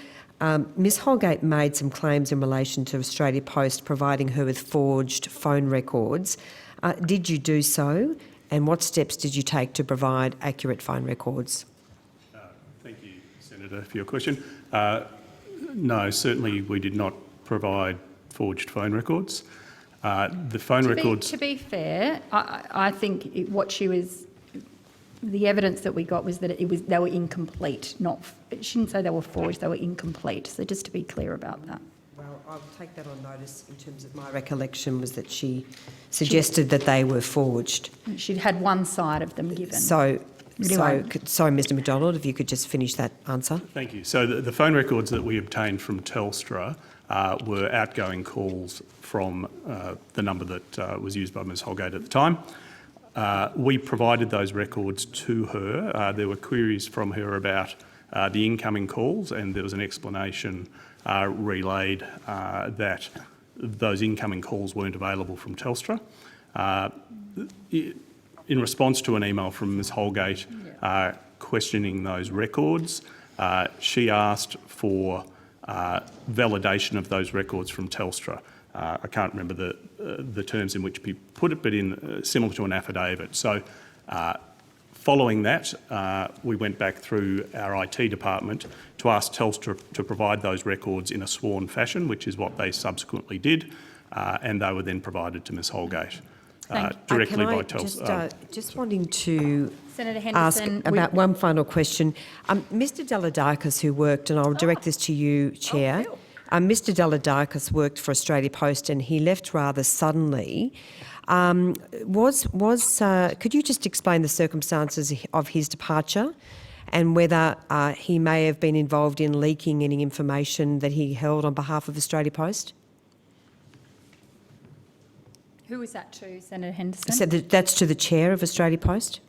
S11: Ms Holgate made some claims in relation to Australia Post providing her with forged phone records. Did you do so? And what steps did you take to provide accurate phone records?
S6: Thank you, Senator, for your question. No, certainly we did not provide forged phone records. The phone records...
S1: To be fair, I think the evidence that we got was that they were incomplete. She didn't say they were forged, they were incomplete. So just to be clear about that.
S11: Well, I'll take that on notice. In terms of my recollection, was that she suggested that they were forged.
S1: She'd had one side of them given.
S11: Sorry,
S1: Anyway.
S11: sorry, Mr McDonald, if you could just finish that answer.
S6: Thank you. So the phone records that we obtained from Telstra were outgoing calls from the number that was used by Ms Holgate at the time. We provided those records to her. There were queries from her about the incoming calls, and there was an explanation relayed that those incoming calls weren't available from Telstra. In response to an email from Ms Holgate questioning those records, she asked for validation of those records from Telstra. I can't remember the terms in which people put it, but similar to an affidavit. So following that, we went back through our IT department to ask Telstra to provide those records in a sworn fashion, which is what they subsequently did, and they were then provided to Ms Holgate directly by Telstra.
S11: Just wanting to
S1: Senator
S11: ask
S1: Henderson,
S11: about one final question. Mr Deladarkis, who worked, and I'll direct this to you, Chair. Mr Deladarkis worked for Australia Post and he left rather suddenly. Could you just explain the circumstances of his departure and whether he may have been involved in leaking any information that he held on behalf of Australia Post?
S1: Who was that to, Senator Henderson?
S11: So that's to the chair of Australia Post?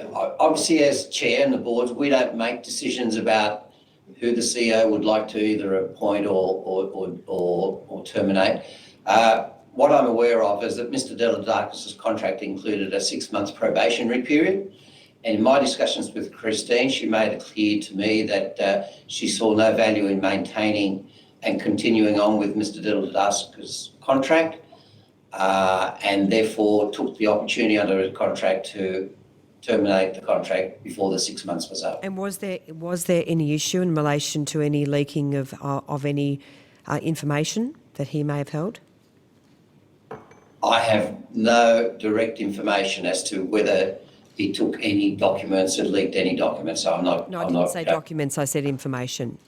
S8: Obviously, as chair and the board, we don't make decisions about who the CEO would like to either appoint or terminate. What I'm aware of is that Mr. Deladakis' contract included a 6-month probationary period. And in my discussions with Christine, she made it clear to me that she saw no value in maintaining and continuing on with Mr. Deladakis' contract, and therefore took the opportunity under his contract to terminate the contract before the 6 months was up.
S11: And was there any issue in relation to any leaking of any information that he may have held?
S8: I have no direct information as to whether he took any documents or leaked any documents, so I'm not...
S11: No, I didn't say documents, I said information.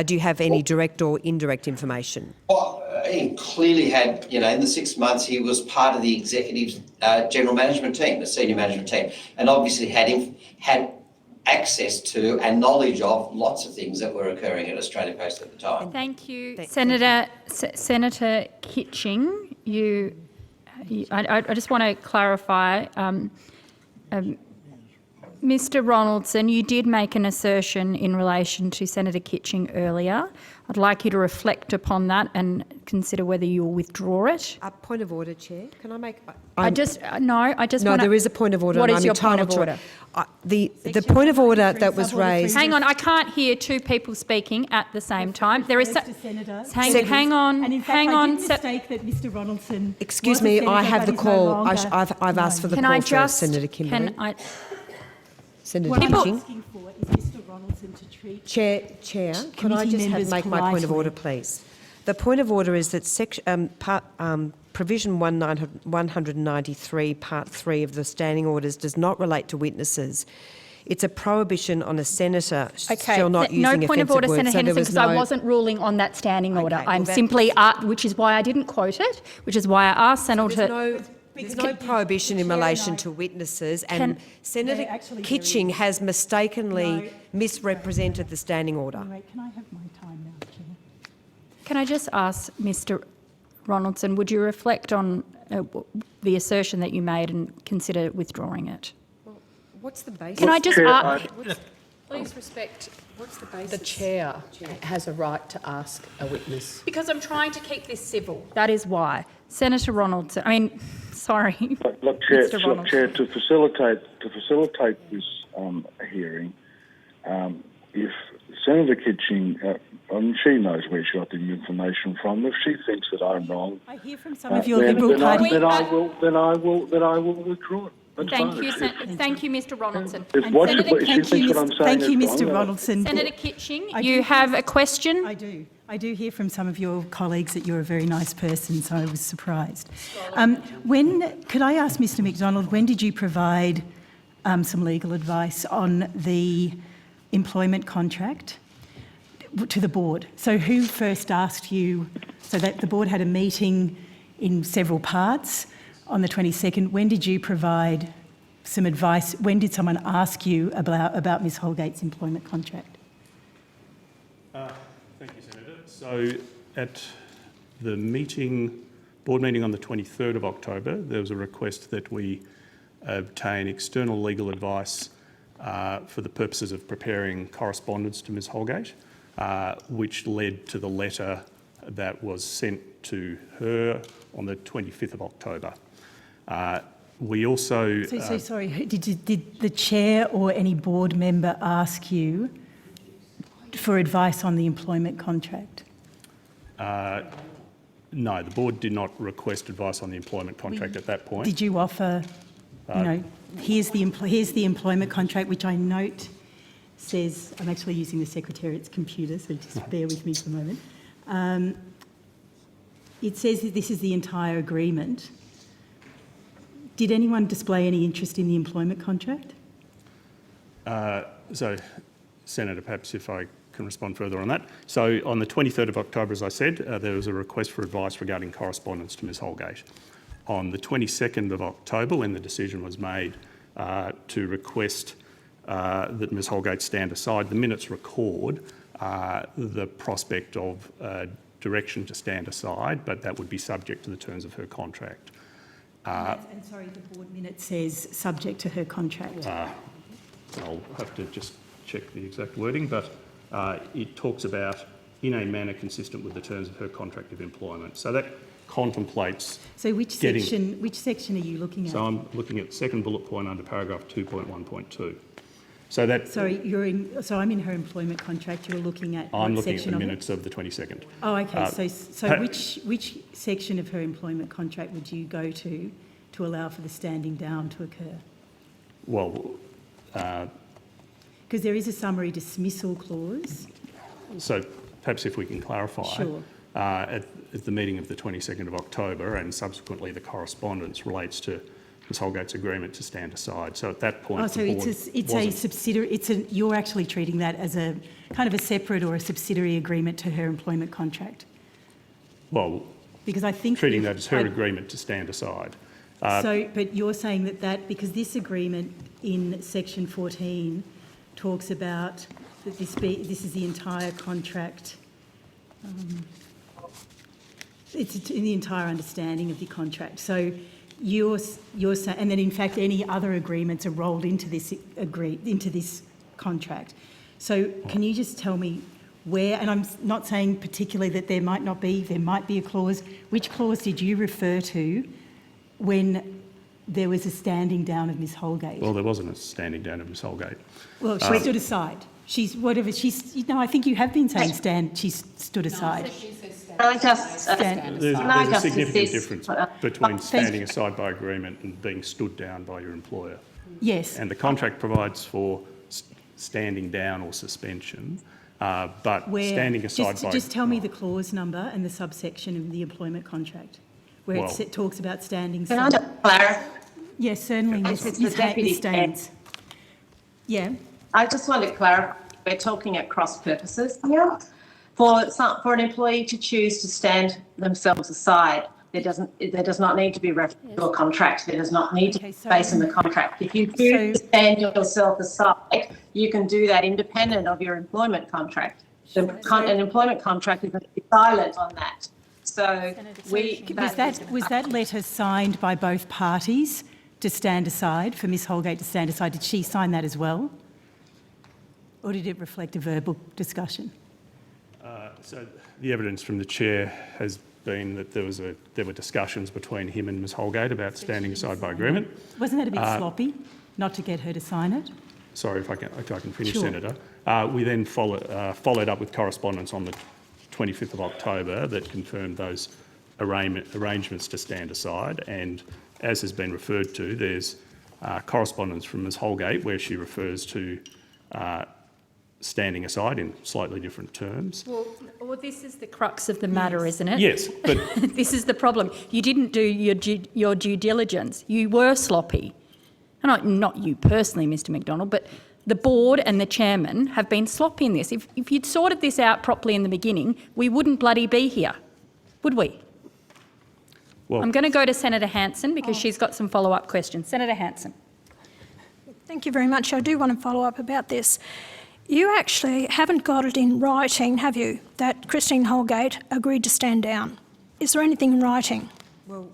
S11: Do you have any direct or indirect information?
S8: Well, he clearly had, in the 6 months, he was part of the executive general management team, the senior management team, and obviously had access to and knowledge of lots of things that were occurring at Australia Post at the time.
S1: Thank you. Senator Kitching, I just want to clarify, Mr. Ronaldson, you did make an assertion in relation to Senator Kitching earlier. I'd like you to reflect upon that and consider whether you'll withdraw it.
S11: A point of order, Chair. Can I make...
S1: No,
S11: there is a point of order.
S1: What
S11: and
S1: is
S11: I'm
S1: your point of
S11: entitled
S1: order?
S11: The point of order that was raised...
S1: Hang on, I can't hear two people speaking at the same time. There is...
S2: Senator.
S1: Hang on,
S2: and in fact,
S1: hang on.
S2: I did mistake that Mr. Ronaldson...
S11: Excuse me, I have the call. I've asked for the call first, Senator Kimberley. Senator
S2: What I'm
S11: Kitching.
S2: asking for is Mr. Ronaldson to treat...
S11: Chair, could I just make my point of order, please? The point of order is that Provision 193, Part 3 of the Standing Orders does not relate to witnesses. It's a prohibition on a senator still not using offensive words.
S1: No point of order, Senator Henderson, because I wasn't ruling on that standing order. I'm simply, which is why I didn't quote it, which is why I asked Senator...
S11: There's no prohibition in relation to witnesses, and Senator Kitching has mistakenly misrepresented the standing order.
S2: Anyway, can I have my time now, Chair?
S1: Can I just ask Mr. Ronaldson, would you reflect on the assertion that you made and consider withdrawing it?
S11: Well, what's the basis?
S1: Can I just ask...
S10: Please respect what's the basis? The chair has a right to ask a witness.
S1: Because I'm trying to keep this civil. That is why. Senator Ronaldson, sorry.
S7: Look, Chair, to facilitate this hearing, if Senator Kitching, she knows where she got the information from. If she thinks that I'm wrong,
S2: I hear from some of your Liberal Party.
S7: Then I will withdraw it.
S1: Thank you, Mr. Ronaldson.
S2: Thank you, Mr. Ronaldson.
S1: Senator Kitching, you have a question?
S2: I do hear from some of your colleagues that you're a very nice person, so I was surprised. Could I ask Mr. McDonald, when did you provide some legal advice on the employment contract to the board? So who first asked you, so that the board had a meeting in several parts on the 22nd, when did you provide some advice? When did someone ask you about Ms. Holgate's employment contract?
S6: Thank you, Senator. So at the board meeting on the 23rd of October, there was a request that we obtain external legal advice for the purposes of preparing correspondence to Ms. Holgate, which led to the letter that was sent to her on the 25th of October. We also...
S2: Sorry, did the chair or any board member ask you for advice on the employment contract?
S6: No, the board did not request advice on the employment contract at that point.
S2: Did you offer, here's the employment contract, which I note says, I'm actually using the Secretariat's computer, so just bear with me for a moment. It says that this is the entire agreement. Did anyone display any interest in the employment contract?
S6: So, Senator, perhaps if I can respond further on that. So on the 23rd of October, as I said, there was a request for advice regarding correspondence to Ms. Holgate. on the 22nd of October, when the decision was made to request that Ms Holgate stand aside, the minutes record the prospect of direction to stand aside, but that would be subject to the terms of her contract.
S2: And sorry, the board minute says subject to her contract.
S6: I'll have to just check the exact wording, but it talks about in a manner consistent with the terms of her contract of employment. So that contemplates.
S2: So which section are you looking at?
S6: So I'm looking at the second bullet point under paragraph 2.1.2. So that.
S2: Sorry, so I'm in her employment contract. You're looking at.
S6: I'm looking at
S2: section
S6: the
S2: of
S6: minutes of the 22nd.
S2: Oh, okay. So which section of her employment contract would you go to allow for the standing down to occur?
S6: Well,
S2: because there is a summary dismissal clause.
S6: So perhaps if we can clarify.
S2: Sure.
S6: At the meeting of the 22nd of October, and subsequently the correspondence relates to Ms Holgate's agreement to stand aside. So at that point,
S2: So it's a subsidiary. You're actually treating that as a kind of a separate or a subsidiary agreement to her employment contract.
S6: Well,
S2: because I think
S6: treating that as her agreement to stand aside.
S2: But you're saying that because this agreement in section 14 talks about that this is the entire contract. It's in the entire understanding of the contract. So you're saying, and then in fact any other agreements are rolled into this contract. So can you just tell me where? And I'm not saying particularly that there might be a clause. Which clause did you refer to when there was a standing down of Ms Holgate?
S6: Well, there wasn't a standing down of Ms Holgate.
S2: Well, she stood aside. I think you have been saying she's stood aside.
S6: There's a significant difference between standing aside by agreement and being stood down by your employer.
S2: Yes.
S6: And the contract provides for standing down or suspension, but standing aside by...
S2: Just tell me the clause number and the subsection of the employment contract where it talks about standing aside.
S4: Can I just clarify?
S2: Yes, certainly.
S4: It's the Deputy
S2: Staines. Yeah.
S4: I just want to clarify, we're talking at cross purposes here. For an employee to choose to stand themselves aside, there does not need to be reference to a contract. There does not need to be space in the contract. If you choose to stand yourself aside, you can do that independent of your employment contract. An employment contract is silent on that. So
S2: was that letter signed by both parties to stand aside, for Ms Holgate to stand aside? Did she sign that as well? Or did it reflect a verbal discussion?
S6: So the evidence from the chair has been that there were discussions between him and Ms Holgate about standing aside by agreement.
S2: Wasn't that a bit sloppy, not to get her to sign it?
S6: Sorry, if I can finish,
S2: Sure.
S6: Senator. We then followed up with correspondence on the 25th of October that confirmed those arrangements to stand aside, and as has been referred to, there's correspondence from Ms Holgate where she refers to standing aside in slightly different terms.
S1: Well, this is the crux of the matter, isn't it?
S6: Yes, but...
S1: This is the problem. You didn't do your due diligence. You were sloppy. Not you personally, Mr McDonald, but the board and the chairman have been sloppy in this. If you'd sorted this out properly in the beginning, we wouldn't bloody be here, would we?
S6: Well,
S1: I'm going to go to Senator Hanson because she's got some follow-up questions. Senator Hanson.
S13: Thank you very much. I do want to follow up about this. You actually haven't got it in writing, have you, that Christine Holgate agreed to stand down? Is there anything in writing?
S11: Well,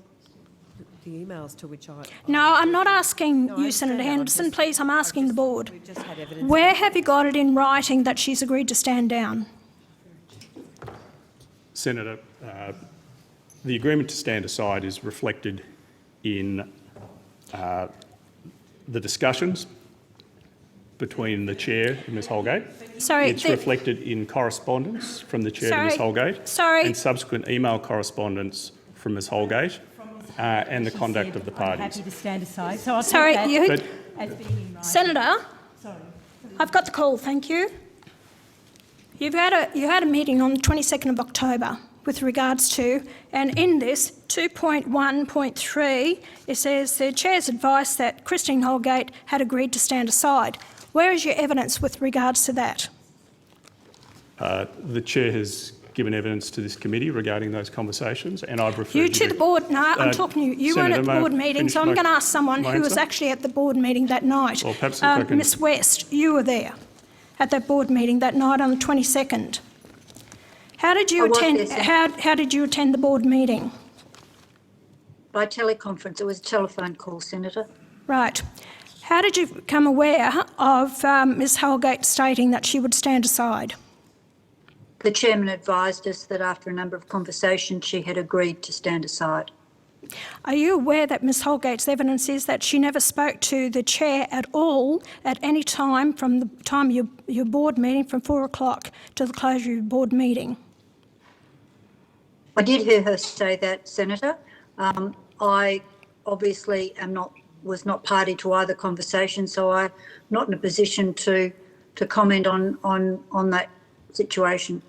S11: the emails to which I...
S13: No, I'm not asking you, Senator Henderson, please, I'm asking the board.
S11: We've just had evidence.
S13: Where have you got it in writing that she's agreed to stand down?
S6: Senator, the agreement to stand aside is reflected in the discussions between the chair and Ms Holgate. It's reflected in correspondence from the chair to Ms Holgate and subsequent email correspondence from Ms Holgate and the conduct of the parties.
S2: Happy to stand aside. So I'll take that as being in writing.
S13: Senator, I've got the call, thank you. You had a meeting on the 22nd of October with regards to, and in this 2.1.3, it says the chair's advice that Christine Holgate had agreed to stand aside. Where is your evidence with regards to that?
S6: The chair has given evidence to this committee regarding those conversations, and I've referred
S13: You to the board? No, I'm talking to you. You weren't at the board meeting, so I'm going to ask someone who was actually at the board meeting that night.
S6: Well, perhaps if I can...
S13: Ms West, you were there at that board meeting that night on the 22nd. How did you attend? How did you attend the board meeting?
S17: By teleconference. It was a telephone call, Senator.
S13: Right. How did you become aware of Ms Holgate stating that she would stand aside?
S17: The chairman advised us that after a number of conversations, she had agreed to stand aside.
S13: Are you aware that Ms Holgate's evidence is that she never spoke to the chair at all at any time from the time of your board meeting, from 4 o'clock to the closure of your board meeting?
S17: I did hear her say that, Senator. I obviously was not party to either conversation, so I'm not in a position to comment on that situation.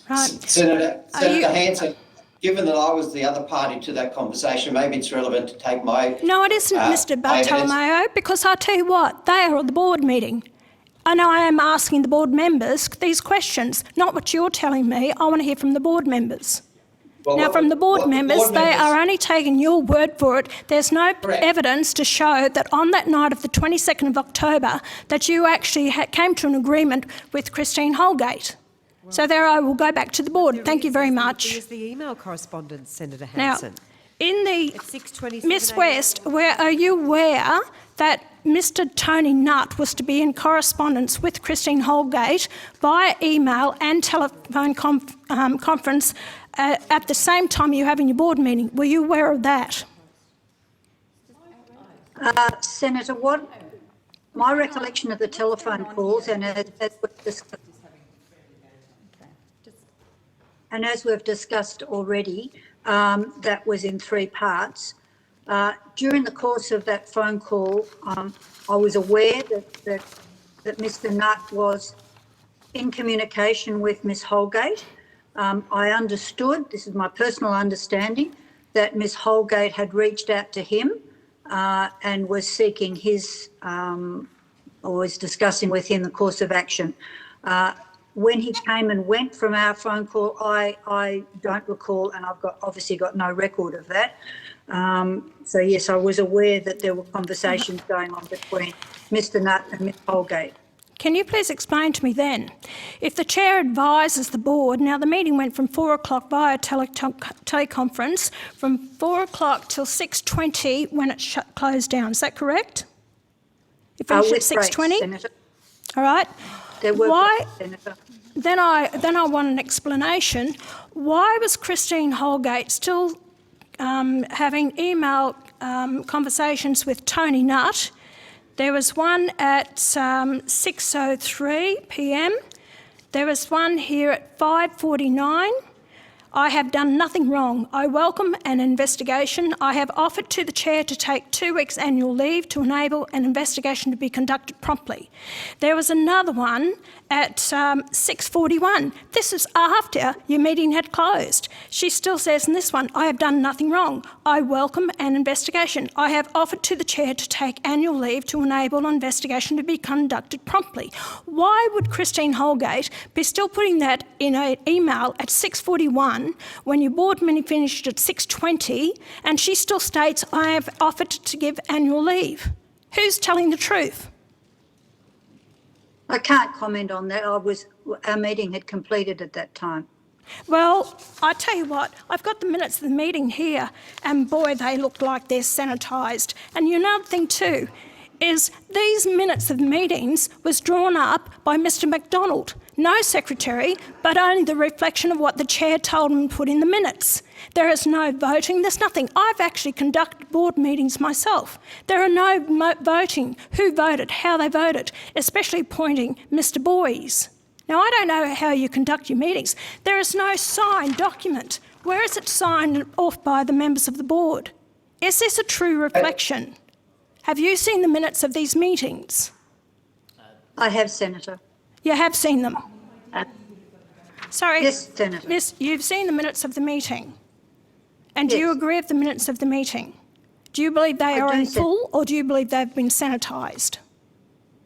S13: Right.
S8: Senator Hanson, given that I was the other party to that conversation, maybe it's relevant to take my...
S13: No, it isn't, Mr Bartolomeo, because I'll tell you what, they are at the board meeting. And I am asking the board members these questions, not what you're telling me. I want to hear from the board members.
S8: Well,
S13: now, from the board members, they are only taking your word for it. There's no evidence to show that on that night of the 22nd of October that you actually came to an agreement with Christine Holgate. So there I will go back to the board. Thank you very much.
S11: There's the email correspondence, Senator Hanson.
S13: Now, in the Ms West, are you aware that Mr Tony Nutt was to be in correspondence with Christine Holgate via email and telephone conference at the same time you're having your board meeting? Were you aware of that?
S17: Senator, my recollection of the telephone calls, and as we've discussed already, that was in 3 parts. During the course of that phone call, I was aware that Mr Nutt was in communication with Ms Holgate. I understood, this is my personal understanding, that Ms Holgate had reached out to him and was seeking his, or was discussing with him the course of action. When he came and went from our phone call, I don't recall, and I've obviously got no record of that. So yes, I was aware that there were conversations going on between Mr Nutt and Ms Holgate.
S13: Can you please explain to me then, if the chair advises the board, now the meeting went from 4 o'clock via teleconference, from 4 o'clock till 6:20 when it closed down, is that correct? It finished at 6:20? All right. Why? Then I want an explanation. Why was Christine Holgate still having email conversations with Tony Nutt? There was one at 6:03 p.m. There was one here at 5:49. I have done nothing wrong. I welcome an investigation. I have offered to the chair to take 2 weeks annual leave to enable an investigation to be conducted promptly. There was another one at 6:41. This is after your meeting had closed. She still says in this one, I have done nothing wrong. I welcome an investigation. I have offered to the chair to take annual leave to enable an investigation to be conducted promptly. Why would Christine Holgate be still putting that in an email at 6:41 when your board meeting finished at 6:20 and she still states, I have offered to give annual leave? Who's telling the truth?
S17: I can't comment on that. Our meeting had completed at that time.
S13: Well, I tell you what, I've got the minutes of the meeting here, and boy, they look like they're sanitised. And another thing too is these minutes of meetings was drawn up by Mr MacDonald. No secretary, but only the reflection of what the chair told him to put in the minutes. There is no voting, there's nothing. I've actually conducted board meetings myself. There are no voting, who voted, how they voted, especially appointing Mr Boys. Now, I don't know how you conduct your meetings. There is no signed document. Where is it signed off by the members of the board? Is this a true reflection? Have you seen the minutes of these meetings?
S17: I have, Senator.
S13: You have seen them? Sorry.
S17: Yes, Senator.
S13: Yes, you've seen the minutes of the meeting. And do you agree with the minutes of the meeting? Do you believe they are in full, or do you believe they've been sanitised?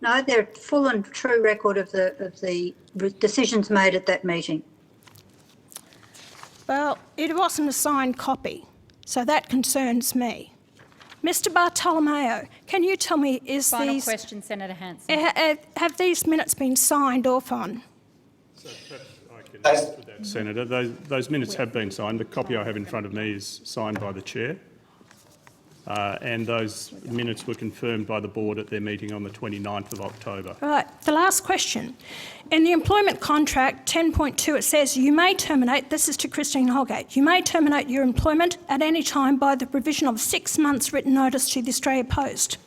S17: No, they're full and true record of the decisions made at that meeting.
S13: Well, it wasn't a signed copy, so that concerns me. Mr Bartolomeo, can you tell me,
S1: Final question, Senator Hanson.
S13: Have these minutes been signed off on?
S6: So perhaps I can answer that, Senator. Those minutes have been signed. The copy I have in front of me is signed by the Chair. And those minutes were confirmed by the board at their meeting on the 29th of October.
S13: Right, the last question. In the employment contract 10.2 it says you may terminate, this is to Christine Holgate, you may terminate your employment at any time by the provision of 6 months written notice to the Australia Post.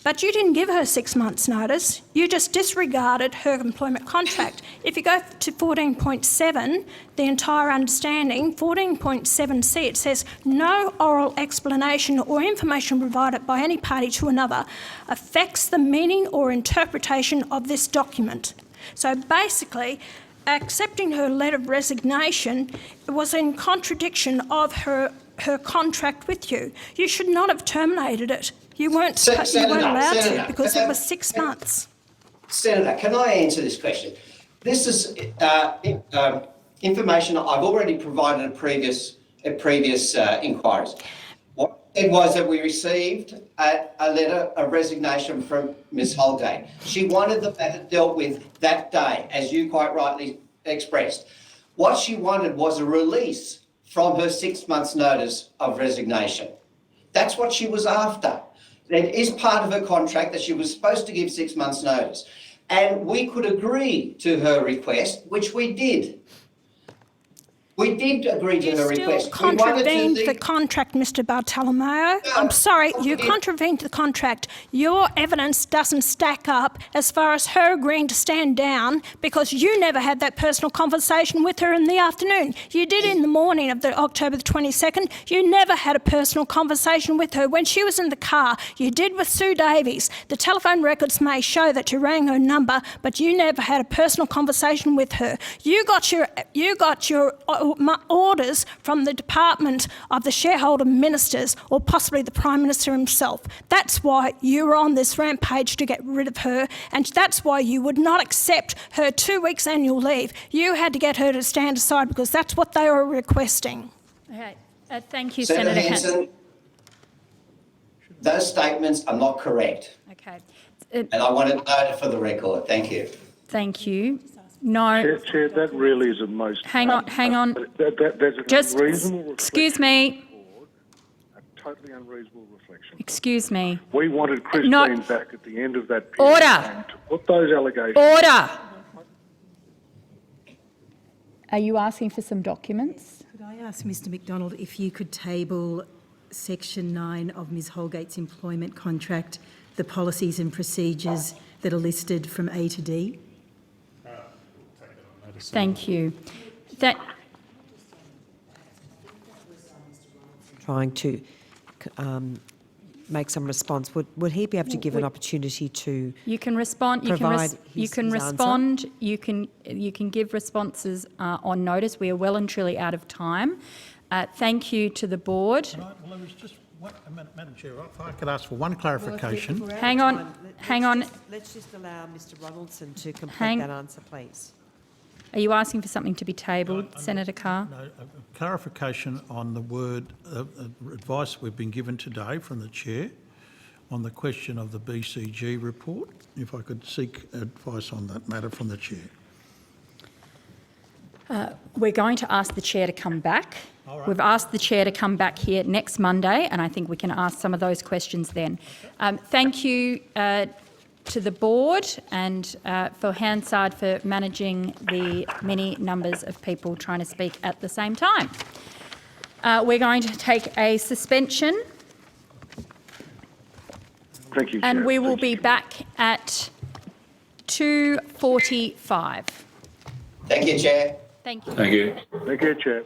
S13: But you didn't give her 6 months notice, you just disregarded her employment contract. If you go to 14.7, the entire understanding, 14.7c, it says no oral explanation or information provided by any party to another affects the meaning or interpretation of this document. So basically, accepting her letter of resignation was in contradiction of her contract with you. You should not have terminated it. You weren't allowed to because it was 6 months.
S8: Senator, can I answer this question? This is information I've already provided at previous inquiries. What it was that we received a letter of resignation from Ms Holgate. She wanted the matter dealt with that day, as you quite rightly expressed. What she wanted was a release from her 6 months notice of resignation. That's what she was after. It is part of her contract that she was supposed to give 6 months notice. And we could agree to her request, which we did. We did agree to her request.
S13: You still contravened the contract, Mr Bartolomeo. I'm sorry, you contravened the contract. Your evidence doesn't stack up as far as her agreeing to stand down because you never had that personal conversation with her in the afternoon. You did in the morning of October the 22nd. You never had a personal conversation with her. When she was in the car, you did with Sue Davies. The telephone records may show that you rang her number, but you never had a personal conversation with her. You got your orders from the Department of the Shareholder Ministers or possibly the Prime Minister himself. That's why you were on this rampage to get rid of her, and that's why you would not accept her 2 weeks annual leave. You had to get her to stand aside because that's what they were requesting.
S1: Okay, thank you, Senator Hanson.
S8: Those statements are not correct.
S1: Okay.
S8: And I want it noted for the record. Thank you.
S1: Thank you. No.
S7: Chair, that really is a most...
S1: Hang on.
S7: There's an unreasonable
S1: excuse me.
S7: A totally unreasonable reflection.
S1: Excuse me.
S7: We wanted Christine back at the end of that period.
S1: Order.
S7: And to put those allegations...
S1: Order. Are you asking for some documents?
S2: Could I ask Mr McDonald if you could table Section 9 of Ms Holgate's employment contract, the policies and procedures that are listed from A to D?
S1: Thank you.
S11: Trying to make some response. Would he be able to give an opportunity to?
S1: You can respond. You can respond. You can give responses on notice. We are well and truly out of time. Thank you to the board.
S9: Madam Chair, if I could ask for one clarification.
S1: Hang on.
S11: Let's just allow Mr Ronaldson to complete that answer, please.
S1: Are you asking for something to be tabled, Senator Carr?
S9: No, clarification on the word advice we've been given today from the Chair on the question of the BCG report. If I could seek advice on that matter from the Chair.
S1: We're going to ask the Chair to come back. Right. We've asked the Chair to come back here next Monday, and I think we can ask some of those questions then. Thank you to the board and for Hansard for managing the many numbers of people trying to speak at the same time. We're going to take a suspension.
S7: Thank you, Chair.
S1: And we will be back at 2:45.
S8: Thank you, Chair.
S1: Thank you.
S16: Thank you.
S7: Thank you, Chair.